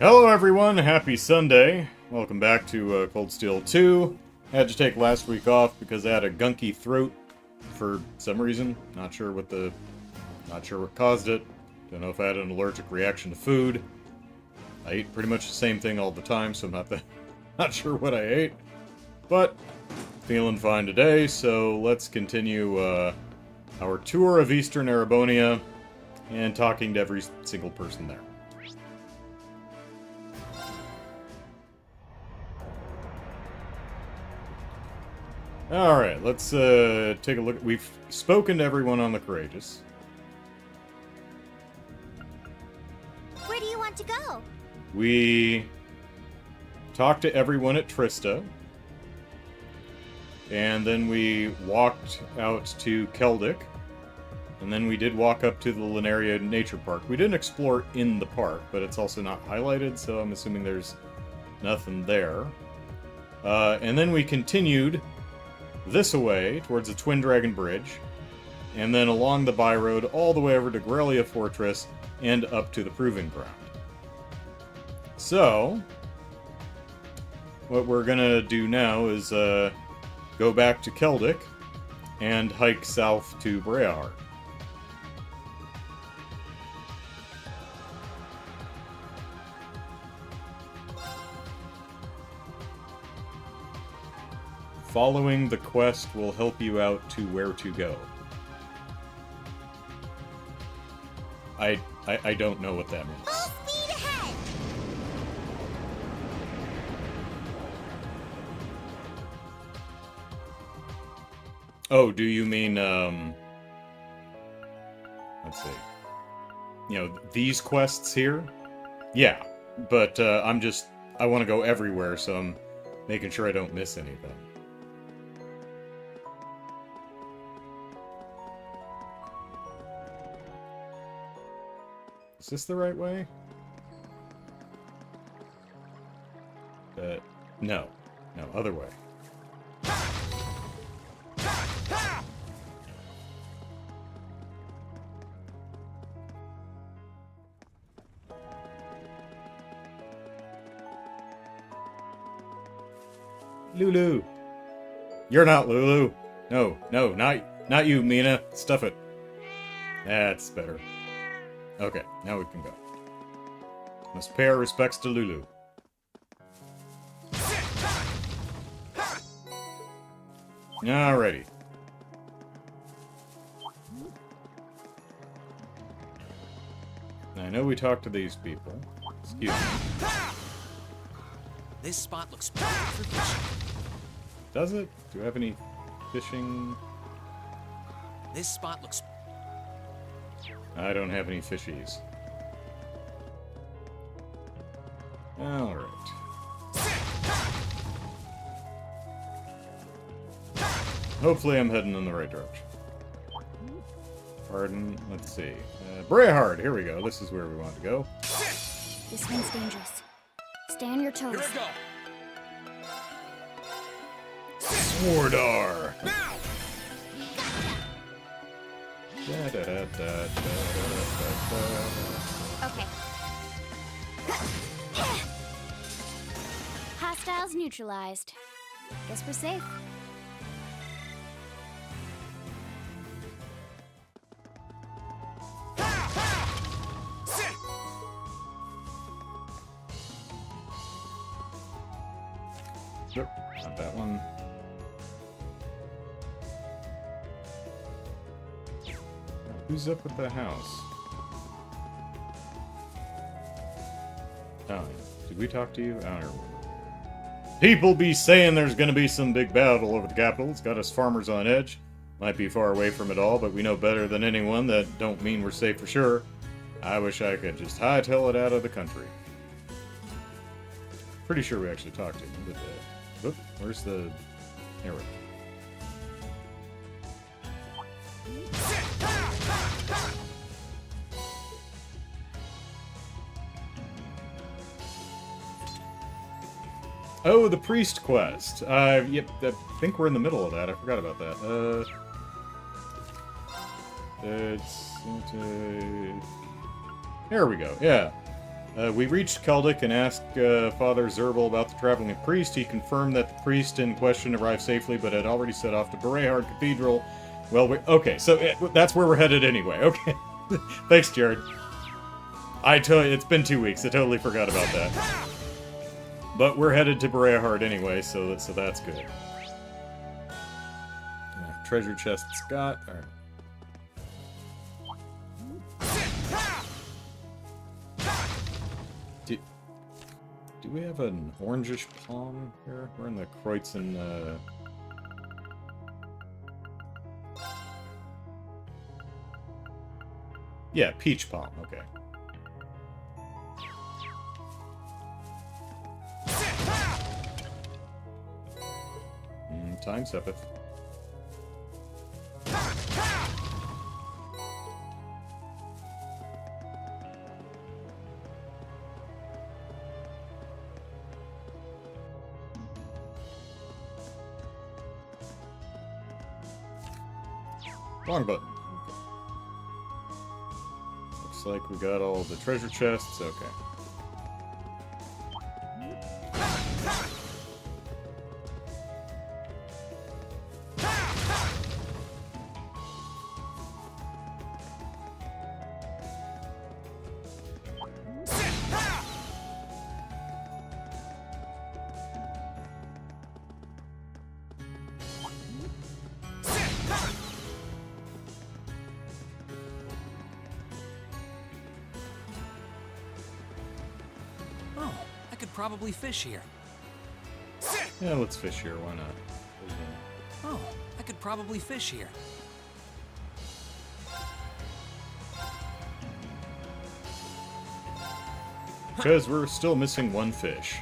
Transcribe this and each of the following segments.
Hello everyone, happy Sunday. Welcome back to Cold Steel 2. I had to take last week off because I had a gunky throat for some reason. Not sure what caused it. Don't know if I had an allergic reaction to food. I eat pretty much the same thing all the time, so I'm not sure what I ate. But feeling fine today, so let's continue our tour of Eastern Erebonia and talking to every single person there. Alright, let's take a look. We've spoken to everyone on the Courageous. Where do you want to go? We talked to everyone at Trista. And then we walked out to Keldic. And then we did walk up to the Lunaria Nature Park. We didn't explore in the park, but it's also not highlighted, so I'm assuming there's nothing there. And then we continued this away towards the Twin Dragon Bridge, and then along the by-road all the way over to Grelia Fortress and up to the Proving Ground. So, what we're gonna do now is go back to Keldic and hike south to Breahard. Following the quest will help you out to where to go. I don't know what that means. Full speed ahead! Oh, do you mean, let's see. You know, these quests here? Yeah, but I want to go everywhere, so I'm making sure I don't miss anything. Is this the right way? No. No, other way. Lulu! You're not Lulu! No, not you, Mina. Stuff it. That's better. Okay, now we can go. Must pay our respects to Lulu. Alrighty. I know we talked to these people. Excuse me. This spot looks perfect for fishing. Does it? Do I have any fishing? This spot looks... I don't have any fishies. Alright. Hopefully I'm heading in the right direction. Pardon, let's see. Breahard, here we go. This is where we want to go. This one's dangerous. Stay on your toes. Here we go. Swordar! Okay. Hostiles neutralized. Guess we're safe. Yep, not that one. Who's up at the house? Oh, did we talk to you? I don't remember. People be saying there's gonna be some big battle over the capital. It's got us farmers on edge. Might be far away from it all, but we know better than anyone that don't mean we're safe for sure. I wish I could just hightail it out of the country. Pretty sure we actually talked to him, but oop, where's the... There we go. Oh, the priest quest. Yep, I think we're in the middle of that. I forgot about that. There we go, yeah. We reached Keldic and asked Father Zerbal about the traveling priest. He confirmed that the priest in question arrived safely, but had already set off to Berehard Cathedral. Well, okay, so that's where we're headed anyway. Okay. Thanks, Jared. I tell you, it's been 2 weeks. I totally forgot about that. But we're headed to Berehard anyway, so that's good. Treasure chests got. All right. Do we have an orangish palm here? We're in the Kreutzen, Yeah, peach palm, okay. Time Sepith. Wrong button. Okay. Looks like we got all the treasure chests. Okay. Probably fish here. Yeah, let's fish here. Why not? Oh, I could probably fish here. Because we're still missing one fish.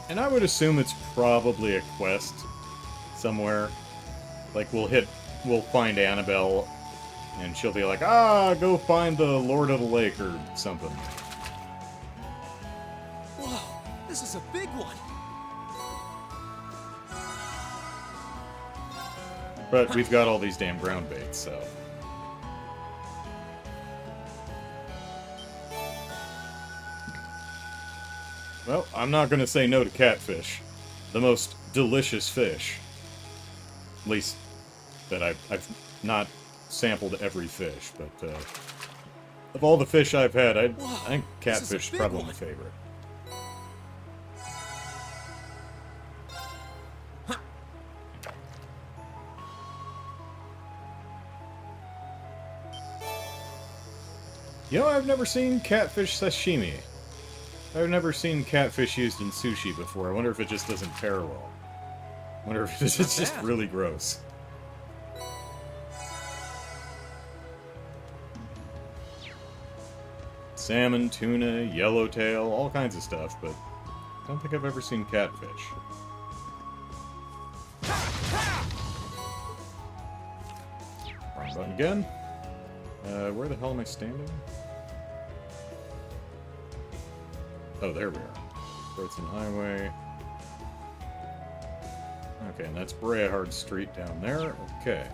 And I would assume it's probably a quest somewhere. Like, we'll find Annabelle, and she'll be like, go find the Lord of the Lake, or something. Whoa, this is a big one! But we've got all these damn ground baits, so... Well, I'm not gonna say no to catfish. The most delicious fish. At least, that I've not sampled every fish, but of all the fish I've had, I think catfish is probably my favorite. You know, I've never seen catfish sashimi. I've never seen catfish used in sushi before. I wonder if it just doesn't pair well. I wonder if it's just really gross. Salmon, tuna, yellowtail, all kinds of stuff, but I don't think I've ever seen catfish. Wrong button again. Where the hell am I standing? Oh, there we are. Kreutzen Highway. Okay, and that's Berehard Street down there. Okay.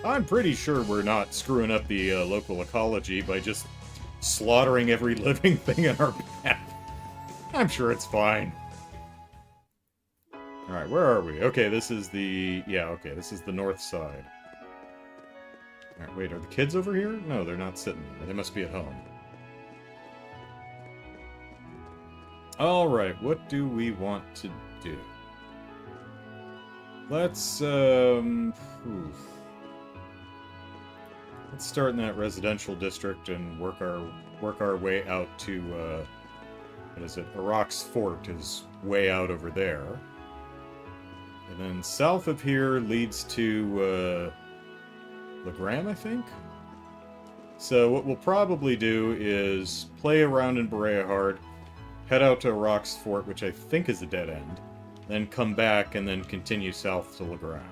I'm pretty sure we're not screwing up the local ecology by just slaughtering every living thing in our path. I'm sure it's fine. Alright, where are we? Okay, this is the... Yeah, okay, this is the north side. Alright, wait, are the kids over here? No, they're not sitting. They must be at home. Alright, what do we want to do? Let's, Let's start in that residential district and work our way out to, what is it? Arak's Fort is way out over there. And then south of here leads to, Legram, I think? So what we'll probably do is play around in Berehard, head out to Arak's Fort, which I think is a dead end, then come back, and then continue south to Legrand.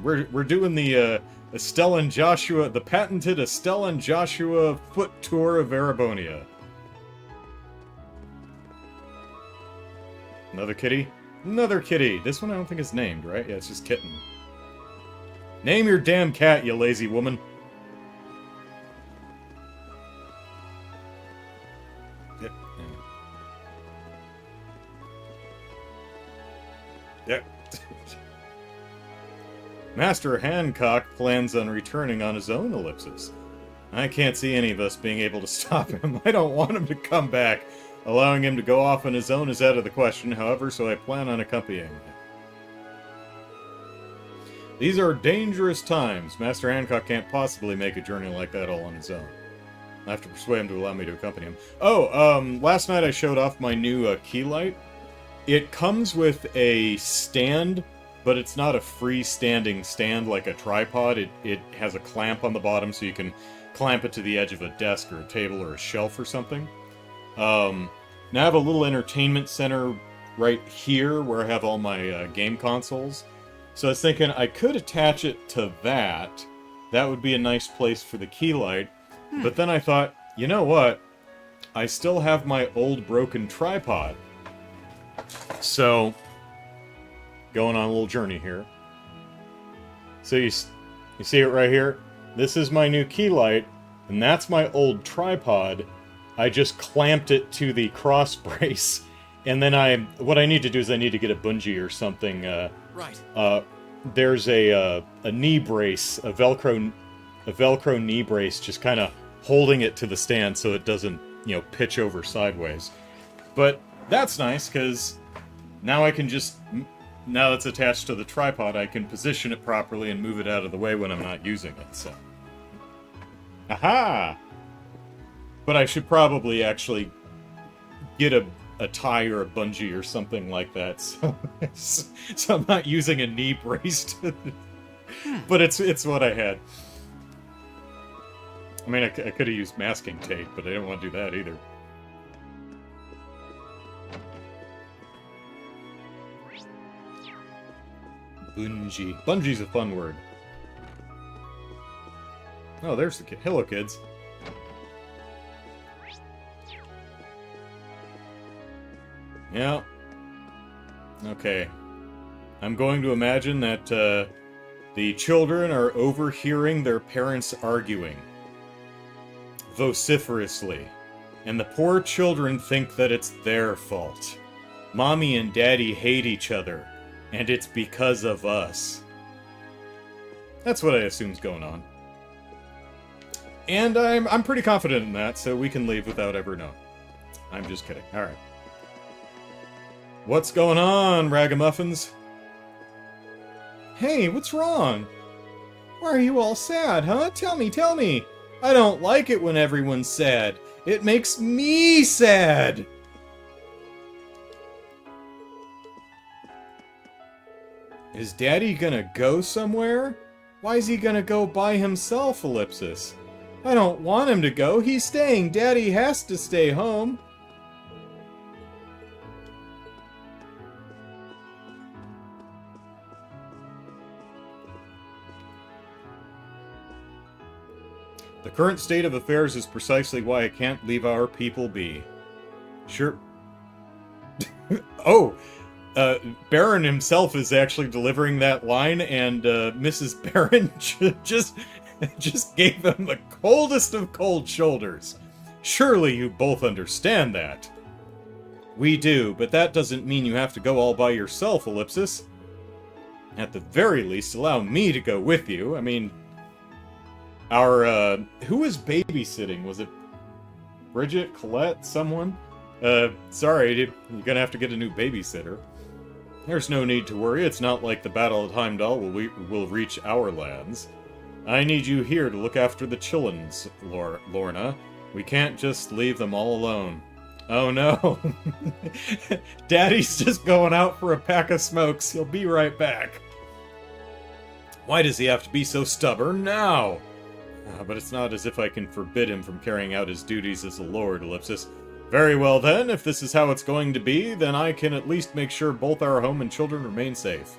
We're doing the Estelle and Joshua, the patented Estelle and Joshua foot tour of Erebonia. Another kitty? Another kitty! This one I don't think is named, right? Yeah, it's just kitten. Name your damn cat, you lazy woman! Yep. Master Hancock plans on returning on his own, Ellipsis. I can't see any of us being able to stop him. I don't want him to come back. Allowing him to go off on his own is out of the question, however, so I plan on accompanying him. These are dangerous times. Master Hancock can't possibly make a journey like that all on his own. I have to persuade him to allow me to accompany him. Oh, last night I showed off my new key light. It comes with a stand, but it's not a freestanding stand like a tripod. It has a clamp on the bottom so you can clamp it to the edge of a desk or a table or a shelf or something. Now I have a little entertainment center right here where I have all my game consoles. So I was thinking I could attach it to that. That would be a nice place for the key light. But then I thought, you know what? I still have my old broken tripod. So, going on a little journey here. So you see it right here? This is my new key light, and that's my old tripod. I just clamped it to the cross brace, and then what I need to do is I need to get a bungee or something. Right. There's a knee brace, a Velcro knee brace, just kind of holding it to the stand so it doesn't, pitch over sideways. But that's nice, because now I can just, now it's attached to the tripod, I can position it properly and move it out of the way when I'm not using it, so. Aha! But I should probably actually get a tie or a bungee or something like that, so I'm not using a knee brace. But it's what I had. I mean, I could have used masking tape, but I don't want to do that either. Bungee. Bungee's a fun word. Oh, there's the kid. Hello, kids. Yeah. Okay. I'm going to imagine that the children are overhearing their parents arguing vociferously, and the poor children think that it's their fault. Mommy and Daddy hate each other, and it's because of us. That's what I assume's going on. And I'm pretty confident in that, so we can leave without ever knowing. I'm just kidding. Alright. What's going on, ragamuffins? Hey, what's wrong? Why are you all sad, huh? Tell me! I don't like it when everyone's sad. It makes me sad! Is Daddy gonna go somewhere? Why is he gonna go by himself, Ellipsis? I don't want him to go. He's staying. Daddy has to stay home. The current state of affairs is precisely why I can't leave our people be. Sure. Oh! Baron himself is actually delivering that line, and Mrs. Baron just gave him the coldest of cold shoulders. Surely you both understand that. We do, but that doesn't mean you have to go all by yourself, Ellipsis. At the very least, allow me to go with you. I mean, who was babysitting? Was it Bridget, Colette, someone? Sorry, you're gonna have to get a new babysitter. There's no need to worry, it's not like the Battle of Heimdall will reach our lands. I need you here to look after the chillins, Lorna. We can't just leave them all alone. Oh no! Daddy's just going out for a pack of smokes. He'll be right back. Why does he have to be so stubborn now? But it's not as if I can forbid him from carrying out his duties as a lord, Ellipsis. Very well then, if this is how it's going to be, then I can at least make sure both our home and children remain safe.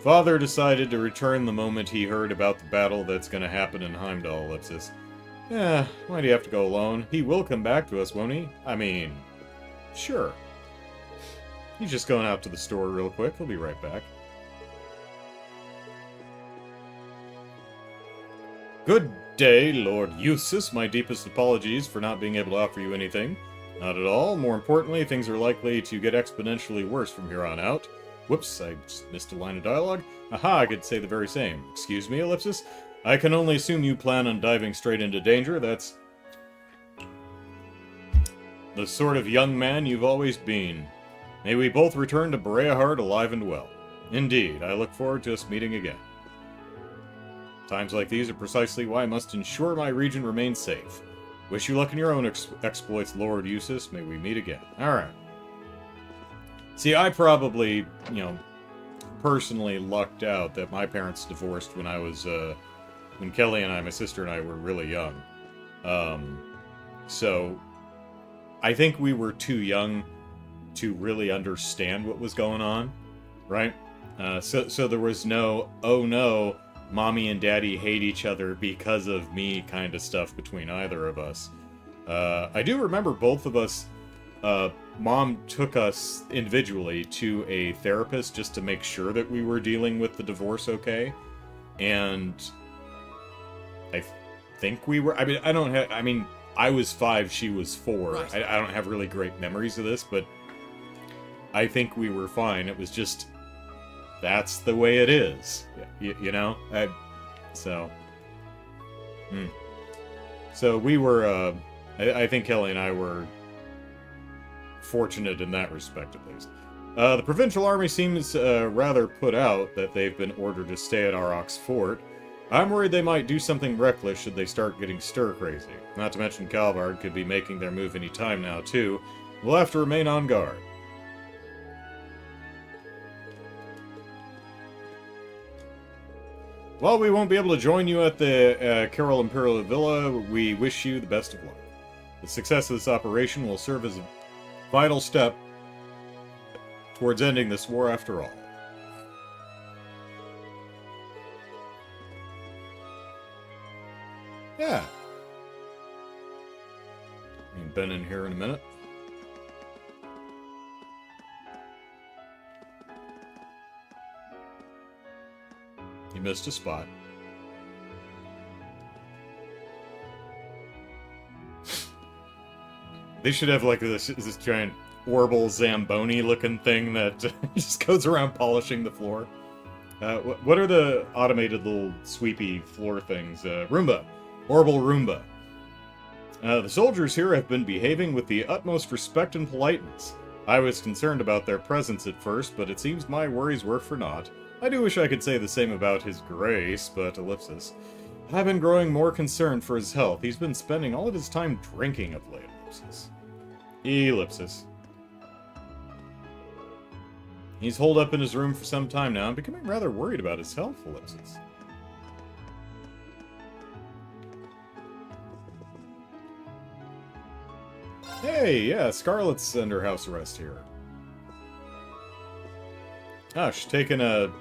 Father decided to return the moment he heard about the battle that's going to happen in Heimdall, Ellipsis. Yeah, why do you have to go alone? He will come back to us, won't he? I mean, sure. He's just going out to the store real quick. He'll be right back. Good day, Lord Eustace. My deepest apologies for not being able to offer you anything. Not at all. More importantly, things are likely to get exponentially worse from here on out. Whoops, I just missed a line of dialogue. Aha, I could say the very same. Excuse me, Ellipsis? I can only assume you plan on diving straight into danger. That's the sort of young man you've always been. May we both return to Bereahard alive and well. Indeed, I look forward to us meeting again. Times like these are precisely why I must ensure my region remains safe. Wish you luck in your own exploits, Lord Eustace. May we meet again. Alright. See, I probably, personally lucked out that my parents divorced when I was, when Kelly and I, my sister and I, were really young. So, I think we were too young to really understand what was going on, right? So there was no, oh no, mommy and daddy hate each other because of me kind of stuff between either of us. I do remember both of us, Mom took us individually to a therapist just to make sure that we were dealing with the divorce okay. And I think we were, I was 5, she was 4. Right. I don't have really great memories of this, but I think we were fine. It was just, that's the way it is. So we were, I think Kelly and I were fortunate in that respect, at least. The Provincial Army seems rather put out that they've been ordered to stay at Aurochs Fort. I'm worried they might do something reckless should they start getting stir-crazy. Not to mention Calvard could be making their move any time now, too. We'll have to remain on guard. While we won't be able to join you at the Carroll Imperial Villa, we wish you the best of luck. The success of this operation will serve as a vital step towards ending this war after all. Yeah. And Ben in here in a minute. You missed a spot. They should have like this giant Orbital Zamboni looking thing that just goes around polishing the floor. What are the automated little sweepy floor things? Roomba. Orbital Roomba. The soldiers here have been behaving with the utmost respect and politeness. I was concerned about their presence at first, but it seems my worries were for naught. I do wish I could say the same about his grace, but ellipsis. I've been growing more concerned for his health. He's been spending all of his time drinking of late, ellipsis. Ellipsis. He's holed up in his room for some time now. I'm becoming rather worried about his health, ellipsis. Hey, yeah, Scarlett's under house arrest here. Oh, she's taking a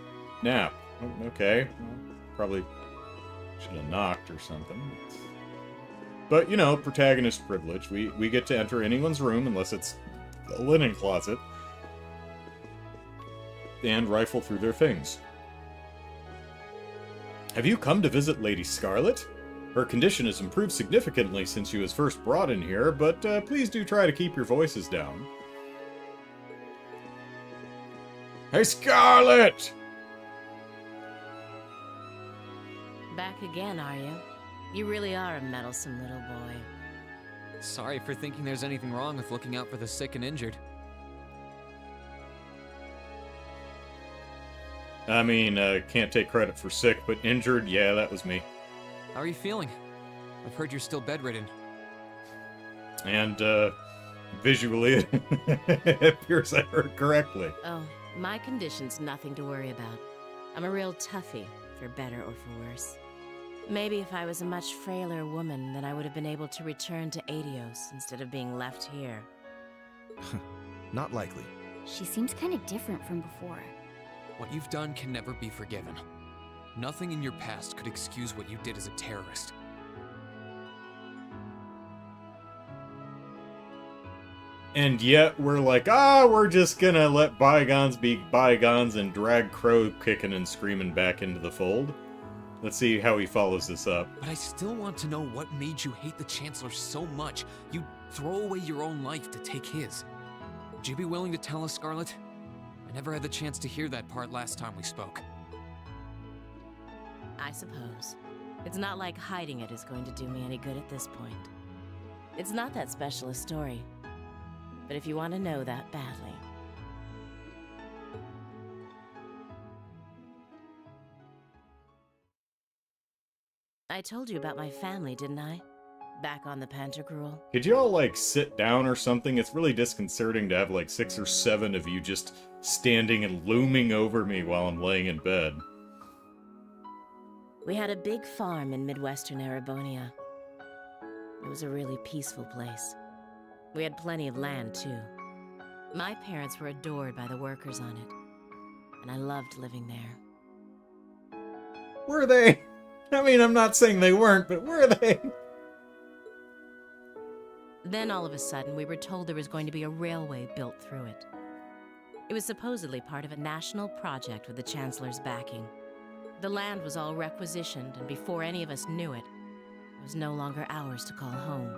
nap. Okay. Probably should have knocked or something. But, protagonist privilege. We get to enter anyone's room, unless it's a linen closet, and rifle through their things. Have you come to visit Lady Scarlett? Her condition has improved significantly since she was first brought in here, but please do try to keep your voices down. Hey, Scarlett! Back again, are you? You really are a meddlesome little boy. Sorry for thinking there's anything wrong with looking out for the sick and injured. I mean, can't take credit for sick, but injured, yeah, that was me. How are you feeling? I've heard you're still bedridden. And, visually, it appears I heard correctly. Oh, my condition's nothing to worry about. I'm a real toughie, for better or for worse. Maybe if I was a much frailer woman, then I would have been able to return to Adios instead of being left here. Not likely. She seems kind of different from before. What you've done can never be forgiven. Nothing in your past could excuse what you did as a terrorist. And yet we're like, we're just gonna let bygones be bygones and drag Crow kicking and screaming back into the fold. Let's see how he follows this up. But I still want to know what made you hate the Chancellor so much you'd throw away your own life to take his. Would you be willing to tell us, Scarlet? I never had the chance to hear that part last time we spoke. I suppose. It's not like hiding it is going to do me any good at this point. It's not that special a story. But if you want to know that badly... I told you about my family, didn't I? Back on the Pantagruel. Could you all, like, sit down or something? It's really disconcerting to have, like, 6 or 7 of you just standing and looming over me while I'm laying in bed. We had a big farm in Midwestern Erebonia. It was a really peaceful place. We had plenty of land, too. My parents were adored by the workers on it, and I loved living there. Were they? I mean, I'm not saying they weren't, but were they? Then all of a sudden, we were told there was going to be a railway built through it. It was supposedly part of a national project with the Chancellor's backing. The land was all requisitioned, and before any of us knew it, it was no longer ours to call home.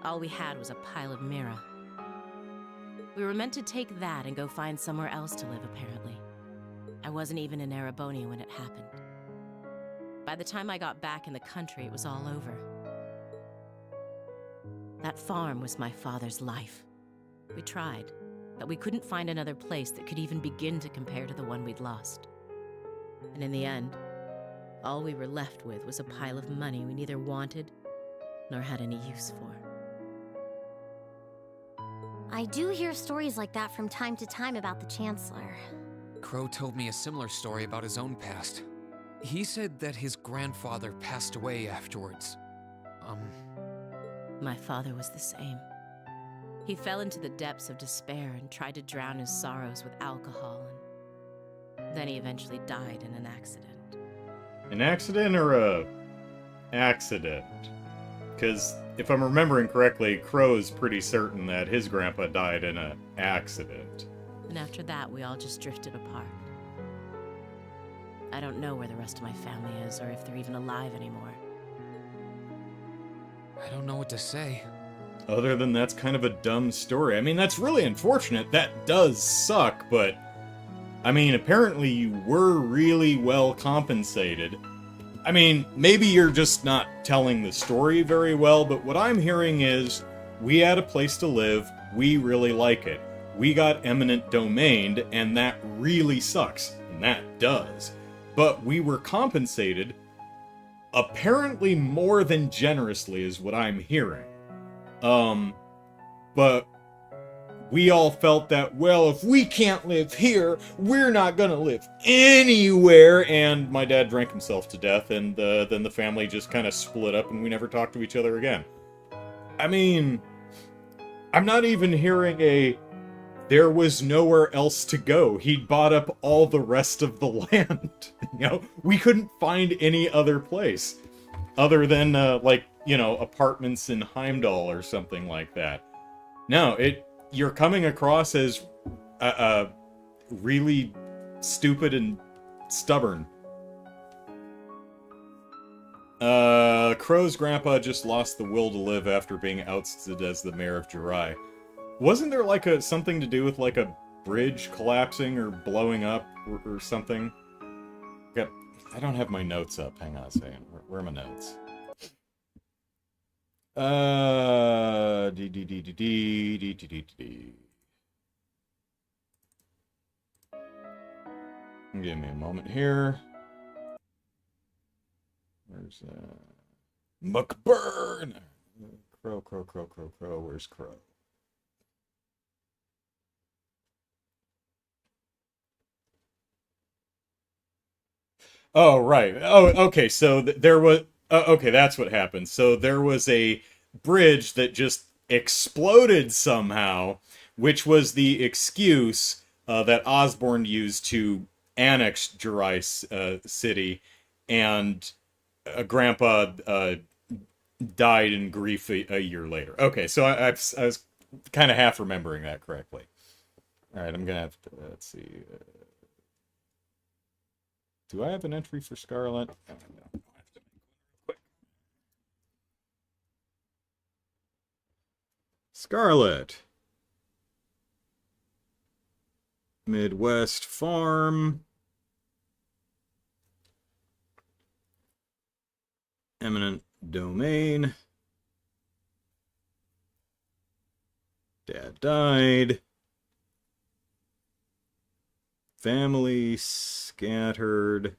All we had was a pile of Mira. We were meant to take that and go find somewhere else to live, apparently. I wasn't even in Erebonia when it happened. By the time I got back in the country, it was all over. That farm was my father's life. We tried, but we couldn't find another place that could even begin to compare to the one we'd lost. And in the end, all we were left with was a pile of money we neither wanted nor had any use for. I do hear stories like that from time to time about the Chancellor. Crow told me a similar story about his own past. He said that his grandfather passed away afterwards. My father was the same. He fell into the depths of despair and tried to drown his sorrows with alcohol, and then he eventually died in an accident. An accident or a accident? Because if I'm remembering correctly, Crow's pretty certain that his grandpa died in an accident. And after that, we all just drifted apart. I don't know where the rest of my family is, or if they're even alive anymore. I don't know what to say. Other than that's kind of a dumb story. I mean, that's really unfortunate. That does suck, but... I mean, apparently you were really well compensated. I mean, maybe you're just not telling the story very well, but what I'm hearing is, we had a place to live, we really like it. We got eminent domained, and that really sucks. And that does. But we were compensated, apparently more than generously is what I'm hearing. But we all felt that, well, if we can't live here, we're not gonna live anywhere, and my dad drank himself to death, and then the family just kind of split up, and we never talked to each other again. I mean, I'm not even hearing there was nowhere else to go. He'd bought up all the rest of the land. You know, we couldn't find any other place other than, apartments in Heimdall or something like that. No, you're coming across as really stupid and stubborn. Crow's grandpa just lost the will to live after being ousted as the mayor of Jirai. Wasn't there like something to do with like a bridge collapsing or blowing up or something? I don't have my notes up. Hang on a second. Where are my notes? Give me a moment here. Where's McBurn? Crow. Where's Crow? Oh, right. Oh, okay. So there was. Okay, that's what happened. So there was a bridge that just exploded somehow, which was the excuse that Osborn used to annex Jirai City, and Grandpa died in grief a year later. Okay, so I was kind of half remembering that correctly. All right, I'm gonna have to. Let's see. Do I have an entry for Scarlet? Oh, no. Scarlet. Midwest Farm. Eminent Domain. Dad died. Family scattered.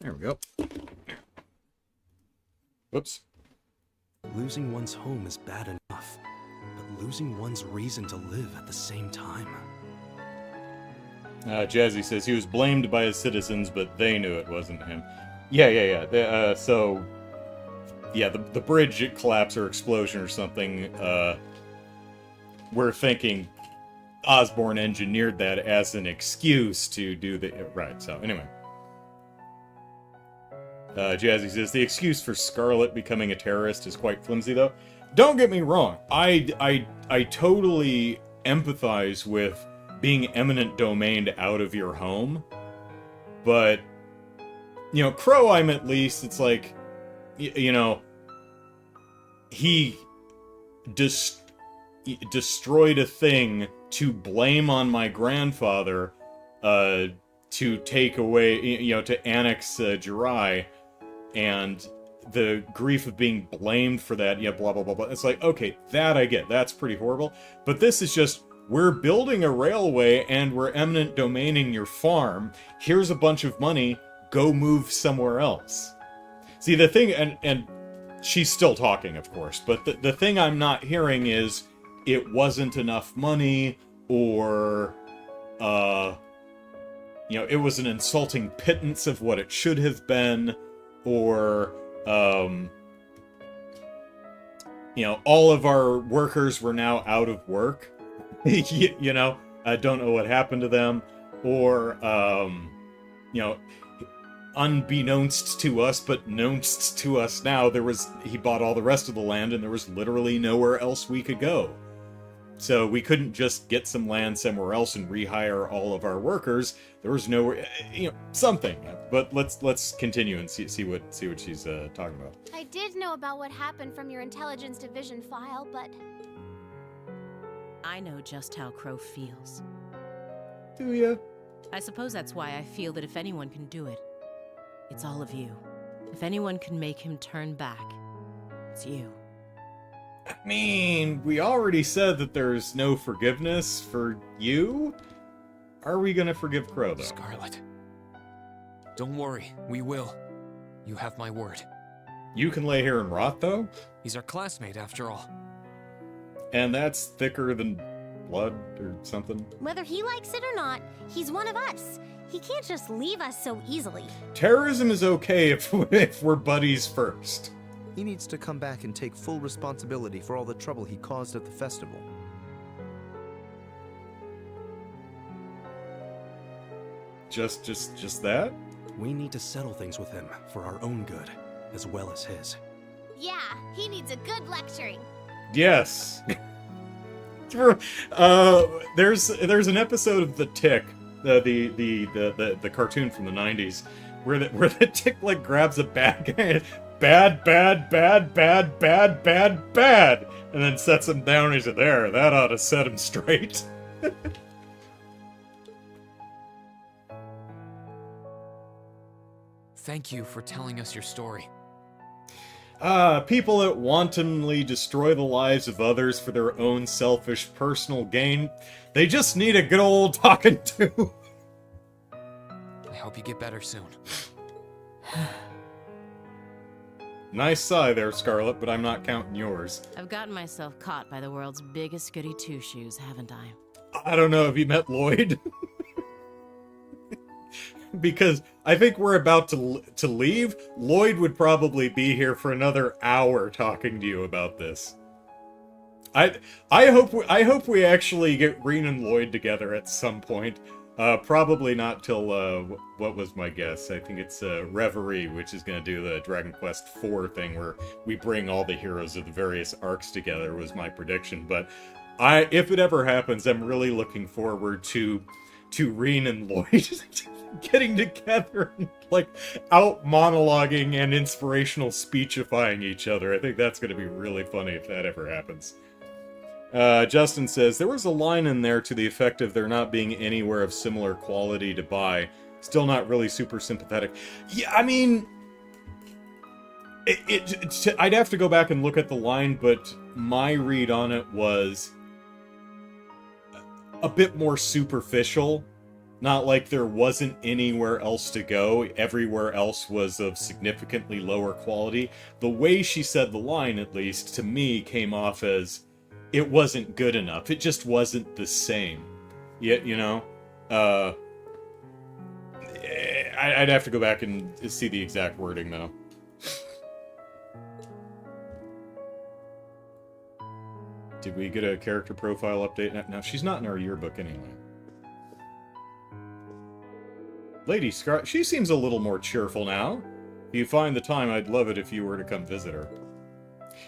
There we go. Whoops. Losing one's home is bad enough, but losing one's reason to live at the same time. Jazzy says he was blamed by his citizens, but they knew it wasn't him. Yeah. So, yeah, the bridge collapse or explosion or something, we're thinking Osborn engineered that as an excuse to do the... Right, so anyway. Jazzy says, the excuse for Scarlet becoming a terrorist is quite flimsy, though. Don't get me wrong. I totally empathize with being eminent domained out of your home. But, you know, Crow-I'm at least, it's like, you know, he destroyed a thing to blame on my grandfather, to take away, you know, to annex Jirai, and the grief of being blamed for that, yeah, blah, blah, blah, blah. It's like, okay, that I get. That's pretty horrible. But this is just, we're building a railway and we're eminent domaining your farm. Here's a bunch of money. Go move somewhere else. See, the thing, and she's still talking, of course, but the thing I'm not hearing is it wasn't enough money, or, you know, it was an insulting pittance of what it should have been, or, you know, all of our workers were now out of work. You know, I don't know what happened to them, or, you know, unbeknownst to us, but knownst to us now, he bought all the rest of the land, and there was literally nowhere else we could go. So we couldn't just get some land somewhere else and rehire all of our workers. There was nowhere, you know, something. But let's continue and see what she's talking about. I did know about what happened from your intelligence division file, but I know just how Crow feels. Do ya? I suppose that's why I feel that if anyone can do it, it's all of you. If anyone can make him turn back, it's you. I mean, we already said that there's no forgiveness for you. Are we gonna forgive Crow, though? Scarlet. Don't worry, we will. You have my word. You can lay here and rot, though? He's our classmate, after all. And that's thicker than blood or something? whether he likes it or not, he's one of us. He can't just leave us so easily. Terrorism is okay if we're buddies first. He needs to come back and take full responsibility for all the trouble he caused at the festival. Just that? We need to settle things with him for our own good, as well as his. Yeah, he needs a good lecturing. Yes. There's an episode of The Tick, the cartoon from the 90s, where the Tick like grabs a bad guy, bad, and then sets him down. And he's like, there, that ought to set him straight. Thank you for telling us your story. People that wantonly destroy the lives of others for their own selfish personal gain, they just need a good old talking to. I hope you get better soon. Nice sigh there, Scarlet, but I'm not counting yours. I've gotten myself caught by the world's biggest goody two-shoes, haven't I? I don't know if you met Lloyd. Because I think we're about to leave. Lloyd would probably be here for another hour talking to you about this. I hope we actually get Reen and Lloyd together at some point. Probably not till what was my guess? I think it's Reverie, which is going to do the Dragon Quest IV thing where we bring all the heroes of the various arcs together. Was my prediction, but if it ever happens, I'm really looking forward to Reen and Lloyd getting together and like out monologuing and inspirational speechifying each other. I think that's going to be really funny if that ever happens. Justin says, there was a line in there to the effect of there not being anywhere of similar quality to buy. Still not really super sympathetic. Yeah, I mean, I'd have to go back and look at the line, but my read on it was a bit more superficial. Not like there wasn't anywhere else to go. Everywhere else was of significantly lower quality. The way she said the line, at least, to me, came off as it wasn't good enough. It just wasn't the same. Yet, you know? I'd have to go back and see the exact wording, though. Did we get a character profile update? No, she's not in our yearbook anyway. Lady Scar, she seems a little more cheerful now. If you find the time, I'd love it if you were to come visit her.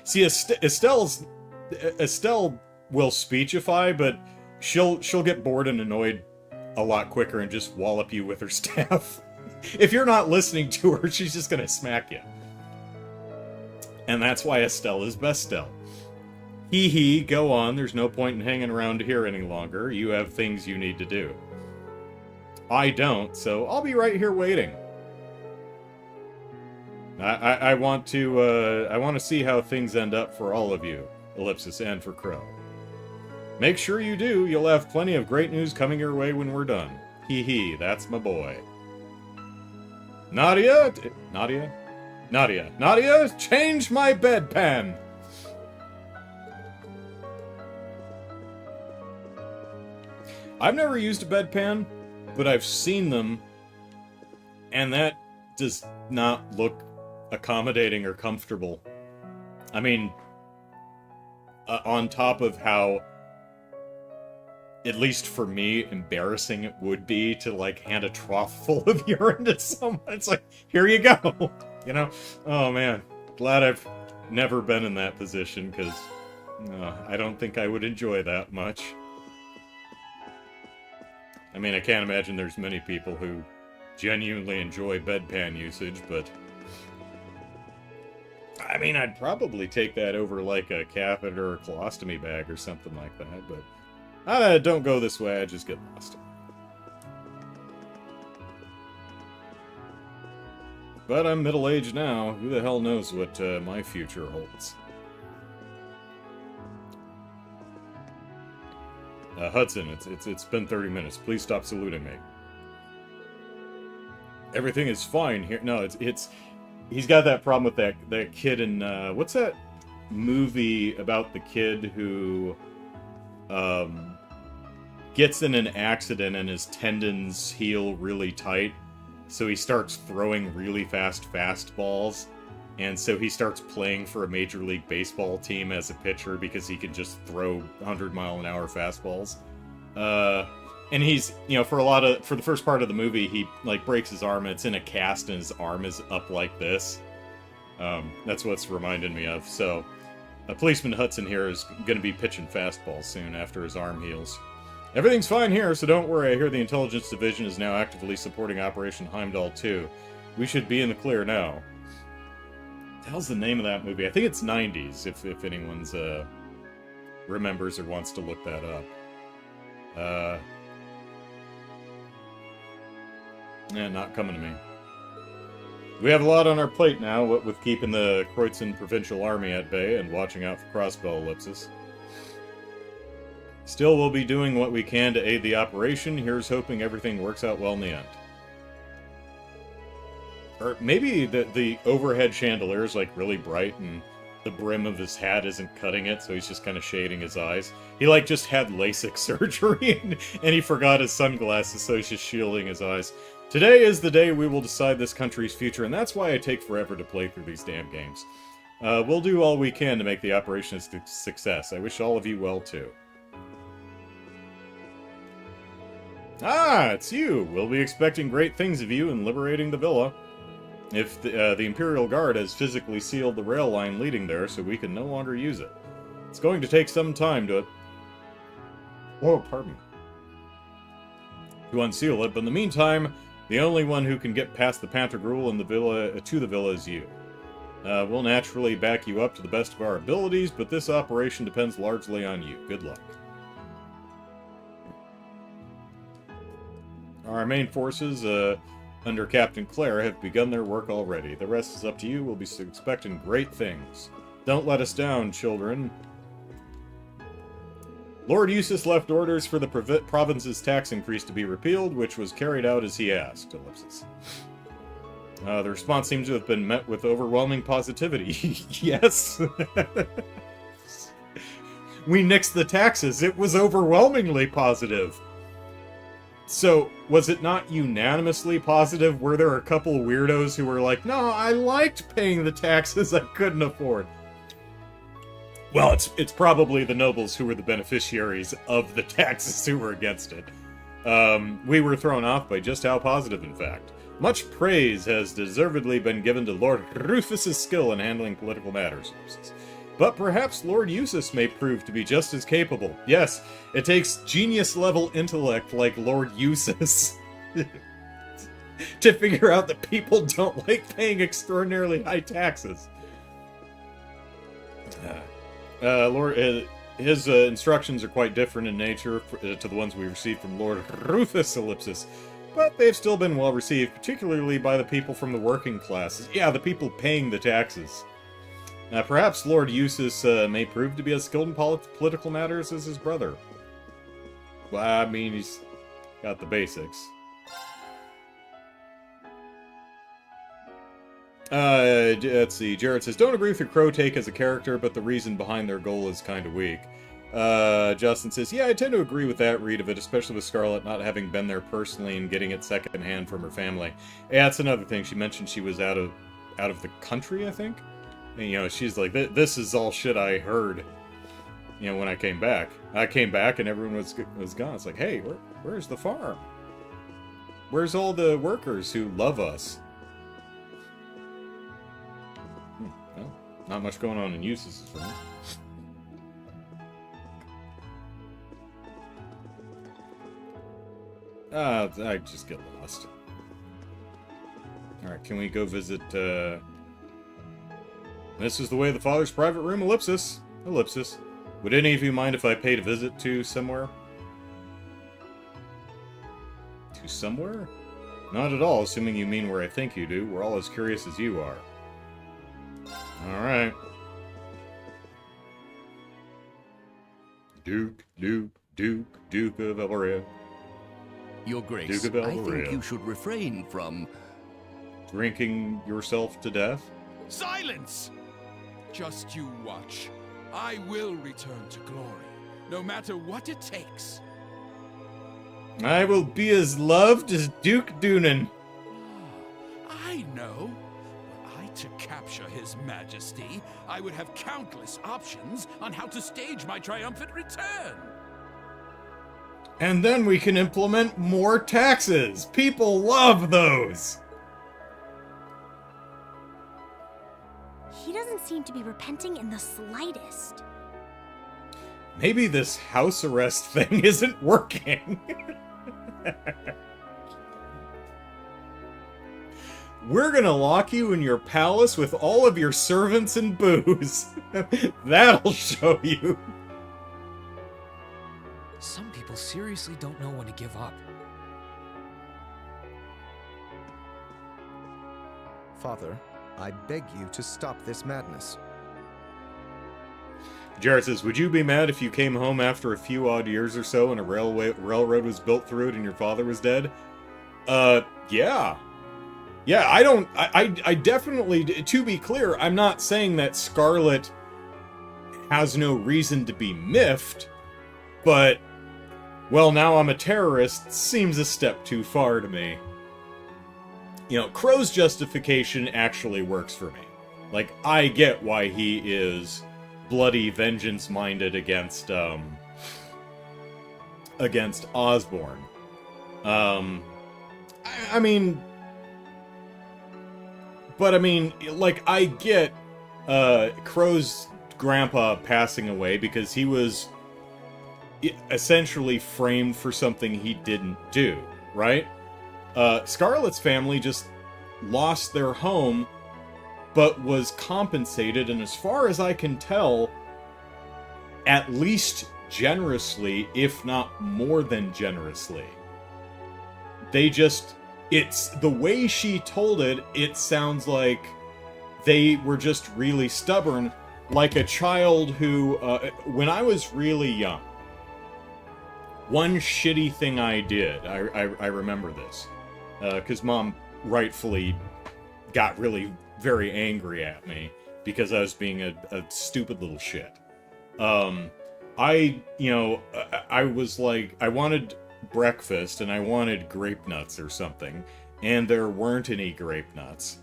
See, Estelle will speechify, but she'll get bored and annoyed a lot quicker and just wallop you with her staff. If you're not listening to her, she's just gonna smack you. And that's why Estelle is Bestelle. Hee, go on, there's no point in hanging around here any longer. You have things you need to do. I don't, so I'll be right here waiting. I want to see how things end up for all of you, Ellipsis, and for Crow. Make sure you do. You'll have plenty of great news coming your way when we're done. Hee, that's my boy. Nadia, change my bedpan. I've never used a bedpan, but I've seen them, and that does not look accommodating or comfortable. I mean, on top of how, at least for me, embarrassing it would be to, like, hand a trough full of urine to someone. It's like, here you go, you know? Oh, man. Glad I've never been in that position, because I don't think I would enjoy that much. I mean, I can't imagine there's many people who genuinely enjoy bedpan usage, but I mean, I'd probably take that over like a catheter or colostomy bag or something like that, but don't go this way, I just get lost. But I'm middle-aged now, who the hell knows what my future holds. Hudson, it's been 30 minutes. Please stop saluting me. Everything is fine here. No, he's got that problem with that kid in what's that movie about the kid who gets in an accident and his tendons heal really tight, so he starts throwing really fast fastballs. And so he starts playing for a Major League Baseball team as a pitcher because he can just throw 100-mile-an-hour fastballs. And he's, you know, for the first part of the movie, he, like, breaks his arm and it's in a cast and his arm is up like this. That's what's reminded me of. So, Policeman Hudson here is going to be pitching fastballs soon after his arm heals. Everything's fine here, so don't worry. I hear the Intelligence Division is now actively supporting Operation Heimdall 2. We should be in the clear now. What the hell's the name of that movie? I think it's 90s, if anyone's remembers or wants to look that up. Yeah, not coming to me. We have a lot on our plate now, what with keeping the Kreutzen Provincial Army at bay and watching out for crossbow ellipses. Still, we'll be doing what we can to aid the operation. Here's hoping everything works out well in the end. Or maybe the overhead chandelier is, like, really bright, and the brim of his hat isn't cutting it, so he's just kind of shading his eyes. He, like, just had LASIK surgery, and he forgot his sunglasses, so he's just shielding his eyes. Today is the day we will decide this country's future, and that's why I take forever to play through these damn games. We'll do all we can to make the operation a success. I wish all of you well, too. Ah, it's you! We'll be expecting great things of you in liberating the villa. If the Imperial Guard has physically sealed the rail line leading there, so we can no longer use it. It's going to take some time to... Oh, pardon. To unseal it, but in the meantime, the only one who can get past the Panther Gruel and the villa to the villa is you. We'll naturally back you up to the best of our abilities, but this operation depends largely on you. Good luck. Our main forces, under Captain Claire, have begun their work already. The rest is up to you. We'll be expecting great things. Don't let us down, children. Lord Eustace left orders for the province's tax increase to be repealed, which was carried out as he asked. Ellipsis. The response seems to have been met with overwhelming positivity. Yes. We nixed the taxes. It was overwhelmingly positive. So, was it not unanimously positive? Were there a couple weirdos who were like, no, I liked paying the taxes I couldn't afford? Well, it's probably the nobles who were the beneficiaries of the taxes who were against it. We were thrown off by just how positive, in fact. Much praise has deservedly been given to Lord Rufus's skill in handling political matters. But perhaps Lord Eustace may prove to be just as capable. Yes, it takes genius-level intellect like Lord Eustace to figure out that people don't like paying extraordinarily high taxes. His instructions are quite different in nature to the ones we received from Lord Rufus Ellipsis, but they've still been well received, particularly by the people from the working classes. Yeah, the people paying the taxes. Perhaps Lord Eustace may prove to be as skilled in political matters as his brother. Well, I mean, he's got the basics. Let's see. Jared says, don't agree with your crow take as a character, but the reason behind their goal is kind of weak. Justin says, yeah, I tend to agree with that read of it, especially with Scarlet not having been there personally and getting it secondhand from her family. Yeah, that's another thing. She mentioned she was out of the country, I think. And, you know, she's like, this is all shit I heard, you know, when I came back. I came back and everyone was gone. It's like, hey, where's the farm? Where's all the workers who love us? Well, not much going on in Eustace's farm. I just get lost. Alright, can we go visit, This is the way of the father's private room, Ellipsis. Ellipsis. Would any of you mind if I paid a visit to somewhere? To somewhere? Not at all, assuming you mean where I think you do. We're all as curious as you are. Alright. Duke of Elvaria. Your Grace, Duke of I Elvaria. think you should refrain from... Drinking yourself to death? Silence! Just you watch. I will return to glory, no matter what it takes. I will be as loved as Duke Doonan. I know. Were I to capture His Majesty, I would have countless options on how to stage my triumphant return. And then we can implement more taxes. People love those. He doesn't seem to be repenting in the slightest. Maybe this house arrest thing isn't working. We're gonna lock you in your palace with all of your servants and booze. That'll show you. Some people seriously don't know when to give up. Father, I beg you to stop this madness. Jared says, would you be mad if you came home after a few odd years or so and a railroad was built through it and your father was dead? Yeah. Yeah, I definitely, to be clear, I'm not saying that Scarlet has no reason to be miffed, but, well, now I'm a terrorist seems a step too far to me. You know, Crow's justification actually works for me. Like, I get why he is bloody vengeance-minded against Osborn. I mean... But, I mean, like, I get Crow's grandpa passing away because he was essentially framed for something he didn't do, right? Scarlet's family just lost their home, but was compensated, and as far as I can tell, at least generously, if not more than generously. They just... It's the way she told it, it sounds like they were just really stubborn, like a child who, when I was really young, one shitty thing I did, I remember this, because Mom rightfully got really very angry at me because I was being a stupid little shit. I was like, I wanted breakfast and I wanted grape nuts or something, and there weren't any grape nuts.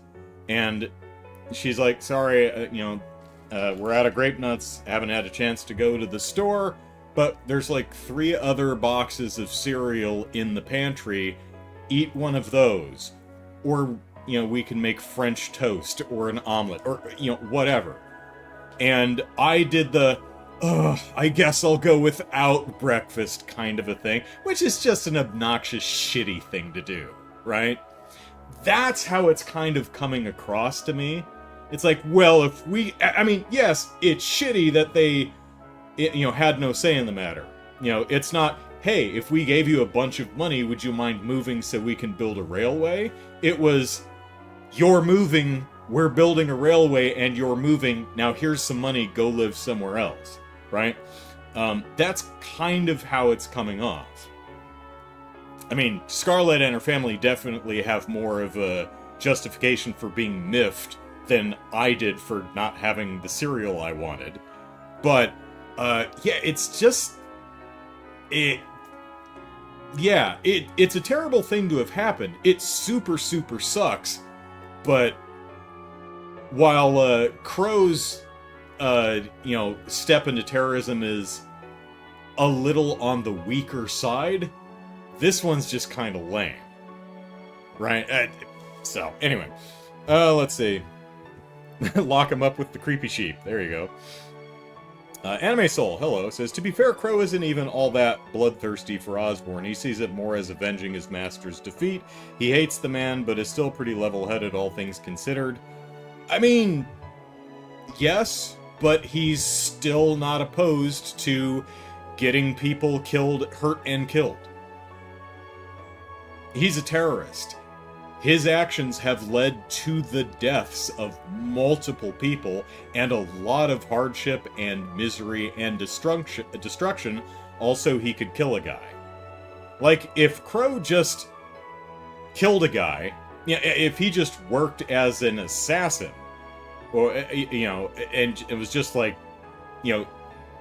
And she's like, sorry, we're out of grape nuts, haven't had a chance to go to the store, but there's like 3 other boxes of cereal in the pantry, eat one of those. Or, we can make French toast or an omelet or, whatever. And I did the, I guess I'll go without breakfast kind of a thing, which is just an obnoxious, shitty thing to do, right? That's how it's kind of coming across to me. It's like, well, if we... I mean, yes, it's shitty that they, had no say in the matter. It's not, hey, if we gave you a bunch of money, would you mind moving so we can build a railway? It was, you're moving, we're building a railway, and you're moving, now here's some money, go live somewhere else, right? That's kind of how it's coming off. I mean, Scarlet and her family definitely have more of a justification for being miffed than I did for not having the cereal I wanted. But, it's just... It's a terrible thing to have happened. It super, super sucks. But, while, Crow's, step into terrorism is a little on the weaker side, this one's just kind of lame. Right? So, anyway. Let's see. Lock him up with the creepy sheep. There you go. Anime Soul, hello, says, to be fair, Crow isn't even all that bloodthirsty for Osborn. He sees it more as avenging his master's defeat. He hates the man, but is still pretty level-headed, all things considered. I mean, yes, but he's still not opposed to getting people hurt and killed. He's a terrorist. His actions have led to the deaths of multiple people and a lot of hardship and misery and destruction. Also, he could kill a guy. Like, if Crow just killed a guy, if he just worked as an assassin, or, and it was just like,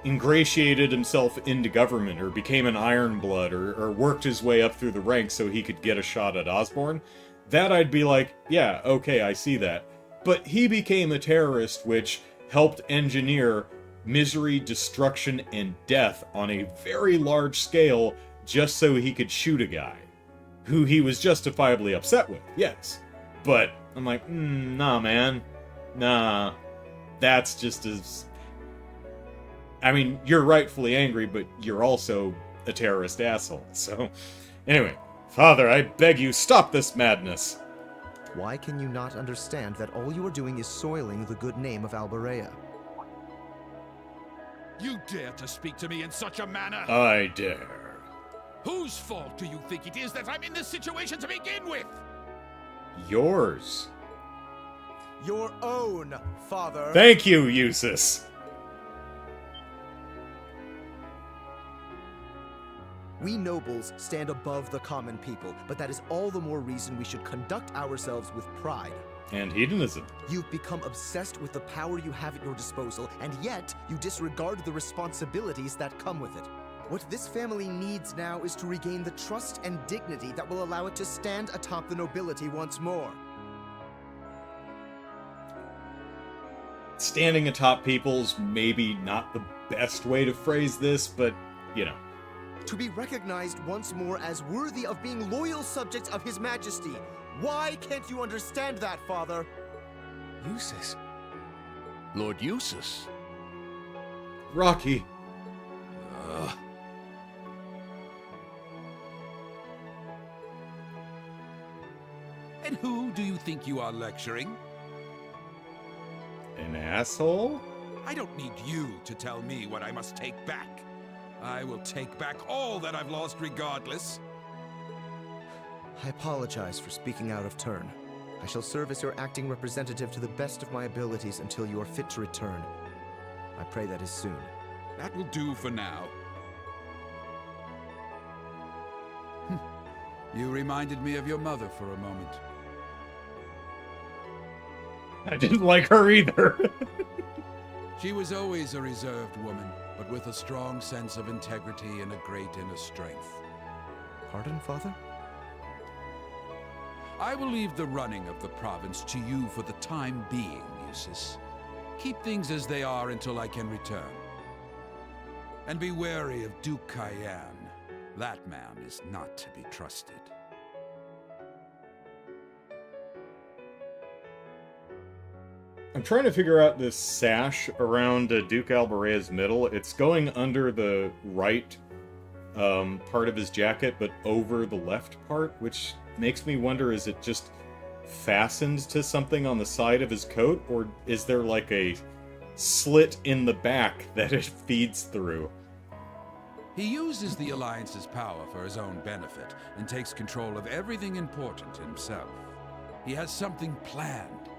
ingratiated himself into government, or became an Iron Blood, or worked his way up through the ranks so he could get a shot at Osborn, that I'd be like, yeah, okay, I see that. But he became a terrorist, which helped engineer misery, destruction, and death on a very large scale just so he could shoot a guy. Who he was justifiably upset with, yes. But I'm like, nah, man. Nah. That's just as... I mean, you're rightfully angry, but you're also a terrorist asshole, so... Anyway. Father, I beg you, stop this madness! Why can you not understand that all you are doing is soiling the good name of Alberea? You dare to speak to me in such a manner? I dare. Whose fault do you think it is that I'm in this situation to begin with? Yours. Your own, Father. Thank you, Eustace. We nobles stand above the common people, but that is all the more reason we should conduct ourselves with pride. And hedonism. You've become obsessed with the power you have at your disposal, and yet you disregard the responsibilities that come with it. What this family needs now is to regain the trust and dignity that will allow it to stand atop the nobility once more. Standing atop people's maybe not the best way to phrase this, but, you know. To be recognized once more as worthy of being loyal subjects of His Majesty. Why can't you understand that, Father? Eustace. Lord Eustace. Rocky. And who do you think you are lecturing? An asshole? I don't need you to tell me what I must take back. I will take back all that I've lost regardless. I apologize for speaking out of turn. I shall serve as your acting representative to the best of my abilities until you are fit to return. I pray that is soon. That will do for now. You reminded me of your mother for a moment. I didn't like her either. She was always a reserved woman, but with a strong sense of integrity and a great inner strength. Pardon, Father? I will leave the running of the province to you for the time being, Eustace. Keep things as they are until I can return. And be wary of Duke Cayenne. That man is not to be trusted. I'm trying to figure out this sash around Duke Albarea's middle. It's going under the right part of his jacket, but over the left part, which makes me wonder, is it just fastened to something on the side of his coat, or is there like a slit in the back that it feeds through? He uses the Alliance's power for his own benefit and takes control of everything important himself. He has something planned.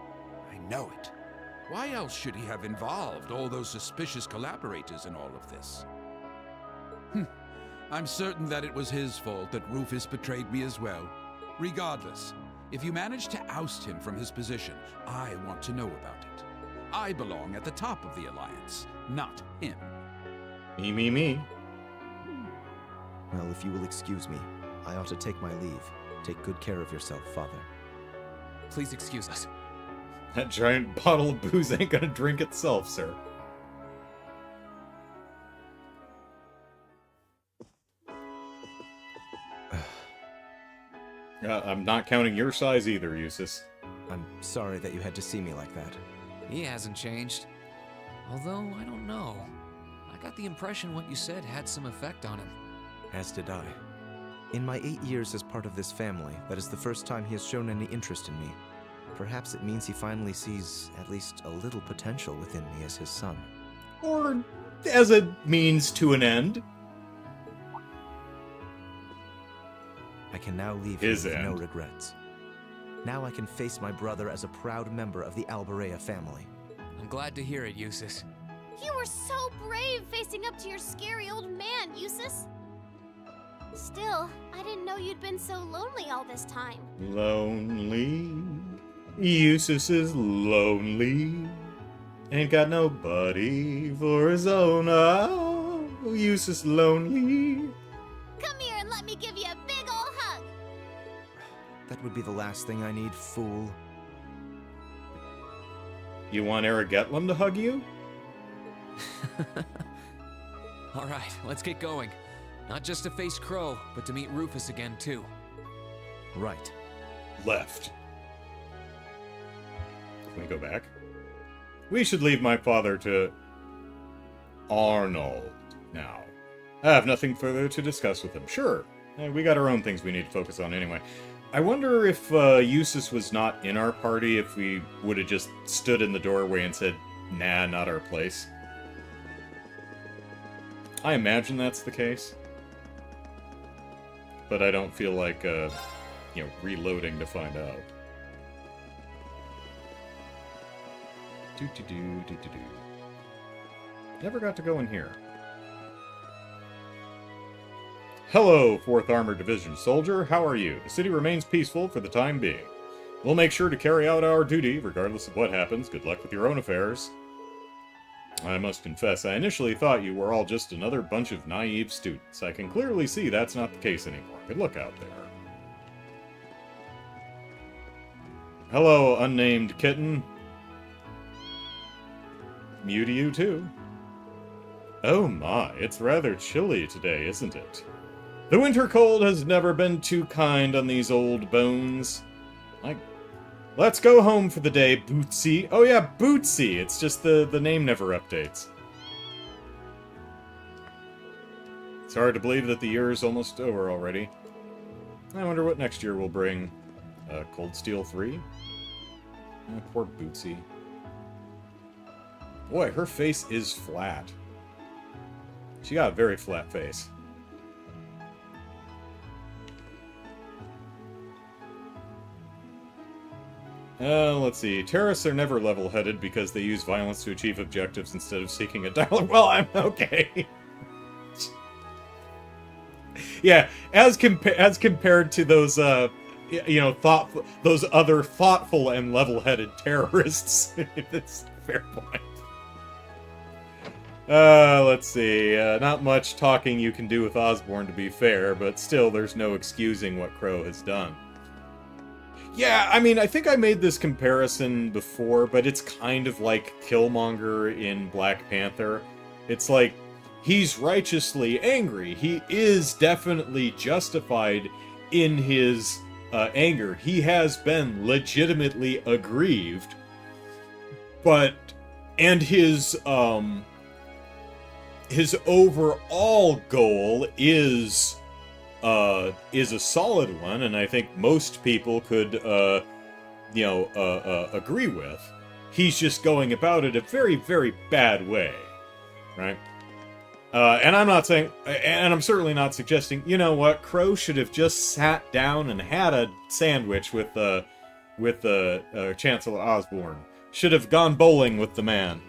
I know it. Why else should he have involved all those suspicious collaborators in all of this? I'm certain that it was his fault that Rufus betrayed me as well. Regardless, if you manage to oust him from his position, I want to know about it. I belong at the top of the Alliance, not him. Me. Well, if you will excuse me, I ought to take my leave. Take good care of yourself, Father. Please excuse us. That giant bottle of booze ain't gonna drink itself, sir. I'm not counting your size either, Eustace. I'm sorry that you had to see me like that. He hasn't changed. Although, I don't know. I got the impression what you said had some effect on him. As did I. In my 8 years as part of this family, that is the first time he has shown any interest in me. Perhaps it means he finally sees at least a little potential within me as his son. Or as a means to an end. I can now leave His here with no end. regrets. Now I can face my brother as a proud member of the Albarea family. I'm glad to hear it, Eustace. You were so brave facing up to your scary old man, Eustace. Still, I didn't know you'd been so lonely all this time. Lonely. Eustace is lonely. Ain't got nobody for his own. Oh, Eustace lonely. Come here and let me give you a big ol' hug. That would be the last thing I need, fool. You want Eric Getlam to hug you? All right, let's get going. Not just to face Crow, but to meet Rufus again, too. Right. Left. Can we go back? We should leave my father to Arnold now. I have nothing further to discuss with him. Sure. We got our own things we need to focus on anyway. I wonder if Eustace was not in our party, if we would have just stood in the doorway and said, nah, not our place. I imagine that's the case. But I don't feel like, reloading to find out. Do-do-do. Never got to go in here. Hello, 4th Armored Division soldier. How are you? The city remains peaceful for the time being. We'll make sure to carry out our duty, regardless of what happens. Good luck with your own affairs. I must confess, I initially thought you were all just another bunch of naive students. I can clearly see that's not the case anymore. Good luck out there. Hello, unnamed kitten. Mew to you, too. Oh my, it's rather chilly today, isn't it? The winter cold has never been too kind on these old bones. Let's go home for the day, Bootsy. Oh yeah, Bootsy! It's just the name never updates. It's hard to believe that the year is almost over already. I wonder what next year will bring. Cold Steel 3? Oh, poor Bootsy. Boy, her face is flat. She got a very flat face. Let's see. Terrorists are never level-headed because they use violence to achieve objectives instead of seeking a dialogue. Well, I'm okay. Yeah, as compared to those, you know, those other thoughtful and level-headed terrorists. That's a fair point. Let's see. Not much talking you can do with Osborn, to be fair, but still, there's no excusing what Crow has done. Yeah, I mean, I think I made this comparison before, but it's kind of like Killmonger in Black Panther. It's like, he's righteously angry. He is definitely justified in his anger. He has been legitimately aggrieved, and his overall goal is a solid one, and I think most people could, agree with. He's just going about it a very, very bad way, right? And I'm not saying, and I'm certainly not suggesting, you know what, Crow should have just sat down and had a sandwich with Chancellor Osborn. Should have gone bowling with the man,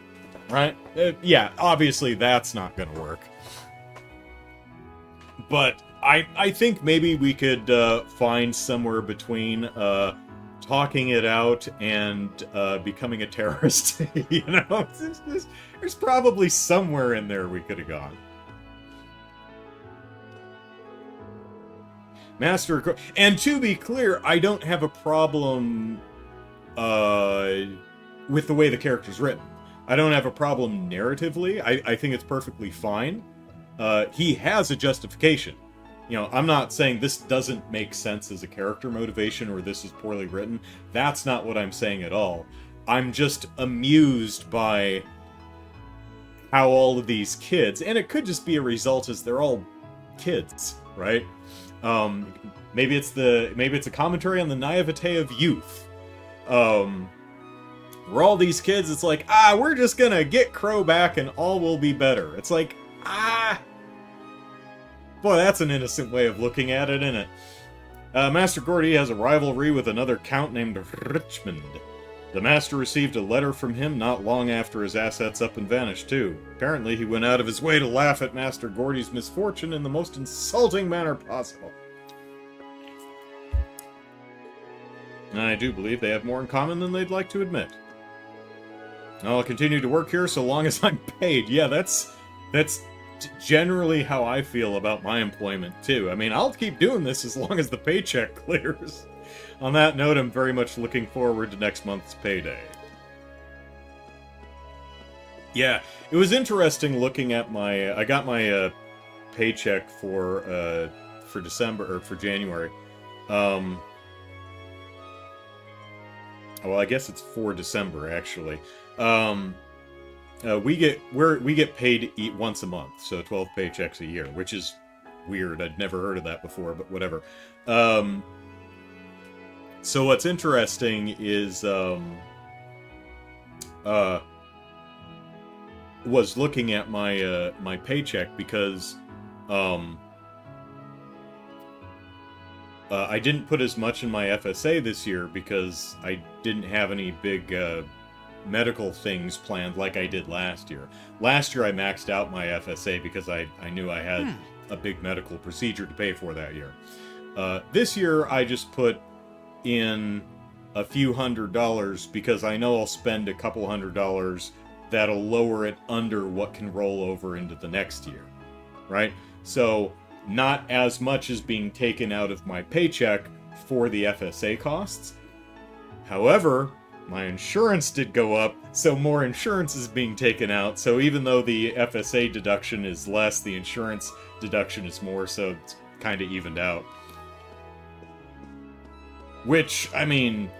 right? Yeah, obviously that's not gonna work. But I think maybe we could find somewhere between talking it out and becoming a terrorist. You know, there's probably somewhere in there we could have gone. And to be clear, I don't have a problem with the way the character's written. I don't have a problem narratively. I think it's perfectly fine. He has a justification. You know, I'm not saying this doesn't make sense as a character motivation or this is poorly written. That's not what I'm saying at all. I'm just amused by how all of these kids, and it could just be a result as they're all kids, right? Maybe it's a commentary on the naivete of youth. Where all these kids, it's like, we're just gonna get Crow back and all will be better. It's like, boy, that's an innocent way of looking at it, isn't it? Master Gordy has a rivalry with another count named Richmond. The Master received a letter from him not long after his assets up and vanished, too. Apparently, he went out of his way to laugh at Master Gordy's misfortune in the most insulting manner possible. I do believe they have more in common than they'd like to admit. I'll continue to work here so long as I'm paid. Yeah, that's generally how I feel about my employment, too. I mean, I'll keep doing this as long as the paycheck clears. On that note, I'm very much looking forward to next month's payday. Yeah, it was interesting looking at my... I got my paycheck for December, or for January. Well, I guess it's for December, actually. We get paid once a month, so 12 paychecks a year, which is weird. I'd never heard of that before, but whatever. So what's interesting is was looking at my my paycheck because I didn't put as much in my FSA this year because I didn't have any big medical things planned like I did last year. Last year I maxed out my FSA because I knew I had a big medical procedure to pay for that year. This year, I just put in a few $100s because I know I'll spend a couple $100 that'll lower it under what can roll over into the next year, right? So not as much is being taken out of my paycheck for the FSA costs. However, my insurance did go up, so more insurance is being taken out. So even though the FSA deduction is less, the insurance deduction is more, so it's kind of evened out. Which, I mean,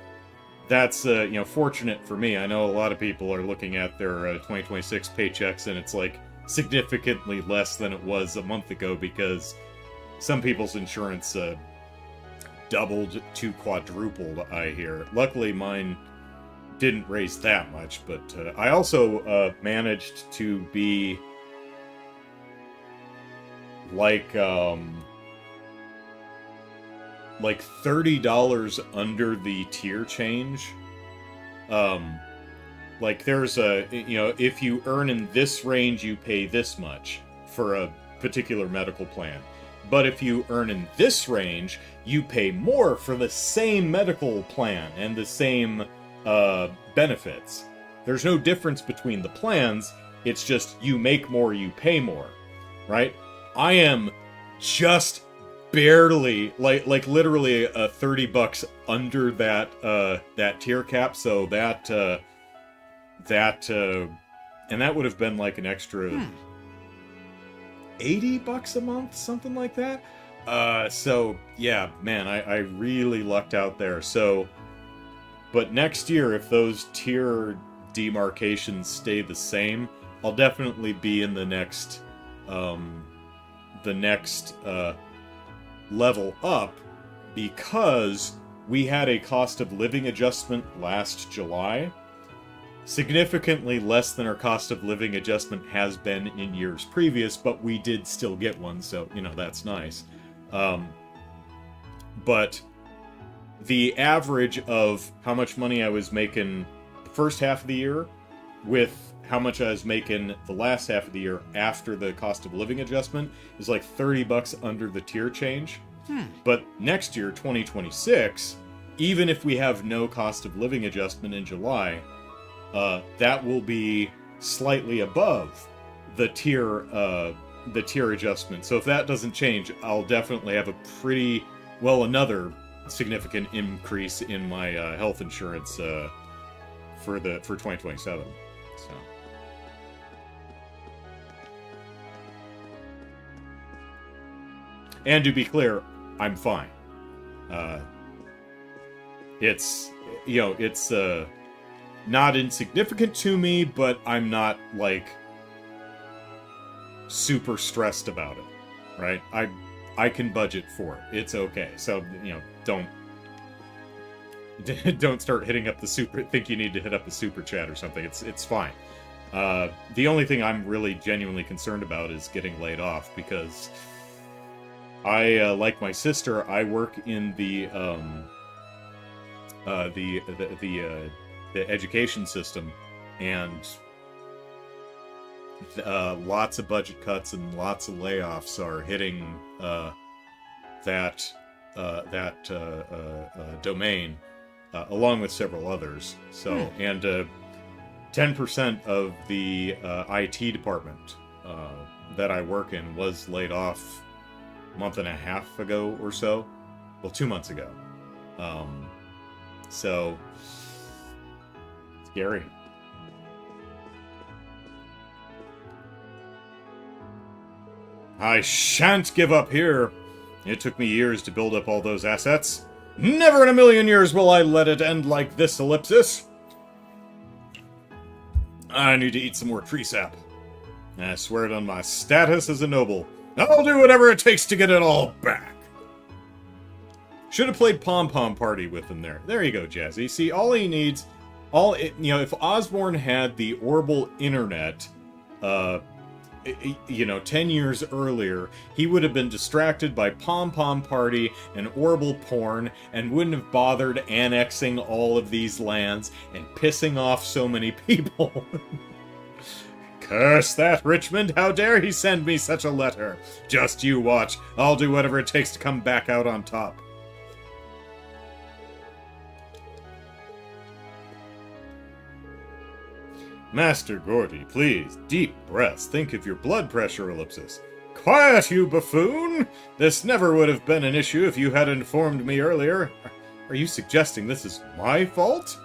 that's, fortunate for me. I know a lot of people are looking at their 2026 paychecks, and it's, like, significantly less than it was a month ago, because some people's insurance doubled to quadrupled, I hear. Luckily, mine didn't raise that much, but I also managed to be, like $30 under the tier change. Like there's a, if you earn in this range, you pay this much for a particular medical plan. But if you earn in this range, you pay more for the same medical plan and the same benefits. There's no difference between the plans. It's just you make more, you pay more, right? I am just barely, like literally $30 under that tier cap. So that and that would have been like an extra $80 a month, something like that. So yeah, man, I really lucked out there. So, but next year, if those tier demarcations stay the same, I'll definitely be in the next level up, because we had a cost of living adjustment last July. Significantly less than our cost of living adjustment has been in years previous, but we did still get one, so, that's nice. But the average of how much money I was making the first half of the year with how much I was making the last half of the year after the cost of living adjustment is like $30 under the tier change. But next year, 2026, even if we have no cost of living adjustment in July, that will be slightly above the tier adjustment. So if that doesn't change, I'll definitely have another significant increase in my health insurance for 2027. So. And to be clear, I'm fine. It's not insignificant to me, but I'm not, like, super stressed about it, right? I can budget for it. It's okay. So, don't start hitting up think you need to hit up the super chat or something. It's fine. The only thing I'm really genuinely concerned about is getting laid off, because I, like my sister, I work in the education system, and lots of budget cuts and lots of layoffs are hitting that domain, along with several others. So, and 10% of the IT department that I work in was laid off a month and a half ago or so. Well, 2 months ago. So, scary. I shan't give up here. It took me years to build up all those assets. Never in a million years will I let it end like this, Ellipsis. I need to eat some more tree sap. I swear it on my status as a noble. I'll do whatever it takes to get it all back. Should have played Pom Pom Party with him there. There you go, Jazzy. See, all he needs... if Osborne had the Orbital Internet, 10 years earlier, he would have been distracted by Pom Pom Party and Orbital porn and wouldn't have bothered annexing all of these lands and pissing off so many people. Curse that Richmond! How dare he send me such a letter? Just you watch. I'll do whatever it takes to come back out on top. Master Gordy, please, deep breaths. Think of your blood pressure, ellipsis. Quiet, you buffoon! This never would have been an issue if you had informed me earlier. Are you suggesting this is my fault?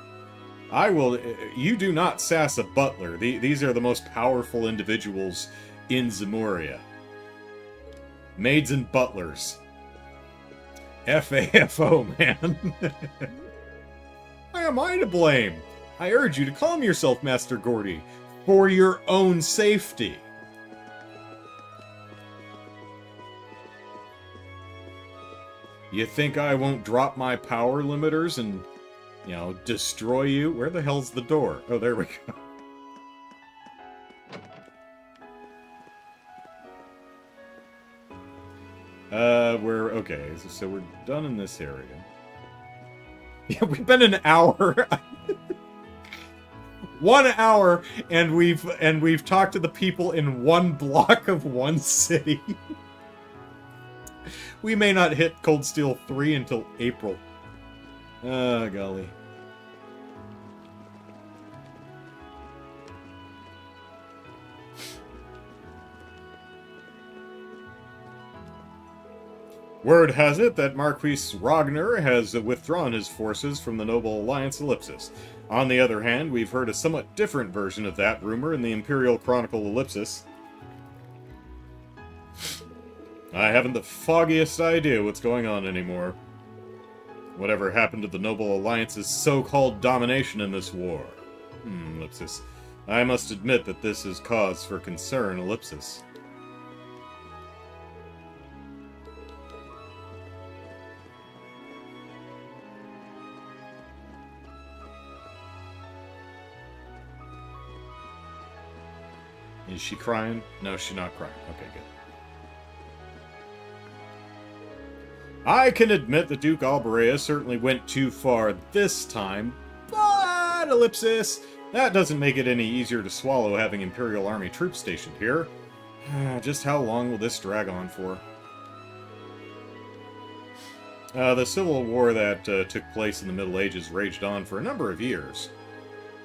I will... You do not sass a butler. These are the most powerful individuals in Zemuria. Maids and butlers. F-A-F-O, man. Why am I to blame? I urge you to calm yourself, Master Gordy, for your own safety. You think I won't drop my power limiters and, you know, destroy you? Where the hell's the door? Oh, there we go. Okay, so we're done in this area. Yeah, we've been an hour. 1 hour, and we've talked to the people in one block of one city. We may not hit Cold Steel 3 until April. Ah, golly. Word has it that Marquis Ragnar has withdrawn his forces from the Noble Alliance Ellipsis. On the other hand, we've heard a somewhat different version of that rumor in the Imperial Chronicle Ellipsis. I haven't the foggiest idea what's going on anymore. Whatever happened to the Noble Alliance's so-called domination in this war? Ellipsis. I must admit that this is cause for concern, Ellipsis. Is she crying? No, she's not crying. Okay, good. I can admit that Duke Alberea certainly went too far this time, but, ellipsis, that doesn't make it any easier to swallow having Imperial Army troops stationed here. Just how long will this drag on for? The civil war that took place in the Middle Ages raged on for a number of years.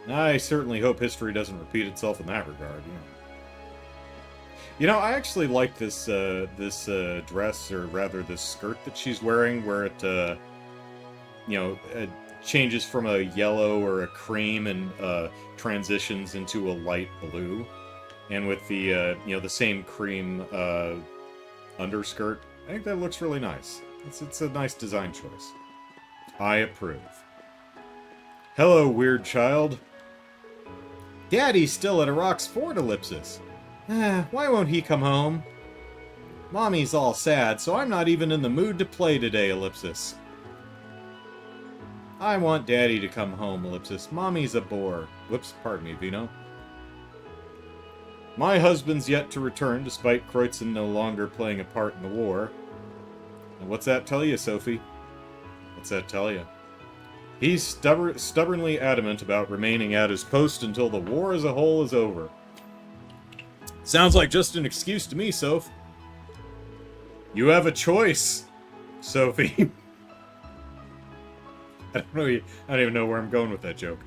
I certainly hope history doesn't repeat itself in that regard, yeah. You know, I actually like this dress, or rather this skirt that she's wearing, where it, changes from a yellow or a cream and transitions into a light blue. And with the, the same cream underskirt. I think that looks really nice. It's a nice design choice. I approve. Hello, weird child. Daddy's still at Iraq's Fort, ellipsis. Why won't he come home? Mommy's all sad, so I'm not even in the mood to play today, ellipsis. I want Daddy to come home, ellipsis. Mommy's a bore. Whoops, pardon me, Vino. My husband's yet to return, despite Kreutzen no longer playing a part in the war. And what's that tell you, Sophie? What's that tell you? He's stubbornly adamant about remaining at his post until the war as a whole is over. Sounds like just an excuse to me, Soph. You have a choice, Sophie. I don't even know where I'm going with that joke.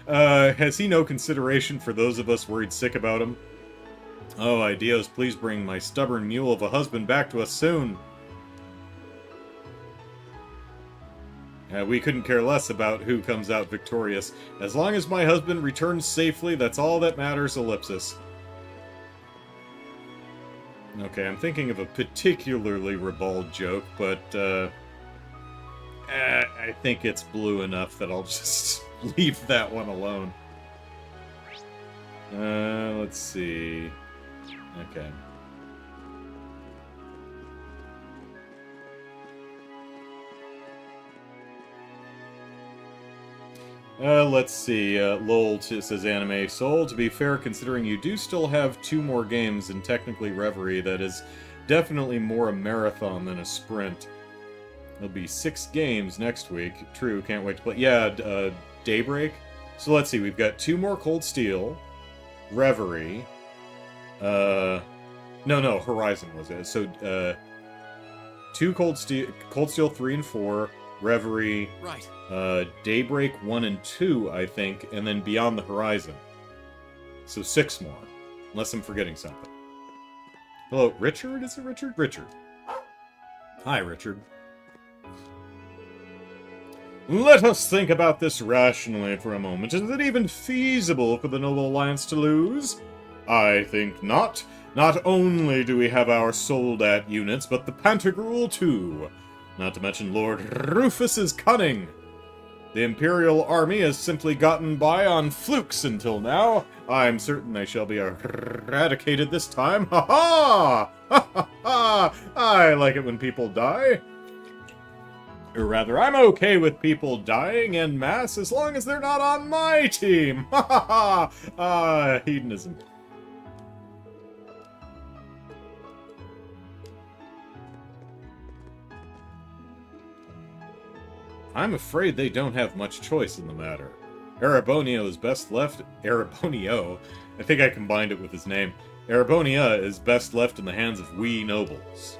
Has he no consideration for those of us worried sick about him? Oh, ideos, please bring my stubborn mule of a husband back to us soon. We couldn't care less about who comes out victorious. As long as my husband returns safely, that's all that matters, ellipsis. Okay, I'm thinking of a particularly ribald joke, but, I think it's blue enough that I'll just leave that one alone. Let's see. Okay. Let's see. Lol says Anime Soul. To be fair, considering you do still have 2 more games and technically Reverie, that is definitely more a marathon than a sprint. There'll be 6 games next week. True, can't wait to play. Yeah, Daybreak. So let's see. We've got 2 more Cold Steel, Reverie, No, Horizon was it. So, 2 Cold Steel 3 and 4, Reverie, Right. Daybreak 1 and 2, I think, and then Beyond the Horizon. So 6 more. Unless I'm forgetting something. Hello, Richard? Is it Richard? Richard. Hi, Richard. Let us think about this rationally for a moment. Is it even feasible for the Noble Alliance to lose? I think not. Not only do we have our Soldat units, but the Pantagruel too. Not to mention Lord Rufus's cunning. The Imperial Army has simply gotten by on flukes until now. I'm certain they shall be eradicated this time. Ha-ha! Ha-ha-ha! I like it when people die. Or rather, I'm okay with people dying en masse as long as they're not on my team. Ha-ha-ha! Hedonism. I'm afraid they don't have much choice in the matter. Erebonio is best left... Erebonio? I think I combined it with his name. Erebonia is best left in the hands of we nobles.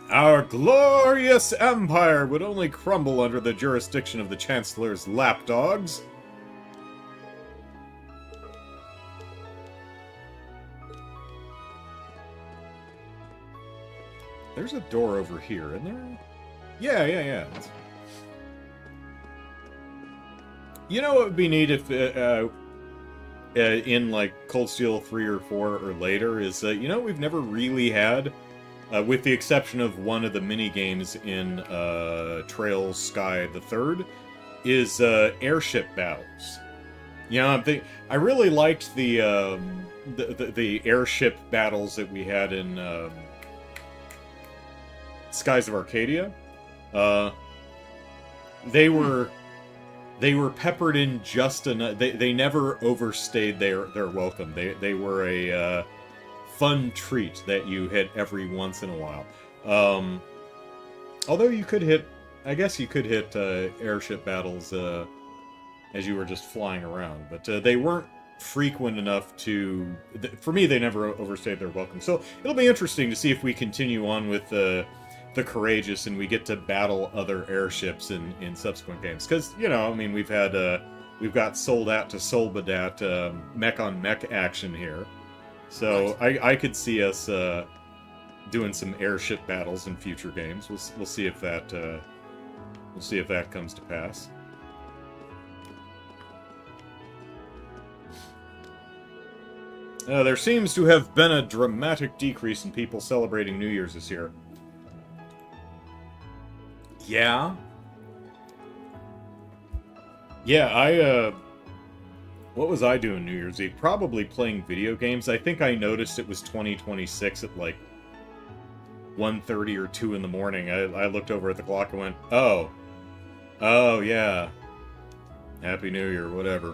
Our glorious empire would only crumble under the jurisdiction of the Chancellor's lapdogs. There's a door over here, isn't there? Yeah. You know what would be neat if, in, like, Cold Steel 3 or 4 or later, is, you know, we've never really had, with the exception of one of the mini-games in, Trails Sky the Third, is, airship battles. You know, I really liked the airship battles that we had in, Skies of Arcadia. They were peppered in just enough. They never overstayed their welcome. They were a fun treat that you hit every once in a while. Although you could hit, I guess you could hit airship battles as you were just flying around, but they weren't frequent enough to. For me, they never overstayed their welcome. So it'll be interesting to see if we continue on with the Courageous and we get to battle other airships in subsequent games. Because, you know, I mean, we've got Soldat to Solbadat mech on mech action here. So right. I could see us doing some airship battles in future games. We'll see if that comes to pass. There seems to have been a dramatic decrease in people celebrating New Year's this year. Yeah. Yeah, what was I doing New Year's Eve? Probably playing video games. I think I noticed it was 2026 at like 1:30 or 2 in the morning. I looked over at the clock and went, oh, yeah. Happy New Year, whatever.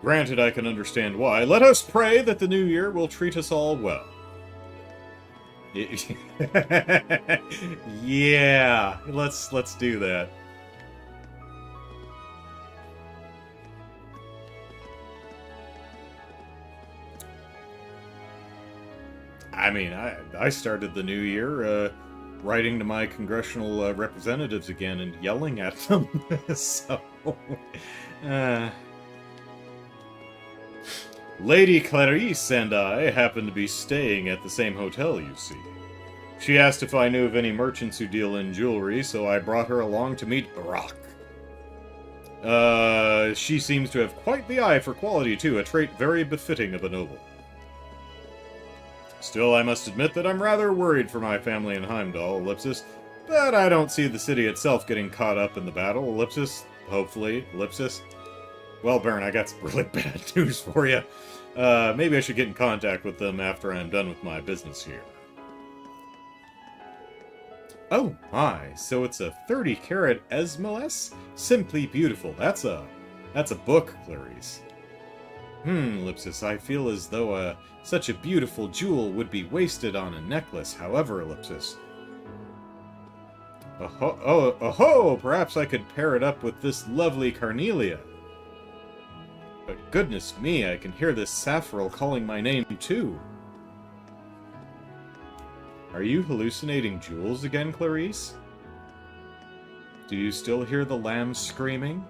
Granted, I can understand why. Let us pray that the new year will treat us all well. Yeah, let's do that. I mean, I started the new year writing to my congressional representatives again and yelling at them. So, Lady Clarice and I happened to be staying at the same hotel, you see. She asked if I knew of any merchants who deal in jewelry, so I brought her along to meet Brock. She seems to have quite the eye for quality, too, a trait very befitting of a noble. Still, I must admit that I'm rather worried for my family in Heimdall, ellipsis, but I don't see the city itself getting caught up in the battle, ellipsis, hopefully, ellipsis. Well, Baron, I got some really bad news for you. Maybe I should get in contact with them after I'm done with my business here. Oh my, so it's a 30-carat Esmoless? Simply beautiful. That's a book, Clarice. Ellipsis, I feel as though such a beautiful jewel would be wasted on a necklace. However, ellipsis. Perhaps I could pair it up with this lovely Carnelia. goodness me, I can hear this Sapphiral calling my name, too. Are you hallucinating jewels again, Clarice? Do you still hear the lambs screaming?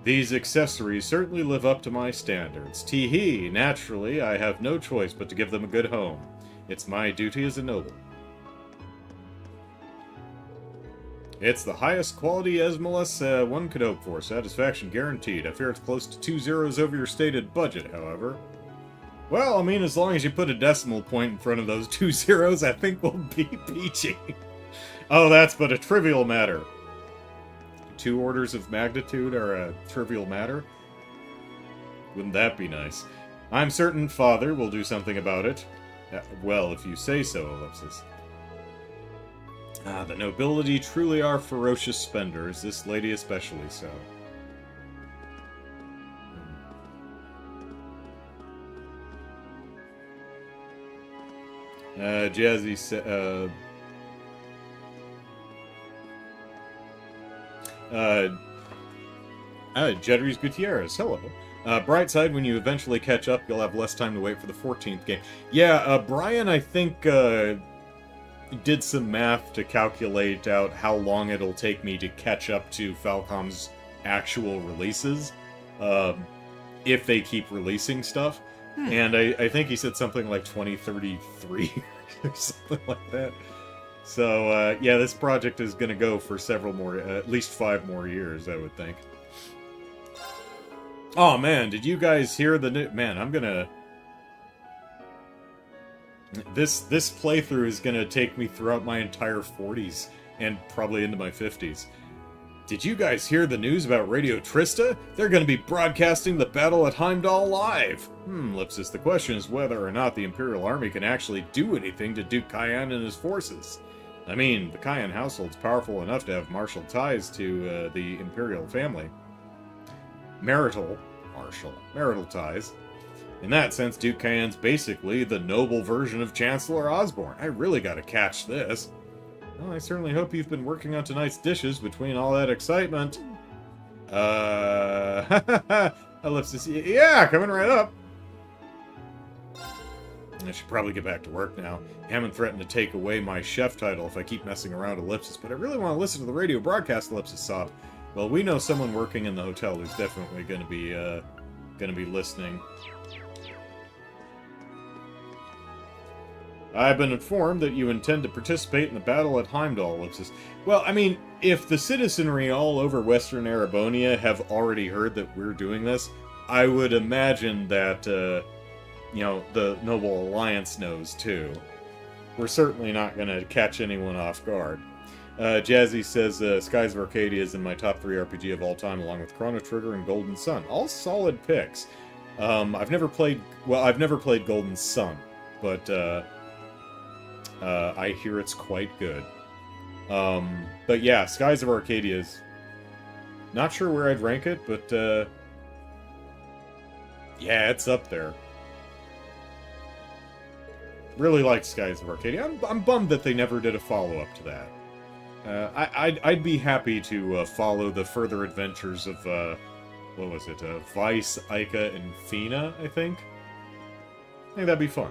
These accessories certainly live up to my standards. Tee-hee, naturally, I have no choice but to give them a good home. It's my duty as a noble. It's the highest quality Esmolus one could hope for. Satisfaction guaranteed. I fear it's close to 2 zeros over your stated budget, however. Well, I mean, as long as you put a decimal point in front of those 2 zeros, I think we'll be peachy. Oh, that's but a trivial matter. 2 orders of magnitude are a trivial matter? Wouldn't that be nice? I'm certain Father will do something about it. Well, if you say so, Ellipsis. Ah, the nobility truly are ferocious spenders, this lady especially so. Jazzy said, Jedry's Gutierrez, hello. Bright side, when you eventually catch up, you'll have less time to wait for the 14th game. Yeah, Brian, I think, did some math to calculate out how long it'll take me to catch up to Falcom's actual releases, if they keep releasing stuff. And I think he said something like 2033 or something like that. So, yeah, this project is going to go for several more, at least 5 more years, I would think. Oh, man, did you guys hear the new... Man, I'm gonna... This playthrough is gonna take me throughout my entire 40s, and probably into my 50s. Did you guys hear the news about Radio Trista? They're gonna be broadcasting the battle at Heimdall live! Lipsis, the question is whether or not the Imperial Army can actually do anything to Duke Cayenne and his forces. I mean, the Cayenne household's powerful enough to have martial ties to the Imperial family. Marital ties. In that sense, Duke Cayenne's basically the noble version of Chancellor Osborne. I really gotta catch this. Well, I certainly hope you've been working on tonight's dishes between all that excitement. Ellipsis, yeah, coming right up. I should probably get back to work now. Hammond threatened to take away my chef title if I keep messing around, Ellipsis, but I really want to listen to the radio broadcast, Ellipsis sobbed. Well, we know someone working in the hotel who's definitely going to be listening. I've been informed that you intend to participate in the battle at Heimdall, Ellipsis. Well, I mean, if the citizenry all over Western Erebonia have already heard that we're doing this, I would imagine that, you know, the Noble Alliance knows, too. We're certainly not going to catch anyone off guard. Jazzy says, Skies of Arcadia is in my top 3 RPG of all time, along with Chrono Trigger and Golden Sun. All solid picks. I've never played Golden Sun, but, I hear it's quite good. But yeah, Skies of Arcadia is... Not sure where I'd rank it, but, yeah, it's up there. Really like Skies of Arcadia. I'm bummed that they never did a follow-up to that. I'd be happy to follow the further adventures of, what was it? Vice, Ica, and Fina, I think? I think that'd be fun.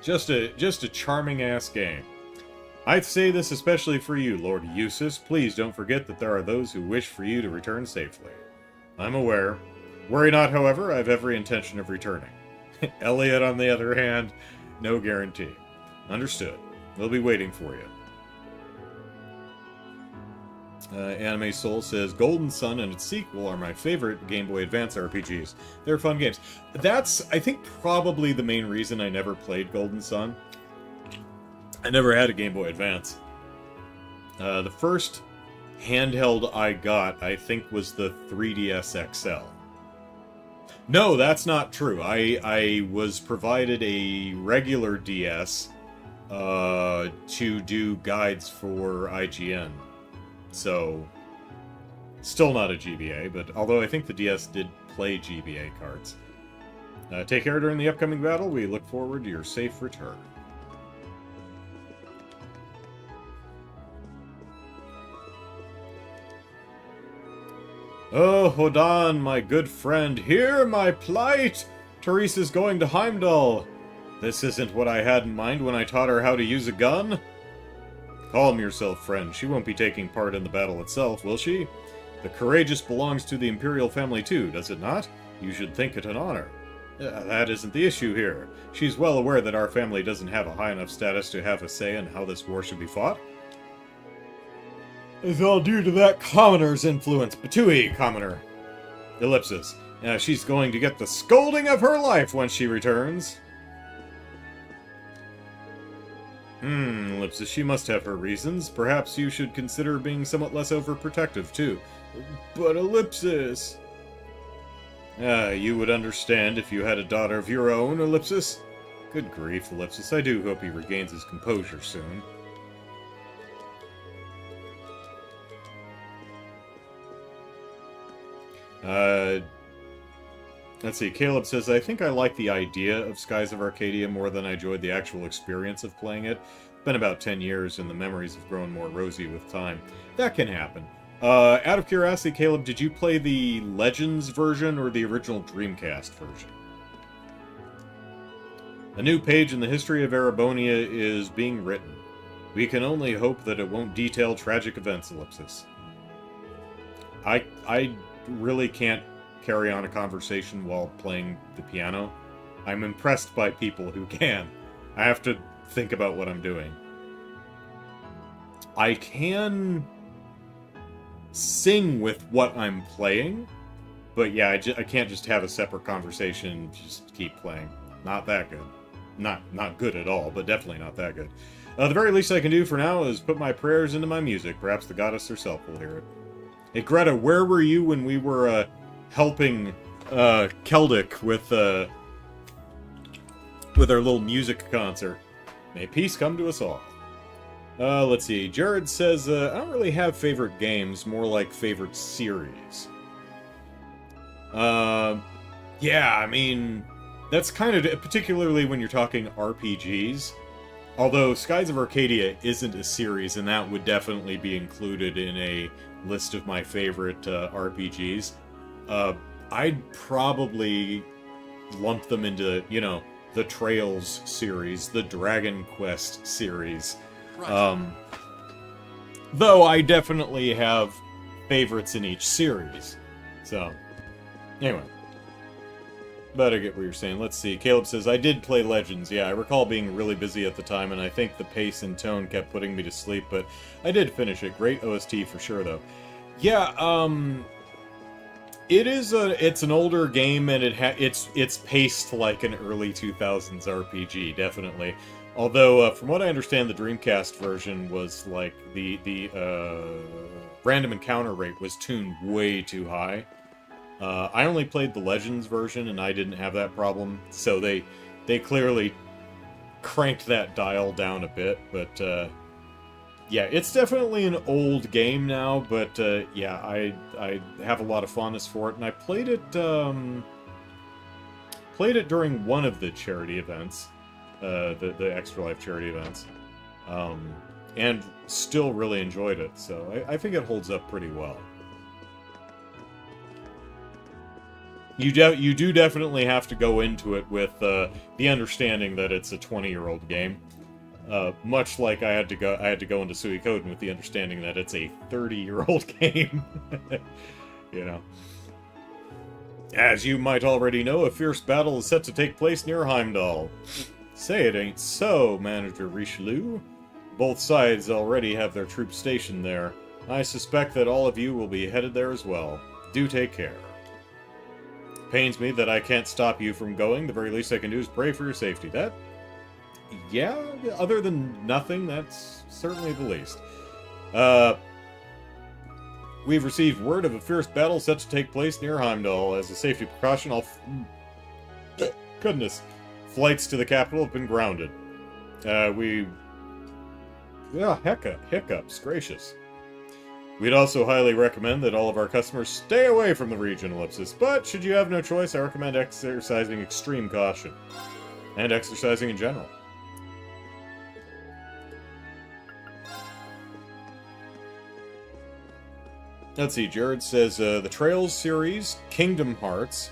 Just a charming-ass game. I'd say this especially for you, Lord Eustace. Please don't forget that there are those who wish for you to return safely. I'm aware. Worry not, however, I have every intention of returning. Elliot, on the other hand, no guarantee. Understood. We'll be waiting for you. Anime Soul says, Golden Sun and its sequel are my favorite Game Boy Advance RPGs. They're fun games. That's, I think, probably the main reason I never played Golden Sun. I never had a Game Boy Advance. The first handheld I got, I think, was the 3DS XL. No, that's not true. I was provided a regular DS to do guides for IGN. So, still not a GBA, but although I think the DS did play GBA cards. Take care during the upcoming battle. We look forward to your safe return. Oh, Hodan, my good friend, hear my plight! Teresa's going to Heimdall. This isn't what I had in mind when I taught her how to use a gun. Calm yourself, friend. She won't be taking part in the battle itself, will she? The courageous belongs to the Imperial family too, does it not? You should think it an honor. That isn't the issue here. She's well aware that our family doesn't have a high enough status to have a say in how this war should be fought. It's all due to that commoner's influence. Batui, commoner. Ellipsis. She's going to get the scolding of her life when she returns. Ellipsis, she must have her reasons. Perhaps you should consider being somewhat less overprotective, too. But Ellipsis... you would understand if you had a daughter of your own, Ellipsis? Good grief, Ellipsis. I do hope he regains his composure soon. Let's see, Caleb says, I think I like the idea of Skies of Arcadia more than I enjoyed the actual experience of playing it. It's been about 10 years and the memories have grown more rosy with time. That can happen. Out of curiosity, Caleb, did you play the Legends version or the original Dreamcast version? A new page in the history of Erebonia is being written. We can only hope that it won't detail tragic events, Ellipsis. I really can't carry on a conversation while playing the piano. I'm impressed by people who can. I have to think about what I'm doing. I can sing with what I'm playing, but yeah, I can't just have a separate conversation and just keep playing. Not that good. Not good at all, but definitely not that good. The very least I can do for now is put my prayers into my music. Perhaps the goddess herself will hear it. Hey, Greta, where were you when we were, helping, Keldic with our little music concert? May peace come to us all. Let's see. Jared says, I don't really have favorite games, more like favorite series. Yeah, I mean, that's kind of, particularly when you're talking RPGs. Although Skies of Arcadia isn't a series, and that would definitely be included in a list of my favorite RPGs. I'd probably lump them into, you know, the Trails series, the Dragon Quest series. Right. Though I definitely have favorites in each series. So, anyway. But I get what you're saying. Let's see. Caleb says, I did play Legends. Yeah, I recall being really busy at the time, and I think the pace and tone kept putting me to sleep, but I did finish it. Great OST for sure, though. Yeah, it's an older game, and it's paced like an early 2000s RPG, definitely. Although, from what I understand, the Dreamcast version was like the random encounter rate was tuned way too high. I only played the Legends version, and I didn't have that problem, so they clearly cranked that dial down a bit, but yeah, it's definitely an old game now, but yeah, I have a lot of fondness for it, and I played it during one of the charity events, the Extra Life charity events, and still really enjoyed it, so I think it holds up pretty well. You do definitely have to go into it with the understanding that it's a 20-year-old game. Much like I had to go into Suikoden with the understanding that it's a 30-year-old game. You know. As you might already know, a fierce battle is set to take place near Heimdall. Say it ain't so, Manager Richelieu. Both sides already have their troops stationed there. I suspect that all of you will be headed there as well. Do take care. Pains me that I can't stop you from going. The very least I can do is pray for your safety. That, yeah, other than nothing, that's certainly the least. We've received word of a fierce battle set to take place near Heimdall. As a safety precaution, goodness. Flights to the capital have been grounded. Hiccups, gracious. We'd also highly recommend that all of our customers stay away from the region, Ellipsis, but should you have no choice, I recommend exercising extreme caution. And exercising in general. Let's see, Jared says, the Trails series, Kingdom Hearts,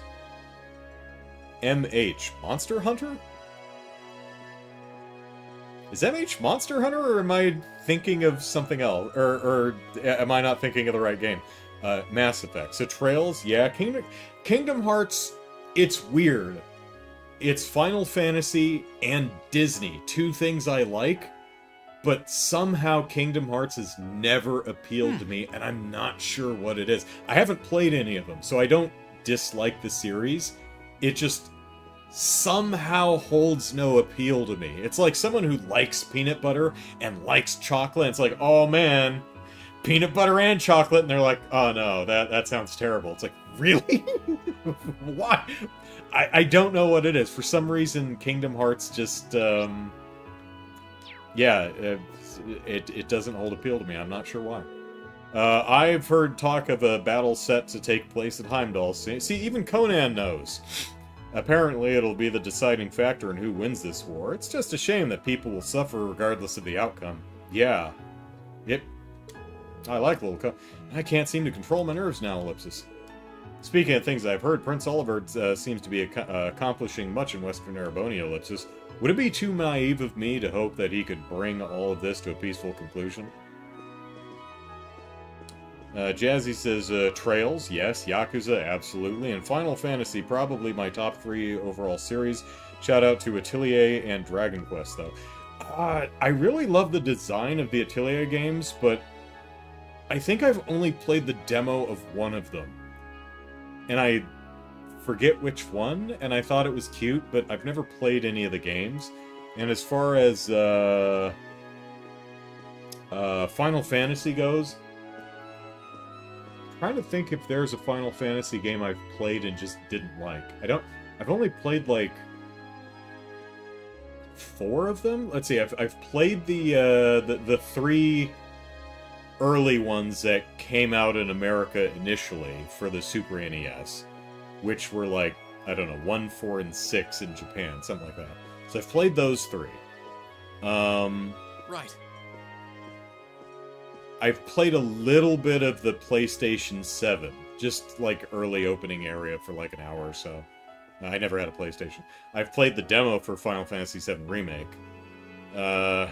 MH, Monster Hunter? Is MH Monster Hunter, or am I thinking of something else? Or am I not thinking of the right game? Mass Effect. So Trails, yeah, Kingdom Hearts, it's weird. It's Final Fantasy and Disney, two things I like, but somehow Kingdom Hearts has never appealed to me, and I'm not sure what it is. I haven't played any of them, so I don't dislike the series. It just somehow holds no appeal to me. It's like someone who likes peanut butter and likes chocolate. It's like, oh man, peanut butter and chocolate, and they're like, oh no, that sounds terrible. It's like, really? Why? I don't know what it is. For some reason, Kingdom Hearts just, yeah, it doesn't hold appeal to me. I'm not sure why. I've heard talk of a battle set to take place at Heimdall. See, even Conan knows. Apparently, it'll be the deciding factor in who wins this war. It's just a shame that people will suffer regardless of the outcome. Yeah. Yep. I like little I can't seem to control my nerves now, Ellipsis. Speaking of things I've heard, Prince Oliver seems to be accomplishing much in Western Erebonia, Ellipsis. Would it be too naive of me to hope that he could bring all of this to a peaceful conclusion? Jazzy says, Trails, yes. Yakuza, absolutely. And Final Fantasy, probably my top 3 overall series. Shout out to Atelier and Dragon Quest, though. I really love the design of the Atelier games, but I think I've only played the demo of one of them. And I forget which one, and I thought it was cute, but I've never played any of the games. And as far as Final Fantasy goes, I'm trying to think if there's a Final Fantasy game I've played and just didn't like. I've only played like 4 of them. Let's see. I've played the 3 early ones that came out in America initially for the Super NES, which were like, I don't know, 1, 4, and 6 in Japan, something like that. So I've played those 3. Right. I've played a little bit of the PlayStation 7, just like early opening area for like an hour or so. I never had a PlayStation. I've played the demo for Final Fantasy VII Remake. Have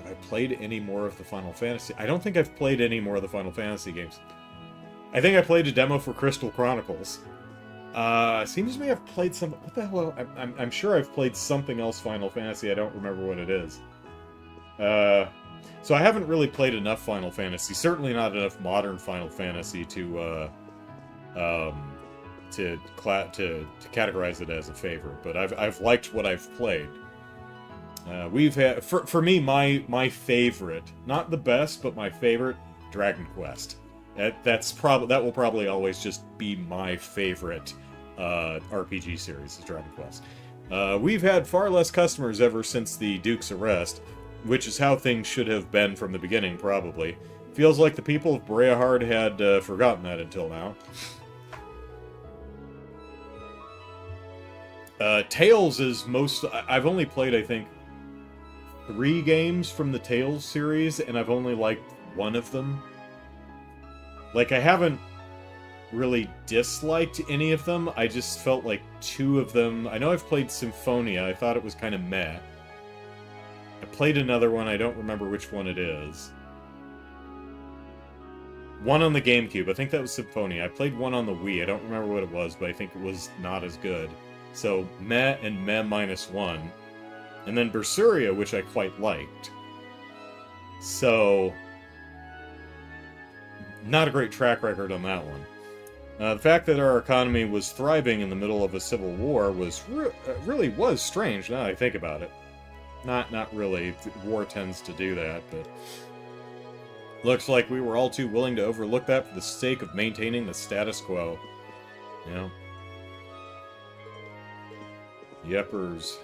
I played any more of the Final Fantasy? I don't think I've played any more of the Final Fantasy games. I think I played a demo for Crystal Chronicles. Seems to me I've played some... What the hell? I'm sure I've played something else Final Fantasy. I don't remember what it is. So I haven't really played enough Final Fantasy. Certainly not enough modern Final Fantasy to categorize it as a favorite. But I've liked what I've played. We've had, for me, my favorite, not the best, but my favorite, Dragon Quest. That will probably always just be my favorite RPG series, is Dragon Quest. We've had far less customers ever since the Duke's arrest, which is how things should have been from the beginning, probably. Feels like the people of Breahard had forgotten that until now. Tales is most... I've only played, I think, 3 games from the Tales series, and I've only liked one of them. Like, I haven't really disliked any of them, I just felt like 2 of them... I know I've played Symphonia, I thought it was kind of meh. I played another one, I don't remember which one it is. One on the GameCube, I think that was Symphonia. I played one on the Wii, I don't remember what it was, but I think it was not as good. So, meh and meh minus 1. And then Berseria, which I quite liked. So, not a great track record on that one. The fact that our economy was thriving in the middle of a civil war was really was strange, now that I think about it. Not really. War tends to do that, but... Looks like we were all too willing to overlook that for the sake of maintaining the status quo. Yeah. Yepers.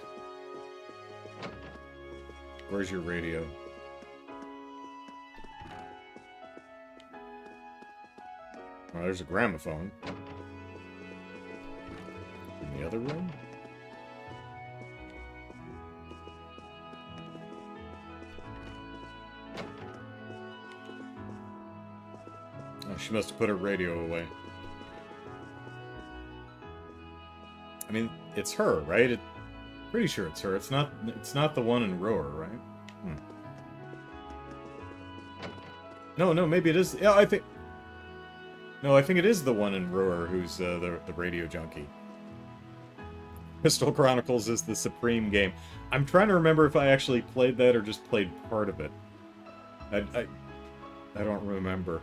Where's your radio? Oh, there's a gramophone. In the other room? She must have put her radio away. I mean, it's her, right? Pretty sure it's her. It's not the one in Roar, right? No, maybe it is. Yeah, I think... No, I think it is the one in Roar who's the radio junkie. Crystal Chronicles is the supreme game. I'm trying to remember if I actually played that or just played part of it. I don't remember.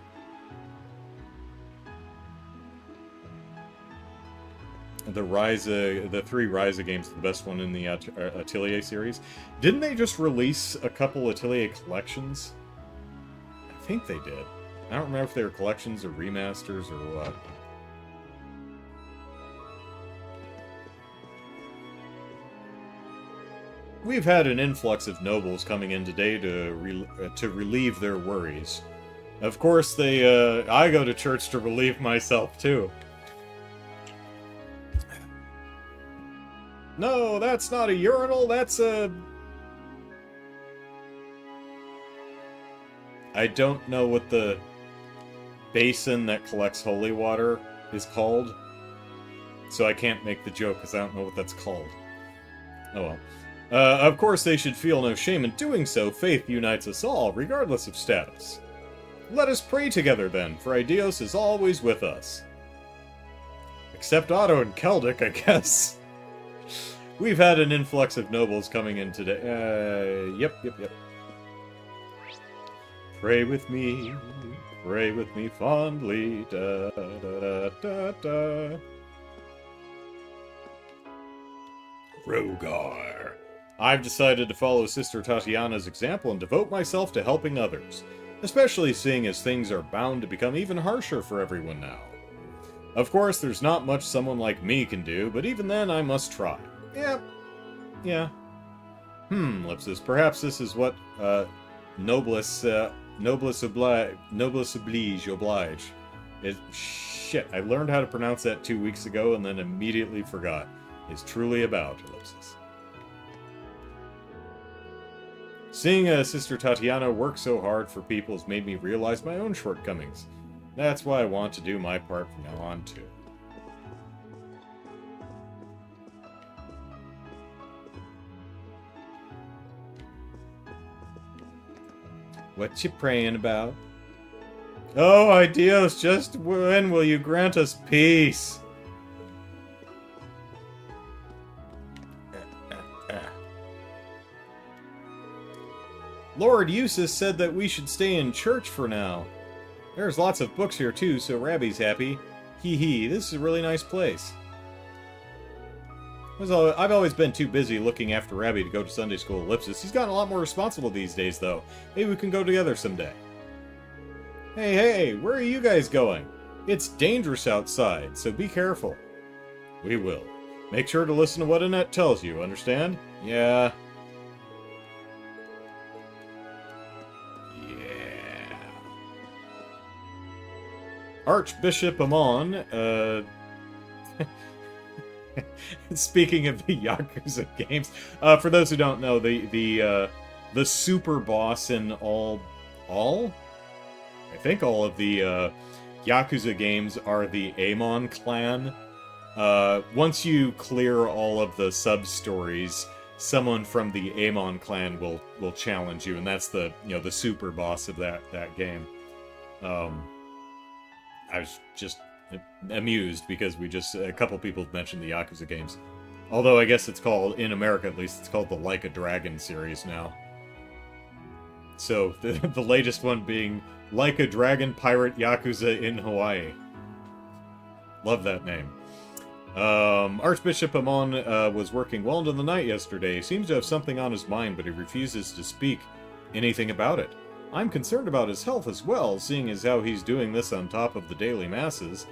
The three Ryza games are the best one in the Atelier series. Didn't they just release a couple Atelier collections? I think they did. I don't remember if they were collections or remasters or what. We've had an influx of nobles coming in today to relieve their worries. Of course, I go to church to relieve myself too. No, that's not a urinal, that's a... I don't know what the basin that collects holy water is called. So I can't make the joke because I don't know what that's called. Oh well. Of course they should feel no shame in doing so. Faith unites us all, regardless of status. Let us pray together then, for Idios is always with us. Except Otto and Keldic, I guess. We've had an influx of nobles coming in today. Yep. Pray with me fondly. Da, da, da, da, da. Rogar. I've decided to follow Sister Tatiana's example and devote myself to helping others, especially seeing as things are bound to become even harsher for everyone now. Of course, there's not much someone like me can do, but even then I must try. Yep. Yeah. Lipsis, perhaps this is what, noblesse oblige. Shit, I learned how to pronounce that 2 weeks ago and then immediately forgot. Is truly about, Ellipsis. Seeing Sister Tatiana work so hard for people has made me realize my own shortcomings. That's why I want to do my part from now on, too. What you praying about? Oh, Idios, just when will you grant us peace? Lord Eustace said that we should stay in church for now. There's lots of books here too, so Rabbi's happy. Hee hee, this is a really nice place. I've always been too busy looking after Rabbi to go to Sunday school Ellipsis. He's gotten a lot more responsible these days, though. Maybe we can go together someday. Hey, where are you guys going? It's dangerous outside, so be careful. We will. Make sure to listen to what Annette tells you, understand? Yeah. Archbishop Amon, speaking of the Yakuza games, for those who don't know, the super boss in all of the Yakuza games are the Amon clan. Once you clear all of the sub-stories, someone from the Amon clan will challenge you, and that's the super boss of that game. I was just amused because a couple people have mentioned the Yakuza games. Although I guess it's called, in America at least, it's called the Like a Dragon series now. So, the latest one being Like a Dragon Pirate Yakuza in Hawaii. Love that name. Archbishop Amon was working well into the night yesterday. He seems to have something on his mind, but he refuses to speak anything about it. I'm concerned about his health as well, seeing as how he's doing this on top of the daily masses.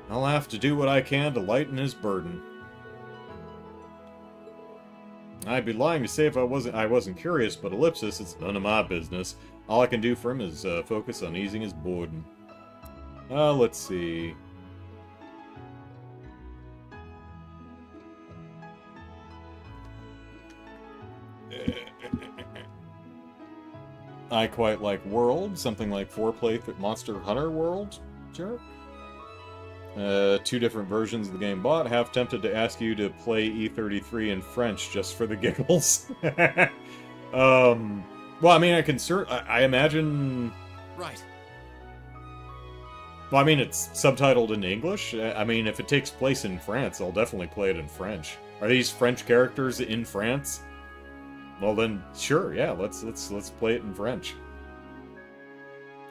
I'll have to do what I can to lighten his burden. I'd be lying to say if I wasn't curious, but Ellipsis, it's none of my business. All I can do for him is focus on easing his burden. Let's see. I quite like World, something like Foreplay Monster Hunter World. Sure. 2 different versions of the game bought. Half tempted to ask you to play E33 in French just for the giggles. Well, I mean, I imagine... Right. Well, I mean, it's subtitled in English. I mean, if it takes place in France, I'll definitely play it in French. Are these French characters in France? Well, then, sure, yeah, let's play it in French.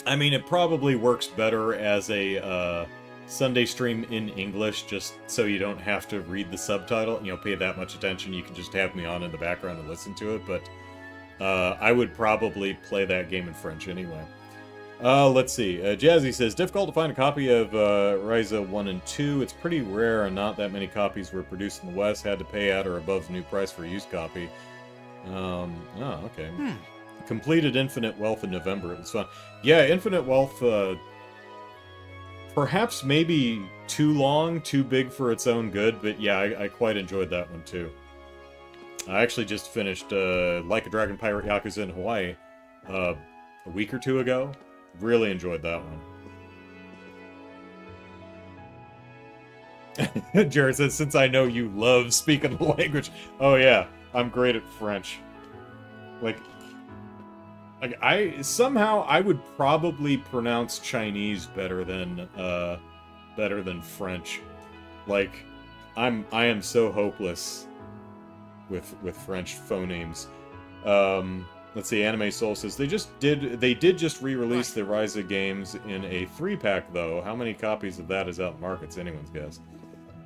I mean, it probably works better as a, Sunday stream in English, just so you don't have to read the subtitle, pay that much attention. You can just have me on in the background and listen to it, but I would probably play that game in French anyway. Let's see. Jazzy says, difficult to find a copy of Ryza 1 and 2. It's pretty rare and not that many copies were produced in the West. Had to pay at or above the new price for a used copy. Oh, okay. Completed Infinite Wealth in November. It was fun. Yeah, Infinite Wealth, perhaps maybe too long, too big for its own good, but yeah, I quite enjoyed that one too. I actually just finished Like a Dragon Pirate Yakuza in Hawaii a week or 2 ago. Really enjoyed that one. Jared says, since I know you love speaking the language. Oh yeah, I'm great at French. Like I would probably pronounce Chinese better than French. Like, I am so hopeless with French phonemes. Let's see, Anime Soul says they did just re-release the Ryza games in a 3-pack though. How many copies of that is out in the market? It's anyone's guess.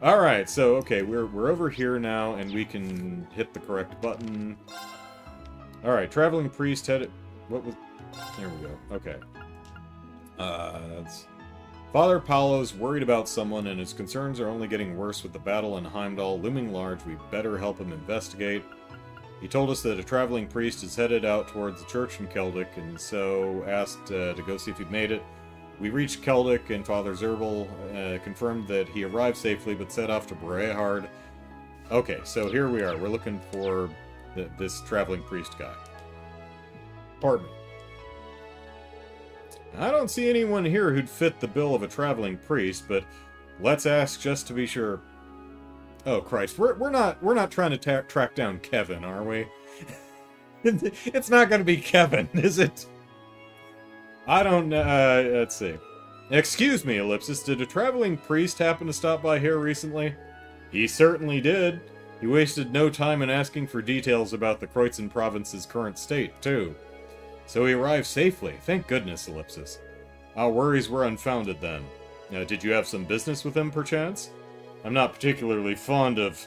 Alright, so okay, we're over here now and we can hit the correct button. Alright, Traveling Priest headed... What was... There we go. Okay. That's... Father Paolo's worried about someone, and his concerns are only getting worse with the battle in Heimdall looming large. We better help him investigate. He told us that a traveling priest is headed out towards the church in Keldic, and so asked to go see if he'd made it. We reached Keldic, and Father Zerbal confirmed that he arrived safely, but set off to Brehard. Okay, so here we are. We're looking for this traveling priest guy. Pardon me. I don't see anyone here who'd fit the bill of a traveling priest, but let's ask just to be sure. Oh Christ, we're not trying to track down Kevin, are we? It's not going to be Kevin, is it? I don't know. Let's see. Excuse me, Ellipsis. Did a traveling priest happen to stop by here recently? He certainly did. He wasted no time in asking for details about the Kreutzen province's current state, too. So he arrived safely. Thank goodness, Ellipsis. Our worries were unfounded then. Did you have some business with him, perchance? I'm not particularly fond of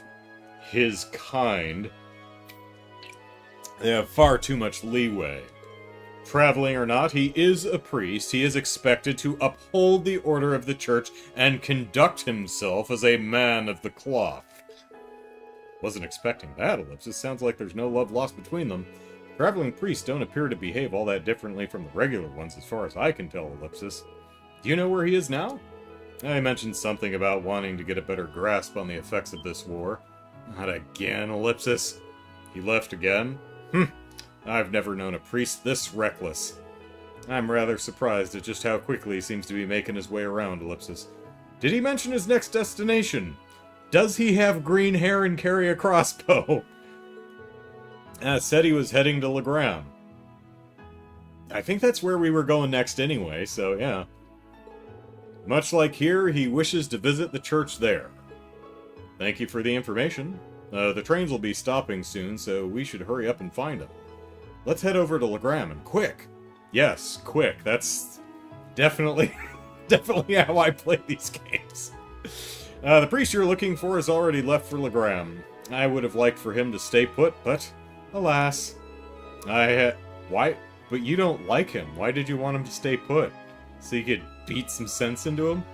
his kind. They have far too much leeway. Traveling or not, he is a priest. He is expected to uphold the order of the church and conduct himself as a man of the cloth. Wasn't expecting that, Ellipsis. Sounds like there's no love lost between them. Traveling priests don't appear to behave all that differently from the regular ones as far as I can tell, Ellipsis. Do you know where he is now? I mentioned something about wanting to get a better grasp on the effects of this war. Not again, Ellipsis. He left again? I've never known a priest this reckless. I'm rather surprised at just how quickly he seems to be making his way around, Ellipsis. Did he mention his next destination? Does he have green hair and carry a crossbow? Said he was heading to Legram. I think that's where we were going next anyway, so yeah. Much like here, he wishes to visit the church there. Thank you for the information. The trains will be stopping soon, so we should hurry up and find him. Let's head over to Legram, and quick! Yes, quick. That's definitely how I play these games. The priest you're looking for has already left for Legram. I would have liked for him to stay put, but alas. Why? But you don't like him. Why did you want him to stay put? So you could beat some sense into him?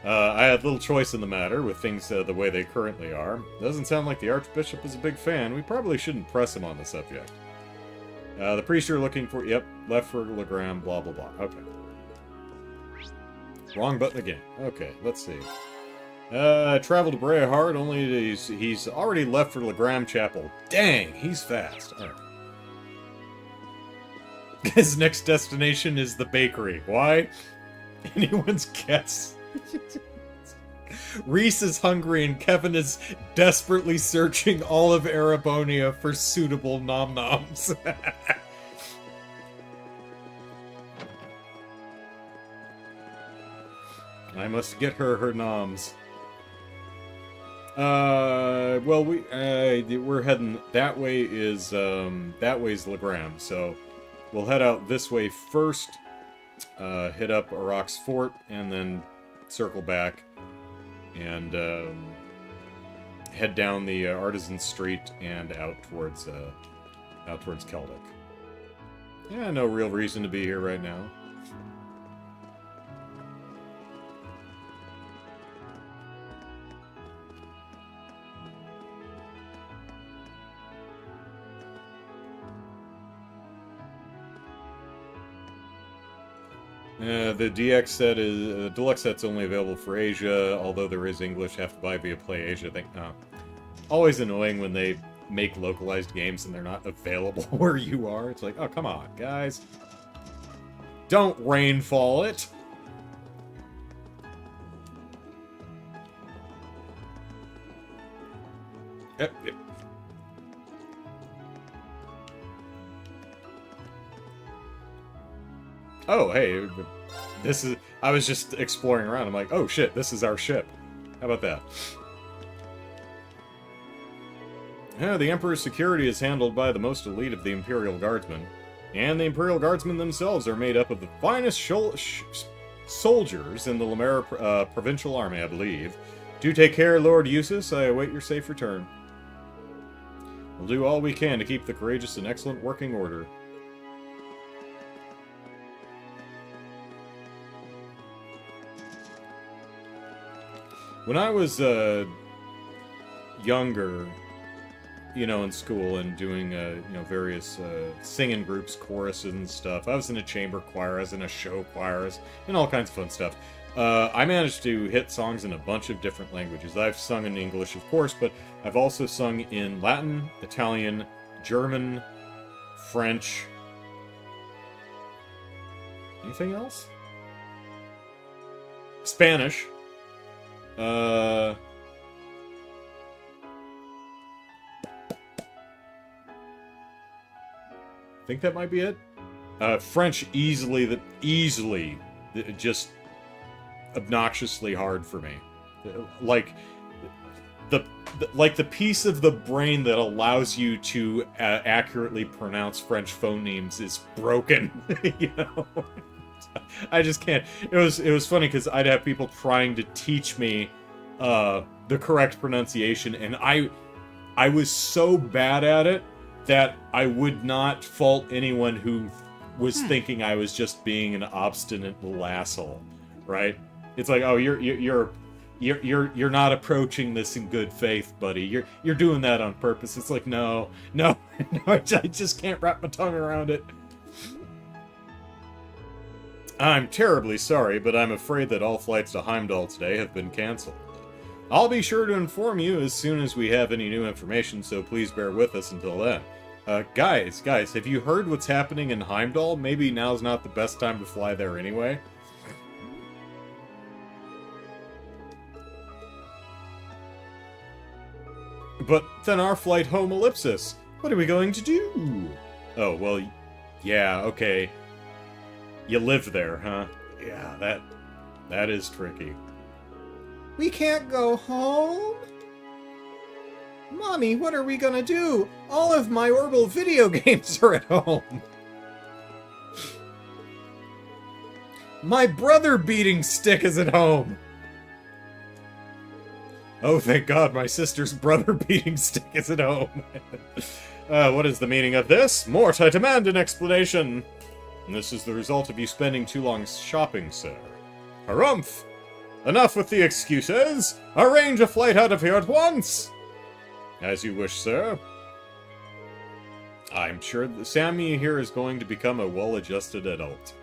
I had little choice in the matter, with things the way they currently are. Doesn't sound like the Archbishop is a big fan. We probably shouldn't press him on the subject. The priest you're looking for, yep, left for Legram, blah blah blah. Okay. Wrong button again. Okay, let's see. Travel to Brehard, only he's already left for Legram Chapel. Dang, he's fast. Alright. His next destination is the bakery. Why? anyone's guess. Reese is hungry and Kevin is desperately searching all of Erebonia for suitable nom-noms. I must get her noms. Well, we're heading that way. That way's Legram, so we'll head out this way first. Hit up Arak's fort and then circle back and head down the Artisan Street and out towards Keldic. Yeah, no real reason to be here right now. The DX set is deluxe set's only available for Asia, although there is English. Have to buy via Play Asia. Always annoying when they make localized games and they're not available where you are. It's like, oh come on, guys, don't rainfall it. Yep. Oh, hey, this is... I was just exploring around. I'm like, oh shit, this is our ship. How about that? Yeah, the Emperor's security is handled by the most elite of the Imperial Guardsmen. And the Imperial Guardsmen themselves are made up of the finest soldiers in the Lemera Provincial Army, I believe. Do take care, Lord Eustace. I await your safe return. We'll do all we can to keep the courageous in excellent working order. When I was younger, you know, in school and doing, you know, various singing groups, choruses and stuff, I was in a chamber choir, I was in a show choir, and all kinds of fun stuff. I managed to hit songs in a bunch of different languages. I've sung in English, of course, but I've also sung in Latin, Italian, German, French. Anything else? Spanish. I think that might be it. French easily, just obnoxiously hard for me. Like the piece of the brain that allows you to accurately pronounce French phonemes is broken. You know. I just can't. It was funny because I'd have people trying to teach me the correct pronunciation, and I was so bad at it that I would not fault anyone who was thinking I was just being an obstinate little asshole, right? It's like, oh, you're not approaching this in good faith, buddy. You're doing that on purpose. It's like, no, I just can't wrap my tongue around it. I'm terribly sorry, but I'm afraid that all flights to Heimdall today have been cancelled. I'll be sure to inform you as soon as we have any new information, so please bear with us until then. Guys, have you heard what's happening in Heimdall? Maybe now's not the best time to fly there anyway. But then our flight home ellipsis. What are we going to do? Oh, well, yeah, okay. You live there, huh? Yeah, that is tricky. We can't go home? Mommy, what are we gonna do? All of my Orbital video games are at home. My brother beating stick is at home. Oh, thank God, my sister's brother beating stick is at home. What is the meaning of this? Mort, I demand an explanation. And this is the result of you spending too long shopping, sir. Harumph! Enough with the excuses! Arrange a flight out of here at once! As you wish, sir. I'm sure that Sammy here is going to become a well-adjusted adult.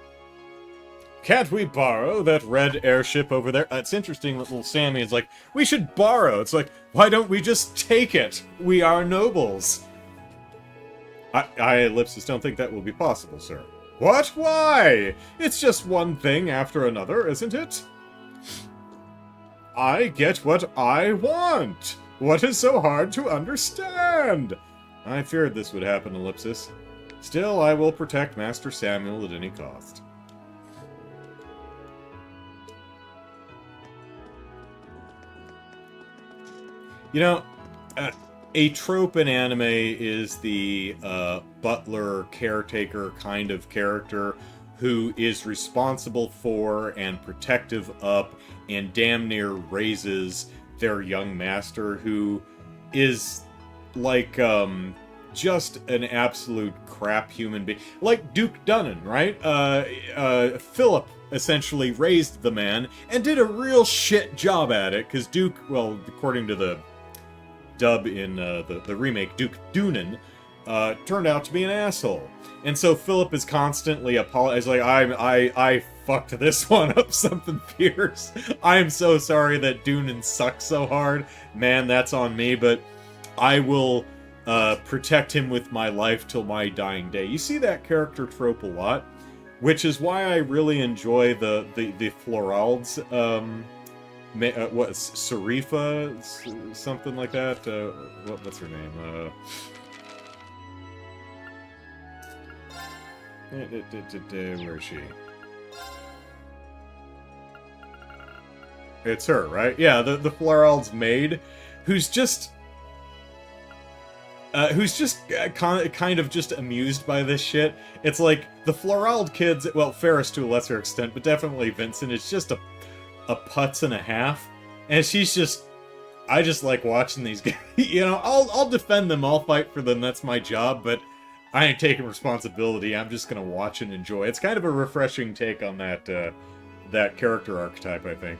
Can't we borrow that red airship over there? It's interesting that little Sammy is like, we should borrow. It's like, why don't we just take it? We are nobles. I, Ellipsis, don't think that will be possible, sir. What? Why? It's just one thing after another, isn't it? I get what I want. What is so hard to understand? I feared this would happen, Ellipsis. Still, I will protect Master Samuel at any cost. You know, a trope in anime is the butler, caretaker kind of character who is responsible for and protective of and damn near raises their young master, who is like just an absolute crap human being. Like Duke Dunnan, right? Philip essentially raised the man and did a real shit job at it, because Duke, well, according to the dub in the remake, Duke Dunan, turned out to be an asshole. And so Philip is constantly apologizing, like, I fucked this one up something fierce. I am so sorry that Dunan sucks so hard. Man, that's on me, but I will protect him with my life till my dying day. You see that character trope a lot, which is why I really enjoy the Floralds, what, Sarifa? Something like that? What's her name? Where is she? It's her, right? Yeah, the Floral's maid, who's just kind of just amused by this shit. It's like, the Florald kids, well, Ferris to a lesser extent, but definitely Vincent, is just a putz and a half. And she's just, I just like watching these guys. You know, I'll defend them, I'll fight for them, that's my job, but I ain't taking responsibility, I'm just gonna watch and enjoy. It's kind of a refreshing take on that, that character archetype, I think.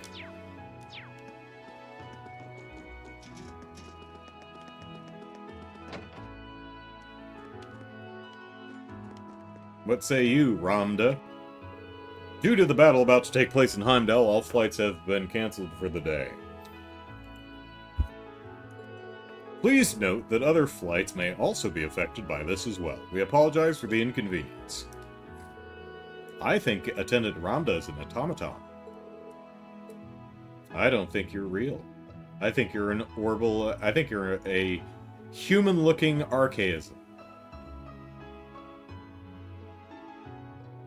What say you, Ramda? Due to the battle about to take place in Heimdall, all flights have been cancelled for the day. Please note that other flights may also be affected by this as well. We apologize for the inconvenience. I think Attendant Ramda is an automaton. I don't think you're real. I think you're an orbital... I think you're a human-looking archaism.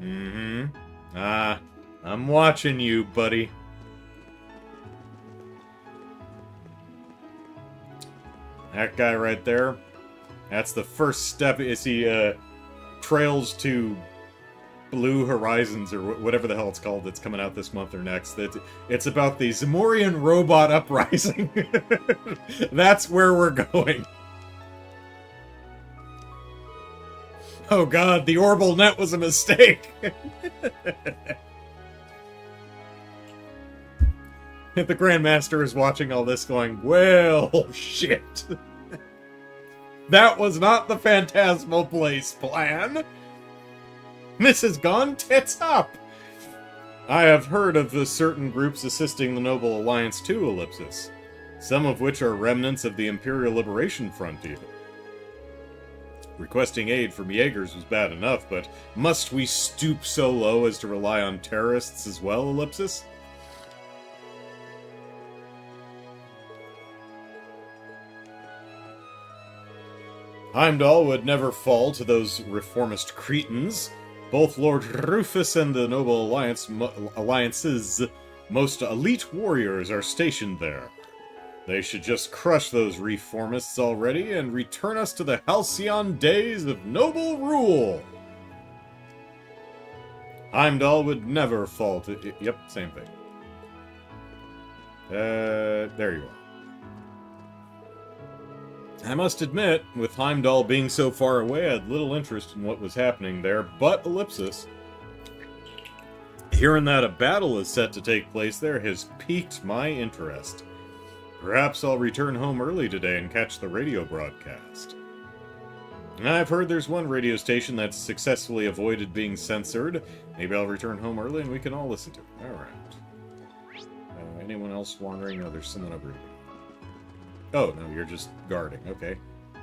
Mm-hmm. Ah, I'm watching you, buddy. That guy right there, that's the first step as he trails to Blue Horizons, or whatever the hell it's called, that's coming out this month or next. It's about the Zamorian robot uprising. That's where we're going. Oh god, the Orbital net was a mistake! The Grandmaster is watching all this going, well, shit. That was not the Phantasmal Place plan. Mrs. Gone tits up. I have heard of the certain groups assisting the Noble Alliance too, Ellipsis. Some of which are remnants of the Imperial Liberation Front, even. Requesting aid from Jaegers was bad enough, but must we stoop so low as to rely on terrorists as well, Ellipsis? Heimdall would never fall to those reformist cretins. Both Lord Rufus and the Noble Alliance's most elite warriors are stationed there. They should just crush those reformists already and return us to the halcyon days of noble rule. Heimdall would never fall to... Yep, same thing. There you are. I must admit, with Heimdall being so far away, I had little interest in what was happening there, but Ellipsis, hearing that a battle is set to take place there has piqued my interest. Perhaps I'll return home early today and catch the radio broadcast. I've heard there's one radio station that's successfully avoided being censored. Maybe I'll return home early and we can all listen to it. Alright. Anyone else wandering? Oh, there's someone over here. Oh, no, you're just guarding. Okay.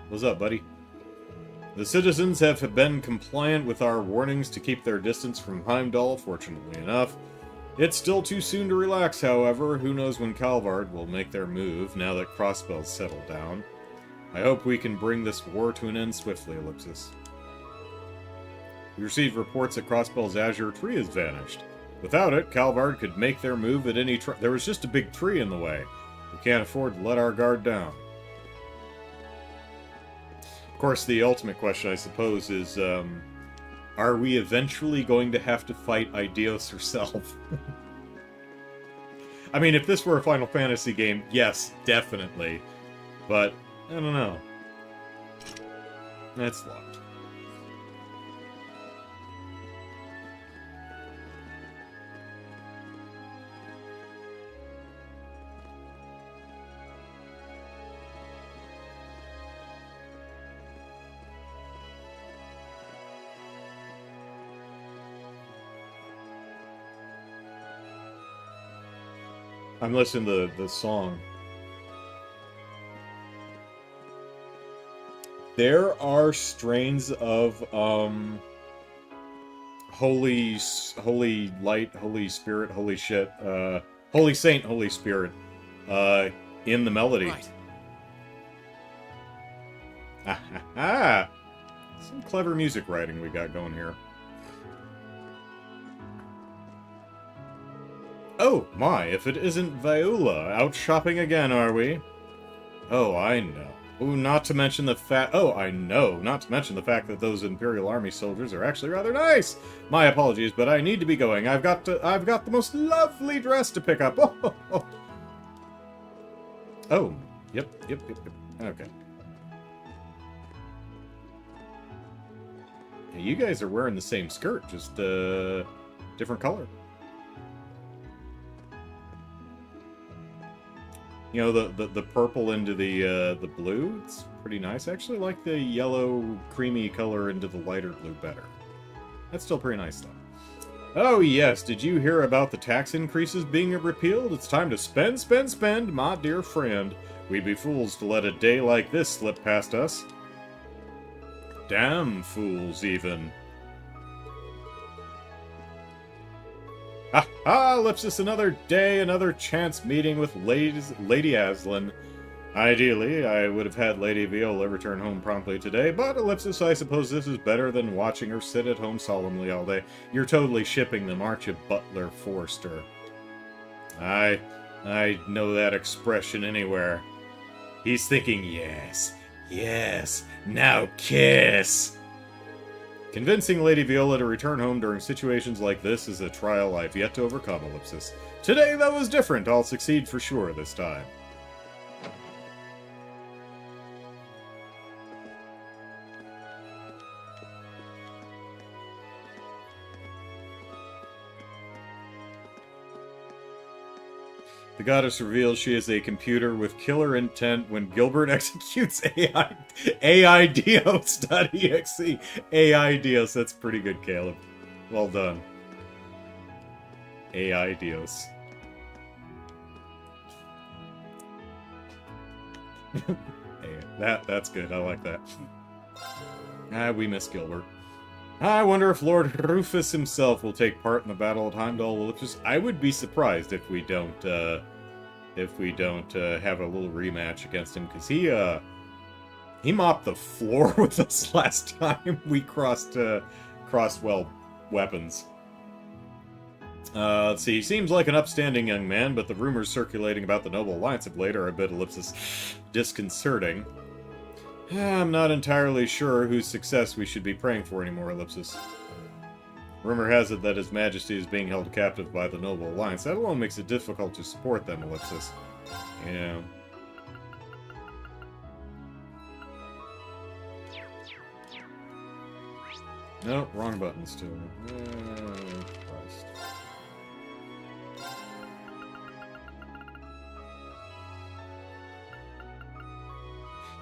What's up, buddy? The citizens have been compliant with our warnings to keep their distance from Heimdall, fortunately enough. It's still too soon to relax, however. Who knows when Calvard will make their move, now that Crossbell's settled down. I hope we can bring this war to an end swiftly, Ellipsis. We received reports that Crossbell's azure tree has vanished. Without it, Calvard could make their move at any There was just a big tree in the way. We can't afford to let our guard down. Of course, the ultimate question, I suppose, is, are we eventually going to have to fight Eideos herself? I mean, if this were a Final Fantasy game, yes, definitely. But, I don't know. That's locked. I'm listening to the song. There are strains of holy light, holy spirit, holy shit, holy saint, holy spirit, in the melody. Right. Ah, ha, ha. Some clever music writing we got going here. Oh, my, if it isn't Viola. Out shopping again, are we? Oh, I know. Ooh, not to mention the fact... Oh, I know. Not to mention the fact that those Imperial Army soldiers are actually rather nice. My apologies, but I need to be going. I've got the most lovely dress to pick up. Oh, oh. Yep. Okay. Hey, you guys are wearing the same skirt, just, different color. You know, the purple into the blue, it's pretty nice. I actually like the yellow, creamy color into the lighter blue better. That's still pretty nice, though. Oh, yes, did you hear about the tax increases being repealed? It's time to spend, my dear friend. We'd be fools to let a day like this slip past us. Damn fools, even. Ha ha! Ellipsis, another day, another chance meeting with Lady Aslan. Ideally, I would have had Lady Viola return home promptly today, but Ellipsis, I suppose this is better than watching her sit at home solemnly all day. You're totally shipping them, aren't you, Butler Forster? I know that expression anywhere. He's thinking, yes, now kiss! Convincing Lady Viola to return home during situations like this is a trial I've yet to overcome, Ellipsis. Today, that was different. I'll succeed for sure this time. The goddess reveals she is a computer with killer intent when Gilbert executes AI-Dios.exe. AI-Dios, that's pretty good, Caleb. Well done. AI-Dios. Hey, that's good, I like that. We miss Gilbert. I wonder if Lord Rufus himself will take part in the battle at Heimdall. Ellipsis. I would be surprised if we don't have a little rematch against him, because he mopped the floor with us last time we crossed weapons. Let's see. He seems like an upstanding young man, but the rumors circulating about the Noble Alliance of late are a bit, Ellipsis, disconcerting. I'm not entirely sure whose success we should be praying for anymore, Ellipsis. Rumor has it that His Majesty is being held captive by the Noble Alliance. That alone makes it difficult to support them, Ellipsis. Yeah. No, wrong buttons, too. Christ.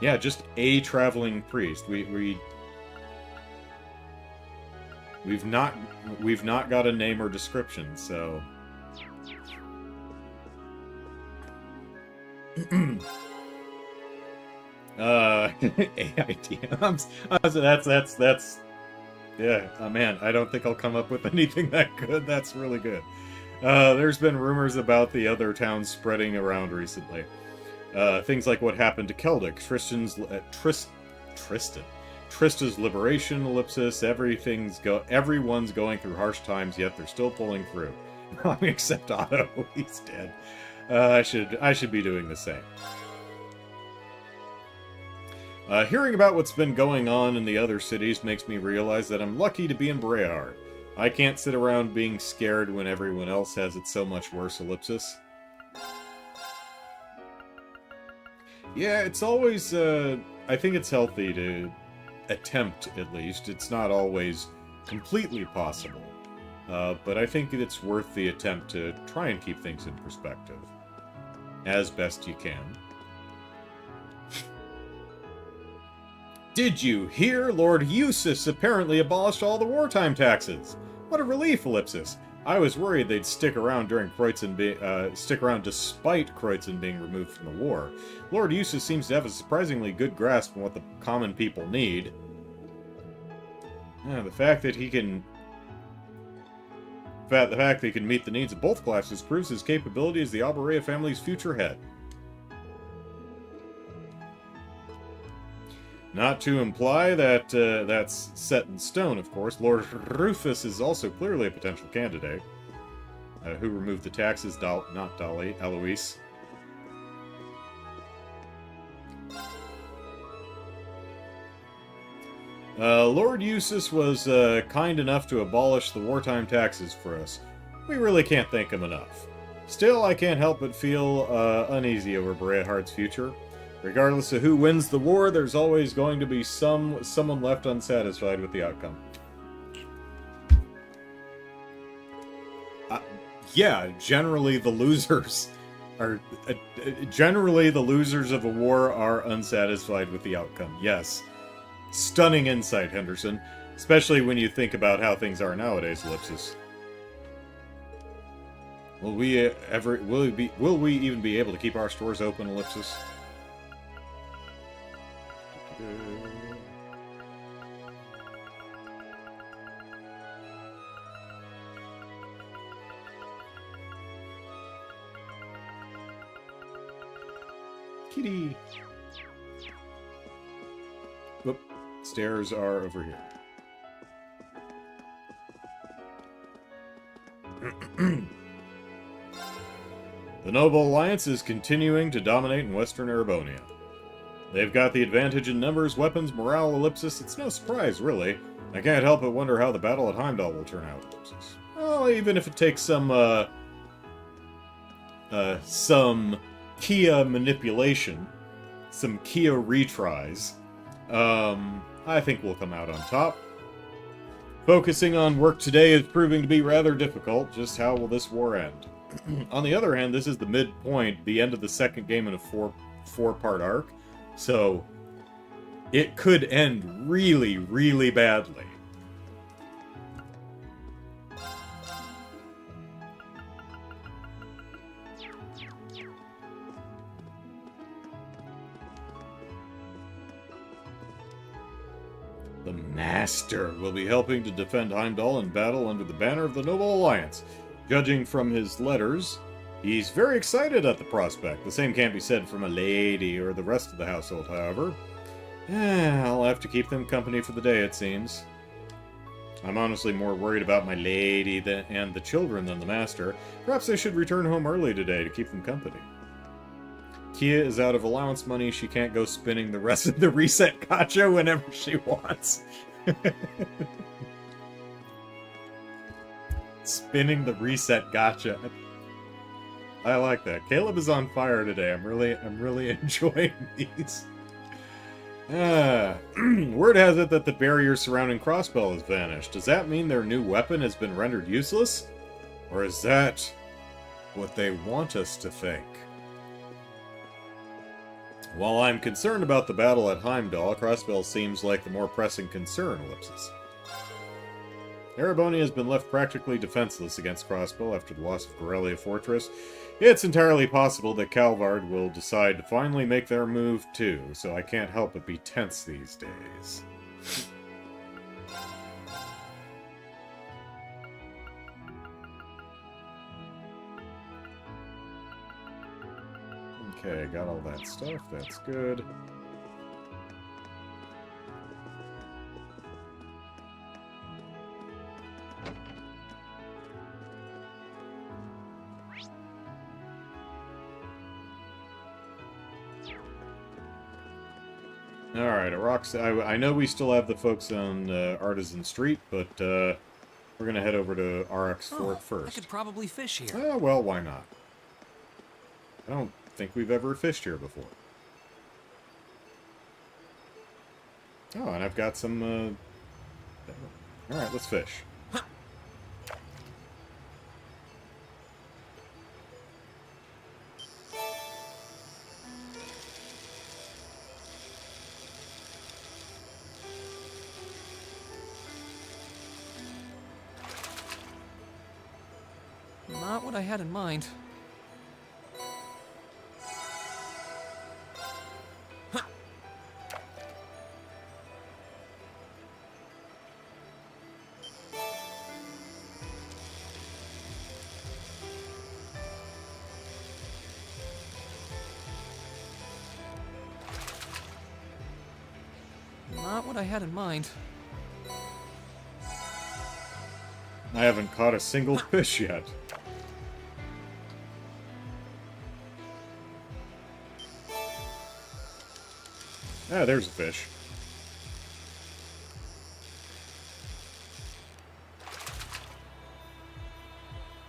Yeah, just a traveling priest. We've not got a name or description, so AITMs. That's yeah, man, I don't think I'll come up with anything that good. That's really good. There's been rumors about the other towns spreading around recently. Things like what happened to Celtic, Trista's liberation, ellipsis, everyone's going through harsh times, yet they're still pulling through. Except Otto, he's dead. I should be doing the same. Hearing about what's been going on in the other cities makes me realize that I'm lucky to be in Brehard. I can't sit around being scared when everyone else has it so much worse, ellipsis. Yeah, it's always, I think it's healthy to attempt, at least. It's not always completely possible. But I think it's worth the attempt to try and keep things in perspective. As best you can. Did you hear? Lord Eustace apparently abolished all the wartime taxes. What a relief, ellipsis. I was worried they'd stick around despite Kreutzen being removed from the war. Lord Eustace seems to have a surprisingly good grasp on what the common people need. The fact that he can meet the needs of both classes proves his capability as the Alberea family's future head. Not to imply that that's set in stone, of course. Lord Rufus is also clearly a potential candidate. Who removed the taxes? Not Dolly, Eloise. Lord Eustace was kind enough to abolish the wartime taxes for us. We really can't thank him enough. Still, I can't help but feel uneasy over Brehard's future. Regardless of who wins the war, there's always going to be someone left unsatisfied with the outcome. Yeah, generally the losers of a war are unsatisfied with the outcome. Yes. Stunning insight, Henderson. Especially when you think about how things are nowadays, ellipsis. Will we even be able to keep our stores open, ellipsis? Kitty. Whoop. Stairs are over here. The Noble Alliance is continuing to dominate in Western Erebonia. They've got the advantage in numbers, weapons, morale, ellipsis. It's no surprise, really. I can't help but wonder how the battle at Heimdall will turn out, ellipsis. Well, even if it takes some Kia manipulation, some Kia retries, I think we'll come out on top. Focusing on work today is proving to be rather difficult. Just how will this war end? On the other hand, this is the midpoint, the end of the second game in a four-part arc. So, it could end really, really badly. The Master will be helping to defend Heimdall in battle under the banner of the Noble Alliance. Judging from his letters, he's very excited at the prospect. The same can't be said from a lady or the rest of the household, however. I'll have to keep them company for the day, it seems. I'm honestly more worried about my lady and the children than the Master. Perhaps I should return home early today to keep them company. Kia is out of allowance money. She can't go spinning the rest of the reset gacha whenever she wants. Spinning the reset gacha. I like that. Caleb is on fire today. I'm really enjoying these. Word has it that the barrier surrounding Crossbell has vanished. Does that mean their new weapon has been rendered useless? Or is that what they want us to think? While I'm concerned about the battle at Heimdall, Crossbell seems like the more pressing concern, ellipsis. Ereboni has been left practically defenseless against Crossbow after the loss of Corellia Fortress. It's entirely possible that Calvard will decide to finally make their move too, so I can't help but be tense these days. Okay, got all that stuff. That's good. Alright, I know we still have the folks on Artisan Street, but we're going to head over to RX Fort first. I could probably fish here. Oh, well, why not? I don't think we've ever fished here before. Oh, and I've got some, Alright, let's fish. Not what I had in mind. Not what I had in mind. I haven't caught a single fish yet. Ah, there's a fish.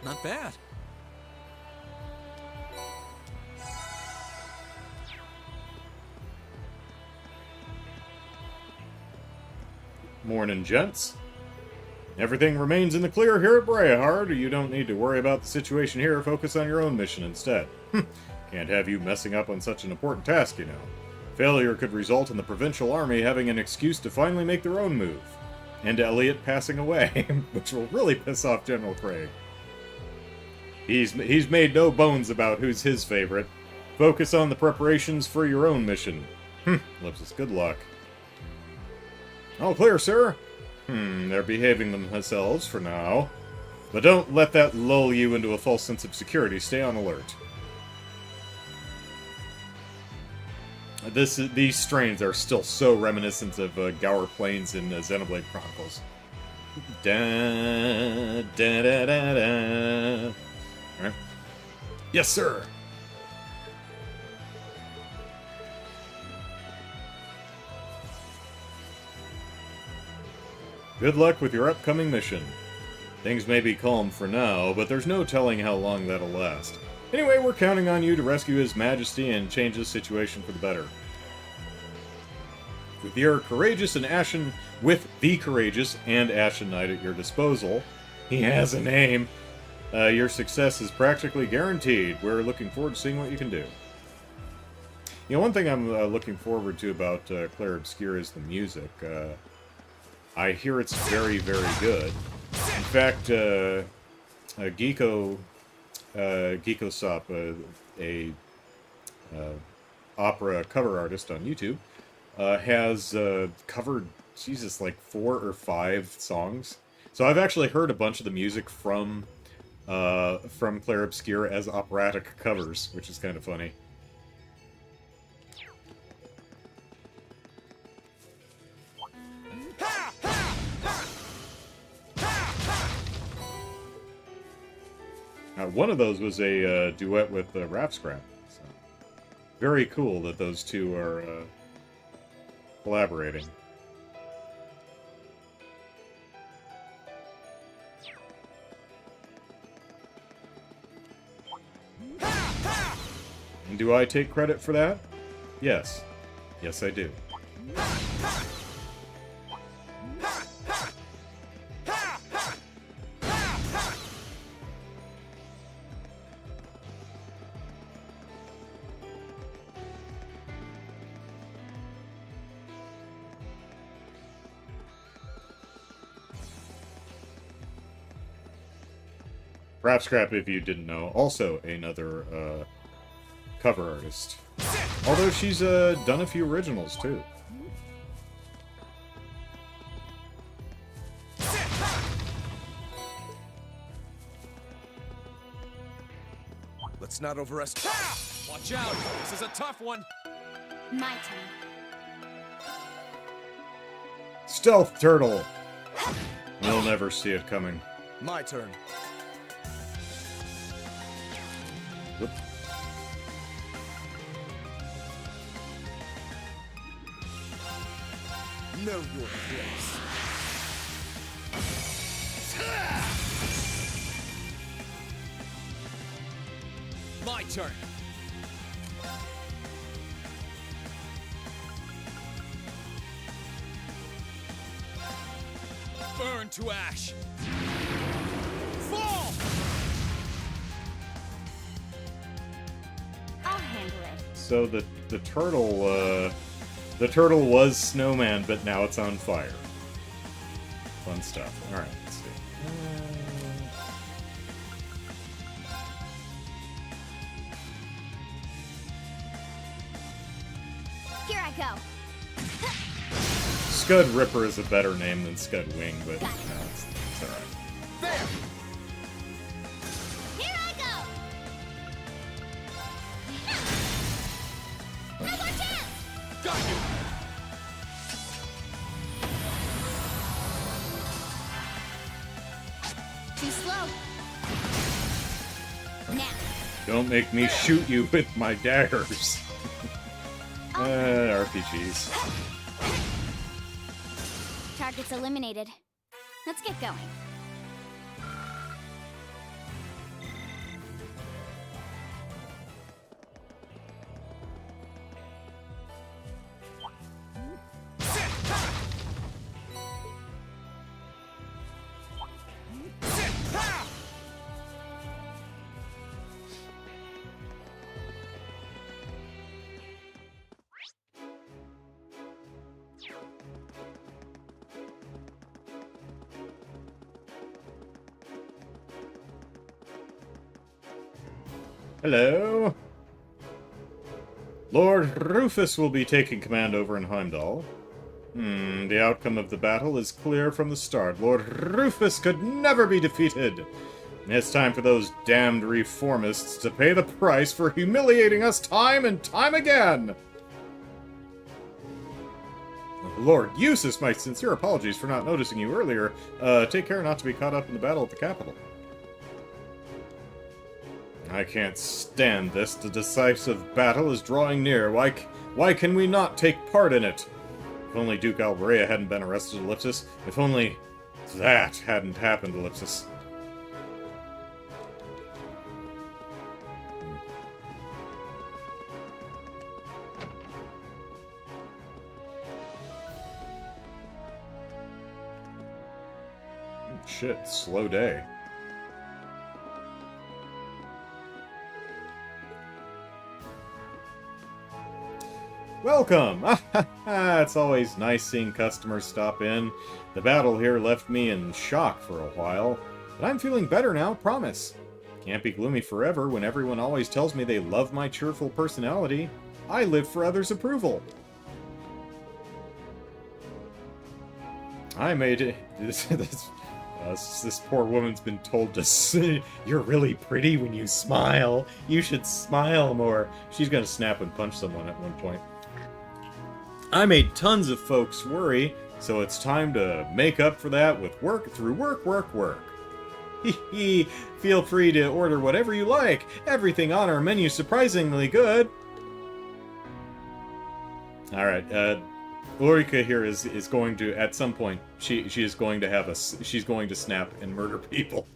Not bad. Morning, gents. Everything remains in the clear here at Brayhard. You don't need to worry about the situation here. Focus on your own mission instead. Can't have you messing up on such an important task, you know. Failure could result in the Provincial Army having an excuse to finally make their own move. And Elliot passing away, which will really piss off General Craig. He's made no bones about who's his favorite. Focus on the preparations for your own mission. Ellipsis, good luck. All clear, sir. They're behaving themselves for now. But don't let that lull you into a false sense of security. Stay on alert. These strains are still so reminiscent of Gower Plains in Xenoblade Chronicles. Da da da da da. All right. Yes, sir. Good luck with your upcoming mission. Things may be calm for now, but there's no telling how long that'll last. Anyway, we're counting on you to rescue His Majesty and change the situation for the better. With the courageous and Ashen Knight at your disposal, he has a name. Your success is practically guaranteed. We're looking forward to seeing what you can do. You know, one thing I'm looking forward to about Clair Obscur is the music. I hear it's very, very good. In fact, Geekosop, a opera cover artist on YouTube, has covered, Jesus, like 4 or 5 songs. So I've actually heard a bunch of the music from Clair Obscur as operatic covers, which is kind of funny. One of those was a duet with Rapscrap. So very cool that those two are collaborating. And do I take credit for that? Yes. Yes, I do. Perhaps Scrap, if you didn't know, also another cover artist. Although she's done a few originals, too. Let's not overestimate. Watch out! This is a tough one! My turn. Stealth Turtle! You'll never see it coming. My turn. Whoop. Know your place. My turn! Burn to ash! Fall! I'll handle it. So the turtle was snowman, but now it's on fire. Fun stuff. All right, let's see. Here I go. Scud Ripper is a better name than Scud Wing, but no, it's all right. There! Here I go. No more chance. Got you! Too slow. Now. Don't make me shoot you with my daggers. RPGs. Target's eliminated. Let's get going. Hello? Lord Rufus will be taking command over in Heimdall. The outcome of the battle is clear from the start. Lord Rufus could never be defeated. It's time for those damned reformists to pay the price for humiliating us time and time again! Lord Eustace, my sincere apologies for not noticing you earlier. Take care not to be caught up in the battle at the capital. I can't stand this. The decisive battle is drawing near. Why can we not take part in it? If only Duke Alvaria hadn't been arrested, Ellipsis. If only that hadn't happened, Ellipsis. Shit, slow day. Welcome! It's always nice seeing customers stop in. The battle here left me in shock for a while, but I'm feeling better now, promise. Can't be gloomy forever when everyone always tells me they love my cheerful personality. I live for others' approval. I made it. This poor woman's been told to say, "You're really pretty when you smile. You should smile more." She's gonna snap and punch someone at one point. I made tons of folks worry, so it's time to make up for that with work. Hee. Feel free to order whatever you like. Everything on our menu surprisingly good. Alright, Ulrika here is going to, at some point, she is going to have she's going to snap and murder people.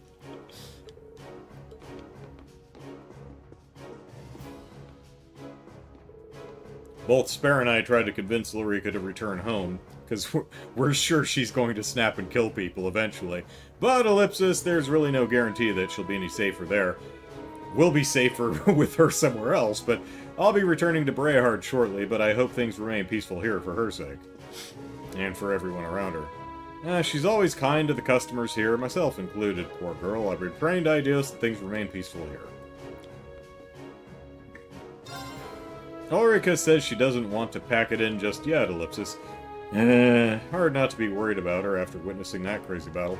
Both Spare and I tried to convince Ulrika to return home, because we're sure she's going to snap and kill people eventually. But Ellipsis, there's really no guarantee that she'll be any safer there. We'll be safer with her somewhere else, but I'll be returning to Brehard shortly, but I hope things remain peaceful here for her sake. And for everyone around her. She's always kind to the customers here, myself included, poor girl. I've refrained ideas that things remain peaceful here. Ulrika says she doesn't want to pack it in just yet, ellipsis. Hard not to be worried about her after witnessing that crazy battle.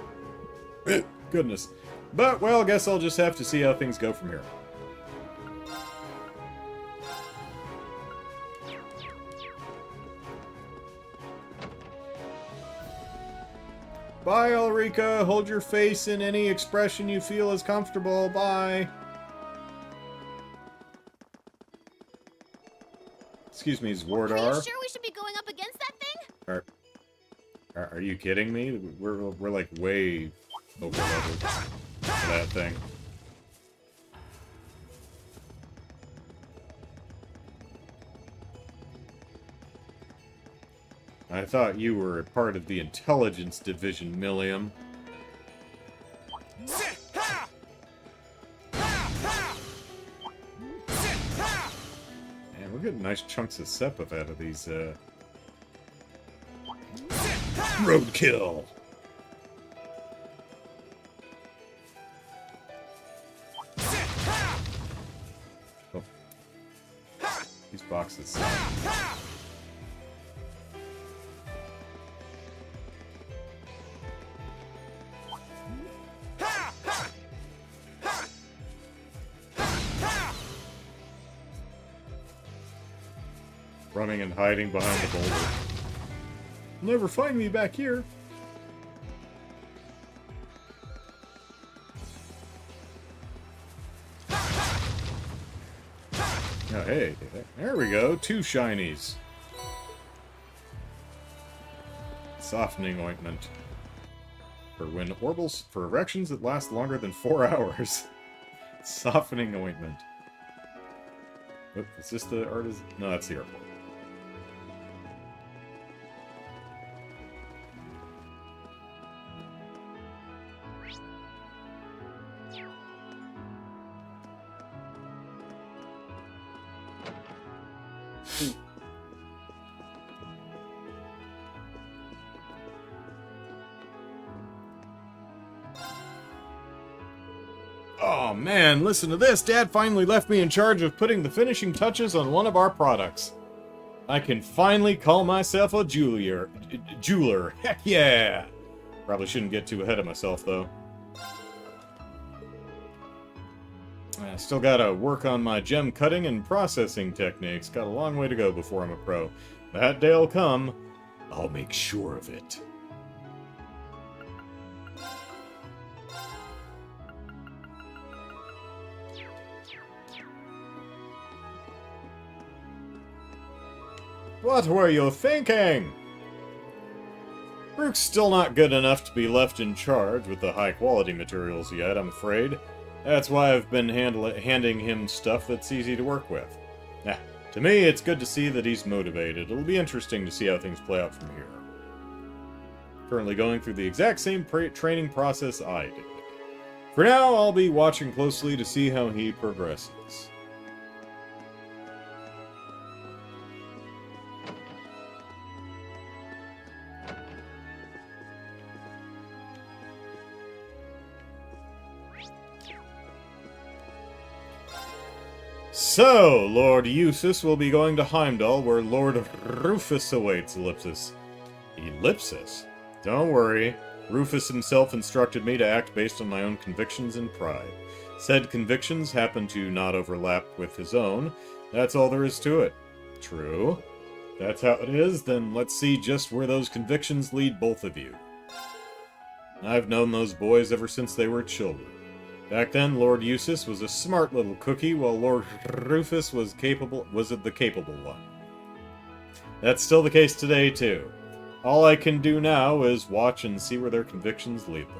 Goodness. But, well, guess I'll just have to see how things go from here. Bye, Ulrika. Hold your face in any expression you feel is comfortable. Bye. Excuse me, Zwardar. Are you sure we should be going up against that thing? Are you kidding me? We're like way over leveled for that thing. I thought you were a part of the intelligence division, Milliam. Man, we're getting nice chunks of Sepith out of these, Roadkill! Oh. These boxes. Running and hiding behind the boulder. You'll never find me back here. Oh, hey, there we go. 2 shinies. Softening ointment. For when orbals for erections that last longer than 4 hours. Softening ointment. Oh, is this the artist? No, that's the airport. Oh man, listen to this! Dad finally left me in charge of putting the finishing touches on one of our products. I can finally call myself a jeweler. Heck yeah! Probably shouldn't get too ahead of myself, though. I still gotta work on my gem cutting and processing techniques. Got a long way to go before I'm a pro. That day'll come. I'll make sure of it. What were you thinking? Rook's still not good enough to be left in charge with the high-quality materials yet, I'm afraid. That's why I've been handing him stuff that's easy to work with. To me, it's good to see that he's motivated. It'll be interesting to see how things play out from here. Currently going through the exact same training process I did. For now, I'll be watching closely to see how he progresses. So, Lord Eustace will be going to Heimdall, where Lord Rufus awaits, ellipsis. Ellipsis? Don't worry. Rufus himself instructed me to act based on my own convictions and pride. Said convictions happen to not overlap with his own. That's all there is to it. True. That's how it is, then let's see just where those convictions lead both of you. I've known those boys ever since they were children. Back then, Lord Eustace was a smart little cookie, while Lord Rufus was the capable one. That's still the case today, too. All I can do now is watch and see where their convictions lead them.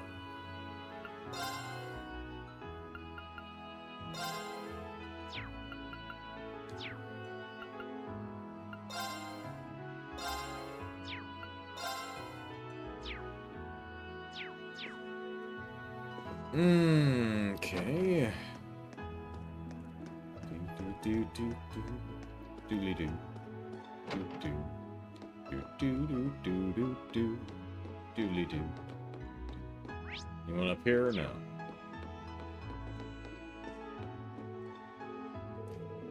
Okay. Doodly-doo. Anyone up here? No.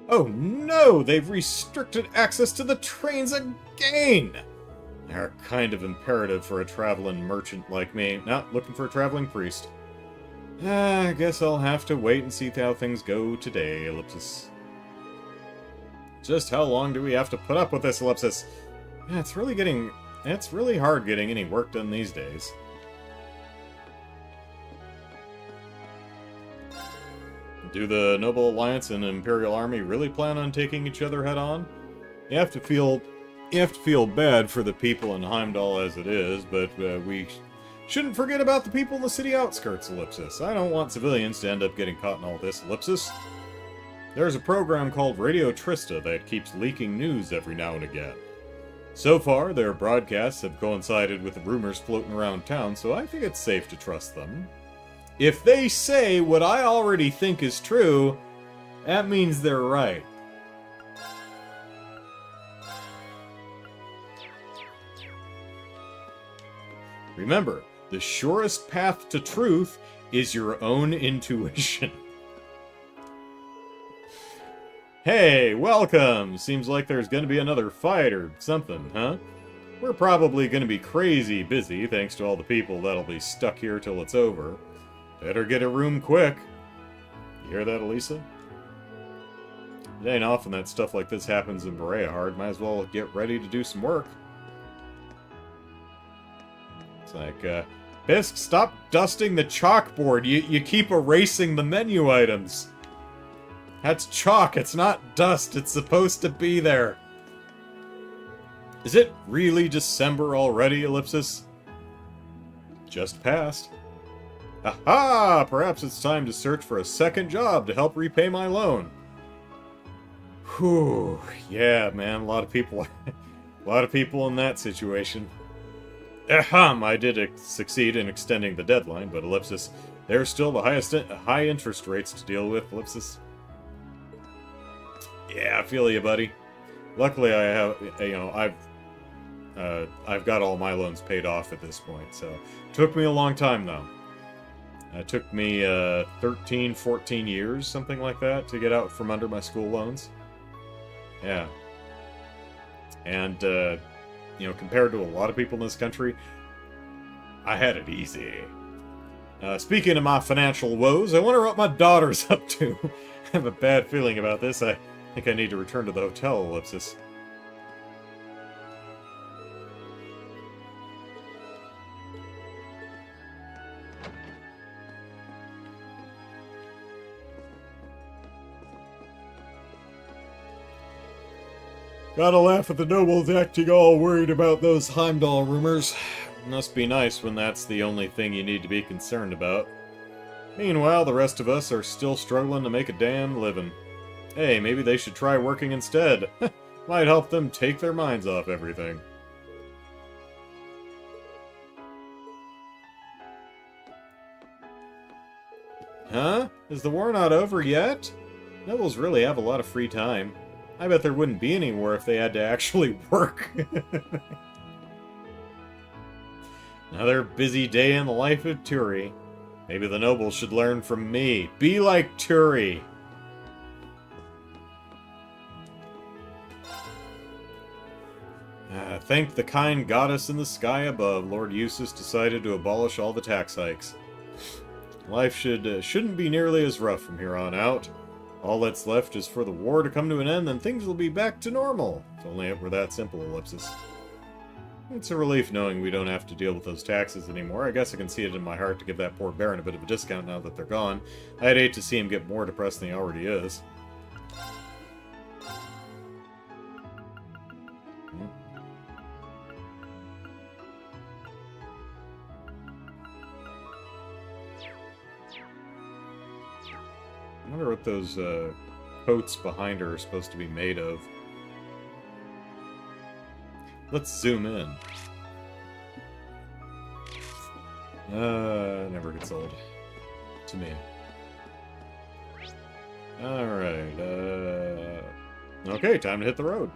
Oh no! They've restricted access to the trains again! They're kind of imperative for a traveling merchant like me. Not looking for a traveling priest. I guess I'll have to wait and see how things go today, Ellipsis. Just how long do we have to put up with this, Ellipsis? Yeah, it's really hard getting any work done these days. Do the Noble Alliance and Imperial Army really plan on taking each other head on? You have to feel bad for the people in Heimdall as it is, but we shouldn't forget about the people in the city outskirts, Ellipsis. I don't want civilians to end up getting caught in all this, Ellipsis. There's a program called Radio Trista that keeps leaking news every now and again. So far, their broadcasts have coincided with the rumors floating around town, so I think it's safe to trust them. If they say what I already think is true, that means they're right. Remember, the surest path to truth is your own intuition. Hey, welcome! Seems like there's gonna be another fight or something, huh? We're probably gonna be crazy busy thanks to all the people that'll be stuck here till it's over. Better get a room quick. You hear that, Elisa? It ain't often that stuff like this happens in Berea-Hard. Might as well get ready to do some work. It's like, Bisk, stop dusting the chalkboard. You keep erasing the menu items. That's chalk, it's not dust. It's supposed to be there. Is it really December already, Ellipsis? Just passed. Aha! Perhaps it's time to search for a second job to help repay my loan. Whew. Yeah, man, a lot of people in that situation. Ahem, I did succeed in extending the deadline, but Ellipsis, there's still the high interest rates to deal with, Ellipsis. Yeah, I feel you, buddy. Luckily, I have, I've got all my loans paid off at this point, so took me a long time though. It took me 13, 14 years, something like that, to get out from under my school loans. Yeah. And, compared to a lot of people in this country, I had it easy. Speaking of my financial woes, I wonder what my daughter's up to. I have a bad feeling about this. I think I need to return to the hotel, Ellipsis. Gotta laugh at the nobles acting all worried about those Heimdall rumors. Must be nice when that's the only thing you need to be concerned about. Meanwhile, the rest of us are still struggling to make a damn living. Hey, maybe they should try working instead. Might help them take their minds off everything. Huh? Is the war not over yet? Nobles really have a lot of free time. I bet there wouldn't be any war if they had to actually work. Another busy day in the life of Turi. Maybe the nobles should learn from me. Be like Turi. Thank the kind goddess in the sky above, Lord Eustace decided to abolish all the tax hikes. Life shouldn't be nearly as rough from here on out. All that's left is for the war to come to an end, and things will be back to normal. If only it were that simple, Ellipsis. It's a relief knowing we don't have to deal with those taxes anymore. I guess I can see it in my heart to give that poor Baron a bit of a discount now that they're gone. I'd hate to see him get more depressed than he already is. I wonder what those coats behind her are supposed to be made of. Let's zoom in. Never gets old. To me. Alright, okay, time to hit the road.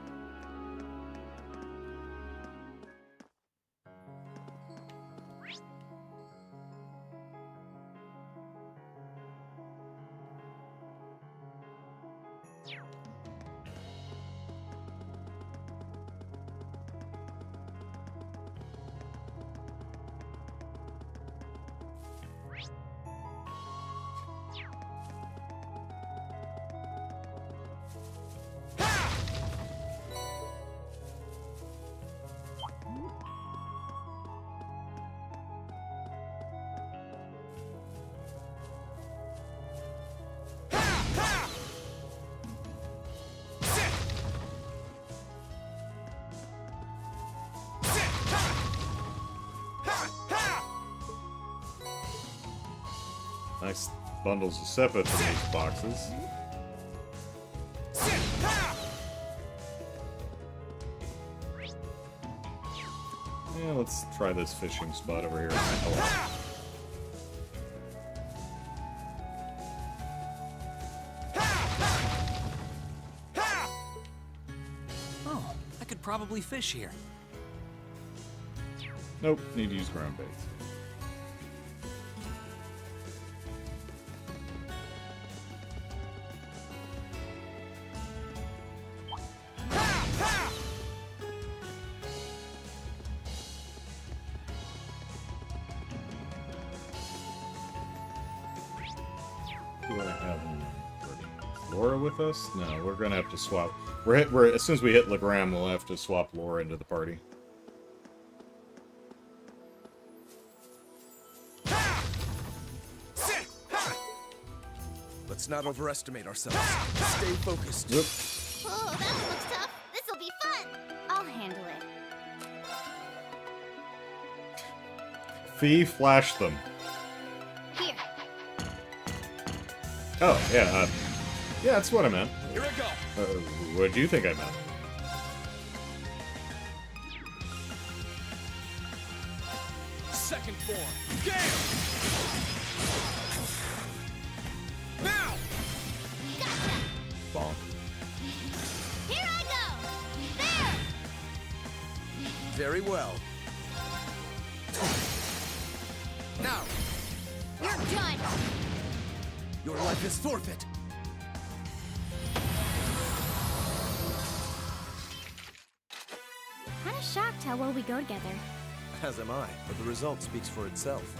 Nice bundles of sepet in these boxes. Yeah, let's try this fishing spot over here. Oh, I could probably fish here. Nope, need to use ground baits. Do I have Laura with us? No, we're gonna have to swap. We're as soon as we hit Legram, we'll have to swap Laura into the party. Let's not overestimate ourselves. Stay focused. Yep. Oh, that one looks tough. This'll be fun. I'll handle it. Fee, flash them. Here. Oh, yeah, yeah, that's what I meant. Here I go. What do you think I meant? Second form. Gale! Now! Gotcha. Bonk. Here I go. There. Very well. Now, You're done. your life is forfeit. Kinda shocked how well we go together. As am I, but the result speaks for itself.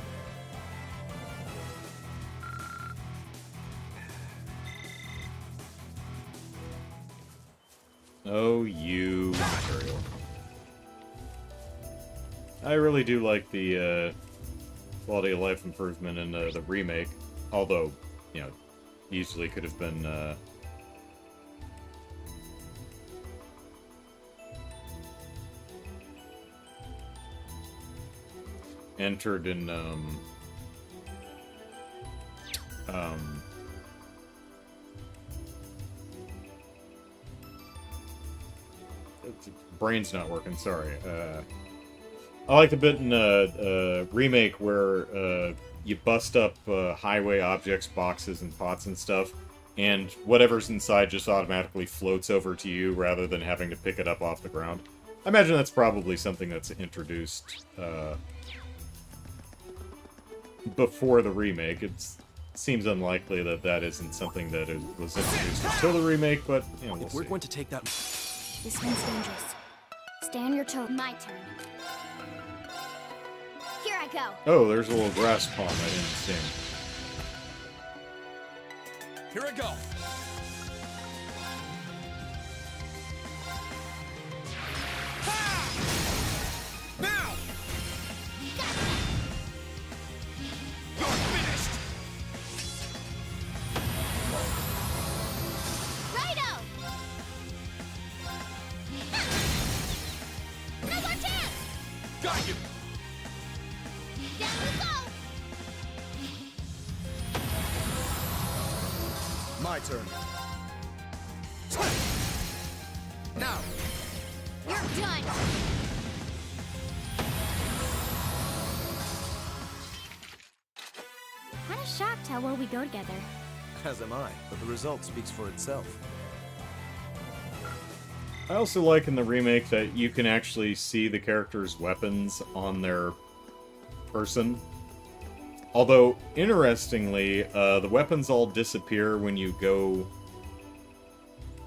Oh, you material. I really do like the quality of life improvement in the remake, although, you know, easily could have been entered in brain's not working, sorry. I like the bit in remake where you bust up highway objects, boxes, and pots and stuff, and whatever's inside just automatically floats over to you rather than having to pick it up off the ground. I imagine that's probably something that's introduced before the remake. It seems unlikely that that isn't something that was introduced until the remake, but, you know, we'll If we're see. going to take that... This one's dangerous. Stay on your toes. My turn. Here I go. Oh, there's a little grass palm I didn't see. Here I go. Now! You're finished! Righto! No more chance! Got you! Down we go! My turn. Now, You're done! Kinda shocked how well we go together. as am I, but the result speaks for itself. I also like in the remake that you can actually see the characters' weapons on their person. Although, interestingly, the weapons all disappear when you go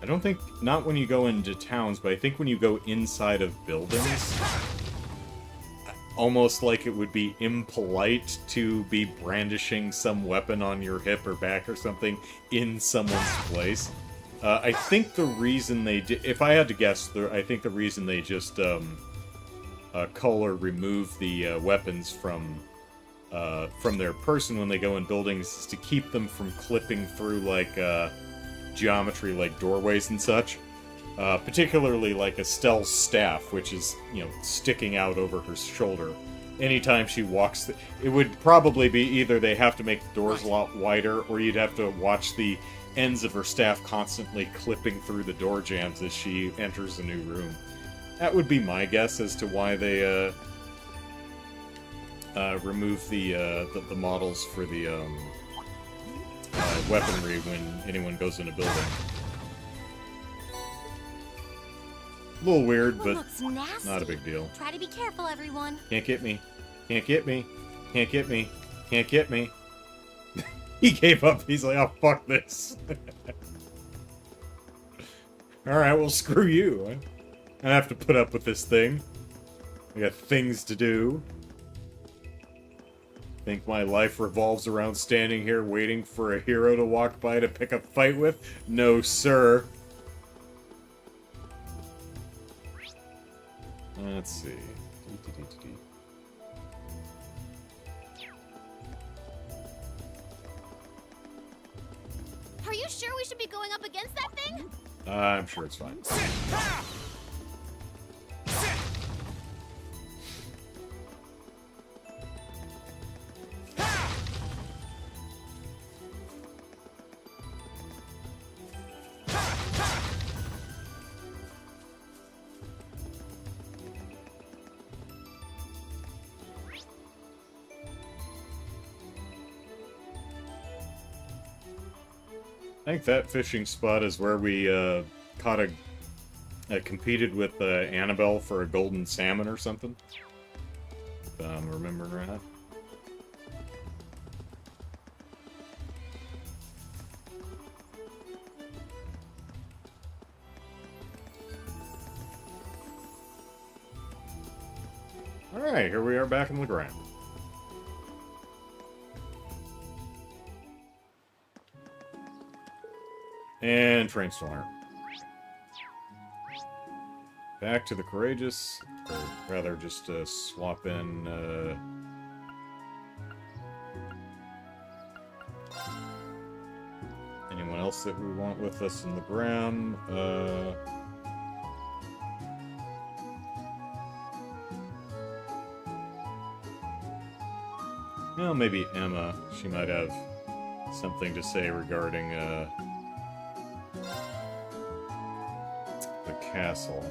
I don't think, not when you go into towns, but I think when you go inside of buildings, almost like it would be impolite to be brandishing some weapon on your hip or back or something in someone's place. I think the reason they did, if I had to guess, I think the reason they just cull or remove the weapons from their person when they go in buildings is to keep them from clipping through, like, geometry, like doorways and such. Particularly like Estelle's staff, which is, you know, sticking out over her shoulder. Anytime she walks, it would probably be either they have to make the doors a lot wider, or you'd have to watch the ends of her staff constantly clipping through the door jambs as she enters a new room. That would be my guess as to why they remove the models for the weaponry when anyone goes in a building. A little weird, but Looks nasty. not a big deal. Try to be careful, everyone. Can't get me. Can't get me. Can't get me. Can't get me. He gave up. He's like, oh, fuck this. Alright, well, screw you. I have to put up with this thing. I got things to do. Think my life revolves around standing here waiting for a hero to walk by to pick a fight with? No, sir. Let's see. Are you sure we should be going up against that thing? I'm sure it's fine. I think that fishing spot is where we caught competed with Annabelle for a golden salmon or something. If I'm remembering right. Alright, here we are back in the ground. And train stoner. Back to the courageous, or rather just swap in anyone else that we want with us in the ground. Well, maybe Emma. She might have something to say regarding the castle.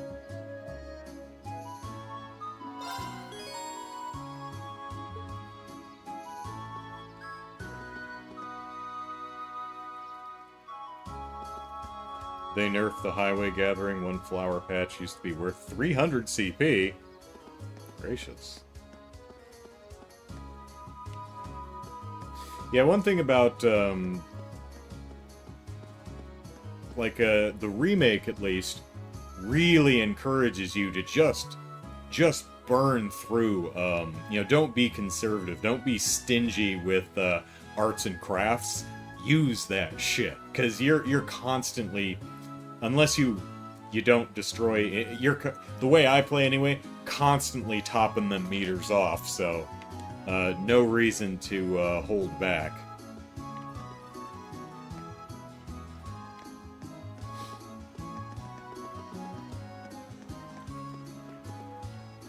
They nerfed the highway gathering. One flower patch used to be worth 300 CP. Gracious. Yeah, one thing about, the remake, at least, really encourages you to just burn through, don't be conservative, don't be stingy with, arts and crafts. Use that shit, because you're constantly, unless you don't destroy, the way I play anyway, constantly topping them meters off, so... no reason to hold back.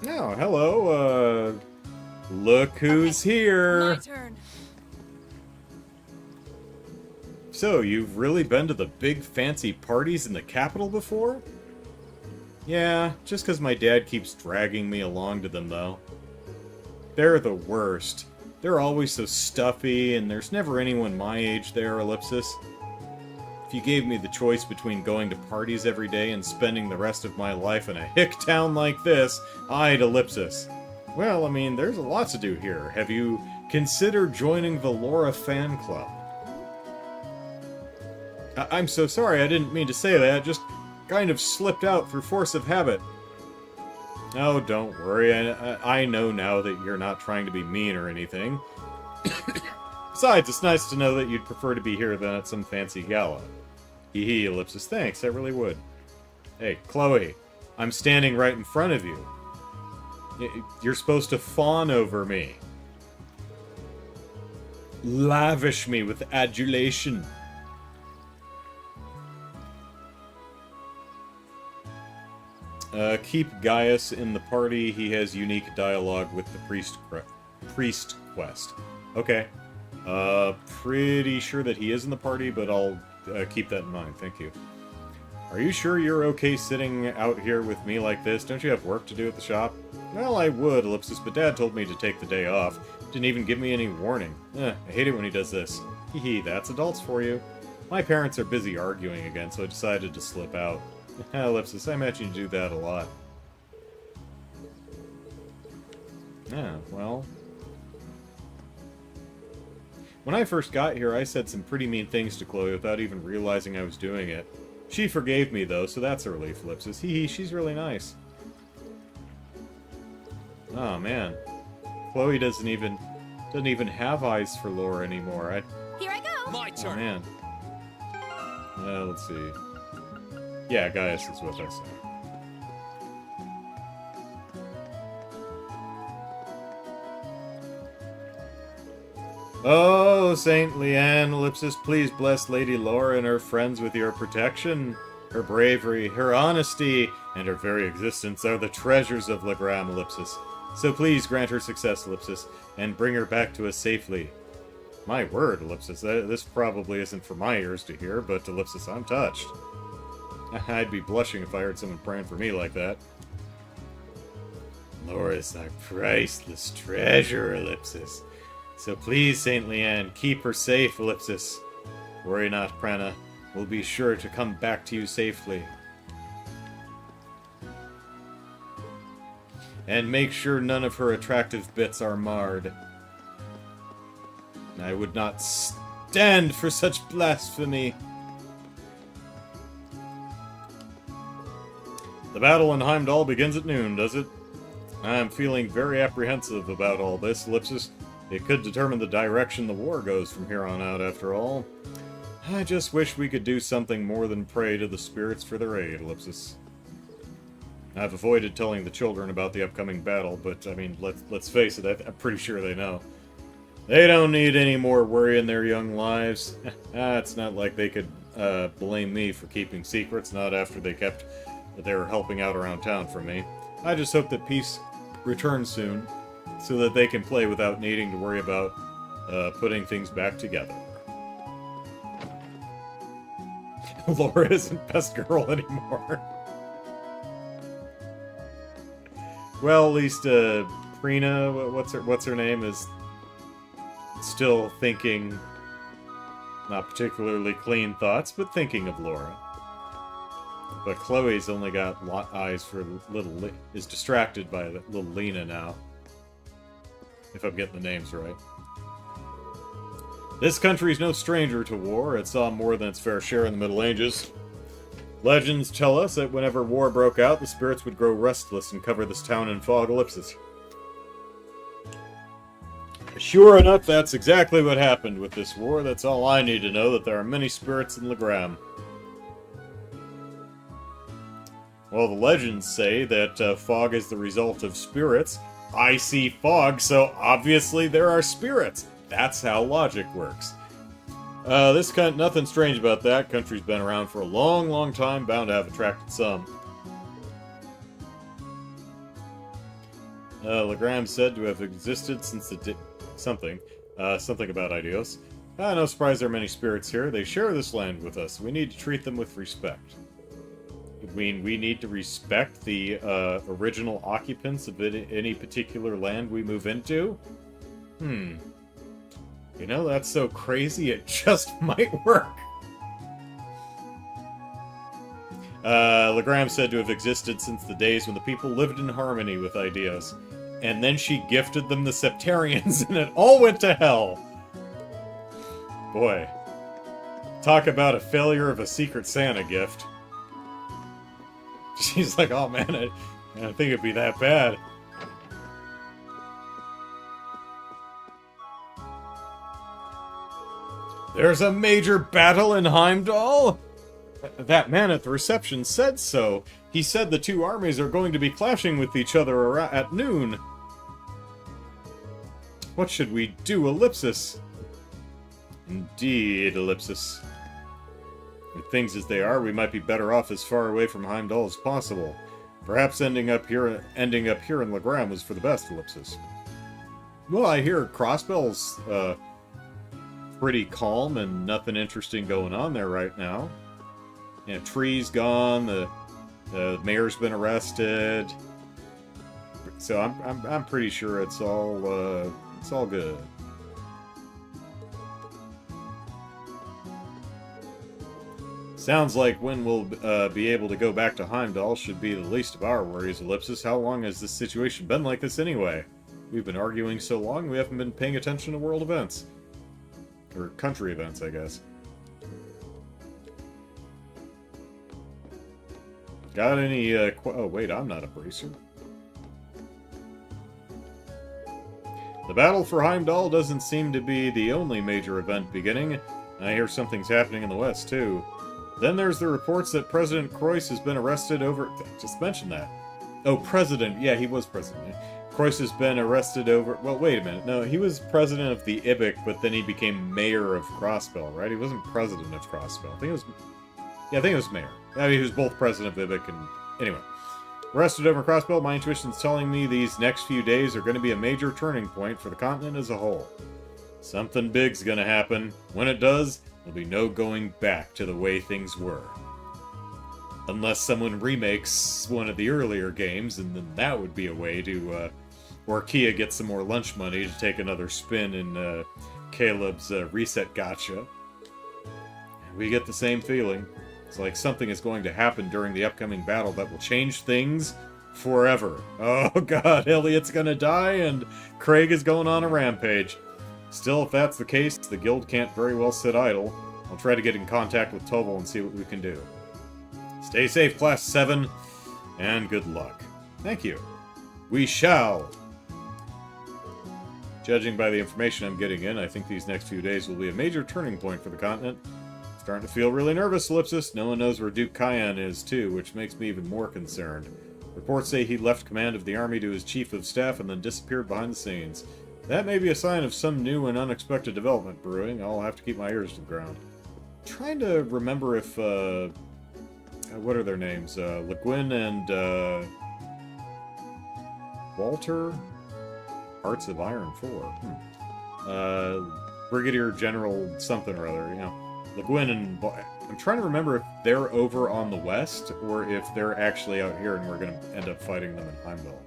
Oh, hello, look who's here! My turn. So, you've really been to the big fancy parties in the capital before? Yeah, just because my dad keeps dragging me along to them, though. They're the worst. They're always so stuffy, and there's never anyone my age there, Ellipsis. If you gave me the choice between going to parties every day and spending the rest of my life in a hick town like this, I'd Ellipsis. Well, I mean, there's a lot to do here. Have you considered joining the Laura fan club? I'm so sorry, I didn't mean to say that. It just kind of slipped out through force of habit. Oh, don't worry. I know now that you're not trying to be mean or anything. Besides, it's nice to know that you'd prefer to be here than at some fancy gala. Hee hee, Ellipsis. Thanks, I really would. Hey, Chloe, I'm standing right in front of you. You're supposed to fawn over me. Lavish me with adulation. Keep Gaius in the party. He has unique dialogue with the priest quest. Okay. Pretty sure that he is in the party, but I'll keep that in mind. Thank you. Are you sure you're okay sitting out here with me like this? Don't you have work to do at the shop? Well, I would, Ellipsis, but Dad told me to take the day off. Didn't even give me any warning. I hate it when he does this. Hee hee, that's adults for you. My parents are busy arguing again, so I decided to slip out. Ellipsis, I imagine you do that a lot. Yeah, well... When I first got here, I said some pretty mean things to Chloe without even realizing I was doing it. She forgave me, though, so that's a relief, Ellipsis. Hee hee, she's really nice. Oh, man. Chloe doesn't even have eyes for Laura anymore. Here I go! My turn! Oh, man. Let's see. Yeah, Gaius is what I said. Oh, Saint Leanne, Ellipsis, please bless Lady Laura and her friends with your protection. Her bravery, her honesty, and her very existence are the treasures of Legram, Ellipsis. So please grant her success, Ellipsis, and bring her back to us safely. My word, Ellipsis, this probably isn't for my ears to hear, but Ellipsis, I'm touched. I'd be blushing if I heard someone praying for me like that. Laura's our priceless treasure, Ellipsis. So please, Saint Leanne, keep her safe, Ellipsis. Worry not, Prana. We'll be sure to come back to you safely. And make sure none of her attractive bits are marred. I would not stand for such blasphemy. The battle in Heimdall begins at noon, does it? I'm feeling very apprehensive about all this, Ellipsis. It could determine the direction the war goes from here on out, after all. I just wish we could do something more than pray to the spirits for their aid, Ellipsis. I've avoided telling the children about the upcoming battle, but, I mean, let's face it, I'm pretty sure they know. They don't need any more worry in their young lives. It's not like they could blame me for keeping secrets, not after they were helping out around town for me. I just hope that peace returns soon, so that they can play without needing to worry about putting things back together. Laura isn't best girl anymore. Well, at least Prina, what's her name, is still thinking not particularly clean thoughts, but thinking of Laura. But Chloe's only got eyes for is distracted by little Lena now. If I'm getting the names right. This country's no stranger to war. It saw more than its fair share in the Middle Ages. Legends tell us that whenever war broke out, the spirits would grow restless and cover this town in fog, Ellipsis. Sure enough, that's exactly what happened with this war. That's all I need to know, that there are many spirits in Legram. Well, the legends say that fog is the result of spirits. I see fog, so obviously there are spirits. That's how logic works. Nothing strange about that. Country's been around for a long, long time, bound to have attracted some. Legram said to have existed since the something about Idios. No surprise there are many spirits here. They share this land with us. We need to treat them with respect. I mean, we need to respect the original occupants of any particular land we move into? You know, that's so crazy, it just might work. Legram said to have existed since the days when the people lived in harmony with Idios. And then she gifted them the Septarians, and it all went to hell. Boy. Talk about a failure of a Secret Santa gift. She's like, oh man, I didn't think it'd be that bad. There's a major battle in Heimdall? That man at the reception said so. He said the two armies are going to be clashing with each other at noon. What should we do, Ellipsis? Indeed, Ellipsis. With things as they are, we might be better off as far away from Heimdall as possible. Perhaps ending up here in Legram was for the best, Ellipsis. Well, I hear Crossbell's pretty calm and nothing interesting going on there right now. You know, Tree's gone, the mayor's been arrested. So I'm pretty sure it's all good. Sounds like when we'll be able to go back to Heimdall should be the least of our worries, Ellipsis. How long has this situation been like this anyway? We've been arguing so long we haven't been paying attention to world events. Or country events, I guess. Got any, oh wait, I'm not a bracer. The battle for Heimdall doesn't seem to be the only major event beginning. I hear something's happening in the west, too. Then there's the reports that President Croix has been arrested over... Just mentioned that. Oh, President. Yeah, he was President. Croix has been arrested over... Well, wait a minute. No, he was President of the Ibic, but then he became Mayor of Crossbell, right? He wasn't President of Crossbell. I think it was... Yeah, I think it was Mayor. I mean, he was both President of Ibic and... Anyway. Arrested over Crossbell, my intuition's telling me these next few days are going to be a major turning point for the continent as a whole. Something big's gonna happen. When it does, there'll be no going back to the way things were. Unless someone remakes one of the earlier games, and then that would be a way to, or Kia gets some more lunch money to take another spin in Caleb's reset gotcha. We get the same feeling. It's like something is going to happen during the upcoming battle that will change things forever. Oh god, Elliot's gonna die, and Craig is going on a rampage. Still, if that's the case, the guild can't very well sit idle. I'll try to get in contact with Tobal and see what we can do. Stay safe, Class 7, and good luck. Thank you. We shall! Judging by the information I'm getting in, I think these next few days will be a major turning point for the continent. Starting to feel really nervous, Ellipsis. No one knows where Duke Cayenne is, too, which makes me even more concerned. Reports say he left command of the army to his chief of staff and then disappeared behind the scenes. That may be a sign of some new and unexpected development brewing. I'll have to keep my ears to the ground. I'm trying to remember if, what are their names? Le Guin and, Walter? Hearts of Iron 4. Brigadier General something or other, you know. Le Guin and... I'm trying to remember if they're over on the west, or if they're actually out here and we're going to end up fighting them in Heimdall.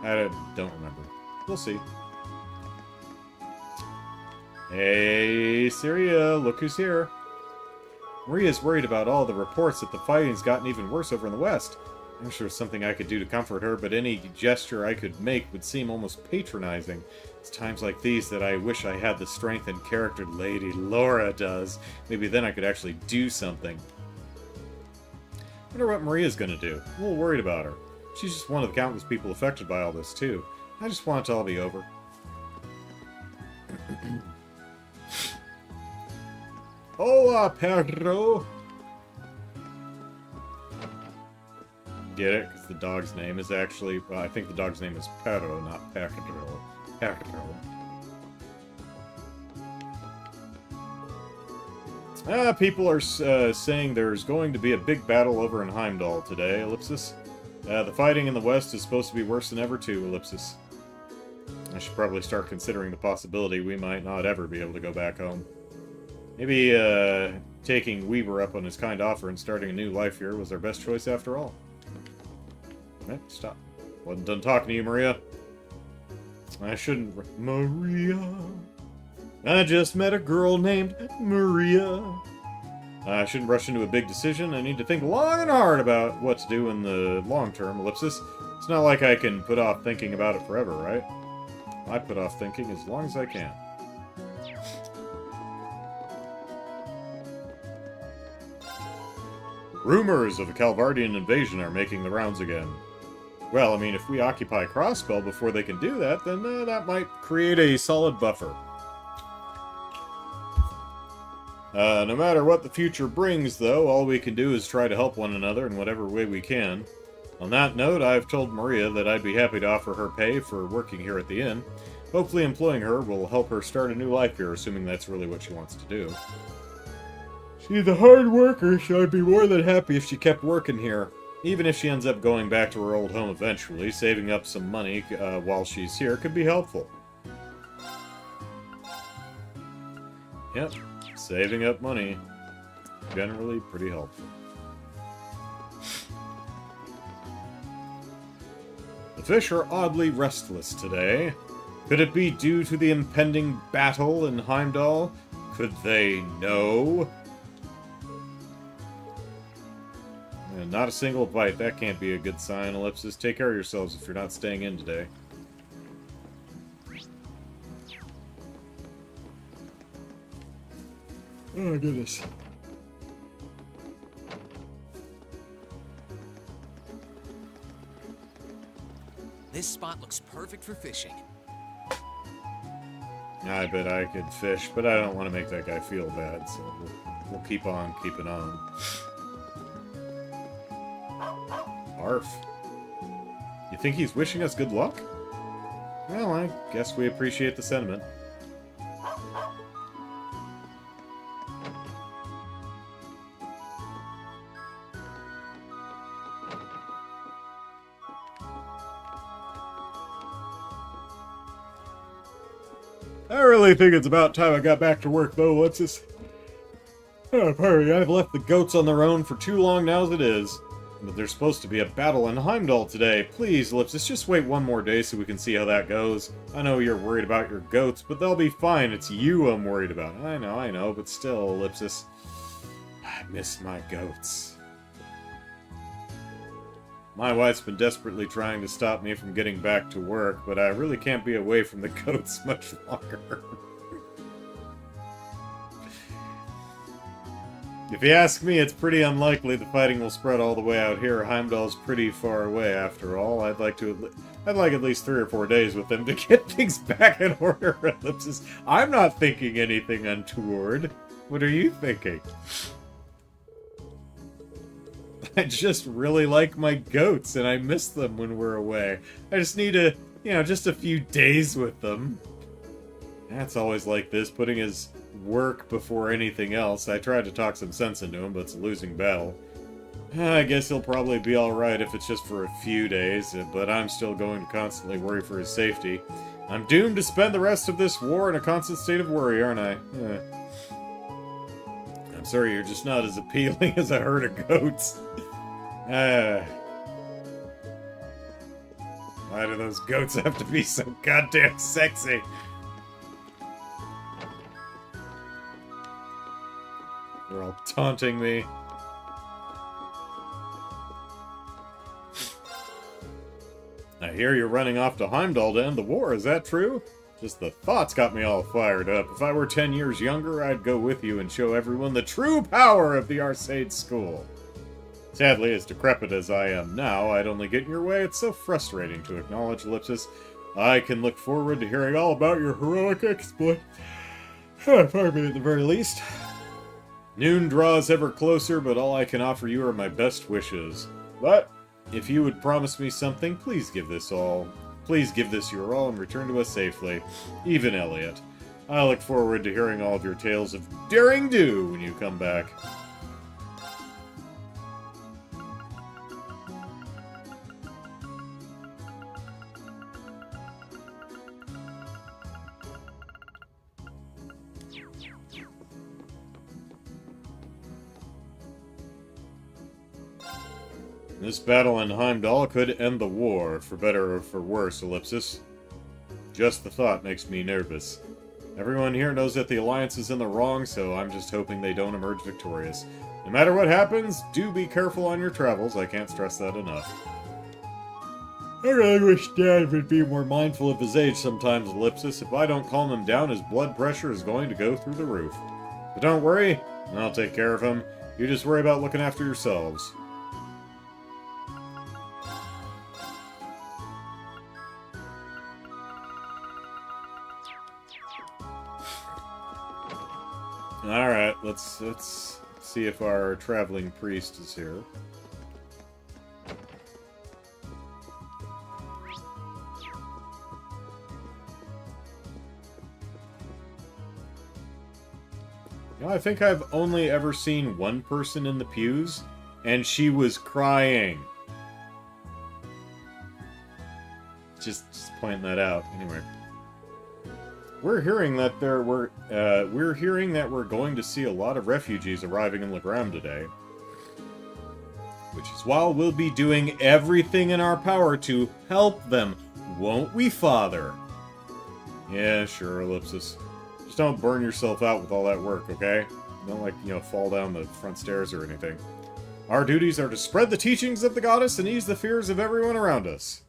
I don't remember. We'll see. Hey, Syria, look who's here. Maria's worried about all the reports that the fighting's gotten even worse over in the west. I'm sure something I could do to comfort her, but any gesture I could make would seem almost patronizing. It's times like these that I wish I had the strength and character Lady Laura does. Maybe then I could actually do something. I wonder what Maria's gonna do. I'm a little worried about her. She's just one of the countless people affected by all this, too. I just want it to all be over. Hola, perro! Get it? Because the dog's name is actually... Well, I think the dog's name is Perro, not Perro. Perro. People are saying there's going to be a big battle over in Heimdall today, Ellipsis. The fighting in the west is supposed to be worse than ever, too, Ellipsis. I should probably start considering the possibility we might not ever be able to go back home. Maybe, taking Weber up on his kind offer and starting a new life here was our best choice after all. Stop. Wasn't done talking to you, Maria. I shouldn't... Maria... I just met a girl named Maria. I shouldn't rush into a big decision. I need to think long and hard about what to do in the long term, Ellipsis. It's not like I can put off thinking about it forever, right? I put off thinking as long as I can. Rumors of a Calvardian invasion are making the rounds again. Well, I mean, if we occupy Crossbell before they can do that, then that might create a solid buffer. No matter what the future brings, though, all we can do is try to help one another in whatever way we can. On that note, I've told Maria that I'd be happy to offer her pay for working here at the inn. Hopefully employing her will help her start a new life here, assuming that's really what she wants to do. She's a hard worker, so I'd be more than happy if she kept working here. Even if she ends up going back to her old home eventually, saving up some money while she's here could be helpful. Yep, saving up money. Generally pretty helpful. The fish are oddly restless today. Could it be due to the impending battle in Heimdall? Could they know? And not a single bite. That can't be a good sign, Ellipsis. Take care of yourselves if you're not staying in today. Oh, goodness. This spot looks perfect for fishing. I bet I could fish, but I don't want to make that guy feel bad, so we'll keep on keeping on. Arf. You think he's wishing us good luck? Well, I guess we appreciate the sentiment. I really think it's about time I got back to work, though, Ellipsis. Oh, pardon me, I've left the goats on their own for too long now as it is. But there's supposed to be a battle in Heimdall today. Please, Ellipsis, just wait one more day so we can see how that goes. I know you're worried about your goats, but they'll be fine. It's you I'm worried about. I know, but still, Ellipsis. I miss my goats. My wife's been desperately trying to stop me from getting back to work, but I really can't be away from the goats much longer. If you ask me, it's pretty unlikely the fighting will spread all the way out here. Heimdall's pretty far away, after all. I'd like at least 3 or 4 days with them to get things back in order, Ellipsis. I'm not thinking anything untoward. What are you thinking? I just really like my goats, and I miss them when we're away. I just need just a few days with them. That's always like this, putting his work before anything else. I tried to talk some sense into him, but it's a losing battle. I guess he'll probably be alright if it's just for a few days, but I'm still going to constantly worry for his safety. I'm doomed to spend the rest of this war in a constant state of worry, aren't I? I'm sorry, you're just not as appealing as a herd of goats. Why do those goats have to be so goddamn sexy? They're all taunting me. I hear you're running off to Heimdall to end the war, is that true? Just the thoughts got me all fired up. If I were 10 years younger, I'd go with you and show everyone the true power of the Arcade School. Sadly, as decrepit as I am now, I'd only get in your way. It's so frustrating to acknowledge, Ellipsis. I can look forward to hearing all about your heroic exploit. Pardon me, at the very least. Noon draws ever closer, but all I can offer you are my best wishes. But, if you would promise me something, please give this all. Please give this your all and return to us safely. Even Elliot. I look forward to hearing all of your tales of daring do when you come back. This battle in Heimdall could end the war, for better or for worse, Ellipsis. Just the thought makes me nervous. Everyone here knows that the Alliance is in the wrong, so I'm just hoping they don't emerge victorious. No matter what happens, do be careful on your travels. I can't stress that enough. I really wish Dad would be more mindful of his age sometimes, Ellipsis. If I don't calm him down, his blood pressure is going to go through the roof. But don't worry, I'll take care of him. You just worry about looking after yourselves. Alright, let's see if our traveling priest is here. You know, I think I've only ever seen one person in the pews, and she was crying. Just pointing that out. Anyway. We're hearing that we're going to see a lot of refugees arriving in Legram today. Which is why we'll be doing everything in our power to help them. Won't we, Father? Yeah, sure, Ellipsis. Just don't burn yourself out with all that work, okay? Don't, like, you know, fall down the front stairs or anything. Our duties are to spread the teachings of the goddess and ease the fears of everyone around us.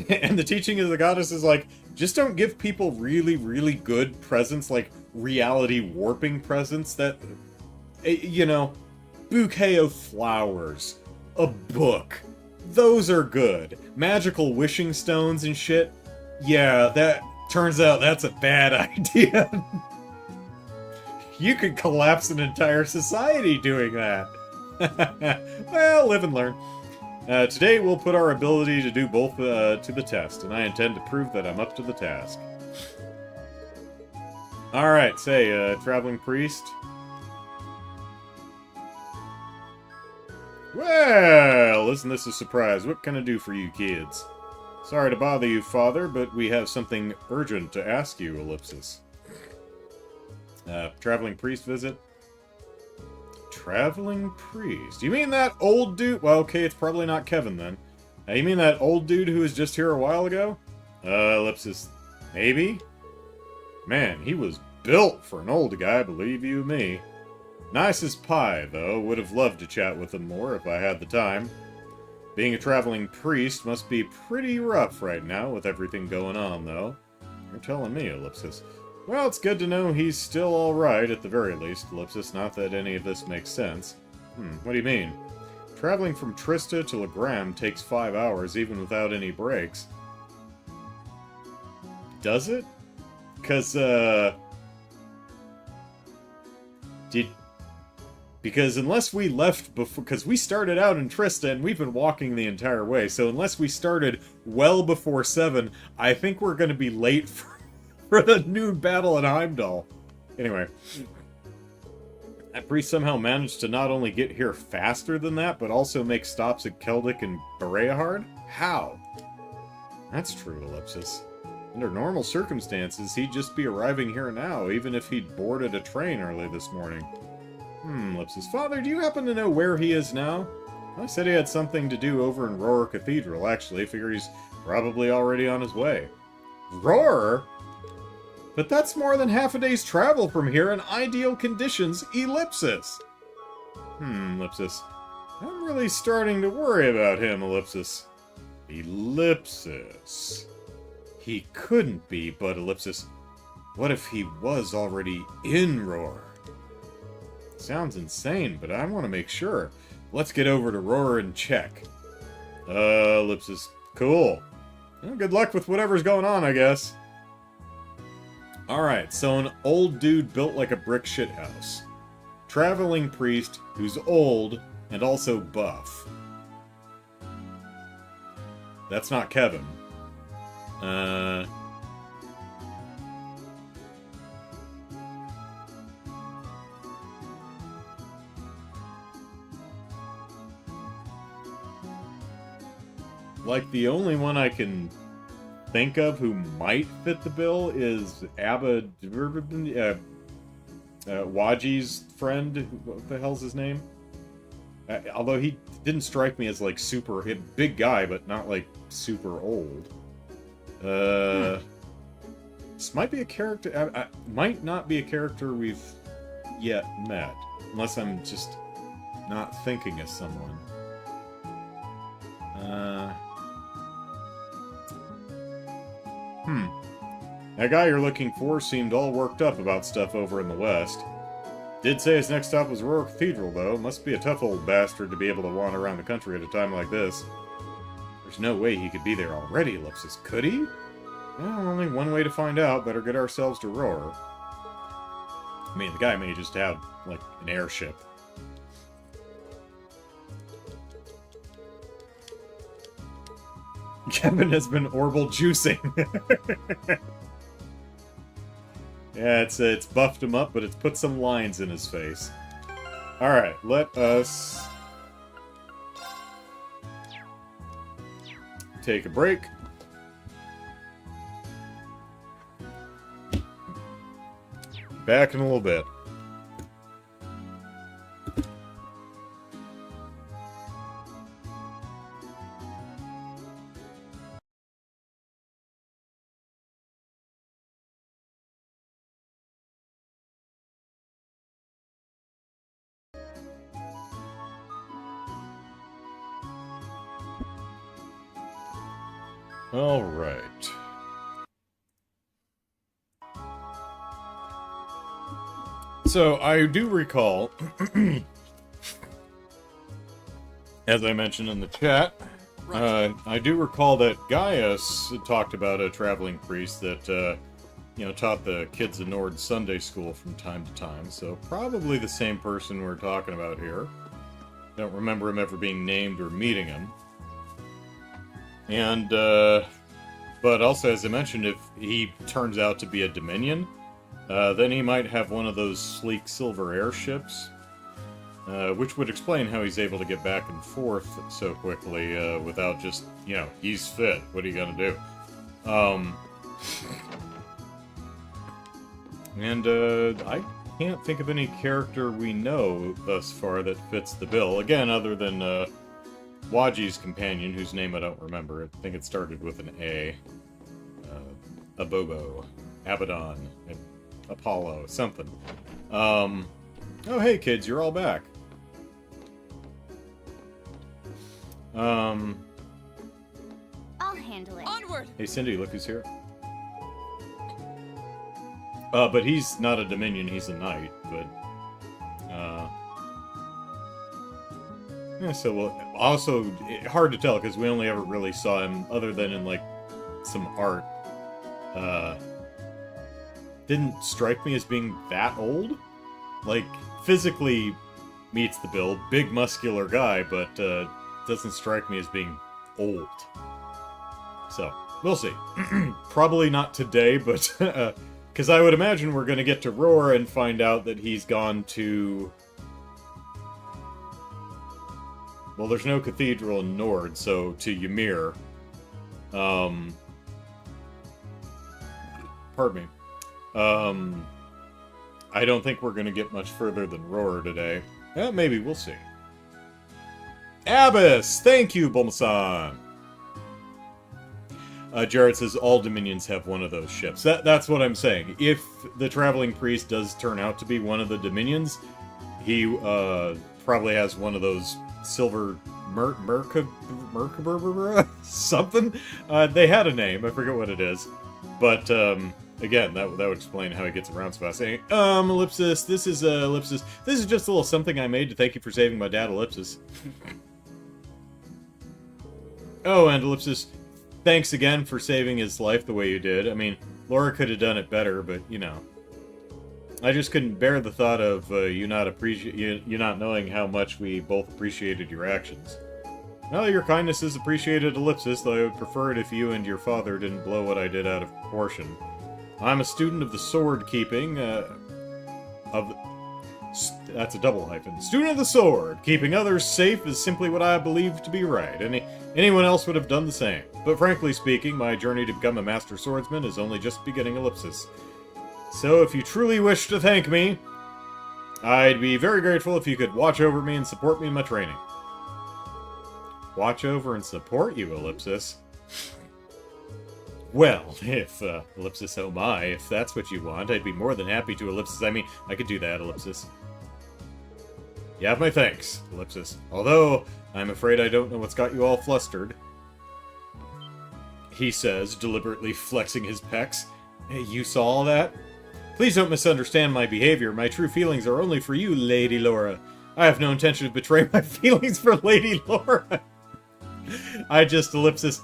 And the teaching of the goddess is like, just don't give people really, really good presents, like reality warping presents that, you know, bouquet of flowers, a book. Those are good. Magical wishing stones and shit. Yeah, that turns out that's a bad idea. You could collapse an entire society doing that. Well, live and learn. Today we'll put our ability to do both to the test, and I intend to prove that I'm up to the task. Alright, say, traveling priest. Well, isn't this a surprise? What can I do for you kids? Sorry to bother you, Father, but we have something urgent to ask you, Ellipsis. Traveling priest visit? Traveling priest? You mean that old dude? Well, okay, it's probably not Kevin, then. You mean that old dude who was just here a while ago? Ellipsis, maybe? Man, he was built for an old guy, believe you me. Nice as pie, though. Would have loved to chat with him more if I had the time. Being a traveling priest must be pretty rough right now with everything going on, though. You're telling me, Ellipsis. Well, it's good to know he's still alright, at the very least, Ellipsis. Not that any of this makes sense. What do you mean? Traveling from Trista to Legram takes 5 hours, even without any breaks. Does it? Because unless we left before... Because we started out in Trista, and we've been walking the entire way, so unless we started well before 7, I think we're going to be late for the noon battle at Heimdall. Anyway. That priest somehow managed to not only get here faster than that, but also make stops at Keldic and Bereahard? How? That's true, Ellipsis. Under normal circumstances, he'd just be arriving here now, even if he'd boarded a train early this morning. Ellipsis. Father, do you happen to know where he is now? I said he had something to do over in Roar Cathedral, actually. Figure he's probably already on his way. Roar? But that's more than half a day's travel from here in ideal conditions, Ellipsis. Ellipsis. I'm really starting to worry about him, Ellipsis. Ellipsis. He couldn't be, but Ellipsis. What if he was already in Roar? Sounds insane, but I want to make sure. Let's get over to Roar and check. Ellipsis. Cool. Well, good luck with whatever's going on, I guess. Alright, so an old dude built like a brick shithouse. Traveling priest who's old and also buff. That's not Kevin. Like, the only one I can think of who might fit the bill is Abba... Waji's friend. What the hell's his name? Although he didn't strike me as, like, super... Big guy, but not, like, super old. This might be a character... might not be a character we've yet met. Unless I'm just not thinking of someone. That guy you're looking for seemed all worked up about stuff over in the West. Did say his next stop was Royal Cathedral, though. Must be a tough old bastard to be able to wander around the country at a time like this. There's no way he could be there already, Ellipsis. Could he? Well, only one way to find out. Better get ourselves to Roar. I mean, the guy may just have, like, an airship. Kevin has been orbal juicing. Yeah, it's buffed him up, but it's put some lines in his face. Alright, let us take a break. Back in a little bit. All right. So, I do recall, as I mentioned in the chat, I do recall that Gaius talked about a traveling priest that, taught the kids in Nord Sunday school from time to time, so probably the same person we're talking about here. Don't remember him ever being named or meeting him. And, but also, as I mentioned, if he turns out to be a Dominion, then he might have one of those sleek silver airships, which would explain how he's able to get back and forth so quickly, without just, he's fit, what are you gonna do? I can't think of any character we know thus far that fits the bill, again, other than, Waji's companion, whose name I don't remember. I think it started with an A. Abobo. Abaddon. Apollo. Something. Oh, hey, kids, you're all back. I'll handle it. Onward! Hey, Cindy, look who's here. But he's not a Dominion, he's a Knight, but... Yeah, so, well, also, hard to tell, because we only ever really saw him, other than in, like, some art. Didn't strike me as being that old. Like, physically meets the bill, big muscular guy, but, doesn't strike me as being old. So, we'll see. Probably not today, but, because I would imagine we're gonna get to Roar and find out that he's gone to... Well, there's no cathedral in Nord, so to Ymir. Pardon me. I don't think we're gonna get much further than Roar today. Maybe, we'll see. Abyss! Thank you, Bulma-san! Jared says all Dominions have one of those ships. That's what I'm saying. If the Traveling Priest does turn out to be one of the Dominions, he probably has one of those silver Merkabur something? They had a name, I forget what it is. But, again, that would explain how he gets around so fast. Saying, Ellipsis, this is Ellipsis. This is just a little something I made to thank you for saving my dad, Ellipsis. Oh, and Ellipsis, thanks again for saving his life the way you did. I mean, Laura could have done it better, but, I just couldn't bear the thought of you not knowing how much we both appreciated your actions. Well, your kindness is appreciated, Ellipsis, though I would prefer it if you and your father didn't blow what I did out of proportion. I'm a student of the sword keeping, that's a double hyphen. Student of the sword! Keeping others safe is simply what I believe to be right. Anyone else would have done the same. But frankly speaking, my journey to become a master swordsman is only just beginning, Ellipsis. So if you truly wish to thank me, I'd be very grateful if you could watch over me and support me in my training. Watch over and support you, Ellipsis? Well, if, Ellipsis, oh my, if that's what you want, I'd be more than happy to, Ellipsis. I mean, I could do that, Ellipsis. You have my thanks, Ellipsis. Although, I'm afraid I don't know what's got you all flustered. He says, deliberately flexing his pecs. Hey, you saw all that? Please don't misunderstand my behavior. My true feelings are only for you, Lady Laura. I have no intention of betraying my feelings for Lady Laura. ellipsis.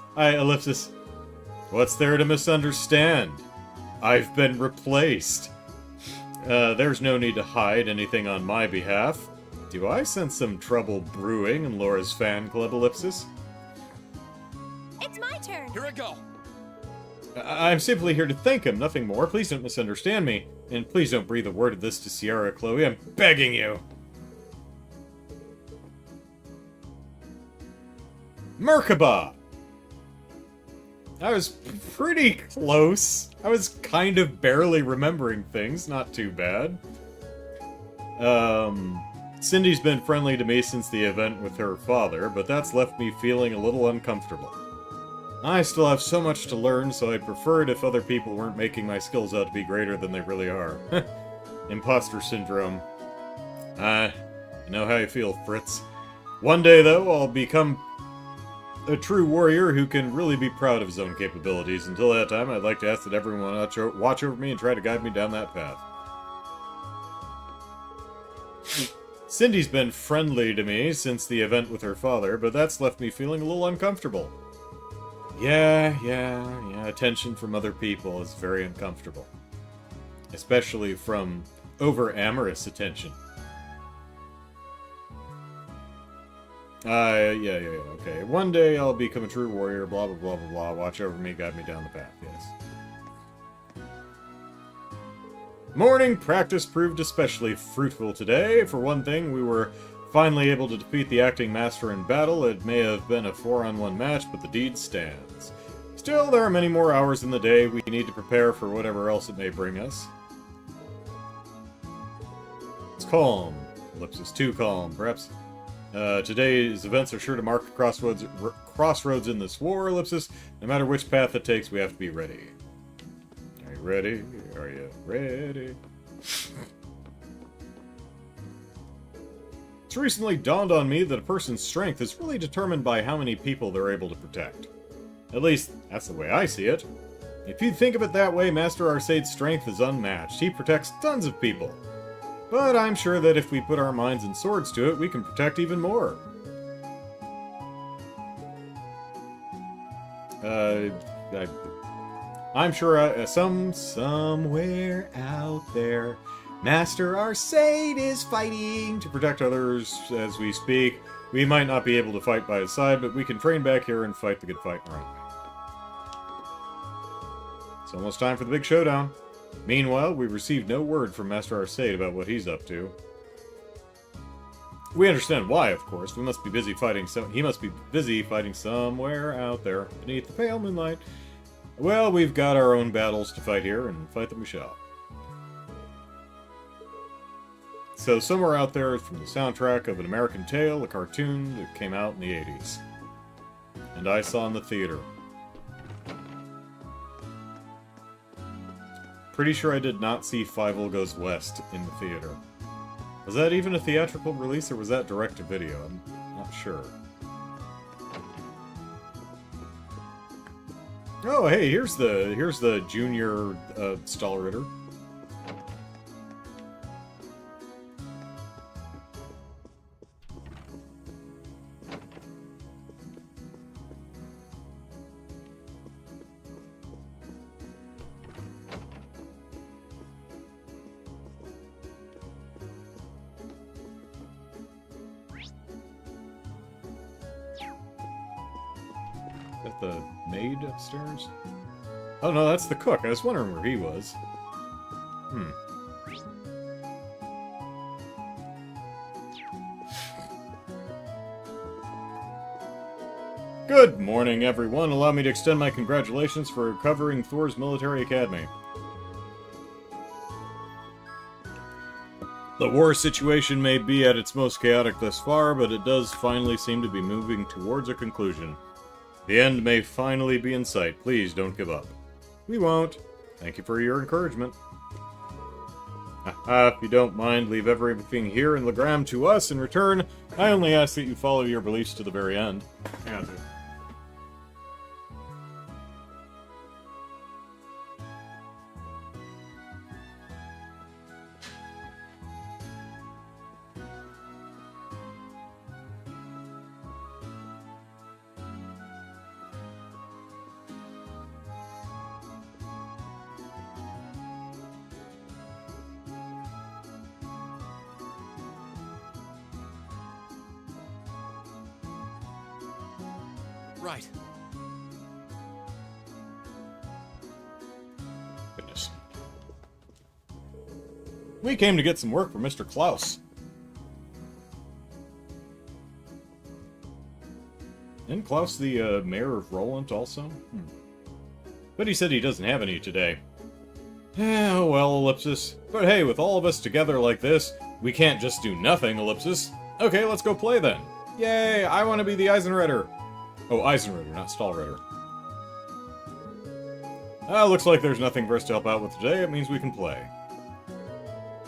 What's there to misunderstand? I've been replaced. There's no need to hide anything on my behalf. Do I sense some trouble brewing in Laura's fan club, ellipsis? It's my turn. Here I go. I'm simply here to thank him, nothing more. Please don't misunderstand me. And please don't breathe a word of this to Sierra, Chloe. I'm begging you. Merkaba! I was pretty close. I was kind of barely remembering things. Not too bad. Cindy's been friendly to me since the event with her father, but that's left me feeling a little uncomfortable. I still have so much to learn, so I'd prefer it if other people weren't making my skills out to be greater than they really are. Imposter syndrome. I know how you feel, Fritz. One day, though, I'll become a true warrior who can really be proud of his own capabilities. Until that time, I'd like to ask that everyone watch over me and try to guide me down that path. Cindy's been friendly to me since the event with her father, but that's left me feeling a little uncomfortable. Yeah, attention from other people is very uncomfortable. Especially from over-amorous attention. Yeah, okay. One day I'll become a true warrior, blah, blah, blah, blah, blah. Watch over me, guide me down the path, yes. Morning practice proved especially fruitful today. For one thing, we were finally able to defeat the acting master in battle. It may have been a 4-on-1 match, but the deed stands. Still, there are many more hours in the day. We need to prepare for whatever else it may bring us. It's calm. Ellipsis too calm. Perhaps today's events are sure to mark a crossroads in this war, ellipsis. No matter which path it takes, we have to be ready. Are you ready? Are you ready? It's recently dawned on me that a person's strength is really determined by how many people they're able to protect. At least, that's the way I see it. If you think of it that way, Master Arsade's strength is unmatched. He protects tons of people. But I'm sure that if we put our minds and swords to it, we can protect even more. I'm sure somewhere out there, Master Arcade is fighting to protect others as we speak. We might not be able to fight by his side, but we can train back here and fight the good fight in our own way. It's almost time for the big showdown. Meanwhile, we've received no word from Master Arcade about what he's up to. We understand why, of course. He must be busy fighting somewhere out there beneath the pale moonlight. Well, we've got our own battles to fight here, and fight them we shall. So, somewhere out there is from the soundtrack of An American Tail, a cartoon that came out in the 80s. And I saw in the theater. Pretty sure I did not see Fievel Goes West in the theater. Was that even a theatrical release, or was that direct-to-video? I'm not sure. Oh, hey, here's the junior Stall Ritter. The maid upstairs? Oh no, that's the cook. I was wondering where he was. Good morning, everyone. Allow me to extend my congratulations for recovering Thor's Military Academy. The war situation may be at its most chaotic thus far, but it does finally seem to be moving towards a conclusion. The end may finally be in sight. Please don't give up. We won't. Thank you for your encouragement. If you don't mind, leave everything here in Legram to us. In return, I only ask that you follow your beliefs to the very end. Yeah, dude. Right. Goodness. We came to get some work for Mr. Klaus. Isn't Klaus the mayor of Roland also? But he said he doesn't have any today. Oh, well, Ellipsis. But hey, with all of us together like this, we can't just do nothing, Ellipsis. Okay, let's go play then. Yay, I want to be the Eisenritter. Oh, Eisenritter, not Stahlritter. Looks like there's nothing for us to help out with today. It means we can play.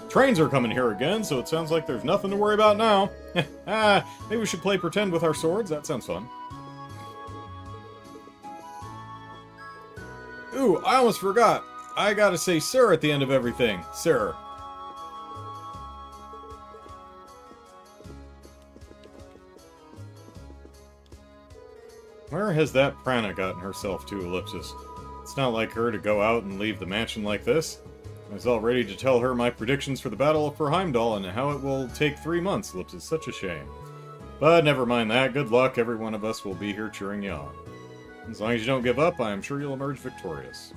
Trains are coming here again, so it sounds like there's nothing to worry about now. Maybe we should play pretend with our swords. That sounds fun. Ooh, I almost forgot. I gotta say sir at the end of everything. Sir. Where has that Prana gotten herself to, Ellipsis? It's not like her to go out and leave the mansion like this. I was all ready to tell her my predictions for the Battle for Heimdall and how it will take 3 months, Ellipsis. Such a shame. But never mind that. Good luck. Every one of us will be here cheering you on. As long as you don't give up, I am sure you'll emerge victorious.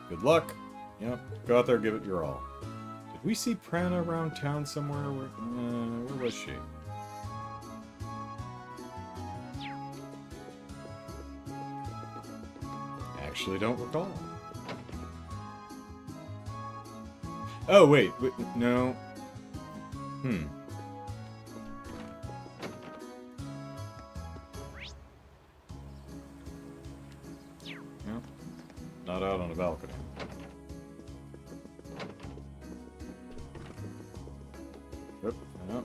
Good luck. Yep, go out there, give it your all. Did we see Prana around town somewhere? Where was she? Actually, don't recall. Oh, wait, no. Yep. Not out on a balcony. Yep, yep.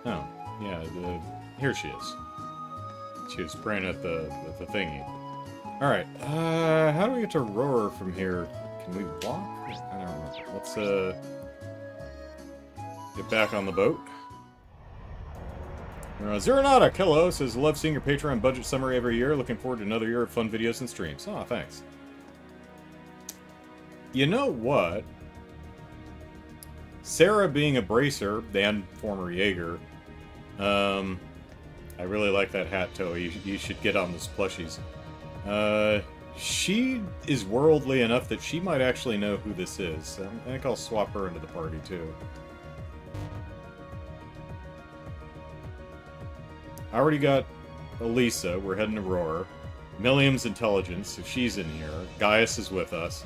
Oh, yeah, here she is. She was praying at the thingy. Alright, how do we get to Roar from here? Can we walk? I don't know. Let's, get back on the boat. Zeronautic, hello, says, love seeing your Patreon budget summary every year. Looking forward to another year of fun videos and streams. Oh, thanks. You know what? Sarah being a bracer, and former Jaeger, I really like that hat, Toe. You should get on those plushies. She is worldly enough that she might actually know who this is. I think I'll swap her into the party, too. I already got Elisa. We're heading to Roar. Milliam's intelligence, so she's in here. Gaius is with us.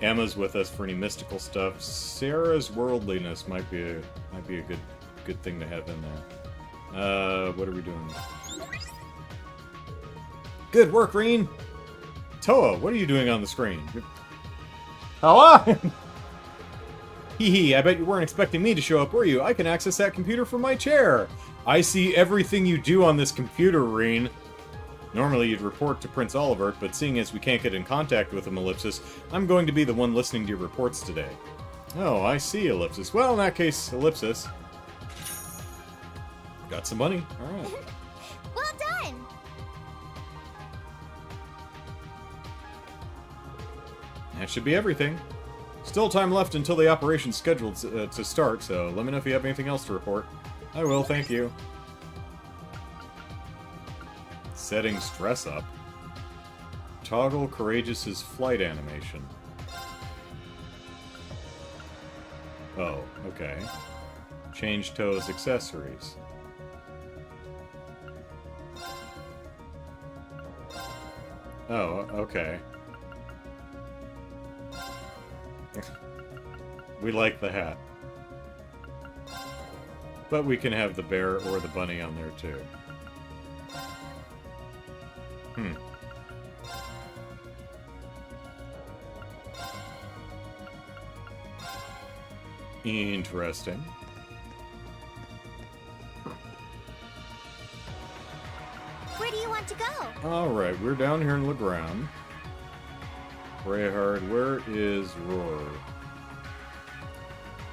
Emma's with us for any mystical stuff. Sarah's worldliness might be a good thing to have in there. What are we doing? Good work, Reen! Toa, what are you doing on the screen? Hello? Hee, I bet you weren't expecting me to show up, were you? I can access that computer from my chair! I see everything you do on this computer, Reen. Normally you'd report to Prince Olivert, but seeing as we can't get in contact with him, Ellipsis, I'm going to be the one listening to your reports today. Oh, I see, Ellipsis. Well, in that case, Ellipsis. Got some money. Alright. Well done! That should be everything. Still time left until the operation's scheduled to start, so let me know if you have anything else to report. I will, thank you. Settings dress up. Toggle Courageous's flight animation. Oh, okay. Change Toe's accessories. Oh, okay. We like the hat. But we can have the bear or the bunny on there too. Interesting. Where do you want to go? Alright, we're down here in Legrand. Rayhard, where is Roar?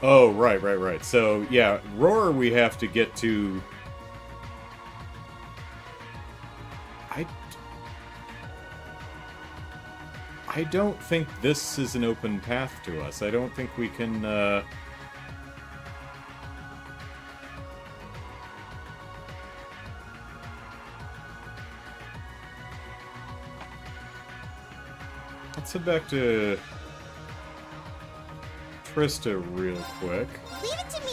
Oh, right. So, yeah, Roar we have to get to... I don't think this is an open path to us. I don't think we can, Let's head back to Trista real quick. Leave it to me!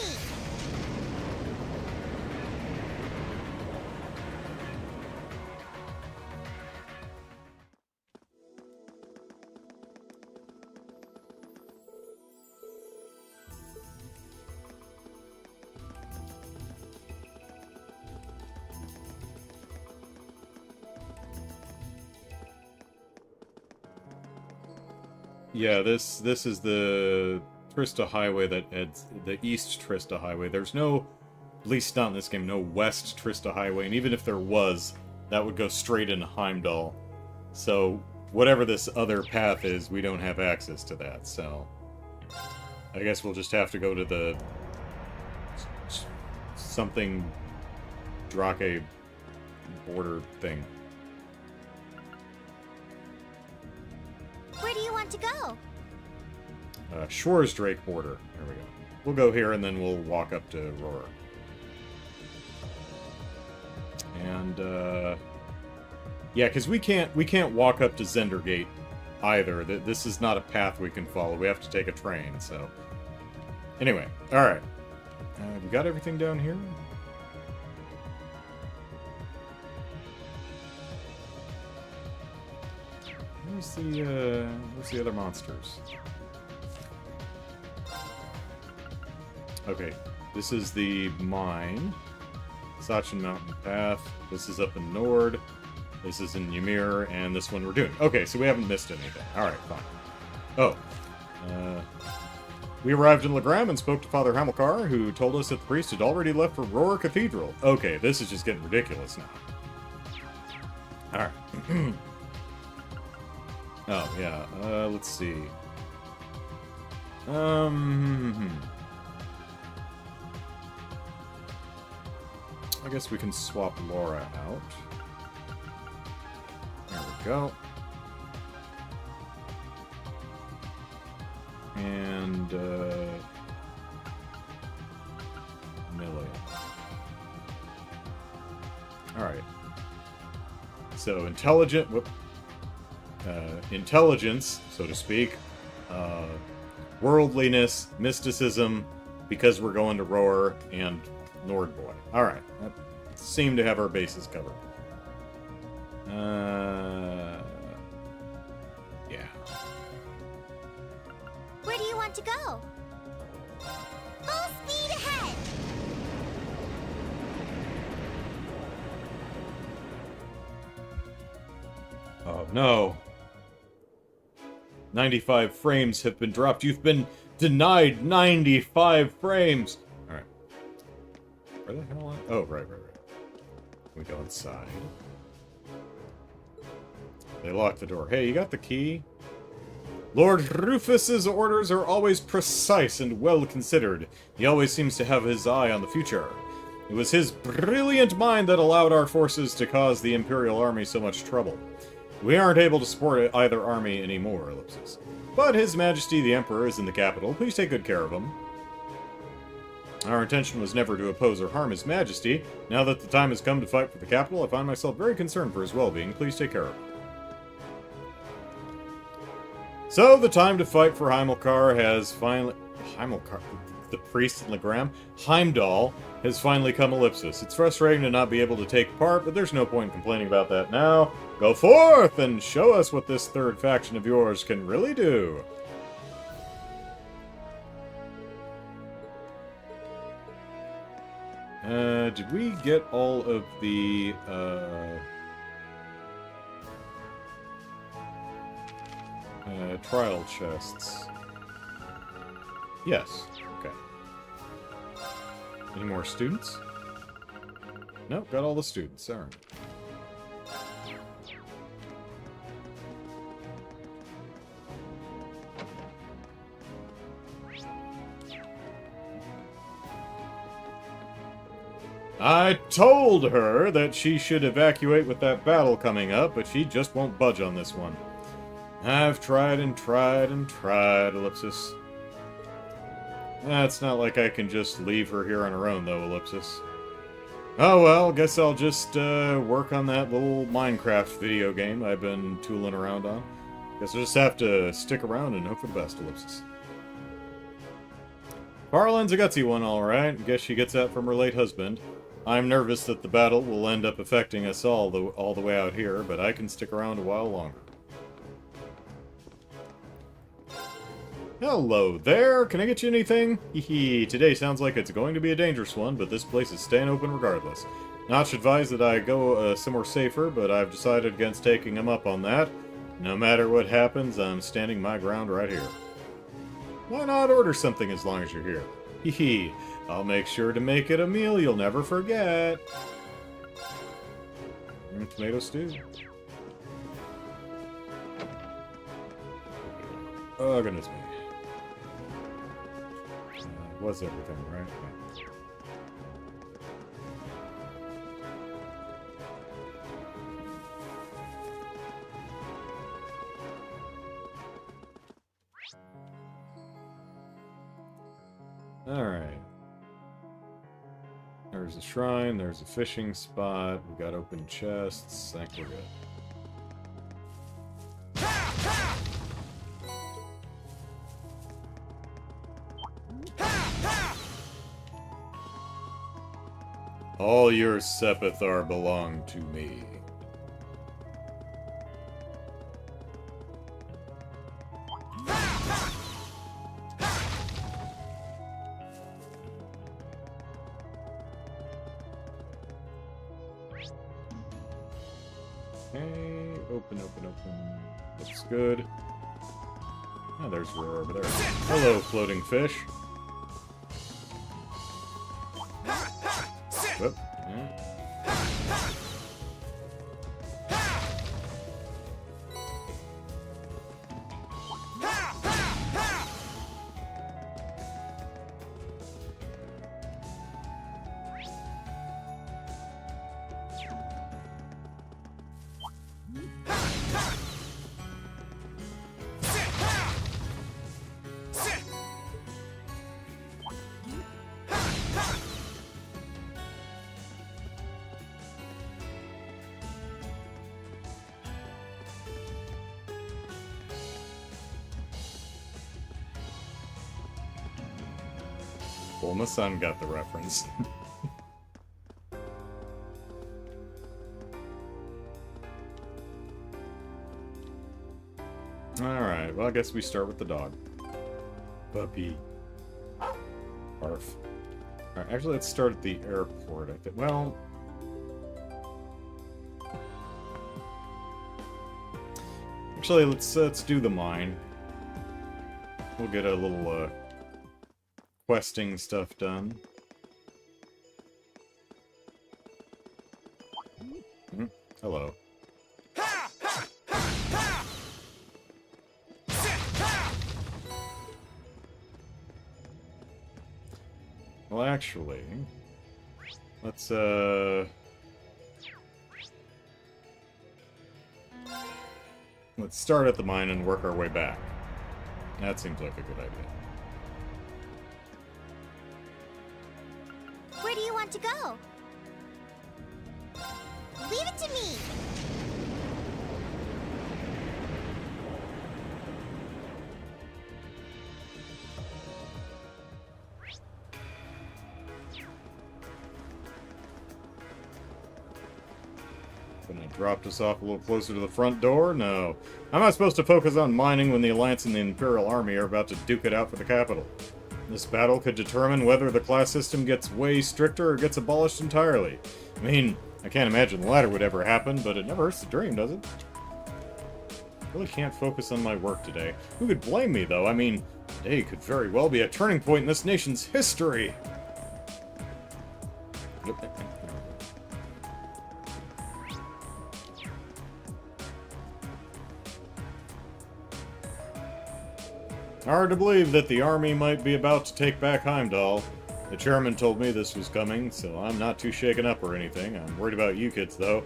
Yeah, this is the Trista Highway that heads the East Trista Highway. There's no, at least not in this game, no West Trista Highway, and even if there was, that would go straight into Heimdall. So whatever this other path is, we don't have access to that. So I guess we'll just have to go to the something Drake border thing. Where do you want to go? Shores Drake border. There we go. We'll go here and then we'll walk up to Roar. And yeah, because we can't walk up to Zendergate either. This is not a path we can follow. We have to take a train. So anyway, all right. We got everything down here. Where's the other monsters? Okay, this is the mine. Sachin Mountain Path. This is up in Nord. This is in Ymir, and this one we're doing. Okay, so we haven't missed anything. Alright, fine. Oh. We arrived in Legram and spoke to Father Hamilcar, who told us that the priest had already left for Roar Cathedral. Okay, this is just getting ridiculous now. Alright. Oh, yeah. Let's see. I guess we can swap Laura out. There we go. And, Millie. Alright. So, intelligence, so to speak, worldliness, mysticism, because we're going to Roar, and Nordboy. Alright, that seemed to have our bases covered. Yeah. Where do you want to go? Full speed ahead! Oh no. 95 frames have been dropped. You've been denied 95 frames. Alright. Where the hell am I? Oh, right. We go inside. They lock the door. Hey, you got the key? Lord Rufus's orders are always precise and well considered. He always seems to have his eye on the future. It was his brilliant mind that allowed our forces to cause the Imperial Army so much trouble. We aren't able to support either army anymore, Ellipsis. But His Majesty the Emperor is in the capital. Please take good care of him. Our intention was never to oppose or harm His Majesty. Now that the time has come to fight for the capital, I find myself very concerned for his well-being. Please take care of him. So, the time to fight for Heimilcar has finally... Heimilcar? The priest in Legram? Heimdall has finally come, Ellipsis. It's frustrating to not be able to take part, but there's no point in complaining about that now. Go forth and show us what this third faction of yours can really do. Did we get all of the, trial chests? Yes. Okay. Any more students? Nope, got all the students. Alright. I told her that she should evacuate with that battle coming up, but she just won't budge on this one. I've tried and tried and tried, Ellipsis. It's not like I can just leave her here on her own, though, Ellipsis. Oh well, guess I'll just work on that little Minecraft video game I've been tooling around on. Guess I'll just have to stick around and hope for the best, Ellipsis. Farland's a gutsy one, alright. Guess she gets that from her late husband. I'm nervous that the battle will end up affecting us all the way out here, but I can stick around a while longer. Hello there, can I get you anything? Hehe, today sounds like it's going to be a dangerous one, but this place is staying open regardless. Notch advised that I go somewhere safer, but I've decided against taking him up on that. No matter what happens, I'm standing my ground right here. Why not order something as long as you're here? Hehe, I'll make sure to make it a meal you'll never forget. Tomato stew. Oh, goodness me. Was everything, right? Alright. There's a shrine, there's a fishing spot, we got open chests, I think we're good. All your Sepithar belong to me. Okay, open. Looks good. Oh, there's Roar over there. Hello, floating fish. Whoop. Yeah. Well, my son got the reference. Alright, well, I guess we start with the dog. Puppy. Barf. Alright, actually, let's start at the airport, I think. Well... Actually, let's do the mine. We'll get a little, questing stuff done. Hello. Well, actually, let's start at the mine and work our way back. That seems like a good idea. Where do you want to go? Leave it to me! Gonna dropped us off a little closer to the front door? No. I'm not supposed to focus on mining when the Alliance and the Imperial Army are about to duke it out for the capital. This battle could determine whether the class system gets way stricter or gets abolished entirely. I mean, I can't imagine the latter would ever happen, but it never hurts to dream, does it? I really can't focus on my work today. Who could blame me, though? I mean, today could very well be a turning point in this nation's history! Hard to believe that the army might be about to take back Heimdall. The chairman told me this was coming, so I'm not too shaken up or anything. I'm worried about you kids, though.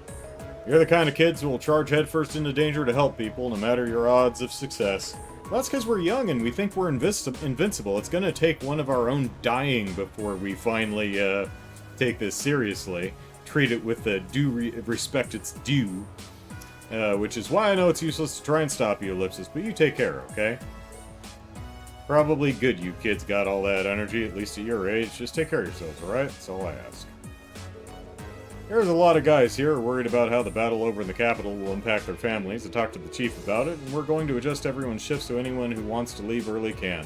You're the kind of kids who will charge headfirst into danger to help people, no matter your odds of success. Well, that's because we're young and we think we're invincible. It's gonna take one of our own dying before we finally, take this seriously. Treat it with the respect it's due. Which is why I know it's useless to try and stop you, Ellipsis, but you take care, okay? Probably good you kids got all that energy, at least at your age. Just take care of yourselves, alright? That's all I ask. There's a lot of guys here worried about how the battle over in the capital will impact their families. I talked to the chief about it, and we're going to adjust everyone's shifts so anyone who wants to leave early can.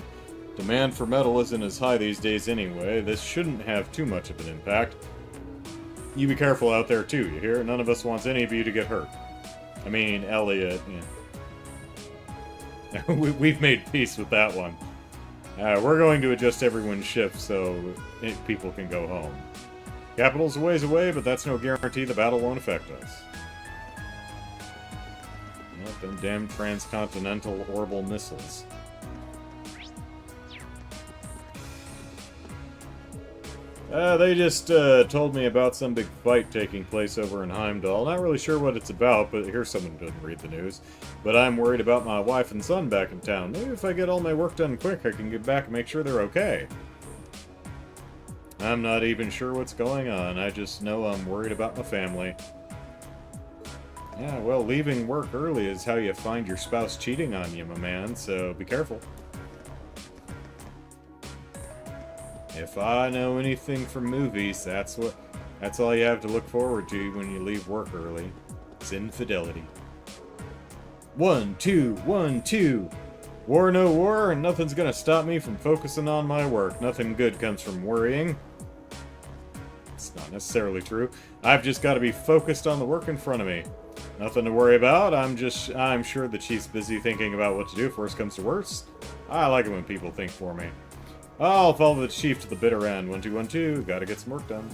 Demand for metal isn't as high these days anyway. This shouldn't have too much of an impact. You be careful out there too, you hear? None of us wants any of you to get hurt. I mean, Elliot, yeah. We've made peace with that one. We're going to adjust everyone's shift so people can go home. Capital's a ways away, but that's no guarantee the battle won't affect us. Yep, them damn transcontinental orbital missiles. They just told me about some big fight taking place over in Heimdall. Not really sure what it's about, but here's someone who doesn't read the news. But I'm worried about my wife and son back in town. Maybe if I get all my work done quick, I can get back and make sure they're okay. I'm not even sure what's going on. I just know I'm worried about my family. Yeah, well, leaving work early is how you find your spouse cheating on you, my man, so be careful. If I know anything from movies, that's all you have to look forward to when you leave work early. It's infidelity. 1, 2, 1, 2. War, no war, and nothing's gonna stop me from focusing on my work. Nothing good comes from worrying. It's not necessarily true. I've just got to be focused on the work in front of me. Nothing to worry about. I'm sure the chief's busy thinking about what to do if worse comes to worse. I like it when people think for me. I'll follow the chief to the bitter end. 1, 2, 1, 2. Gotta get some work done.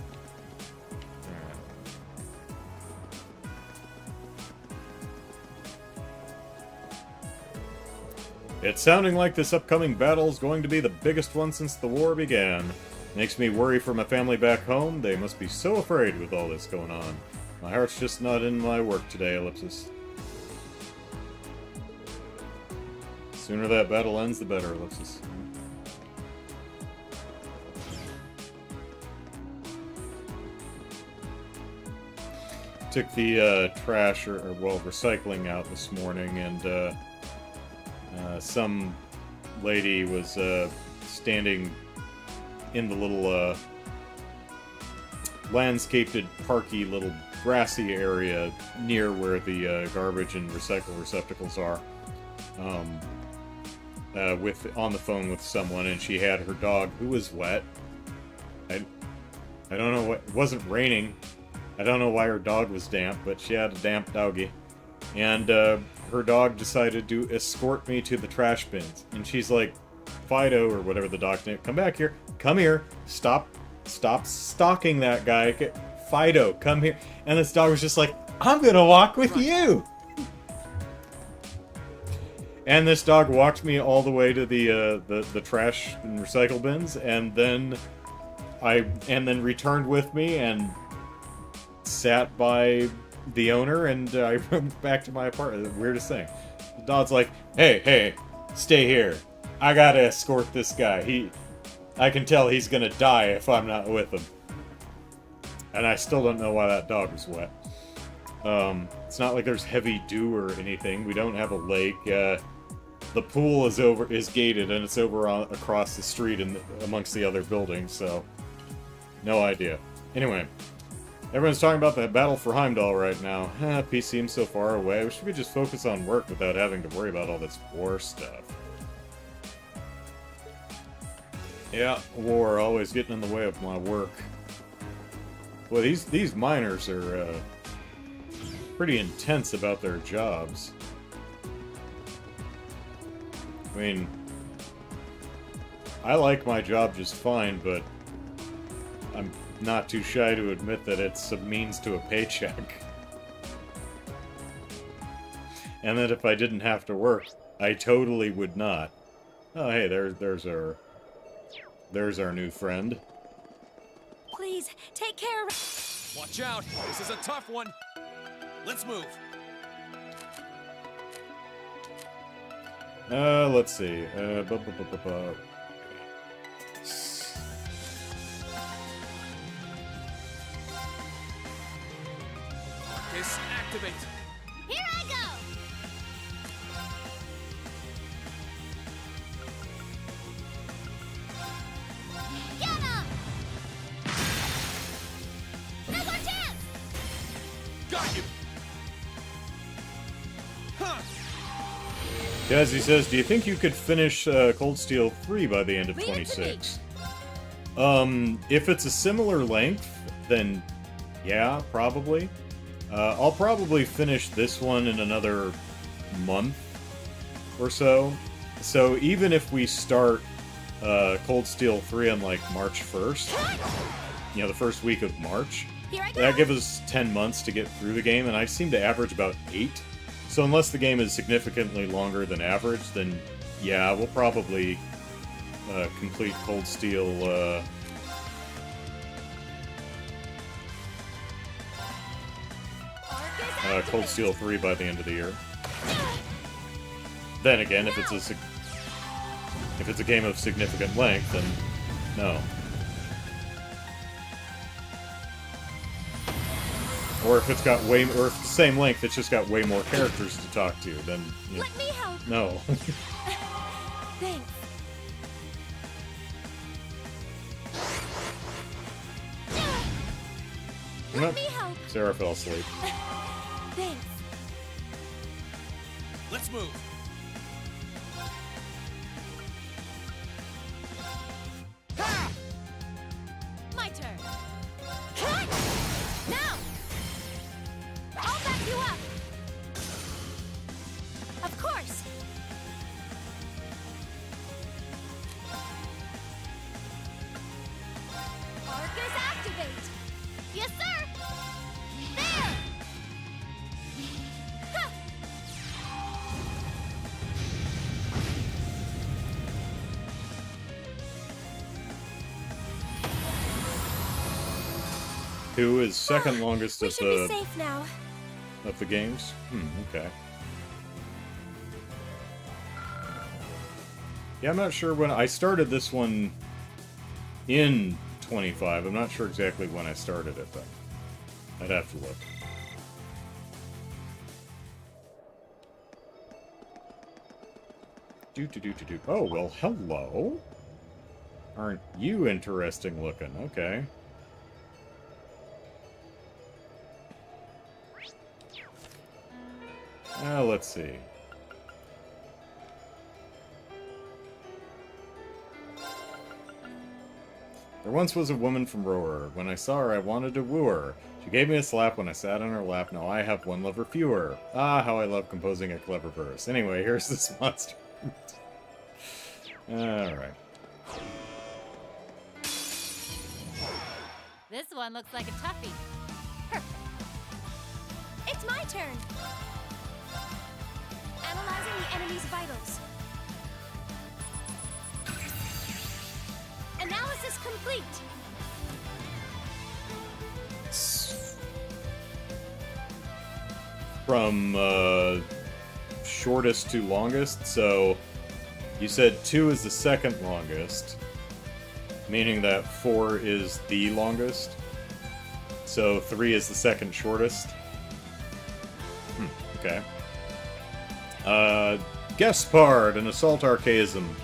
It's sounding like this upcoming battle is going to be the biggest one since the war began. Makes me worry for my family back home. They must be so afraid with all this going on. My heart's just not in my work today, Ellipsis. Sooner that battle ends, the better, Ellipsis. Took the trash, or recycling out this morning, and some lady was standing in the little landscaped, parky little grassy area near where the garbage and recycle receptacles are. On the phone with someone, and she had her dog who was wet. I don't know what. It wasn't raining. I don't know why her dog was damp, but she had a damp doggy. And her dog decided to escort me to the trash bins. And she's like, Fido, or whatever the dog's name, come back here. Come here. Stop stalking that guy. Fido, come here. And this dog was just like, I'm gonna walk with you. And this dog walked me all the way to the trash and recycle bins, and then returned with me and sat by the owner, and I went back to my apartment. The weirdest thing. The dog's like, hey, stay here. I gotta escort this guy. I can tell he's gonna die if I'm not with him. And I still don't know why that dog was wet. It's not like there's heavy dew or anything. We don't have a lake. The pool is gated, and it's over across the street and amongst the other buildings, so no idea. Anyway, everyone's talking about the battle for Heimdall right now. Peace seems so far away. We should just focus on work without having to worry about all this war stuff. Yeah, war always getting in the way of my work. Well, these miners are pretty intense about their jobs. I mean, I like my job just fine, but I'm not too shy to admit that it's a means to a paycheck. And that if I didn't have to work, I totally would not. Oh, hey, there's our new friend. Please, take care of... Watch out! This is a tough one! Let's move. Let's see. Activate. Here I go! Get him! No more chance! Got you. Huh. Jazzy says, do you think you could finish Cold Steel 3 by the end of 26? If it's a similar length, then yeah, probably. I'll probably finish this one in another month or so. So even if we start Cold Steel 3 on like March 1st, you know, the first week of March, Here I go! that gives us 10 months to get through the game, and I seem to average about 8. So unless the game is significantly longer than average, then yeah, we'll probably complete Cold Steel... Cold Steel 3 by the end of the year. Then again, if it's a game of significant length, then no. Or if it's got way, or if it's the same length, it's just got way more characters to talk to, then you know, Let me help! no. Thanks. Let me help! Sarah fell asleep. Thanks. Let's move. My turn. Cut! Now! I'll back you up! Of course! Arcus activate! Yes, sir! There! Huh. 2 is second longest We of should be the safe now. games. Okay. Yeah, I'm not sure when I started this one in 25. I'm not sure exactly when I started it though. I'd have to look. Do. Oh, well, hello. Aren't you interesting looking? Okay. Let's see. There once was a woman from Roar. When I saw her, I wanted to woo her. She gave me a slap when I sat on her lap. Now I have one lover fewer. Ah, how I love composing a clever verse. Anyway, here's this monster. Alright. This one looks like a toughie. Perfect. It's my turn. Analyzing the enemy's vitals. Analysis complete. From shortest to longest, so you said 2 is the second longest, meaning that 4 is the longest. So 3 is the second shortest. Okay. Gaspard, an assault archaism,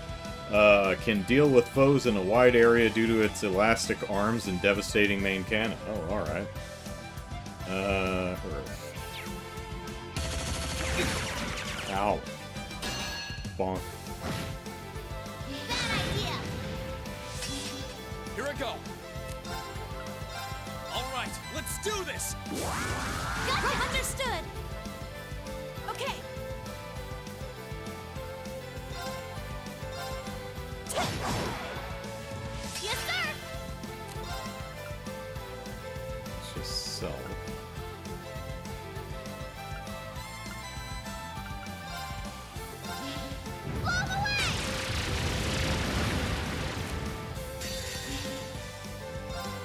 can deal with foes in a wide area due to its elastic arms and devastating main cannon. Oh, alright. Earth. Ow. Bonk. Bad idea. Here I go. All right, let's do this. Gotcha, understood. Okay. Yes, sir. It's just so. Blow 'em away.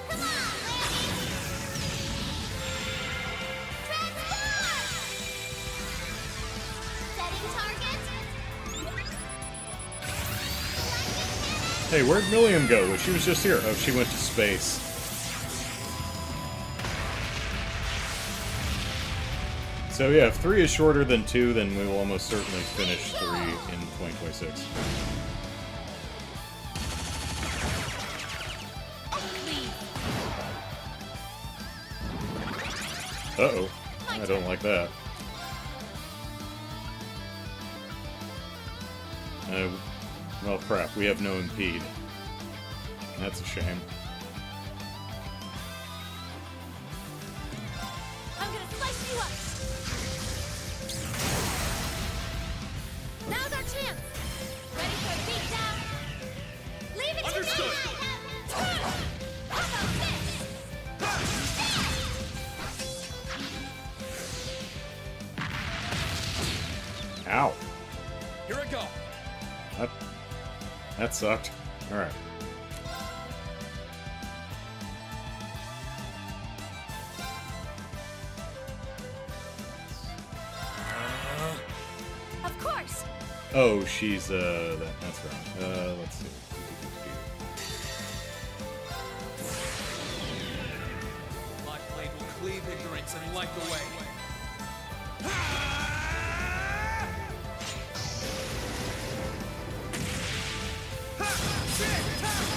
Come on, Lanny. Transform. Hey, where'd Milliam go? Well, she was just here. Oh, she went to space. So yeah, if 3 is shorter than 2, then we will almost certainly finish 3 in 2026. Uh-oh. I don't like that. Well, crap. We have no impede. That's a shame. I'm gonna slice you up. Now's our chance. Ready for a beat down? Leave it Understood. to me. How about this? Ow. Here I go. That sucked. Alright. Of course. Oh, she's, that's wrong. Let's see. My blade will cleave ignorance and light the way.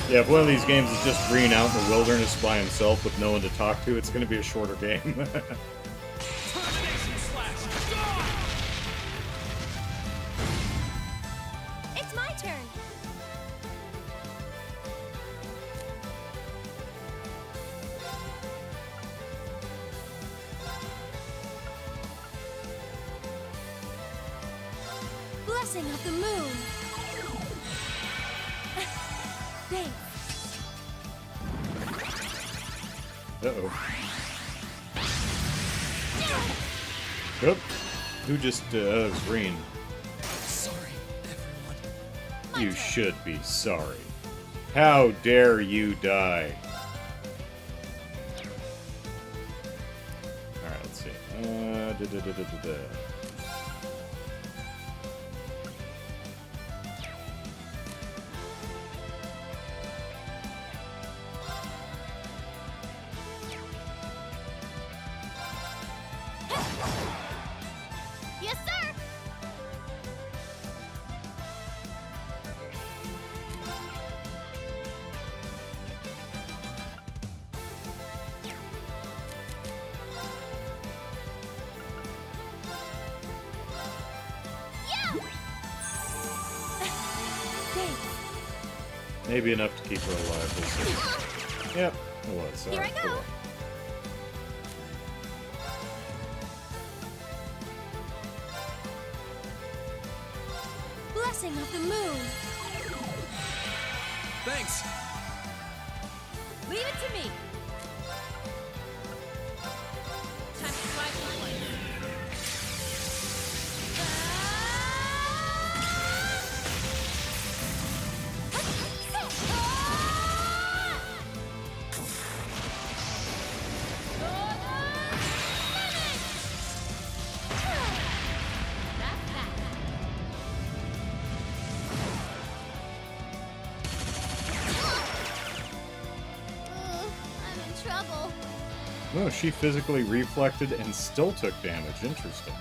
Yeah, if one of these games is just Green out in the wilderness by himself with no one to talk to, it's gonna be a shorter game. Termination slash. It's my turn. Blessing of the moon. Thanks. Uh-oh. Oop. Who just, Green? Sorry, everyone. You should be sorry. How dare you die? Alright, let's see. Yes, sir. Yeah. Thanks. Maybe enough to keep her alive. We'll see. Yep, it was. Here I Alright, go. cool. Blessing of the moon. Thanks. Leave it to me. Time to try this one. I'm in trouble. No, she physically reflected and still took damage. Interesting.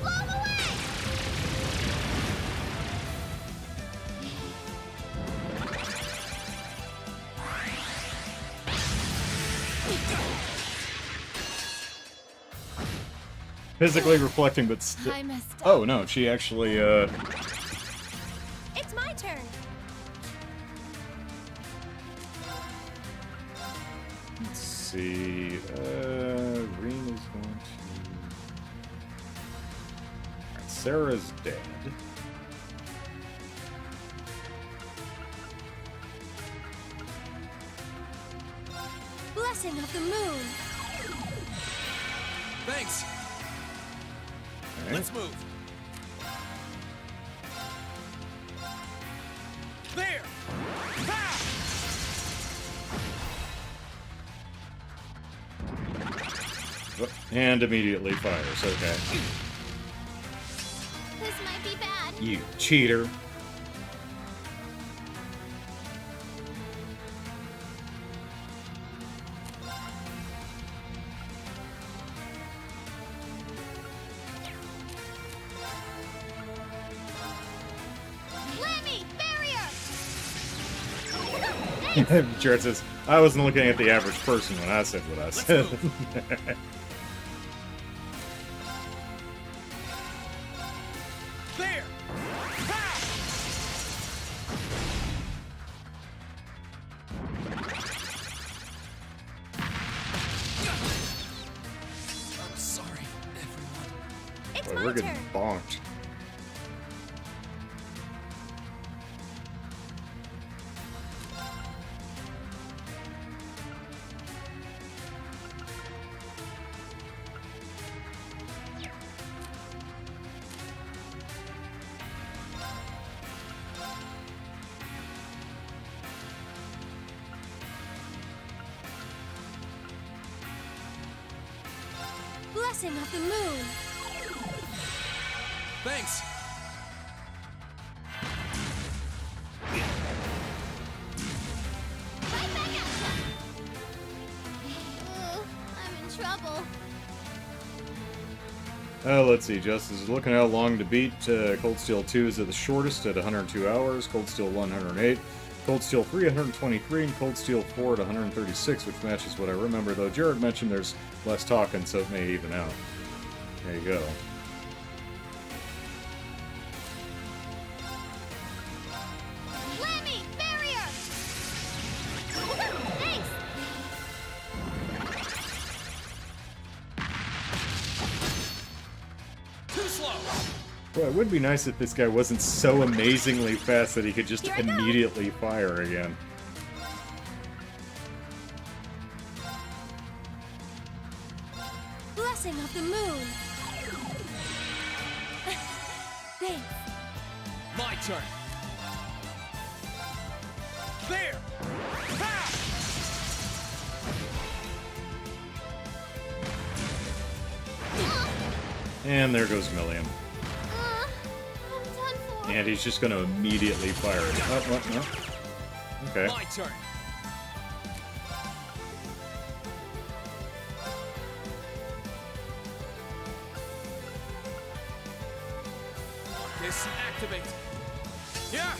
Blow him away! Physically reflecting, but still. I messed up. Oh no, she actually, It's my turn. Let's see. Green is going to. Alright, Sarah's dead. Blessing of the moon. Thanks. Okay. Let's move. There. Ha! And immediately fires, okay. This might be bad. You cheater. Lammy, barrier! Jared says, I wasn't looking at the average person when I said what I said. There. Ha! I'm sorry, everyone. It's Boy, my we're getting turn. bonked. Blessing of the moon. Thanks. Right back at ya. Ugh, I'm in trouble. Let's see, Justice is looking how long to beat. Cold Steel 2 is at the shortest at 102 hours, Cold Steel 1 108, Cold Steel 3 123, and Cold Steel 4 at 136, which matches what I remember, though Jared mentioned there's less talking, so it may even out. There you go. Lammy, barrier! Thanks! Too slow. Boy, it would be nice if this guy wasn't so amazingly fast that he could just Here I go. immediately fire again. Blessing of the moon. Thanks. My turn. There. Ha! And there goes Milliam. I'm done for. And he's just going to immediately fire it. Oh, what? No? Okay. My turn. This activate. Yeah.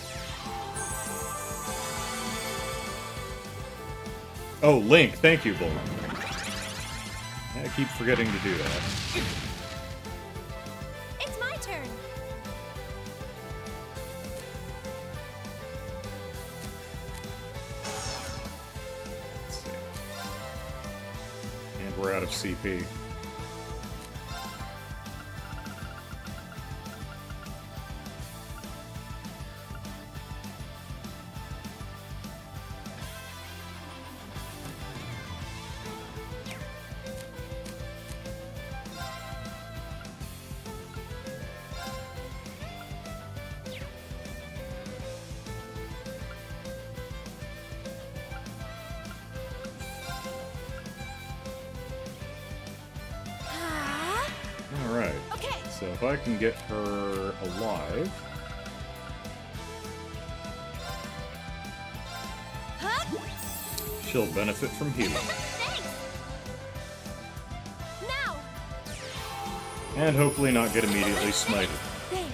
Oh, Link. Thank you, Bull. I keep forgetting to do that. It's my turn. Let's see. And we're out of CP. Ah, Alright. okay. So if I can get her alive... Huh? she'll benefit from healing. Thanks. Now. And hopefully not get immediately smited. Thanks.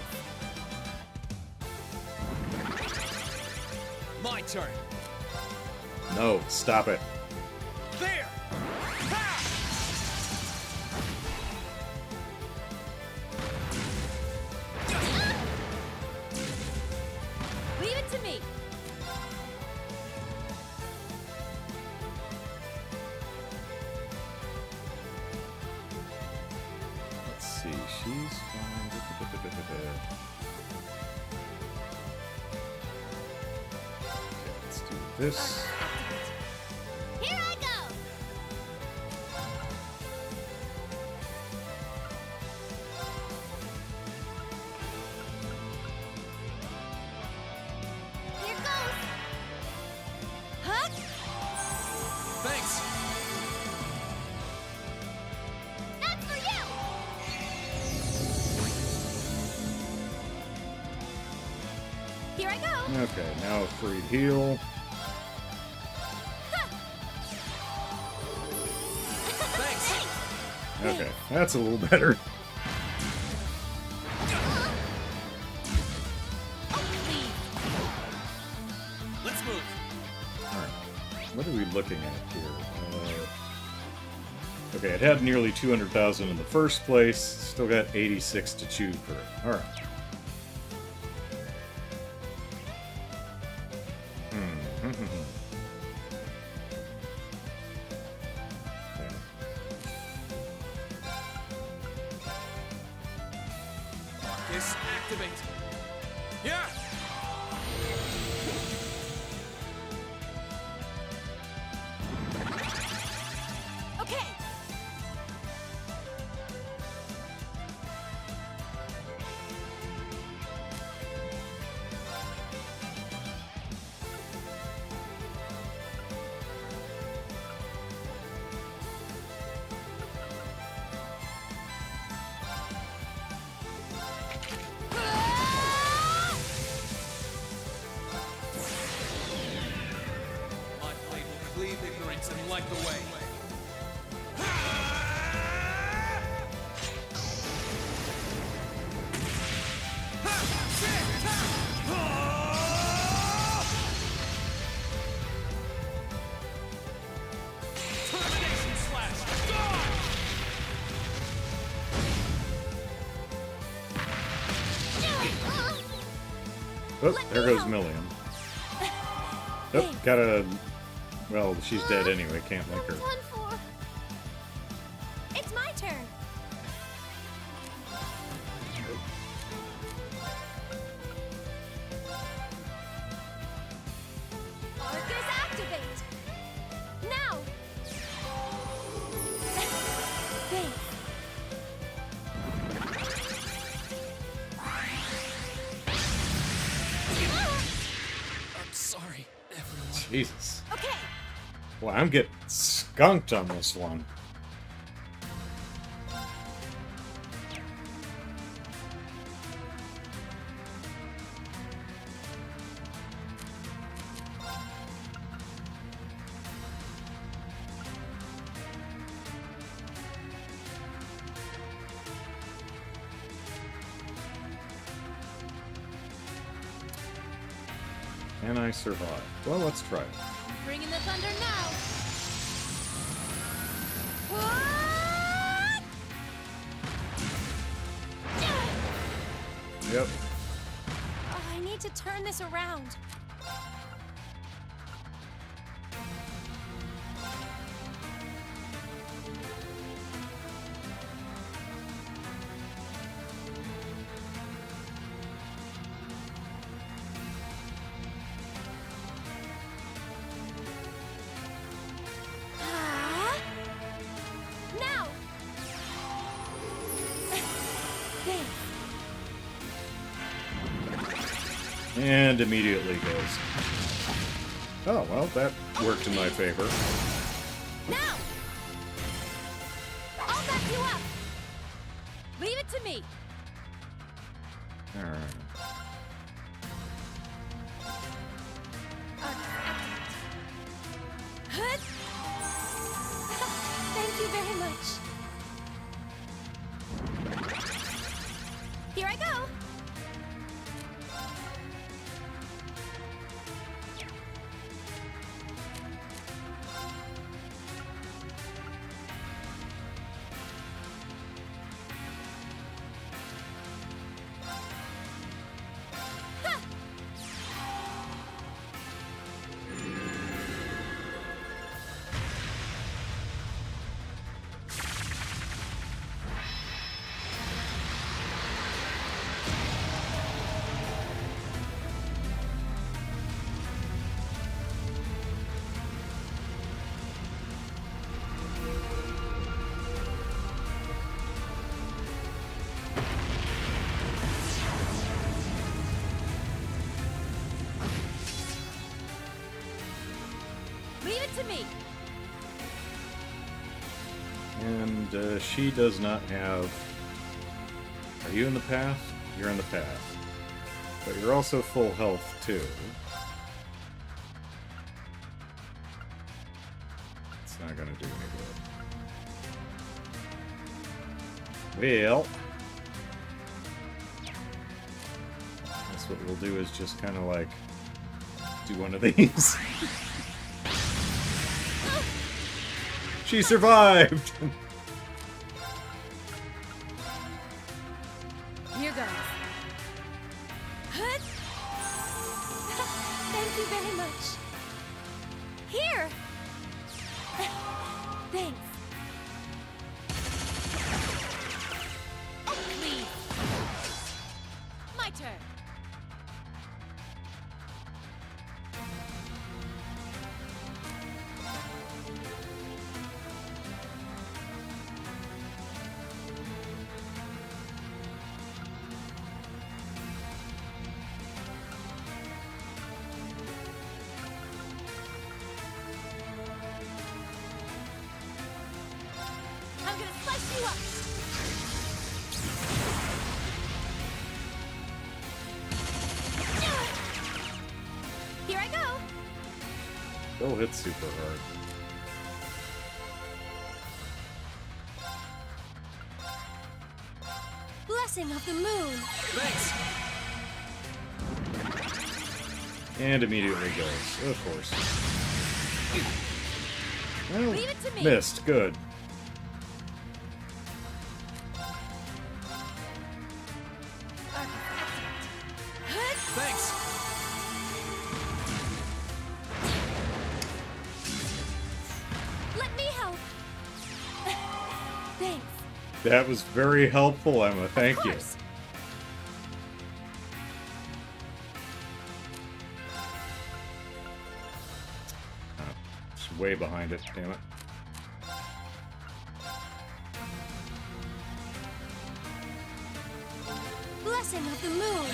My turn. No, stop it. There. Ha! Leave it to me. Let's see, she's fine. Okay, let's do this. Here I go. Okay, now a free heal. Okay, that's a little better. Let's move. Alright, what are we looking at here? Okay, it had nearly 200,000 in the first place. Still got 86 to chew through. Alright. Activate. Yeah. Okay. My blade will cleave ignorance and light the way. Termination slash. Oh, there goes Million. Oh, gotta... Well, she's dead anyway, can't lick her. Done for. It's my turn. Arcus activate. Now. Thanks. I'm sorry, everyone. Jesus. Okay. Well, I'm getting skunked on this one. Can I survive? Well, let's try it. Bringing the thunder now. What? Yep. Oh, I need to turn this around. Now. Thanks. And immediately goes. Oh, well, that worked in my favor. Now. I'll back you up. Leave it to me. Alright. Hut. Thank you very much. Here I go. Leave it to me. And she does not have... Are you in the path? You're in the path. But you're also full health, too. It's not gonna do any good. Well... guess what we'll do is just kind of, like, do one of these. She survived! Here goes. Thank you very much. Here! Thanks. Oh, please. My turn. I'm gonna slice you up. Here I go. They'll hit super hard. Blessing of the moon. Thanks! And immediately goes, of course. Well, Leave it to me. missed. Good. Thanks! Let me help. Thanks. That was very helpful, Emma. Thank Of you. course. It's way behind it, damn it. Blessing of the moon.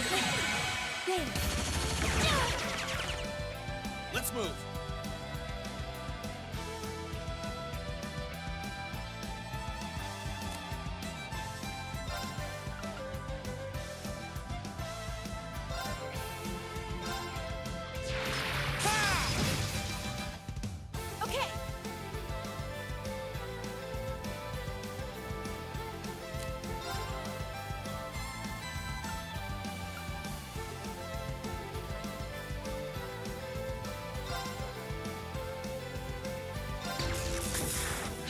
Thanks. Let's move! Okay.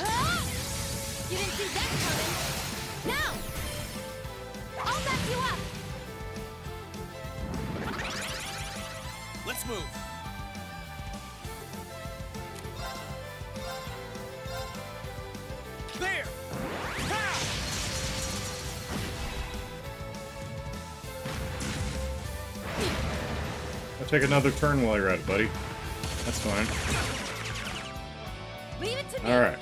Ah! You didn't see that coming. Now. I'll back you up. Let's move! There! I'll take another turn while you're at it, buddy. That's fine. Leave it to me. Alright.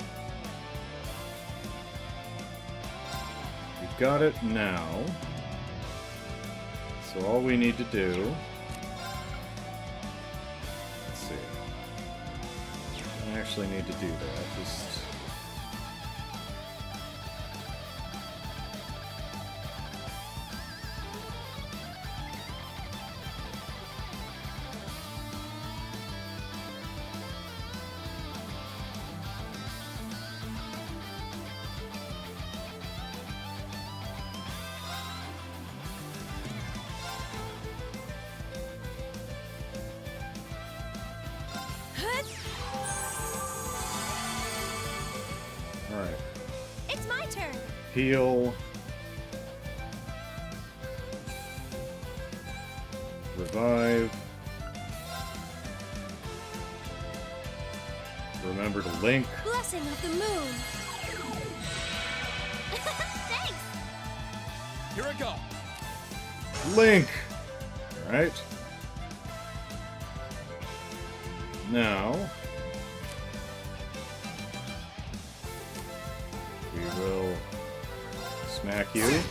We've got it now. So all we need to do... Let's see. I actually need to do that. Just... Alright. It's my turn. Heal. Revive. Remember to link. Blessing of the moon. Thanks. Here I go! Link! Alright. Now... we will smack you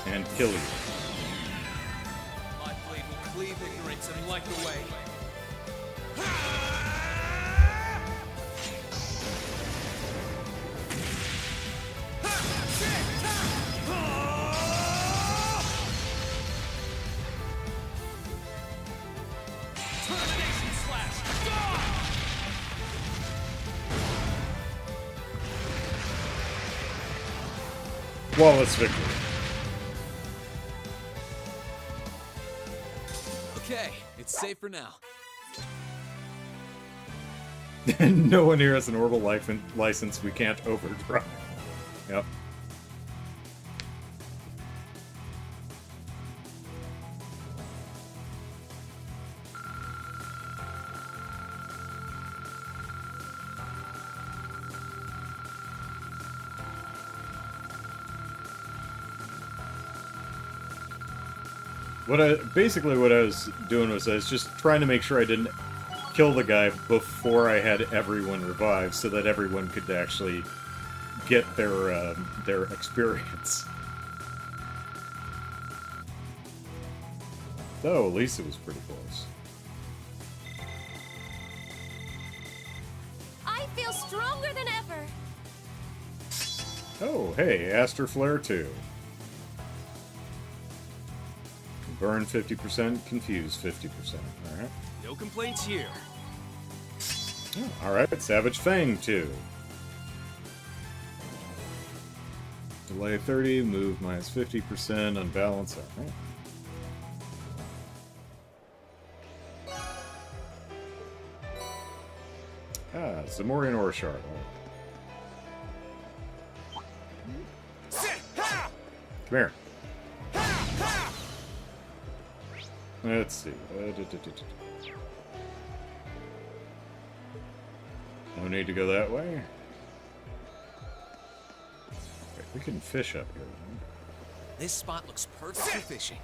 and kill you. My blade will cleave ignorance and light the way. Flawless victory. Okay, it's safe for now. No one here has an orbital license we can't overdrive. Yep. Basically what I was doing was I was just trying to make sure I didn't kill the guy before I had everyone revived, so that everyone could actually get their experience. So at least it was pretty close. I feel stronger than ever. Oh, hey, Aster Flare 2. Burn 50%, confuse 50%. Alright. No complaints here. Oh, alright, Savage Fang 2. Delay 30, move minus 50%, unbalance. Alright. Ah, Zamorian Ore Shard. Come here. Let's see. No need to go that way. Wait, we can fish up here. This spot looks perfect for fishing.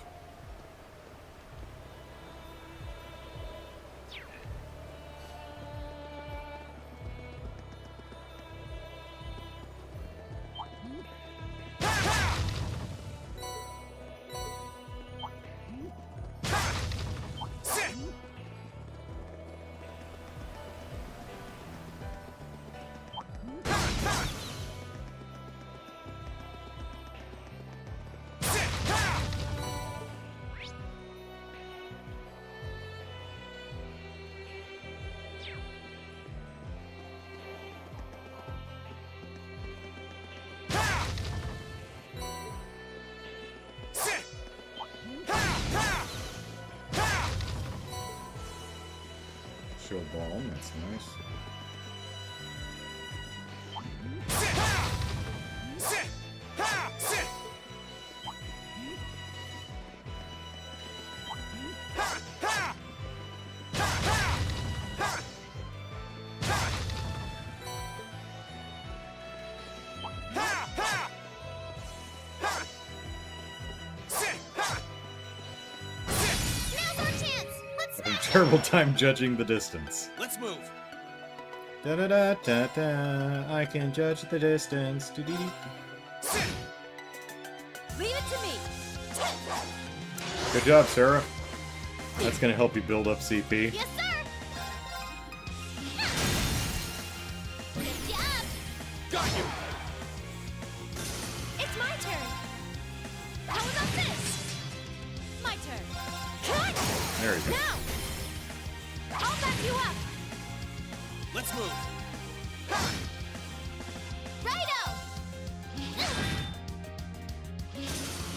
Shield Balm, that's nice. Now's our chance. Let's Having a terrible time judging the distance. Let's move. Da da da da da. I can judge the distance. Doo -dee -dee. leave it to me. Good job, Sarah. That's gonna help you build up CP. Yes, sir. Good job. Got you. It's my turn. How about this? My turn. Cut! There you go. Now! I'll back you up. Let's move. Righto!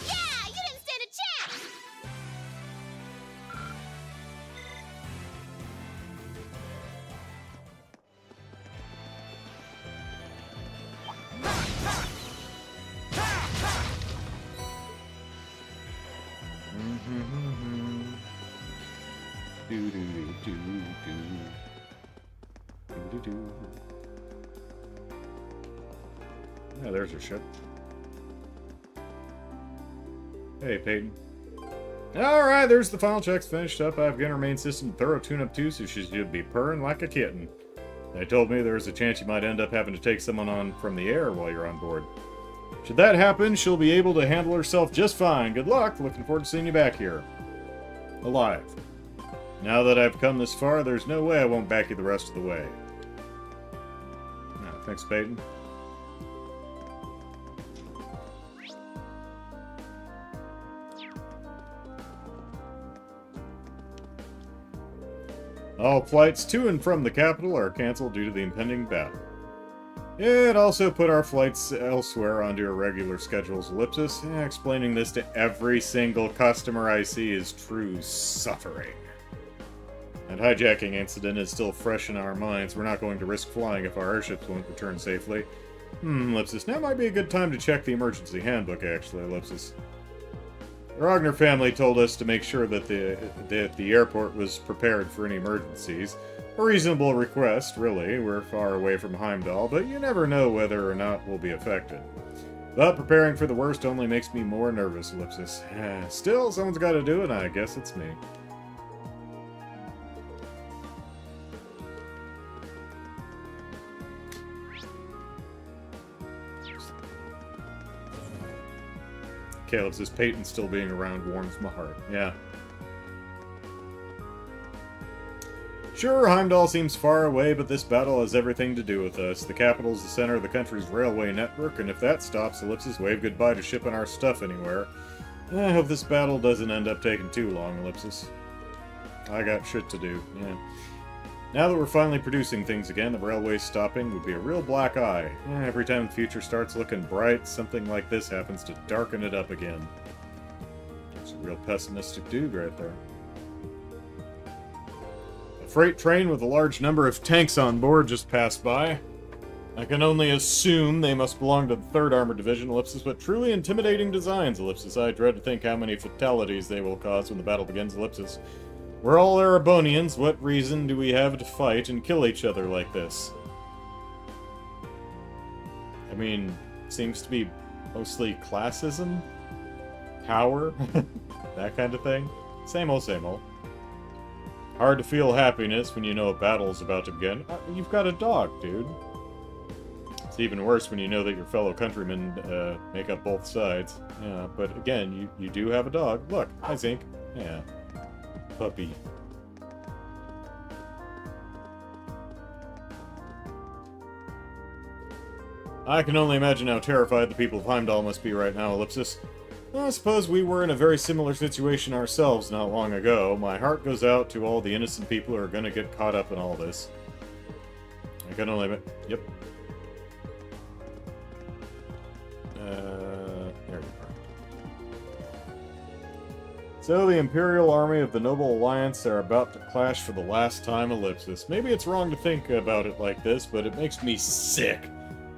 Yeah! You didn't stand a chance! Do do do do do do do. Yeah, there's her ship. Hey, Peyton. Alright, there's the final checks finished up. I've given her main system thorough tune-up too, so she should be purring like a kitten. They told me there was a chance you might end up having to take someone on from the air while you're on board. Should that happen, she'll be able to handle herself just fine. Good luck. Looking forward to seeing you back here. Alive. Now that I've come this far, there's no way I won't back you the rest of the way. Oh, thanks, Peyton. All flights to and from the capital are canceled due to the impending battle. It also put our flights elsewhere onto irregular schedules, ellipsis. Explaining this to every single customer I see is true suffering. That hijacking incident is still fresh in our minds. We're not going to risk flying if our airships won't return safely. Ellipsis. Now might be a good time to check the emergency handbook, actually, ellipsis. The Ragnar family told us to make sure that the airport was prepared for any emergencies. A reasonable request, really. We're far away from Heimdall, but you never know whether or not we'll be affected. But preparing for the worst only makes me more nervous, ellipsis. Still, someone's got to do it, and I guess it's me. Caleb says Peyton still being around warms my heart. Yeah. Sure, Heimdall seems far away, but this battle has everything to do with us. The capital's the center of the country's railway network, and if that stops, ellipsis, wave goodbye to shipping our stuff anywhere. I hope this battle doesn't end up taking too long, ellipsis. I got shit to do, yeah. Now that we're finally producing things again, the railway stopping would be a real black eye. Every time the future starts looking bright, something like this happens to darken it up again. It's a real pessimistic dude right there. A freight train with a large number of tanks on board just passed by. I can only assume they must belong to the 3rd Armored Division, ellipsis, but truly intimidating designs, ellipsis. I dread to think how many fatalities they will cause when the battle begins, ellipsis. We're all Erebonians. What reason do we have to fight and kill each other like this? I mean, seems to be mostly classism? Power? That kind of thing? Same old, same old. Hard to feel happiness when you know a battle's about to begin. You've got a dog, dude. It's even worse when you know that your fellow countrymen make up both sides. Yeah, but again, you do have a dog. Look, hi Zink. Yeah. Puppy. I can only imagine how terrified the people of Heimdall must be right now, ellipsis. I suppose we were in a very similar situation ourselves not long ago. My heart goes out to all the innocent people who are going to get caught up in all this. I can only... Yep. There we are. So the Imperial Army of the Noble Alliance are about to clash for the last time, ellipsis. Maybe it's wrong to think about it like this, but it makes me sick,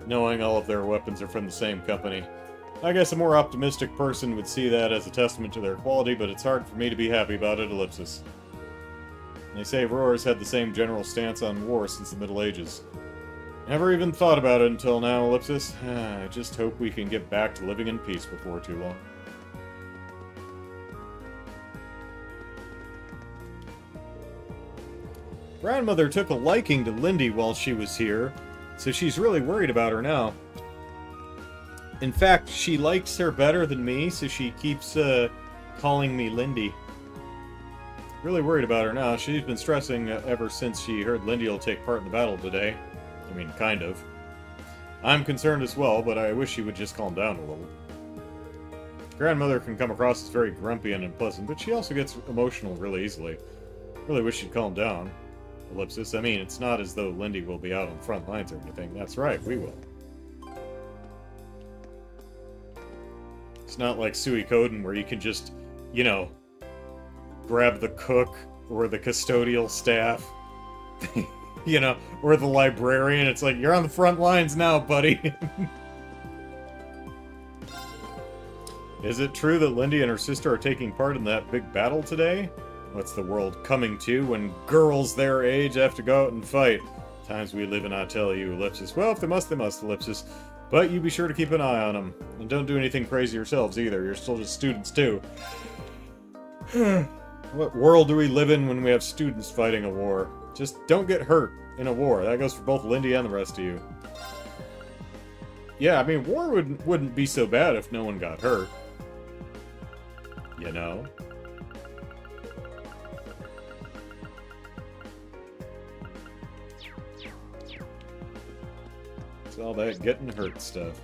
knowing all of their weapons are from the same company. I guess a more optimistic person would see that as a testament to their quality, but it's hard for me to be happy about it, ellipsis. They say Roar's had the same general stance on war since the Middle Ages. Never even thought about it until now, ellipsis. I just hope we can get back to living in peace before too long. Grandmother took a liking to Lindy while she was here, so she's really worried about her now. In fact, she likes her better than me, so she keeps calling me Lindy. Really worried about her now. She's been stressing ever since she heard Lindy will take part in the battle today. I mean, kind of. I'm concerned as well, but I wish she would just calm down a little. Grandmother can come across as very grumpy and unpleasant, but she also gets emotional really easily. Really wish she'd calm down. Ellipsis. I mean, it's not as though Lindy will be out on the front lines or anything. That's right, we will. It's not like Suikoden where you can just, you know, grab the cook or the custodial staff, you know, or the librarian. It's like, you're on the front lines now, buddy. Is it true that Lindy and her sister are taking part in that big battle today? What's the world coming to when girls their age have to go out and fight? Times we live in, I tell you, ellipsis. Well, if they must, ellipsis. But you be sure to keep an eye on them. And don't do anything crazy yourselves either. You're still just students, too. What world do we live in when we have students fighting a war? Just don't get hurt in a war. That goes for both Lindy and the rest of you. Yeah, I mean, war wouldn't be so bad if no one got hurt. You know? It's all that getting hurt stuff.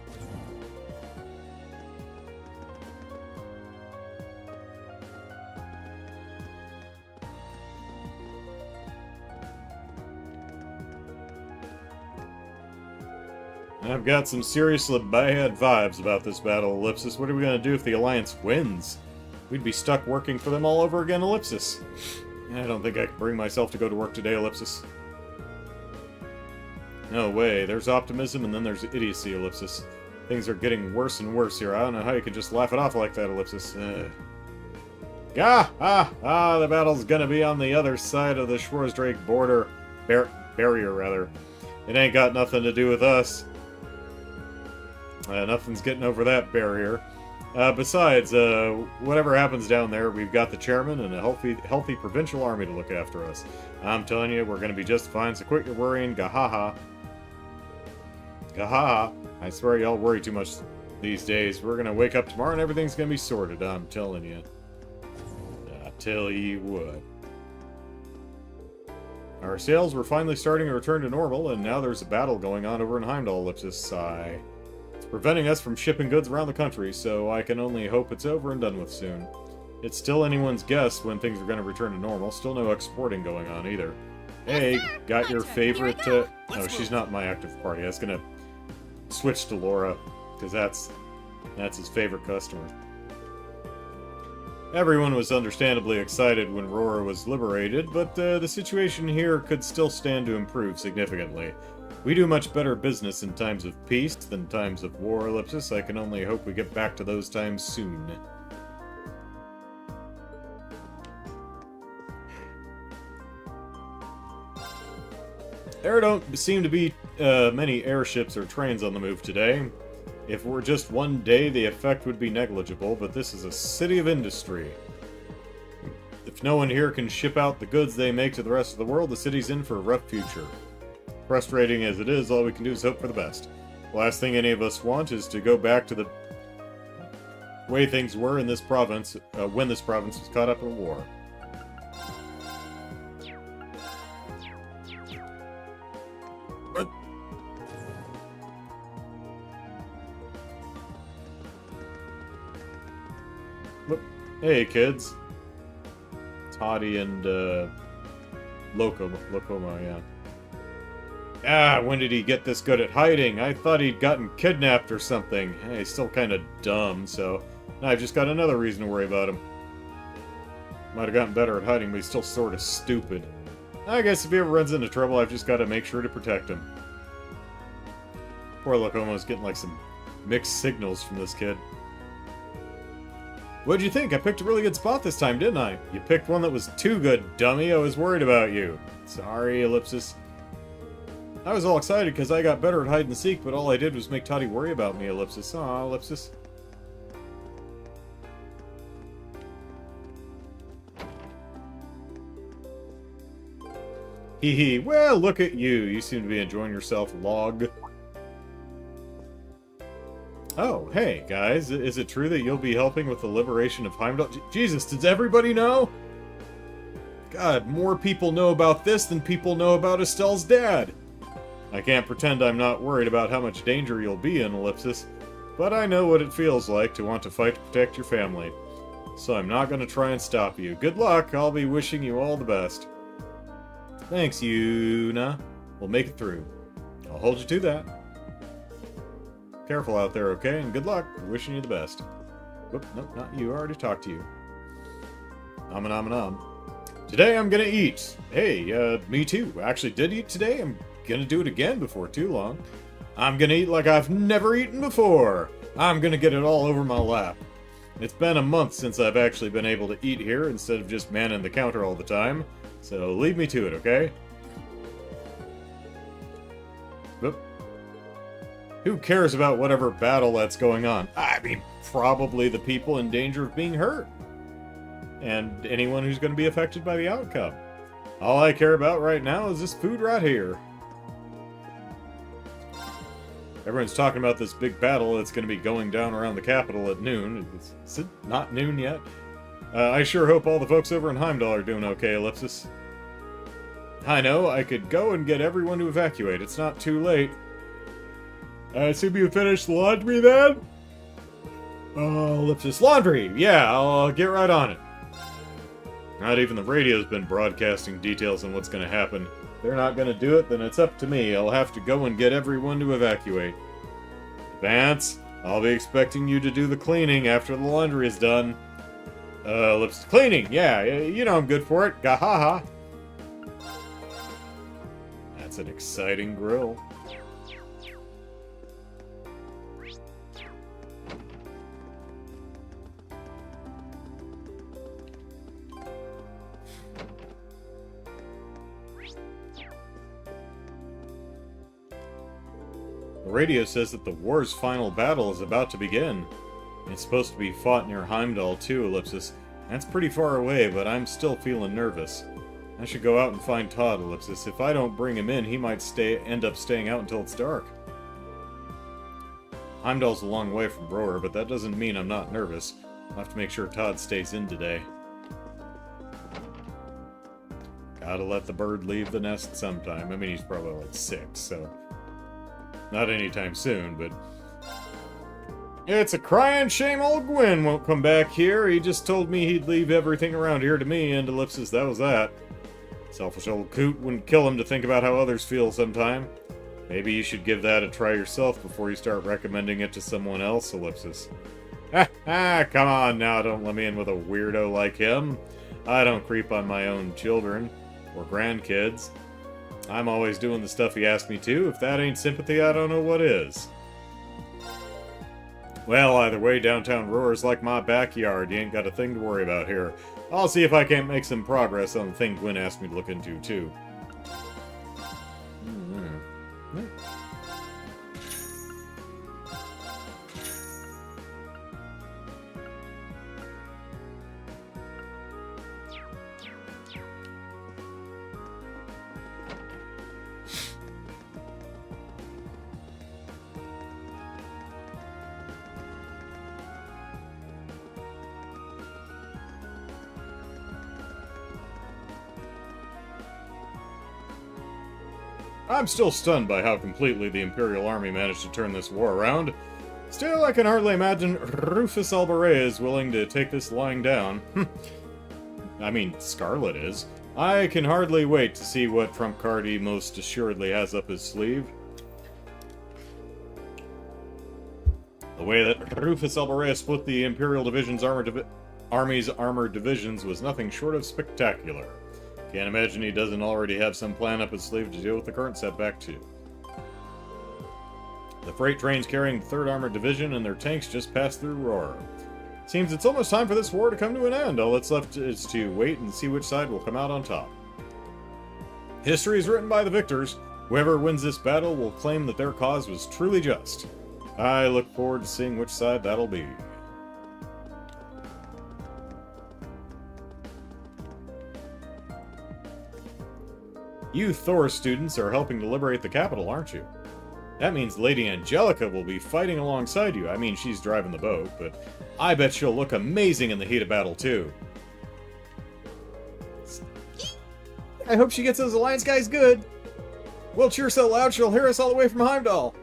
I've got some seriously bad vibes about this battle, Ellipsis. What are we gonna do if the Alliance wins? We'd be stuck working for them all over again, Ellipsis. I don't think I can bring myself to go to work today, Ellipsis. No way. There's optimism and then there's idiocy, Ellipsis. Things are getting worse and worse here. I don't know how you could just laugh it off like that, Ellipsis. The battle's gonna be on the other side of the Schwarzdrake border. Barrier, rather. It ain't got nothing to do with us. Nothing's getting over that barrier. Besides, whatever happens down there, we've got the chairman and a healthy provincial army to look after us. I'm telling you, we're going to be just fine, so quit your worrying, gahaha. Gahaha. I swear y'all worry too much these days. We're going to wake up tomorrow and everything's going to be sorted, I'm telling you. I tell you what. Our sales were finally starting to return to normal, and now there's a battle going on over in Heimdall, Ellipsis. Sigh. It's preventing us from shipping goods around the country, so I can only hope it's over and done with soon. It's still anyone's guess when things are going to return to normal. Still no exporting going on either. Hey, got your favorite... Oh, she's not in my active party. I was going to switch to Laura, because that's his favorite customer. Everyone was understandably excited when Rora was liberated, but the situation here could still stand to improve significantly. We do much better business in times of peace than times of war, Ellipsis. I can only hope we get back to those times soon. There don't seem to be many airships or trains on the move today. If it were just one day, the effect would be negligible, but this is a city of industry. If no one here can ship out the goods they make to the rest of the world, the city's in for a rough future. Frustrating as it is, all we can do is hope for the best. The last thing any of us want is to go back to the way things were in this province, when this province was caught up in war. Hey, kids. Toddy and, Lokoma, yeah. Ah, when did he get this good at hiding? I thought he'd gotten kidnapped or something. Hey, he's still kinda dumb, so... Now I've just got another reason to worry about him. Might have gotten better at hiding, but he's still sorta stupid. I guess if he ever runs into trouble, I've just gotta make sure to protect him. Poor Lokomo's getting, like, some mixed signals from this kid. What'd you think? I picked a really good spot this time, didn't I? You picked one that was too good, dummy. I was worried about you. Sorry, Ellipsis. I was all excited because I got better at hide and seek, but all I did was make Toddy worry about me, Ellipsis. Aw, Ellipsis. Hee hee. Well, look at you. You seem to be enjoying yourself, Log. Oh, hey, guys, is it true that you'll be helping with the liberation of Heimdall? Jesus, does everybody know? God, more people know about this than people know about Estelle's dad. I can't pretend I'm not worried about how much danger you'll be in, Ellipsis, but I know what it feels like to want to fight to protect your family. So I'm not going to try and stop you. Good luck, I'll be wishing you all the best. Thanks, Yuna. We'll make it through. I'll hold you to that. Careful out there, okay? And good luck. Wishing you the best. Whoop, nope, not you. I already talked to you. Nom. Today I'm gonna eat. Hey, me too. I actually did eat today. I'm gonna do it again before too long. I'm gonna eat like I've never eaten before. I'm gonna get it all over my lap. It's been a month since I've actually been able to eat here instead of just manning the counter all the time. So leave me to it, okay? Whoop. Who cares about whatever battle that's going on? I mean, probably the people in danger of being hurt. And anyone who's going to be affected by the outcome. All I care about right now is this food right here. Everyone's talking about this big battle that's going to be going down around the capital at noon. Is it not noon yet? I sure hope all the folks over in Heimdall are doing okay, Ellipsis. I know, I could go and get everyone to evacuate. It's not too late. I assume you finished the laundry then? Oh, Ellipsis. Laundry! Yeah, I'll get right on it. Not even the radio's been broadcasting details on what's going to happen. If they're not going to do it, then it's up to me. I'll have to go and get everyone to evacuate. Vance, I'll be expecting you to do the cleaning after the laundry is done. Lips cleaning, yeah, you know I'm good for it. Gahaha. That's an exciting grill. The radio says that the war's final battle is about to begin. It's supposed to be fought near Heimdall too, Ellipsis. That's pretty far away, but I'm still feeling nervous. I should go out and find Todd, Ellipsis. If I don't bring him in, he might end up staying out until it's dark. Heimdall's a long way from Broer, but that doesn't mean I'm not nervous. I'll have to make sure Todd stays in today. Gotta let the bird leave the nest sometime. I mean, he's probably like 6, so... not anytime soon, but... it's a crying shame old Gwyn won't come back here. He just told me he'd leave everything around here to me, and Ellipsis, that was that. Selfish old coot, wouldn't kill him to think about how others feel sometime. Maybe you should give that a try yourself before you start recommending it to someone else, Ellipsis. Ha ha, come on now, don't let me in with a weirdo like him. I don't creep on my own children, or grandkids. I'm always doing the stuff he asked me to. If that ain't sympathy, I don't know what is. Well, either way, downtown Roar's like my backyard. You ain't got a thing to worry about here. I'll see if I can't make some progress on the thing Gwyn asked me to look into, too. I'm still stunned by how completely the Imperial Army managed to turn this war around. Still, I can hardly imagine Rufus Albaret is willing to take this lying down. I mean, Scarlet is. I can hardly wait to see what trump card he most assuredly has up his sleeve. The way that Rufus Albaret split the Imperial Division's Army's armored divisions was nothing short of spectacular. Can't imagine he doesn't already have some plan up his sleeve to deal with the current setback, too. The freight trains carrying the 3rd Armored Division and their tanks just passed through Roar. Seems it's almost time for this war to come to an end. All that's left is to wait and see which side will come out on top. History is written by the victors. Whoever wins this battle will claim that their cause was truly just. I look forward to seeing which side that'll be. You Thor students are helping to liberate the capital, aren't you? That means Lady Angelica will be fighting alongside you. I mean, she's driving the boat, but I bet she'll look amazing in the heat of battle, too. I hope she gets those Alliance guys good. We'll cheer so loud she'll hear us all the way from Heimdall.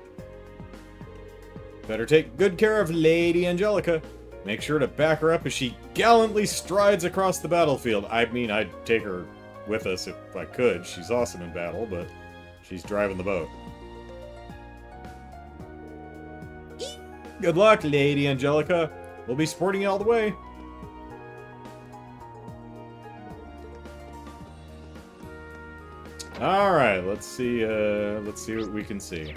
Better take good care of Lady Angelica. Make sure to back her up as she gallantly strides across the battlefield. I mean, I'd take her with us if I could. She's awesome in battle, but she's driving the boat. Good luck, Lady Angelica. We'll be supporting you all the way. Alright, let's see what we can see.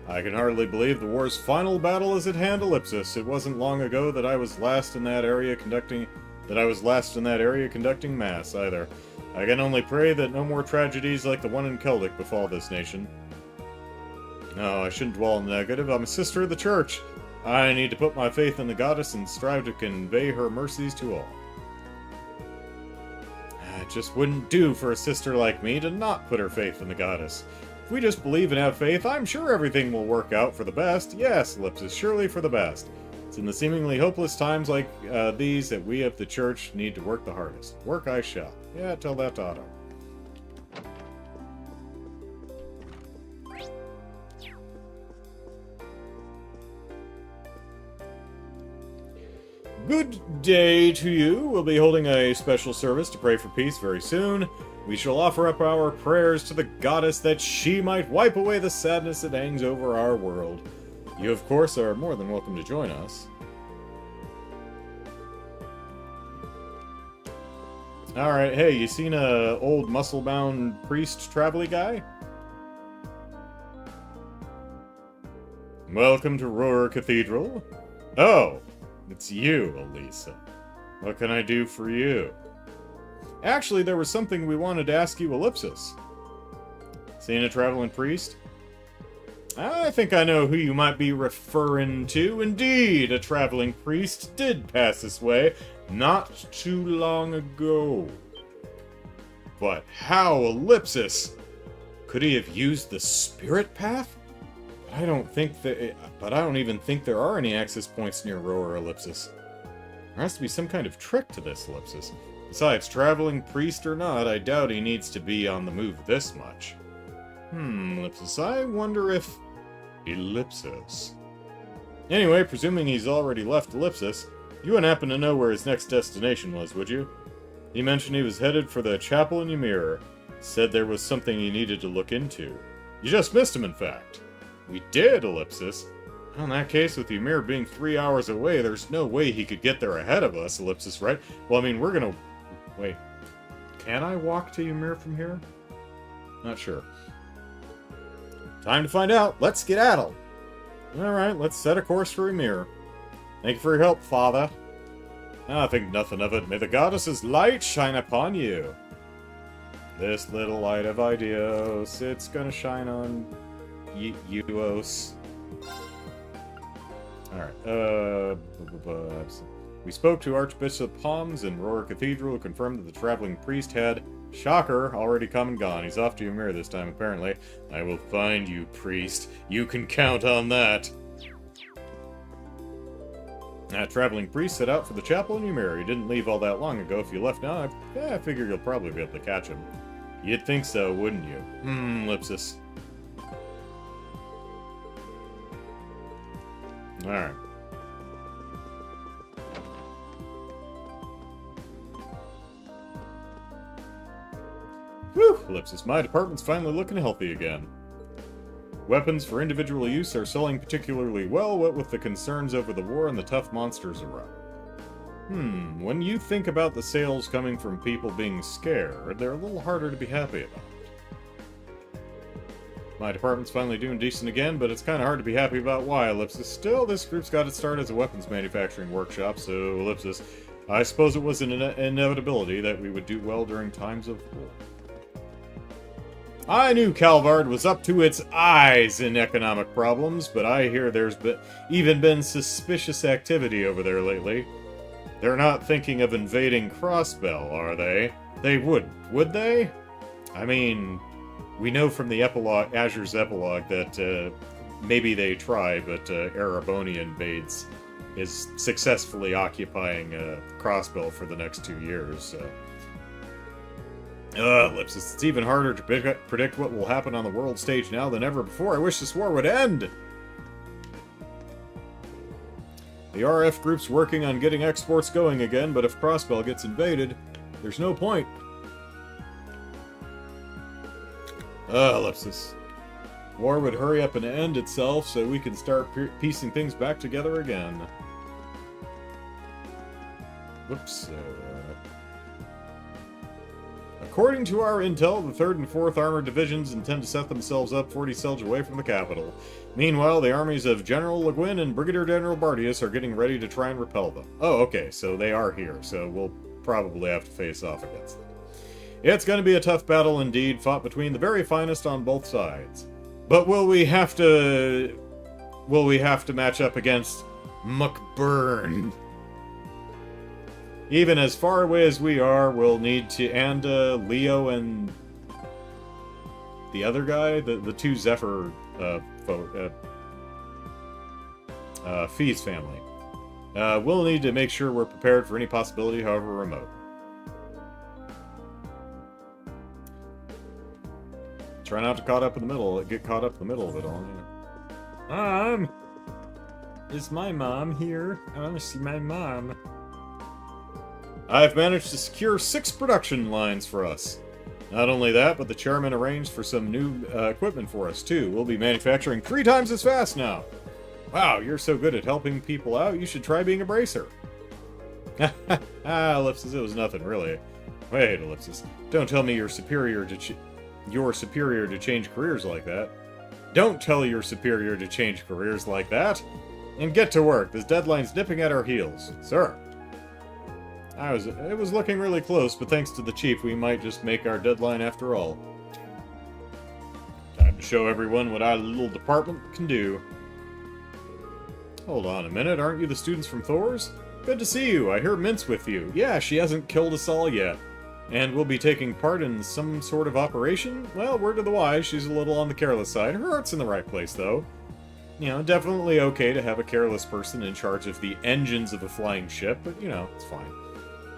I can hardly believe the war's final battle is at hand, Ellipsis. It wasn't long ago that I was last in that area conducting mass, either. I can only pray that no more tragedies like the one in Celtic befall this nation. No, I shouldn't dwell on the negative. I'm a sister of the Church. I need to put my faith in the goddess and strive to convey her mercies to all. It just wouldn't do for a sister like me to not put her faith in the goddess. If we just believe and have faith, I'm sure everything will work out for the best. Yes, Ellipsis, surely for the best. It's in the seemingly hopeless times like these that we of the Church need to work the hardest. Work I shall. Yeah, tell that to Otto. Good day to you. We'll be holding a special service to pray for peace very soon. we shall offer up our prayers to the goddess that she might wipe away the sadness that hangs over our world. You, of course, are more than welcome to join us. Alright, hey, you seen a old muscle-bound priest travel-y guy? Welcome to Roar Cathedral. Oh, it's you, Elisa. What can I do for you? Actually, there was something we wanted to ask you, Ellipsis. Seen a traveling priest? I think I know who you might be referring to. Indeed, a traveling priest did pass this way not too long ago. But how, Ellipsis? Could he have used the spirit path? I don't even think there are any access points near Roar, Ellipsis. There has to be some kind of trick to this, Ellipsis. Besides, traveling priest or not, I doubt he needs to be on the move this much. Ellipsis, I wonder if... Ellipsis. Anyway, presuming he's already left Ellipsis, you wouldn't happen to know where his next destination was, would you? He mentioned he was headed for the chapel in Ymir. Said there was something he needed to look into. You just missed him, in fact. We did, Ellipsis. Well, in that case, with Ymir being 3 hours away, there's no way he could get there ahead of us, Ellipsis, right? Well, I mean, we're gonna... Wait. Can I walk to Ymir from here? Not sure. Time to find out. Let's skedaddle. Alright, let's set a course for Ymir. Thank you for your help, Father. I think nothing of it. May the goddess's light shine upon you. This little light of Idios, it's gonna shine on... Uos. Alright, we spoke to Archbishop Palms in Roar Cathedral, who confirmed that the traveling priest had, shocker, already come and gone. He's off to Ymir this time, apparently. I will find you, priest. You can count on that. That traveling priest set out for the chapel in Ymir. He didn't leave all that long ago. If you left now, I figure you'll probably be able to catch him. You'd think so, wouldn't you? Ellipsis. Alright. Whew, Ellipsis, my department's finally looking healthy again. Weapons for individual use are selling particularly well, what with the concerns over the war and the tough monsters around. When you think about the sales coming from people being scared, they're a little harder to be happy about. My department's finally doing decent again, but it's kind of hard to be happy about why, Ellipsis. Still, this group's got its start as a weapons manufacturing workshop, so, Ellipsis, I suppose it was an inevitability that we would do well during times of war. I knew Calvard was up to its eyes in economic problems, but I hear there's even been suspicious activity over there lately. They're not thinking of invading Crossbell, are they? They would they? I mean, we know from the epilogue, Azure's epilogue, that maybe they try, but Ereboni invades is successfully occupying Crossbell for the next 2 years, so... Ellipsis, it's even harder to predict what will happen on the world stage now than ever before. I wish this war would end! The RF group's working on getting exports going again, but if Crossbell gets invaded, there's no point. Ellipsis. War would hurry up and end itself so we can start piecing things back together again. Whoops. According to our intel, the 3rd and 4th Armored Divisions intend to set themselves up 40 cells away from the capital. Meanwhile, the armies of General Le Guin and Brigadier General Bardius are getting ready to try and repel them. Oh, okay, so they are here, so we'll probably have to face off against them. It's going to be a tough battle indeed, fought between the very finest on both sides. But will we have to match up against McBurn? Even as far away as we are, we'll need to... And, Leo and... the other guy? The two Zephyr, Fee's family. We'll need to make sure we're prepared for any possibility, however remote. Try not to get caught up in the middle of it all, yeah. Mom! Is my mom here? I want to see my mom. I've managed to secure 6 production lines for us. Not only that, but the chairman arranged for some new equipment for us, too. We'll be manufacturing 3 times as fast now. Wow, you're so good at helping people out, you should try being a bracer. Ellipsis, it was nothing, really. Wait, Ellipsis, don't tell me you're superior to change careers like that. Don't tell you're superior to change careers like that. And get to work, this deadline's nipping at our heels. Sir. It was looking really close, but thanks to the chief, we might just make our deadline after all. Time to show everyone what our little department can do. Hold on a minute, aren't you the students from Thor's? Good to see you, I hear Mint's with you. Yeah, she hasn't killed us all yet. And will be taking part in some sort of operation? Well, word to the wise, she's a little on the careless side. Her heart's in the right place, though. You know, definitely okay to have a careless person in charge of the engines of a flying ship, but, you know, it's fine.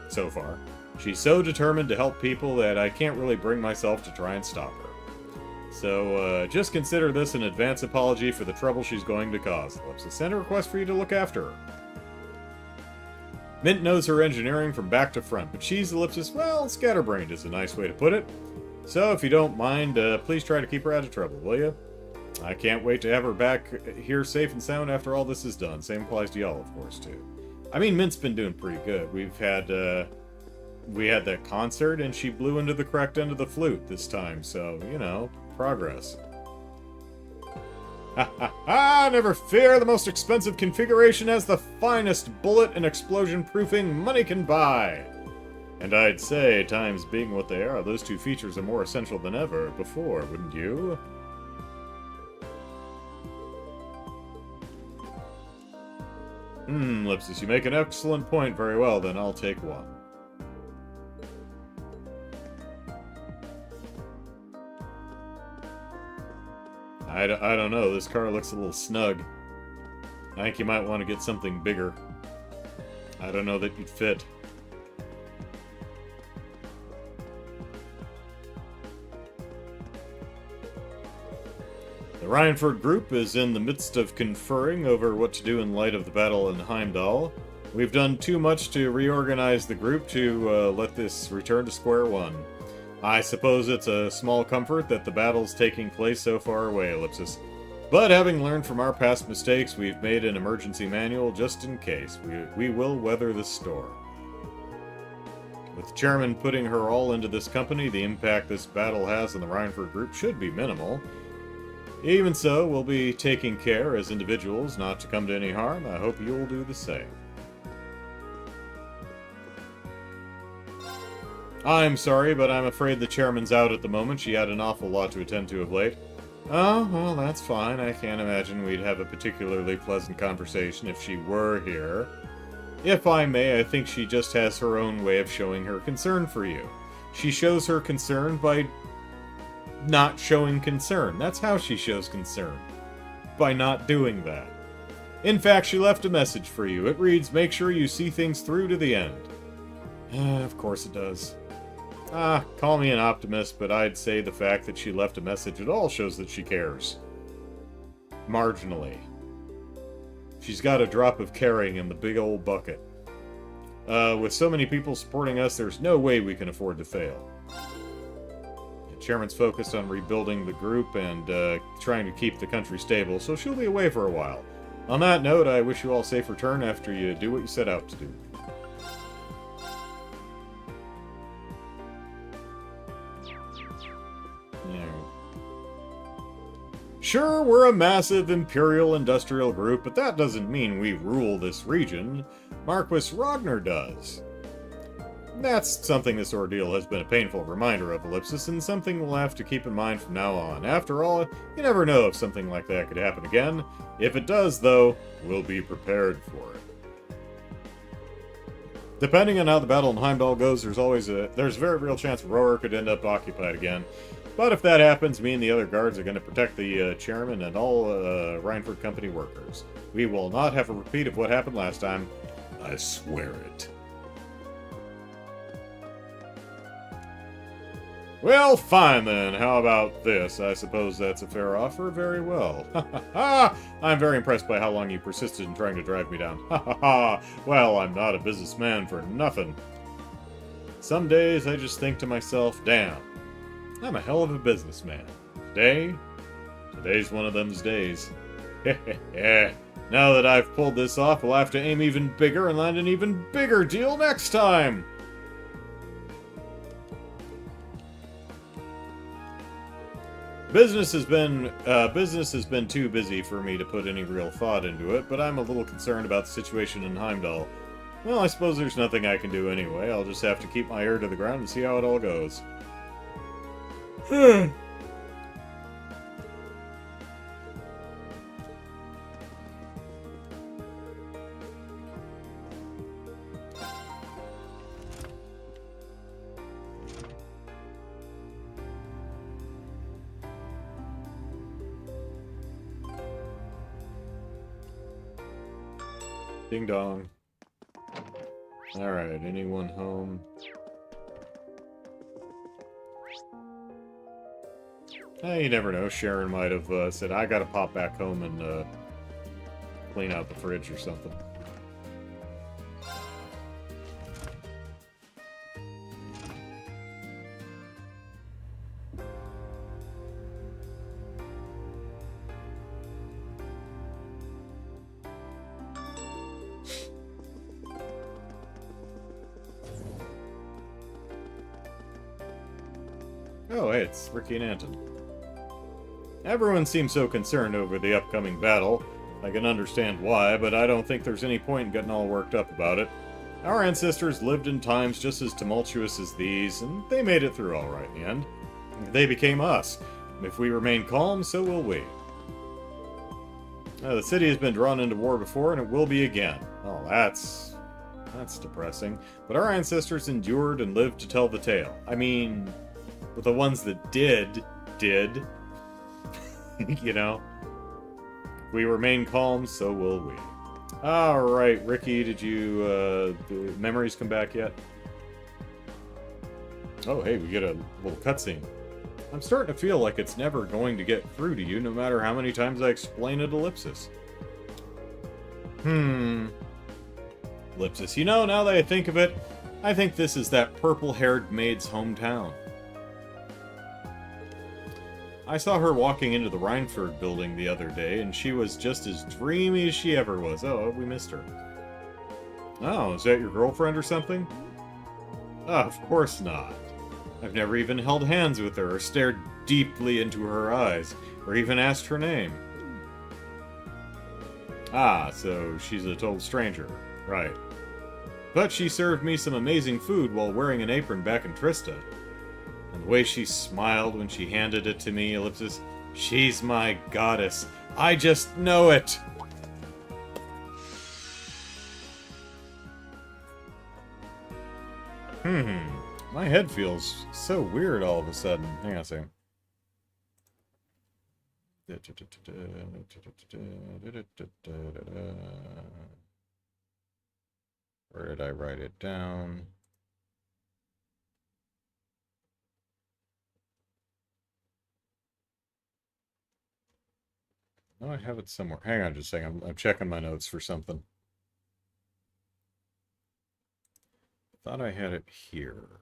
So far. She's so determined to help people that I can't really bring myself to try and stop her. So, just consider this an advance apology for the trouble she's going to cause. Let's send a request for you to look after her. Mint knows her engineering from back to front, but she's Ellipsis, well, scatterbrained is a nice way to put it. So, if you don't mind, please try to keep her out of trouble, will you? I can't wait to have her back here safe and sound after all this is done. Same applies to y'all, of course, too. I mean, Mint's been doing pretty good. We had that concert, and she blew into the correct end of the flute this time, so, you know, progress. Ha ha ha! Never fear, the most expensive configuration has the finest bullet and explosion proofing money can buy. And I'd say, times being what they are, those 2 features are more essential than ever before, wouldn't you? Ellipsis, you make an excellent point. Very well, then I'll take one. I don't know, this car looks a little snug. I think you might want to get something bigger. I don't know that you'd fit. The Rhineford group is in the midst of conferring over what to do in light of the battle in Heimdall. We've done too much to reorganize the group to let this return to square one. I suppose it's a small comfort that the battle's taking place so far away, Ellipsis. But having learned from our past mistakes, we've made an emergency manual just in case. We will weather the storm. With the chairman putting her all into this company, the impact this battle has on the Rhineford group should be minimal. Even so, we'll be taking care as individuals not to come to any harm. I hope you'll do the same. I'm sorry, but I'm afraid the chairman's out at the moment. She had an awful lot to attend to of late. Oh, well, that's fine. I can't imagine we'd have a particularly pleasant conversation if she were here. If I may, I think she just has her own way of showing her concern for you. She shows her concern by not showing concern. That's how she shows concern. By not doing that. In fact, she left a message for you. It reads, make sure you see things through to the end. Of course it does. Call me an optimist, but I'd say the fact that she left a message at all shows that she cares. Marginally. She's got a drop of caring in the big old bucket. With so many people supporting us, there's no way we can afford to fail. The chairman's focused on rebuilding the group and trying to keep the country stable, so she'll be away for a while. On that note, I wish you all safe return after you do what you set out to do. Sure, we're a massive imperial industrial group, but that doesn't mean we rule this region. Marquis Ragnar does. That's something this ordeal has been a painful reminder of, Ellipsis, and something we'll have to keep in mind from now on. After all, you never know if something like that could happen again. If it does, though, we'll be prepared for it. Depending on how the battle in Heimdall goes, there's a very real chance Roar could end up occupied again. But if that happens, me and the other guards are going to protect the chairman and all Rhineford Company workers. We will not have a repeat of what happened last time. I swear it. Well, fine then. How about this? I suppose that's a fair offer. Very well. Ha ha ha! I'm very impressed by how long you persisted in trying to drive me down. Ha ha ha! Well, I'm not a businessman for nothing. Some days I just think to myself, damn. I'm a hell of a businessman. Today's one of them's days. Now that I've pulled this off, we'll have to aim even bigger and land an even bigger deal next time! Business has been too busy for me to put any real thought into it, but I'm a little concerned about the situation in Heimdall. Well, I suppose there's nothing I can do anyway. I'll just have to keep my ear to the ground and see how it all goes. Ding dong. Alright, anyone home? You never know. Sharon might have said, I gotta pop back home and clean out the fridge or something. Oh, hey, it's Ricky and Anton. Everyone seems so concerned over the upcoming battle. I can understand why, but I don't think there's any point in getting all worked up about it. Our ancestors lived in times just as tumultuous as these, and they made it through all right in the end. They became us. If we remain calm, so will we. The city has been drawn into war before, and it will be again. Oh, that's depressing. But our ancestors endured and lived to tell the tale. I mean, but the ones that did. You know? If we remain calm, so will we. Alright, Ricky, did you, the memories come back yet? Oh, hey, we get a little cutscene. I'm starting to feel like it's never going to get through to you, no matter how many times I explain it, Ellipsis. Ellipsis, you know, now that I think of it, I think this is that purple-haired maid's hometown. I saw her walking into the Reinford building the other day, and she was just as dreamy as she ever was. Oh, we missed her. Oh, is that your girlfriend or something? Of course not. I've never even held hands with her, or stared deeply into her eyes, or even asked her name. Ah, so she's a total stranger. Right. But she served me some amazing food while wearing an apron back in Trista. And the way she smiled when she handed it to me, Ellipsis, she's my goddess. I just know it! My head feels so weird all of a sudden. Hang on a second. Where did I write it down? Oh, I have it somewhere. Hang on just a second. I'm checking my notes for something. Thought I had it here.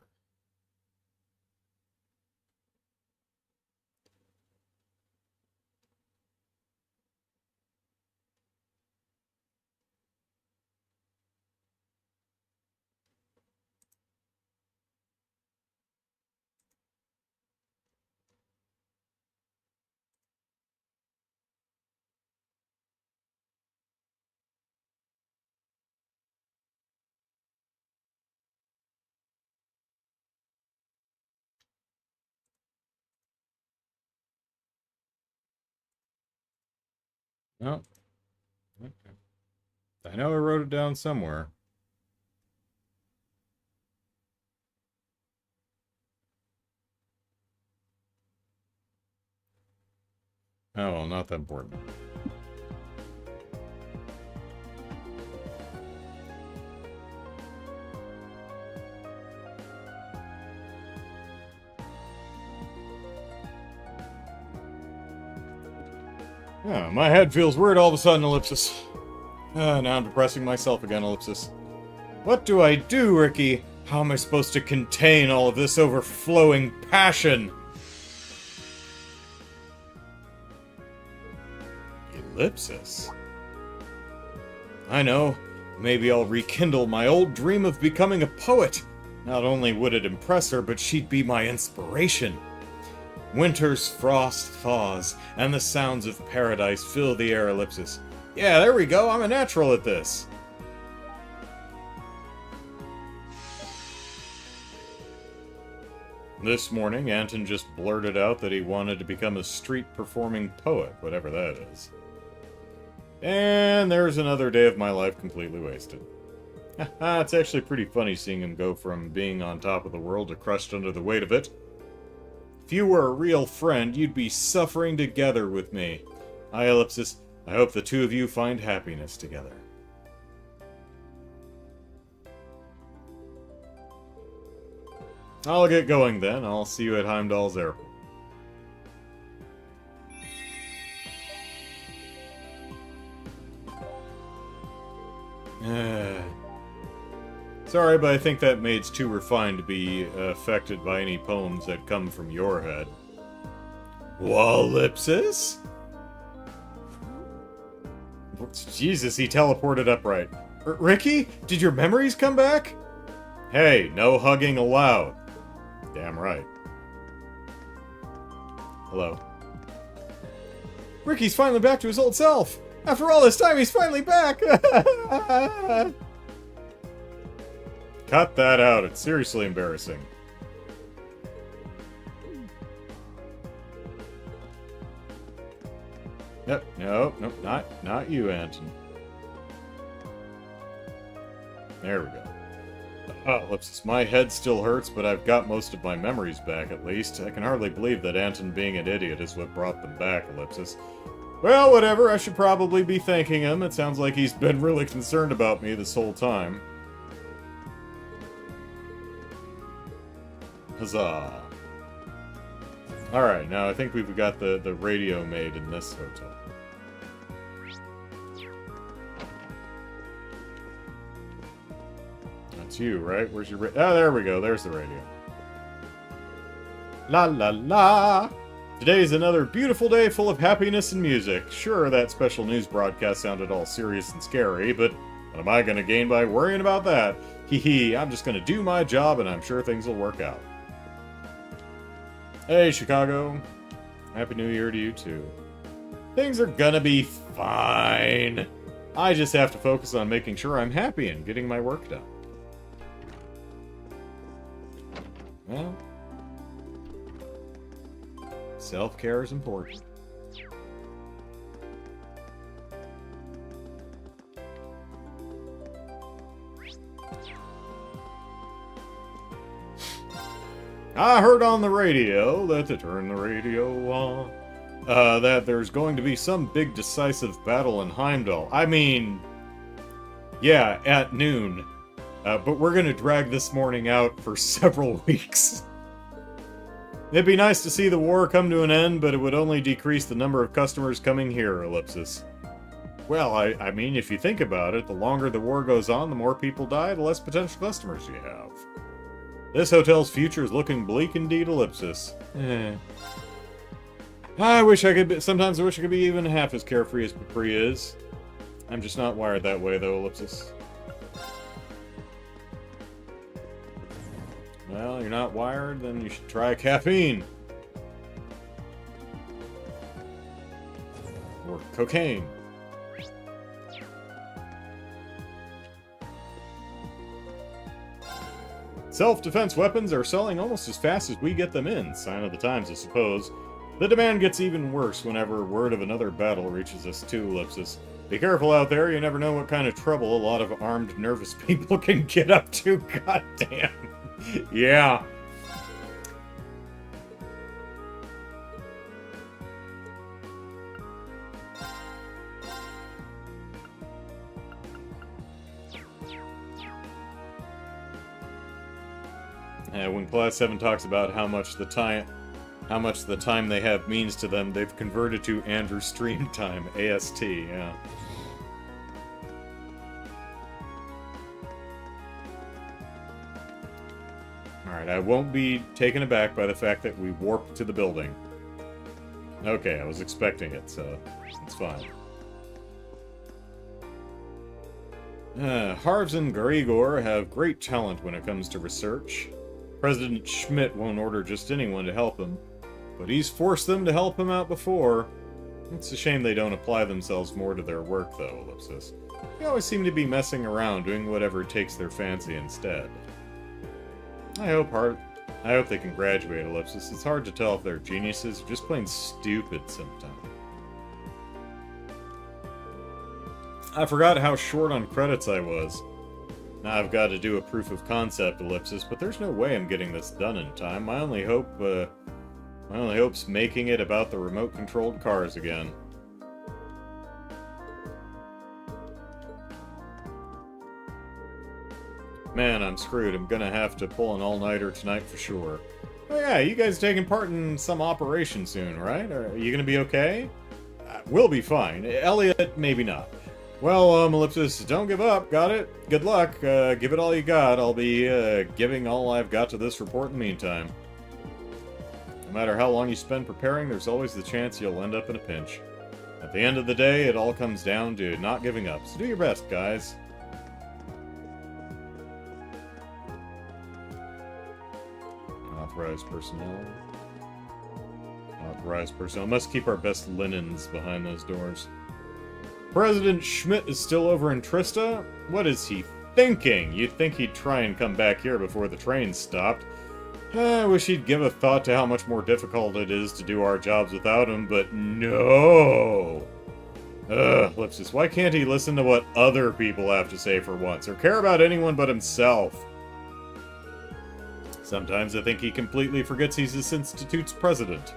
No. Okay. I know I wrote it down somewhere. Oh, well, not that important. Oh, my head feels weird all of a sudden, Ellipsis. Now I'm depressing myself again, Ellipsis. What do I do, Ricky? How am I supposed to contain all of this overflowing passion? Ellipsis. I know. Maybe I'll rekindle my old dream of becoming a poet. Not only would it impress her, but she'd be my inspiration. Winter's frost thaws, and the sounds of paradise fill the air. Ellipsis. Yeah, there we go. I'm a natural at this. This morning, Anton just blurted out that he wanted to become a street-performing poet, whatever that is. And there's another day of my life completely wasted. It's actually pretty funny seeing him go from being on top of the world to crushed under the weight of it. If you were a real friend, you'd be suffering together with me. Hi, Ellipsis. I hope the two of you find happiness together. I'll get going then. I'll see you at Heimdall's airport. Sorry, but I think that maid's too refined to be affected by any poems that come from your head. Ellipsis? Jesus, he teleported upright. Ricky? Did your memories come back? Hey, no hugging allowed. Damn right. Hello. Ricky's finally back to his old self! After all this time, he's finally back! Cut that out, it's seriously embarrassing. Yep, nope, not you, Anton. There we go. Ellipsis, my head still hurts, but I've got most of my memories back, at least. I can hardly believe that Anton being an idiot is what brought them back, Ellipsis. Well, whatever, I should probably be thanking him. It sounds like he's been really concerned about me this whole time. Huzzah. Alright, now I think we've got the radio made in this hotel. That's you, right? Where's your oh, there we go. There's the radio. La la la! Today's another beautiful day full of happiness and music. Sure, that special news broadcast sounded all serious and scary, but what am I gonna gain by worrying about that? Hee hee, I'm just gonna do my job and I'm sure things will work out. Hey, Chicago. Happy New Year to you, too. Things are gonna be fine. I just have to focus on making sure I'm happy and getting my work done. Well, self-care is important. I heard on the radio that to turn the radio on, that there's going to be some big decisive battle in Heimdall. I mean, yeah, at noon. But we're gonna drag this morning out for several weeks. It'd be nice to see the war come to an end, but it would only decrease the number of customers coming here, Ellipsis. Well, I mean, if you think about it, the longer the war goes on, the more people die, the less potential customers you have. This hotel's future is looking bleak indeed, Ellipsis. I wish I could be, sometimes I wish I could be even half as carefree as Capri is. I'm just not wired that way, though, Ellipsis. Well, you're not wired, then you should try caffeine. Or cocaine. Self-defense weapons are selling almost as fast as we get them in. Sign of the times, I suppose. The demand gets even worse whenever word of another battle reaches us too, Ellipsis. Be careful out there, you never know what kind of trouble a lot of armed, nervous people can get up to. Goddamn. Yeah. When Class 7 talks about how much the time they have means to them, they've converted to Andrew Stream Time, AST, yeah. Alright, I won't be taken aback by the fact that we warped to the building. Okay, I was expecting it, so it's fine. Harves and Grigor have great talent when it comes to research. President Schmidt won't order just anyone to help him, but he's forced them to help him out before. It's a shame they don't apply themselves more to their work, though, Ellipsis. They always seem to be messing around, doing whatever takes their fancy instead. I hope they can graduate, Ellipsis. It's hard to tell if they're geniuses or just plain stupid sometimes. I forgot how short on credits I was. Now I've got to do a proof of concept, Ellipsis, but there's no way I'm getting this done in time. My only hope's making it about the remote-controlled cars again. Man, I'm screwed. I'm gonna have to pull an all-nighter tonight for sure. Oh yeah, you guys taking part in some operation soon, right? Are you gonna be okay? We'll be fine. Elliot, maybe not. Well, Ellipsis, don't give up. Got it? Good luck. Give it all you got. I'll be giving all I've got to this report in the meantime. No matter how long you spend preparing, there's always the chance you'll end up in a pinch. At the end of the day, it all comes down to not giving up. So do your best, guys. Authorized personnel. Authorized personnel. Must keep our best linens behind those doors. President Schmidt is still over in Trista? What is he thinking? You'd think he'd try and come back here before the train stopped. I wish he'd give a thought to how much more difficult it is to do our jobs without him, but no! Ellipsis, why can't he listen to what other people have to say for once, or care about anyone but himself? Sometimes I think he completely forgets he's this institute's president.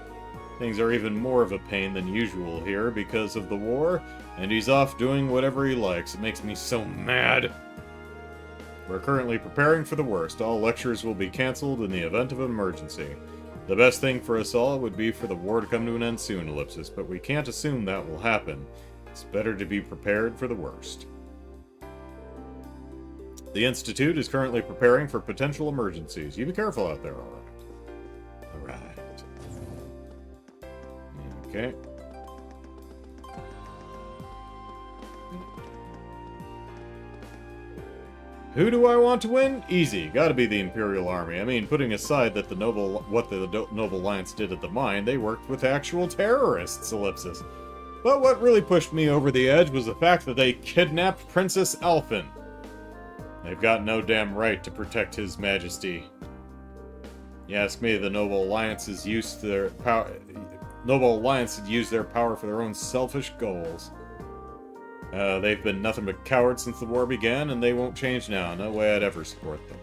Things are even more of a pain than usual here because of the war, and he's off doing whatever he likes. It makes me so mad. We're currently preparing for the worst. All lectures will be cancelled in the event of an emergency. The best thing for us all would be for the war to come to an end soon, Ellipsis, but we can't assume that will happen. It's better to be prepared for the worst. The Institute is currently preparing for potential emergencies. You be careful out there, alright. Alright. Okay. Who do I want to win? Easy. Gotta be the Imperial Army. I mean, putting aside that what the Noble Alliance did at the mine, they worked with actual terrorists, Ellipsis. But what really pushed me over the edge was the fact that they kidnapped Princess Elfin. They've got no damn right to protect His Majesty. You ask me, the Noble Alliance has used their power. Noble Alliance had used their power for their own selfish goals. They've been nothing but cowards since the war began, and they won't change now. No way I'd ever support them.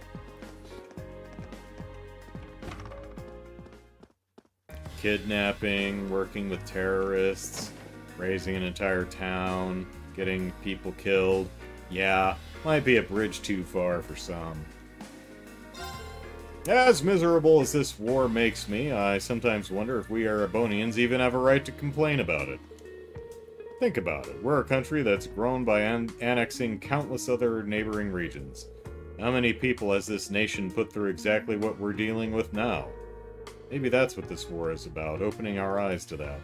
Kidnapping, working with terrorists, raising an entire town, getting people killed. Yeah, might be a bridge too far for some. As miserable as this war makes me, I sometimes wonder if we Erebonians even have a right to complain about it. Think about it. We're a country that's grown by annexing countless other neighboring regions. How many people has this nation put through exactly what we're dealing with now? Maybe that's what this war is about, opening our eyes to that.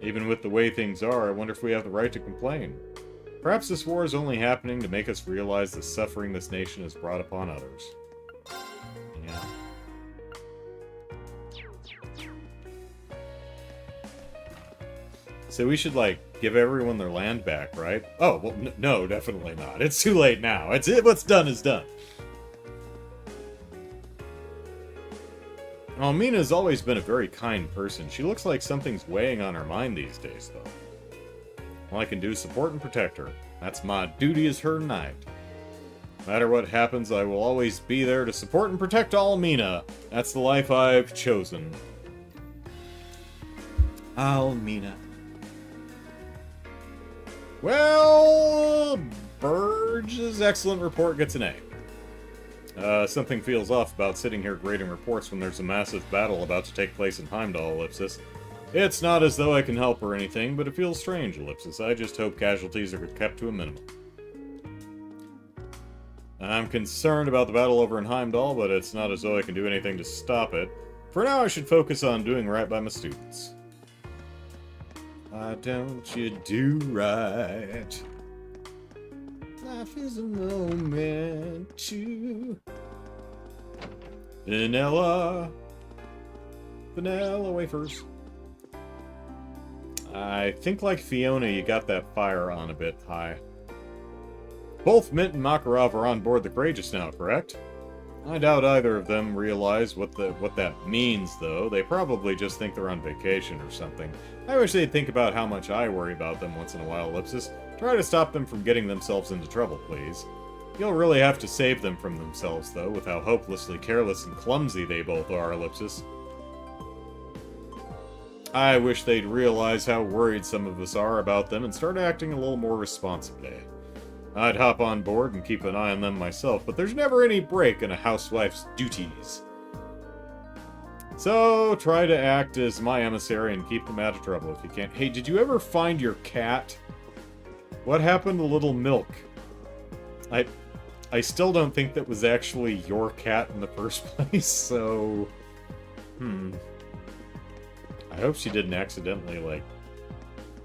Even with the way things are, I wonder if we have the right to complain. Perhaps this war is only happening to make us realize the suffering this nation has brought upon others. Yeah. So we should, like, give everyone their land back, right? Oh, well, no, definitely not. It's too late now. What's done is done. Oh, Mina's always been a very kind person. She looks like something's weighing on her mind these days, though. All I can do is support and protect her. That's my duty as her knight. No matter what happens, I will always be there to support and protect Almina. That's the life I've chosen. Almina. Well, Burge's excellent report gets an A. Something feels off about sitting here grading reports when there's a massive battle about to take place in Heimdall, Ellipsis. It's not as though I can help or anything, but it feels strange, Ellipsis. I just hope casualties are kept to a minimum. I'm concerned about the battle over in Heimdall, but it's not as though I can do anything to stop it. For now, I should focus on doing right by my students. Why don't you do right? Life is a moment to vanilla wafers. I think like Fiona, you got that fire on a bit high. Both Mint and Makarov are on board the Courageous now, correct? I doubt either of them realize what that means, though. They probably just think they're on vacation or something. I wish they'd think about how much I worry about them once in a while, Ellipsis. Try to stop them from getting themselves into trouble, please. You'll really have to save them from themselves, though, with how hopelessly careless and clumsy they both are, Ellipsis. I wish they'd realize how worried some of us are about them and start acting a little more responsibly. I'd hop on board and keep an eye on them myself, but there's never any break in a housewife's duties. So, try to act as my emissary and keep them out of trouble if you can. Hey, did you ever find your cat? What happened to Little Milk? I still don't think that was actually your cat in the first place, so... I hope she didn't accidentally, like,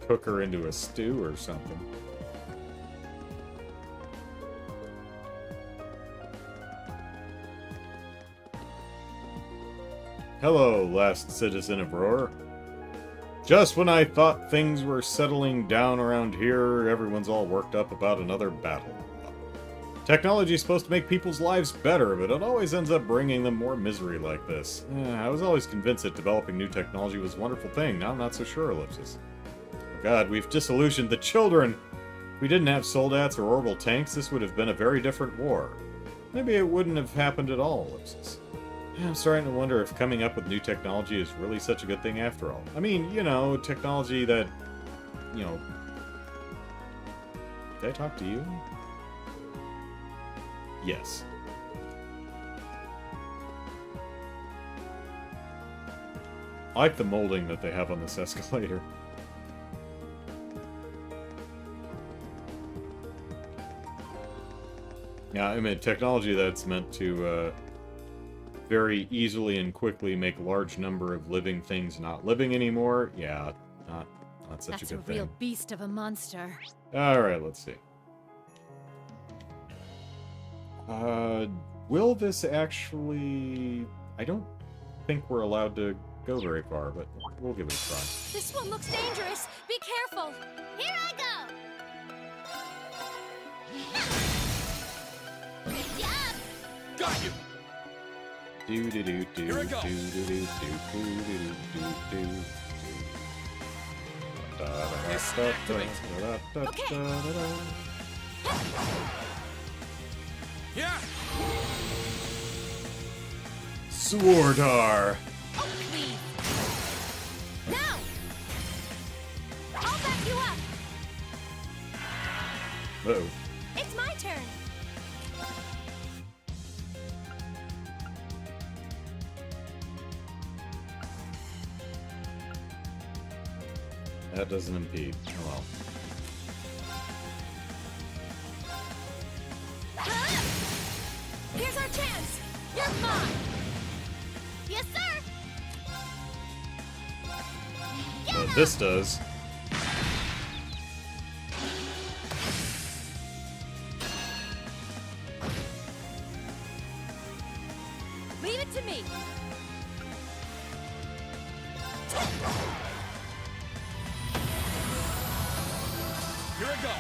cook her into a stew or something. Hello, last citizen of Roar. Just when I thought things were settling down around here, everyone's all worked up about another battle. Technology's supposed to make people's lives better, but it always ends up bringing them more misery like this. I was always convinced that developing new technology was a wonderful thing. Now I'm not so sure, Ellipsis. Oh God, we've disillusioned the children! If we didn't have soldats or orbital tanks, this would have been a very different war. Maybe it wouldn't have happened at all, Ellipsis. I'm starting to wonder if coming up with new technology is really such a good thing after all. I mean, you know, technology that, you know... Did I talk to you? Yes. I like the molding that they have on this escalator. Yeah, I mean, technology that's meant to, very easily and quickly make a large number of living things not living anymore. Yeah, not such a good thing. That's a real beast of a monster. Alright, let's see. Will this actually... I don't think we're allowed to go very far, but we'll give it a try. This one looks dangerous. Be careful. Here I go. Good job. Got you! Do do do do Here I go. do do do do do do do do. Okay. Yeah! Swordar! Oh, please. Now. I'll back you up. Uh-oh. It's my turn. That doesn't impede. Oh well. Here's our chance. You're mine. Yes, sir. What this does... Leave it to me. Here I go!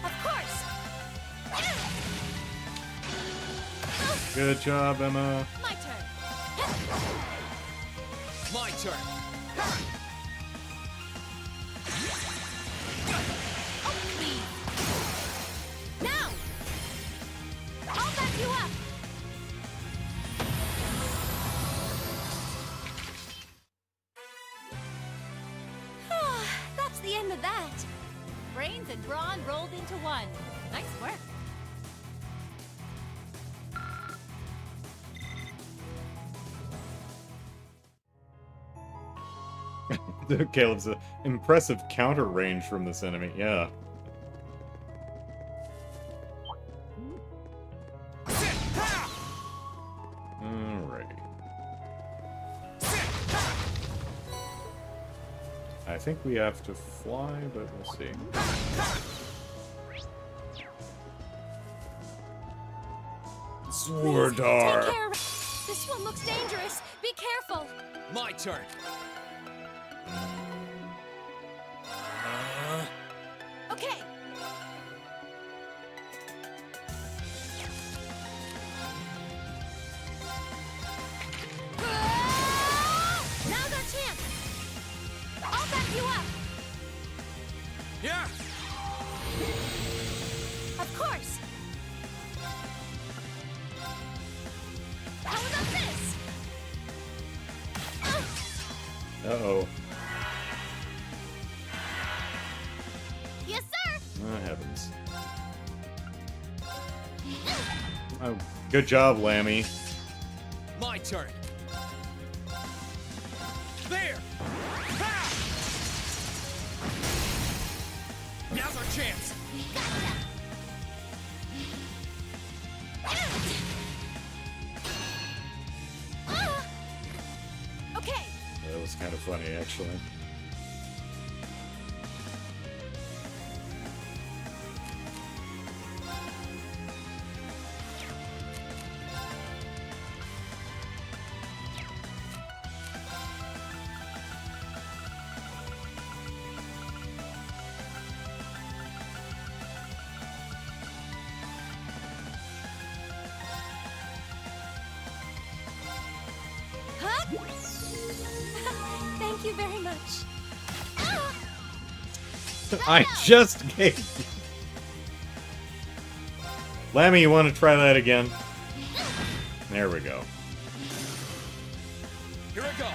Of course. Good job, Emma. My turn. My turn. Oh, please. Now. I'll back you up. That's the end of that. Brains and brawn rolled into one. Nice work. Caleb's an impressive counter range from this enemy, yeah. Alrighty. I think we have to fly, but we'll see. Swordar! Take care of it. This one looks dangerous. Be careful. My turn. Okay. Now's our chance. I'll back you up. Yeah. Of course. How about this? Uh-oh. Yes, sir. Oh, heavens. Oh, good job, Lammy. My turn. There. Ha! Now's our chance. Okay. That was kind of funny, actually. Huh? Thank you very much. Ah! I just gave you... Lammy, you want to try that again? There we go. Here I go.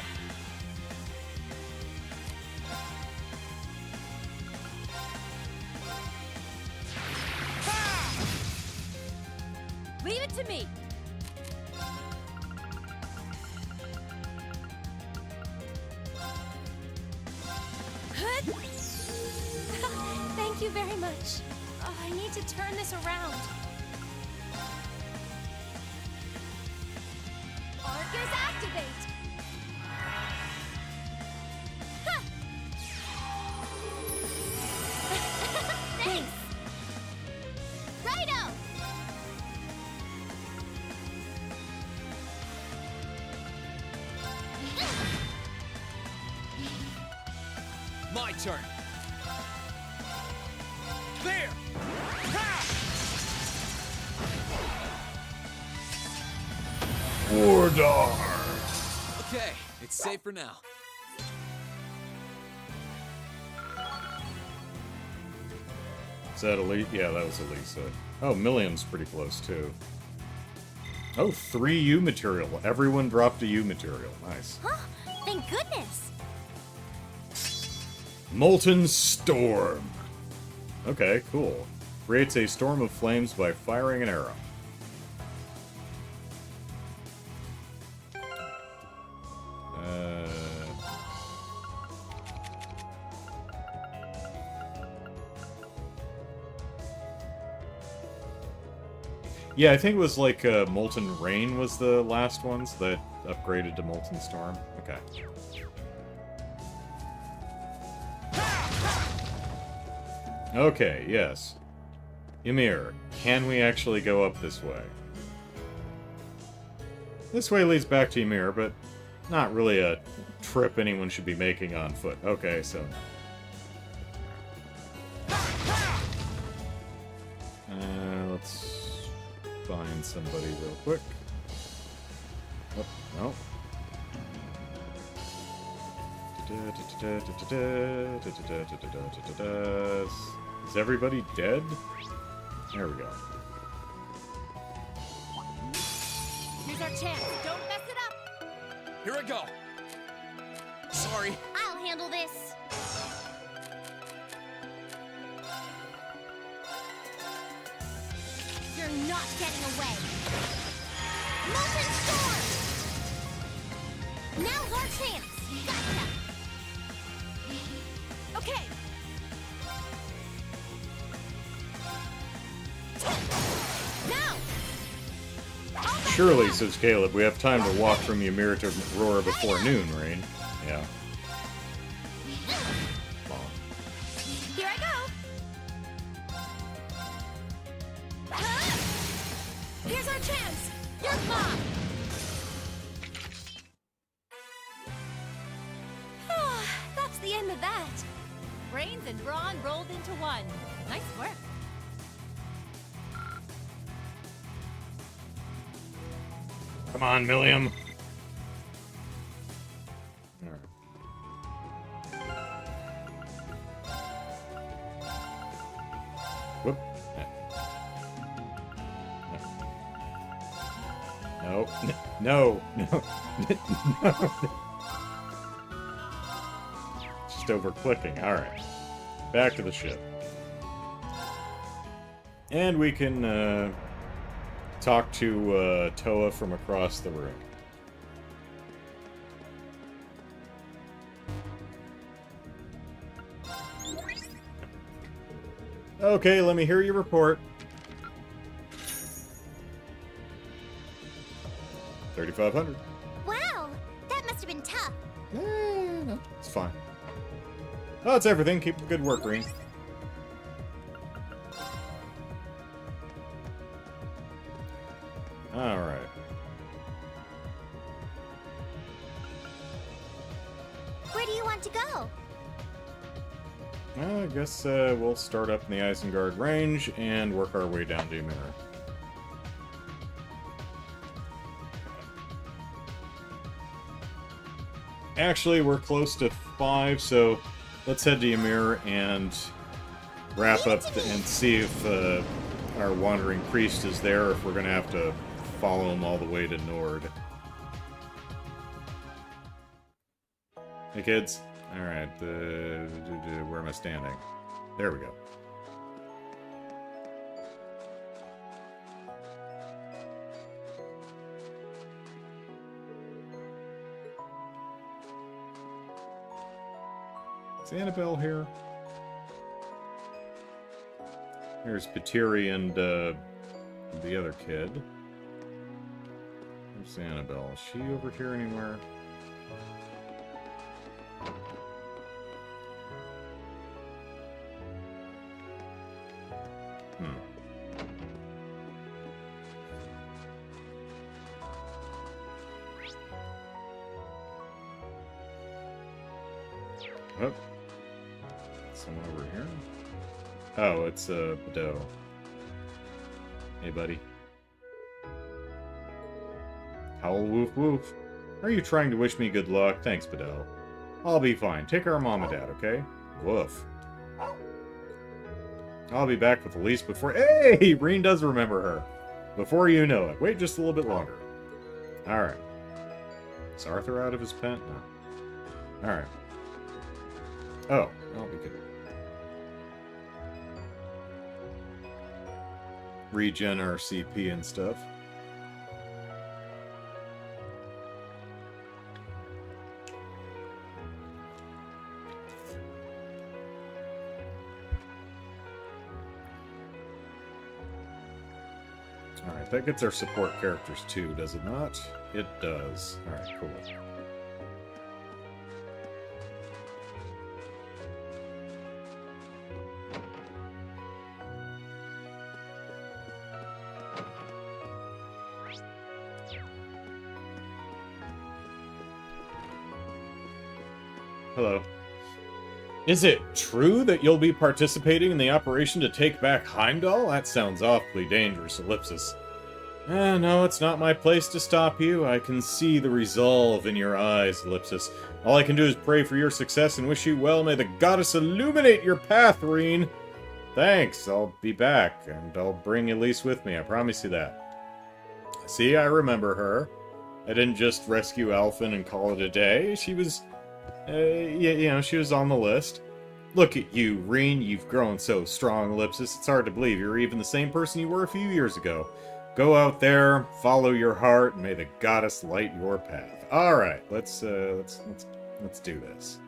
Leave it to me. Thank you very much. Oh, I need to turn this around. Arcus activate. Huh. Thanks. Righto. My turn. There. Ha! Swordar! Okay, it's safe for now. Is that Elite? Yeah, that was Elisa. Oh, Millium's pretty close, too. Oh, 3 U material. Everyone dropped a U material. Nice. Huh? Thank goodness. Molten Storm. Okay, cool. Creates a storm of flames by firing an arrow. Yeah, I think it was like Molten Rain was the last ones that upgraded to Molten Storm. Okay. Okay, yes. Ymir, can we actually go up this way? This way leads back to Ymir, but not really a trip anyone should be making on foot. Okay, so... let's find somebody real quick. Oh, no. Is everybody dead? There we go. Here's our chance. Don't mess it up. Here I go. Sorry. I'll handle this. You're not getting away. Molten Storm! Now's our chance. Gotcha. Okay. Now. Surely, says Caleb, we have time to walk from Ymir to Aurora before noon, Rain. Yeah. That's the end of that. Brains and brawn rolled into one. Nice work. Come on, Milliam. Whoop. No. No. No. No. Just over clicking. Alright. Back to the ship. And we can talk to Toa from across the room. Okay, let me hear your report. 3,500. Wow, that must have been tough. No, it's fine. Oh, that's everything. Keep the good work, Reen. Alright. Where do you want to go? I guess we'll start up in the Isengard range and work our way down to Ymir. Actually, we're close to 5, so let's head to Ymir and wrap up and see if our wandering priest is there, or if we're going to have to follow him all the way to Nord. Hey, kids. Alright, where am I standing? There we go. Is Annabelle here? Here's Patiri and the other kid. Where's Annabelle? Is she over here anywhere? Oh. Someone over here? Oh, it's Bedeau. Hey, buddy. Howl woof woof. Are you trying to wish me good luck? Thanks, Bedeau. I'll be fine. Take care of Mom and Dad, okay? Woof. I'll be back with Elise before... Hey! Reen does remember her. Before you know it. Wait just a little bit longer. Alright. Is Arthur out of his pen? No. Alright. Oh, I'll be good. Regen our CP and stuff. Alright, that gets our support characters too, does it not? It does. Alright, cool. Hello. Is it true that you'll be participating in the operation to take back Heimdall? That sounds awfully dangerous, Ellipsis. No, it's not my place to stop you. I can see the resolve in your eyes, Ellipsis. All I can do is pray for your success and wish you well. May the goddess illuminate your path, Reen. Thanks, I'll be back, and I'll bring Elise with me, I promise you that. See, I remember her. I didn't just rescue Alphen and call it a day. She was... you know, she was on the list. Look at you, Reen. You've grown so strong, Ellipsis. It's hard to believe you're even the same person you were a few years ago. Go out there, follow your heart, and may the goddess light your path. All right, let's do this.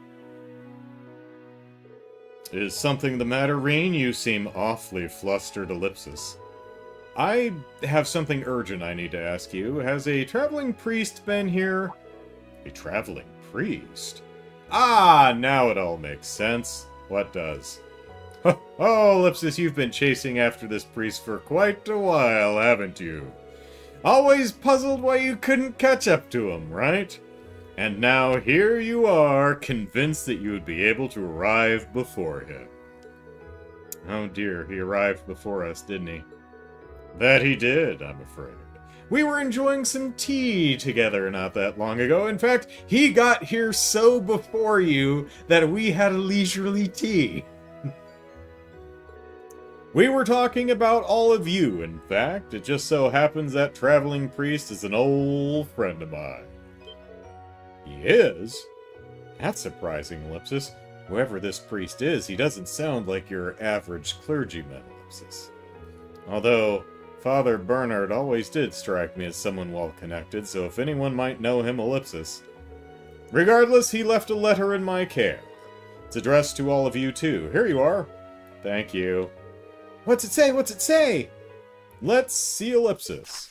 Is something the matter, Reen? You seem awfully flustered, Ellipsis. I have something urgent I need to ask you. Has a traveling priest been here? A traveling priest? Ah, now it all makes sense. What does? Oh, Ellipsis, you've been chasing after this priest for quite a while, haven't you? Always puzzled why you couldn't catch up to him, right? And now here you are, convinced that you would be able to arrive before him. Oh dear, he arrived before us, didn't he? That he did, I'm afraid. We were enjoying some tea together not that long ago. In fact, he got here so before you that we had a leisurely tea. We were talking about all of you, in fact. It just so happens that traveling priest is an old friend of mine. He is? That's surprising, Ellipsis. Whoever this priest is, he doesn't sound like your average clergyman, Ellipsis. Although, Father Bernard always did strike me as someone well-connected, so if anyone might know him, Ellipsis. Regardless, he left a letter in my care. It's addressed to all of you, too. Here you are. Thank you. What's it say? What's it say? Let's see Ellipsis.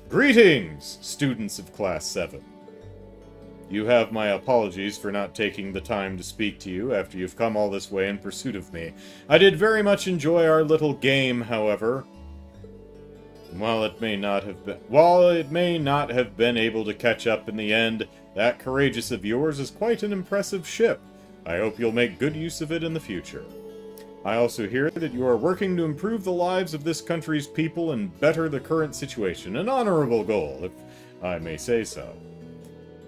Greetings, students of Class 7. You have my apologies for not taking the time to speak to you after you've come all this way in pursuit of me. I did very much enjoy our little game, however. While it may not have been able to catch up in the end, that Courageous of yours is quite an impressive ship. I hope you'll make good use of it in the future. I also hear that you are working to improve the lives of this country's people and better the current situation. An honorable goal, if I may say so.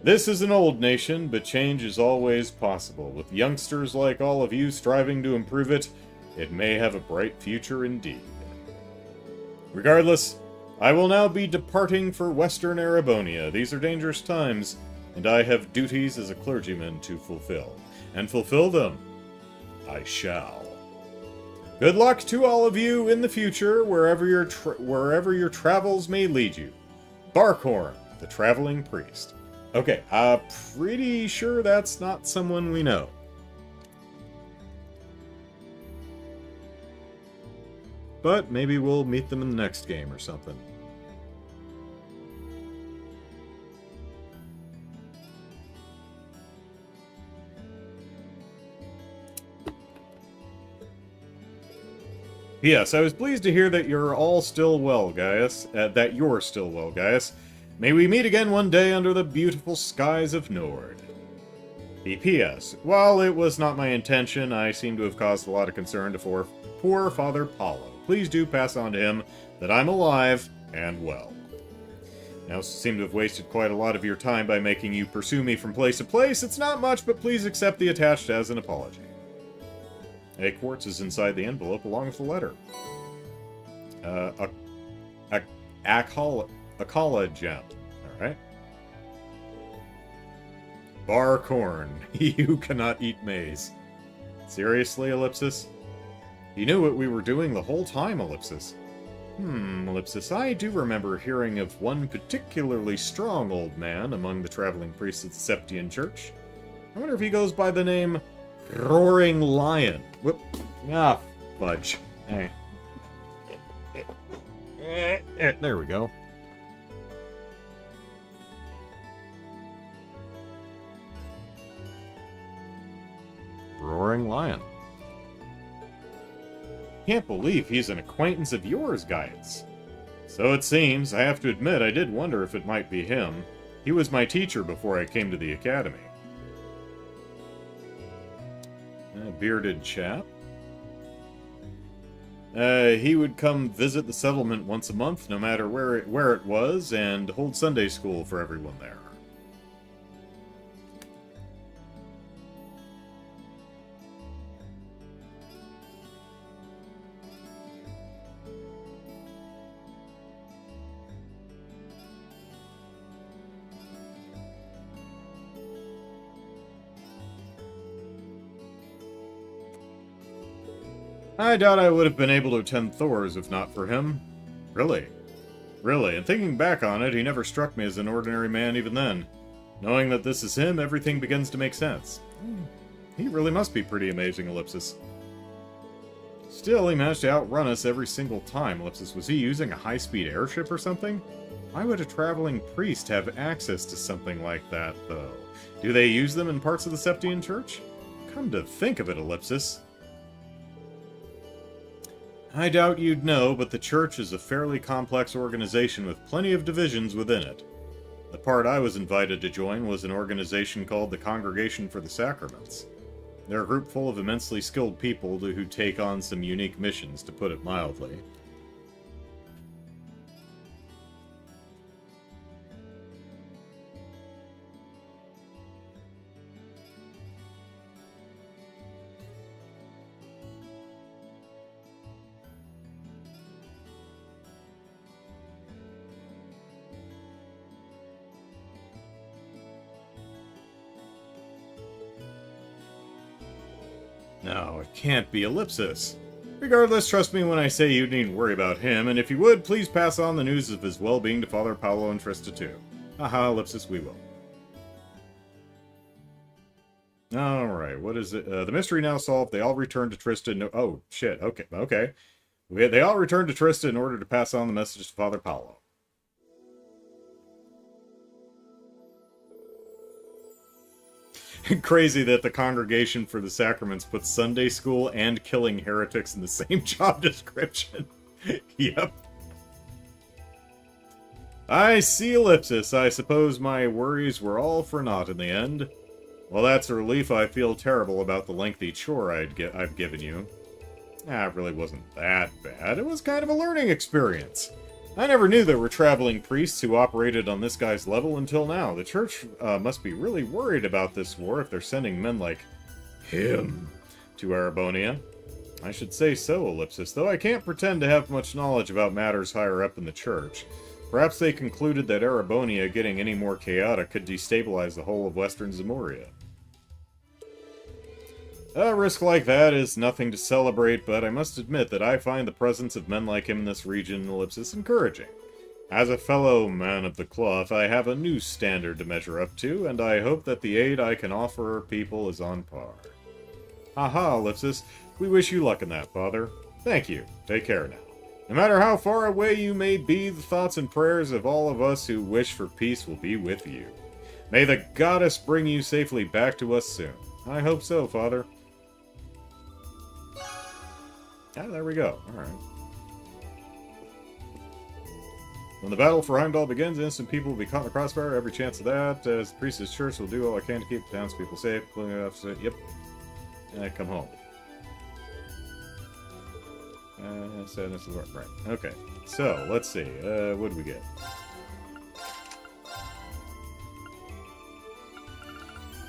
This is an old nation, but change is always possible. With youngsters like all of you striving to improve it, it may have a bright future indeed. Regardless, I will now be departing for Western Erebonia. These are dangerous times, and I have duties as a clergyman to fulfill. And fulfill them I shall. Good luck to all of you in the future, wherever your travels may lead you. Barkhorn, the traveling priest. Okay, pretty sure that's not someone we know. But maybe we'll meet them in the next game or something. Yes, I was pleased to hear that you're all still well, Gaius. May we meet again one day under the beautiful skies of Nord. P.S. While it was not my intention, I seem to have caused a lot of concern to poor Father Paulo. Please do pass on to him that I'm alive and well. I also seem to have wasted quite a lot of your time by making you pursue me from place to place. It's not much, but please accept the attached as an apology. A quartz is inside the envelope along with the letter. A gem. Alright. Barkhorn. You cannot eat maize. Seriously, Ellipsis? You knew what we were doing the whole time, Ellipsis. Ellipsis, I do remember hearing of one particularly strong old man among the traveling priests at the Septian Church. I wonder if he goes by the name Roaring Lion. Whoop. Ah, fudge. Hey. There we go. Roaring Lion. Can't believe he's an acquaintance of yours, Gaius. So it seems. I have to admit, I did wonder if it might be him. He was my teacher before I came to the academy. A bearded chap. He would come visit the settlement once a month, no matter where it was, and hold Sunday school for everyone there. I doubt I would have been able to attend Thor's if not for him. Really. Really, and thinking back on it, he never struck me as an ordinary man even then. Knowing that this is him, everything begins to make sense. He really must be pretty amazing, Ellipsis. Still, he managed to outrun us every single time, Ellipsis. Was he using a high-speed airship or something? Why would a traveling priest have access to something like that, though? Do they use them in parts of the Septian Church? Come to think of it, Ellipsis. I doubt you'd know, but the Church is a fairly complex organization with plenty of divisions within it. The part I was invited to join was an organization called the Congregation for the Sacraments. They're a group full of immensely skilled people who take on some unique missions, to put it mildly. No, it can't be Ellipsis. Regardless, trust me when I say you needn't worry about him, and if you would, please pass on the news of his well-being to Father Paolo and Trista too. Haha, Ellipsis, we will. Alright, what is it? The mystery now solved. They all returned to Trista. No oh, shit. Okay. They all returned to Trista in order to pass on the message to Father Paolo. Crazy that the Congregation for the Sacraments puts Sunday school and killing heretics in the same job description. Yep. I see, Ellipsis. I suppose my worries were all for naught in the end. Well, that's a relief. I feel terrible about the lengthy chore I've given you. It really wasn't that bad. It was kind of a learning experience. I never knew there were traveling priests who operated on this guy's level until now. The Church must be really worried about this war if they're sending men like him to Erebonia. I should say so, Ellipsis, though I can't pretend to have much knowledge about matters higher up in the Church. Perhaps they concluded that Erebonia getting any more chaotic could destabilize the whole of Western Zamoria. A risk like that is nothing to celebrate, but I must admit that I find the presence of men like him in this region, Ellipsis, encouraging. As a fellow man of the cloth, I have a new standard to measure up to, and I hope that the aid I can offer our people is on par. Haha, Ellipsis, we wish you luck in that, Father. Thank you. Take care now. No matter how far away you may be, the thoughts and prayers of all of us who wish for peace will be with you. May the goddess bring you safely back to us soon. I hope so, Father. Ah, there we go. Alright. When the battle for Heimdall begins, innocent people will be caught in the crossfire. Every chance of that. As the priest's church will do all I can to keep the townspeople safe. Yep. And come home. Sadness is right. Okay. So, let's see. What do we get?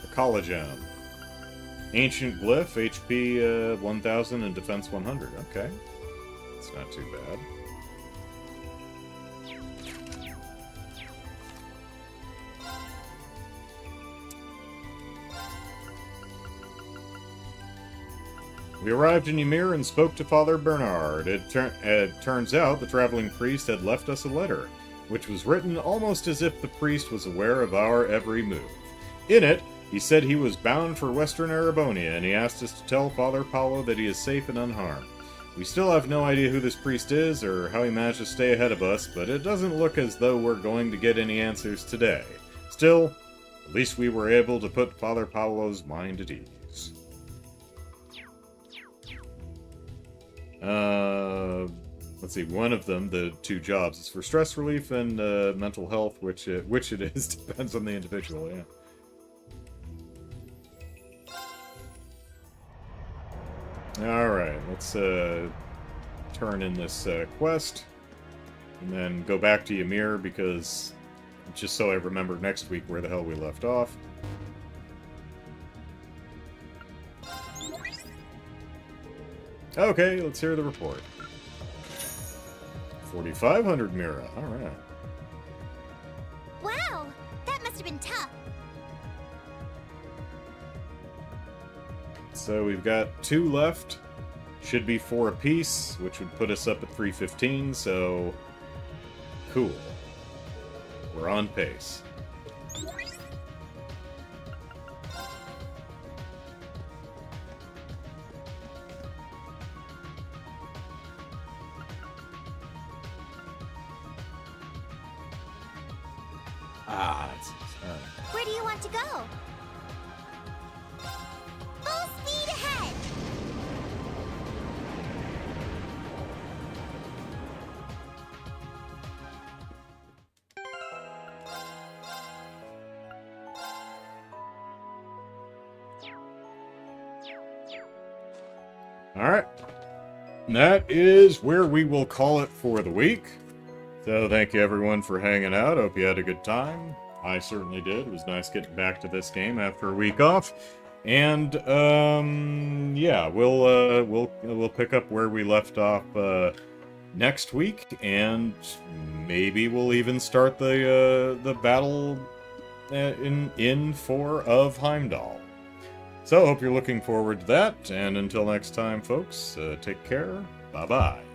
A collagen. Ancient Glyph, HP 1000 and Defense 100. Okay. It's not too bad. We arrived in Ymir and spoke to Father Bernard. It turns out the traveling priest had left us a letter, which was written almost as if the priest was aware of our every move. In it, he said he was bound for Western Erebonia, and he asked us to tell Father Paolo that he is safe and unharmed. We still have no idea who this priest is, or how he managed to stay ahead of us, but it doesn't look as though we're going to get any answers today. Still, at least we were able to put Father Paolo's mind at ease. Let's see, one of them, the two jobs, is for stress relief and mental health, which it is, depends on the individual, yeah. Alright, let's turn in this quest, and then go back to Ymir, because, just so I remember next week where the hell we left off. Okay, let's hear the report. 4,500 Mira, alright. Wow, that must have been tough. So we've got 2 left. Should be 4 apiece, which would put us up at 315, so cool. We're on pace. That's all right. Where do you want to go? Full speed ahead! Alright. That is where we will call it for the week. So thank you everyone for hanging out. Hope you had a good time. I certainly did. It was nice getting back to this game after a week off. And yeah, we'll pick up where we left off next week, and maybe we'll even start the battle in 4 of Heimdall. So hope you're looking forward to that, and until next time, folks, take care. Bye-bye.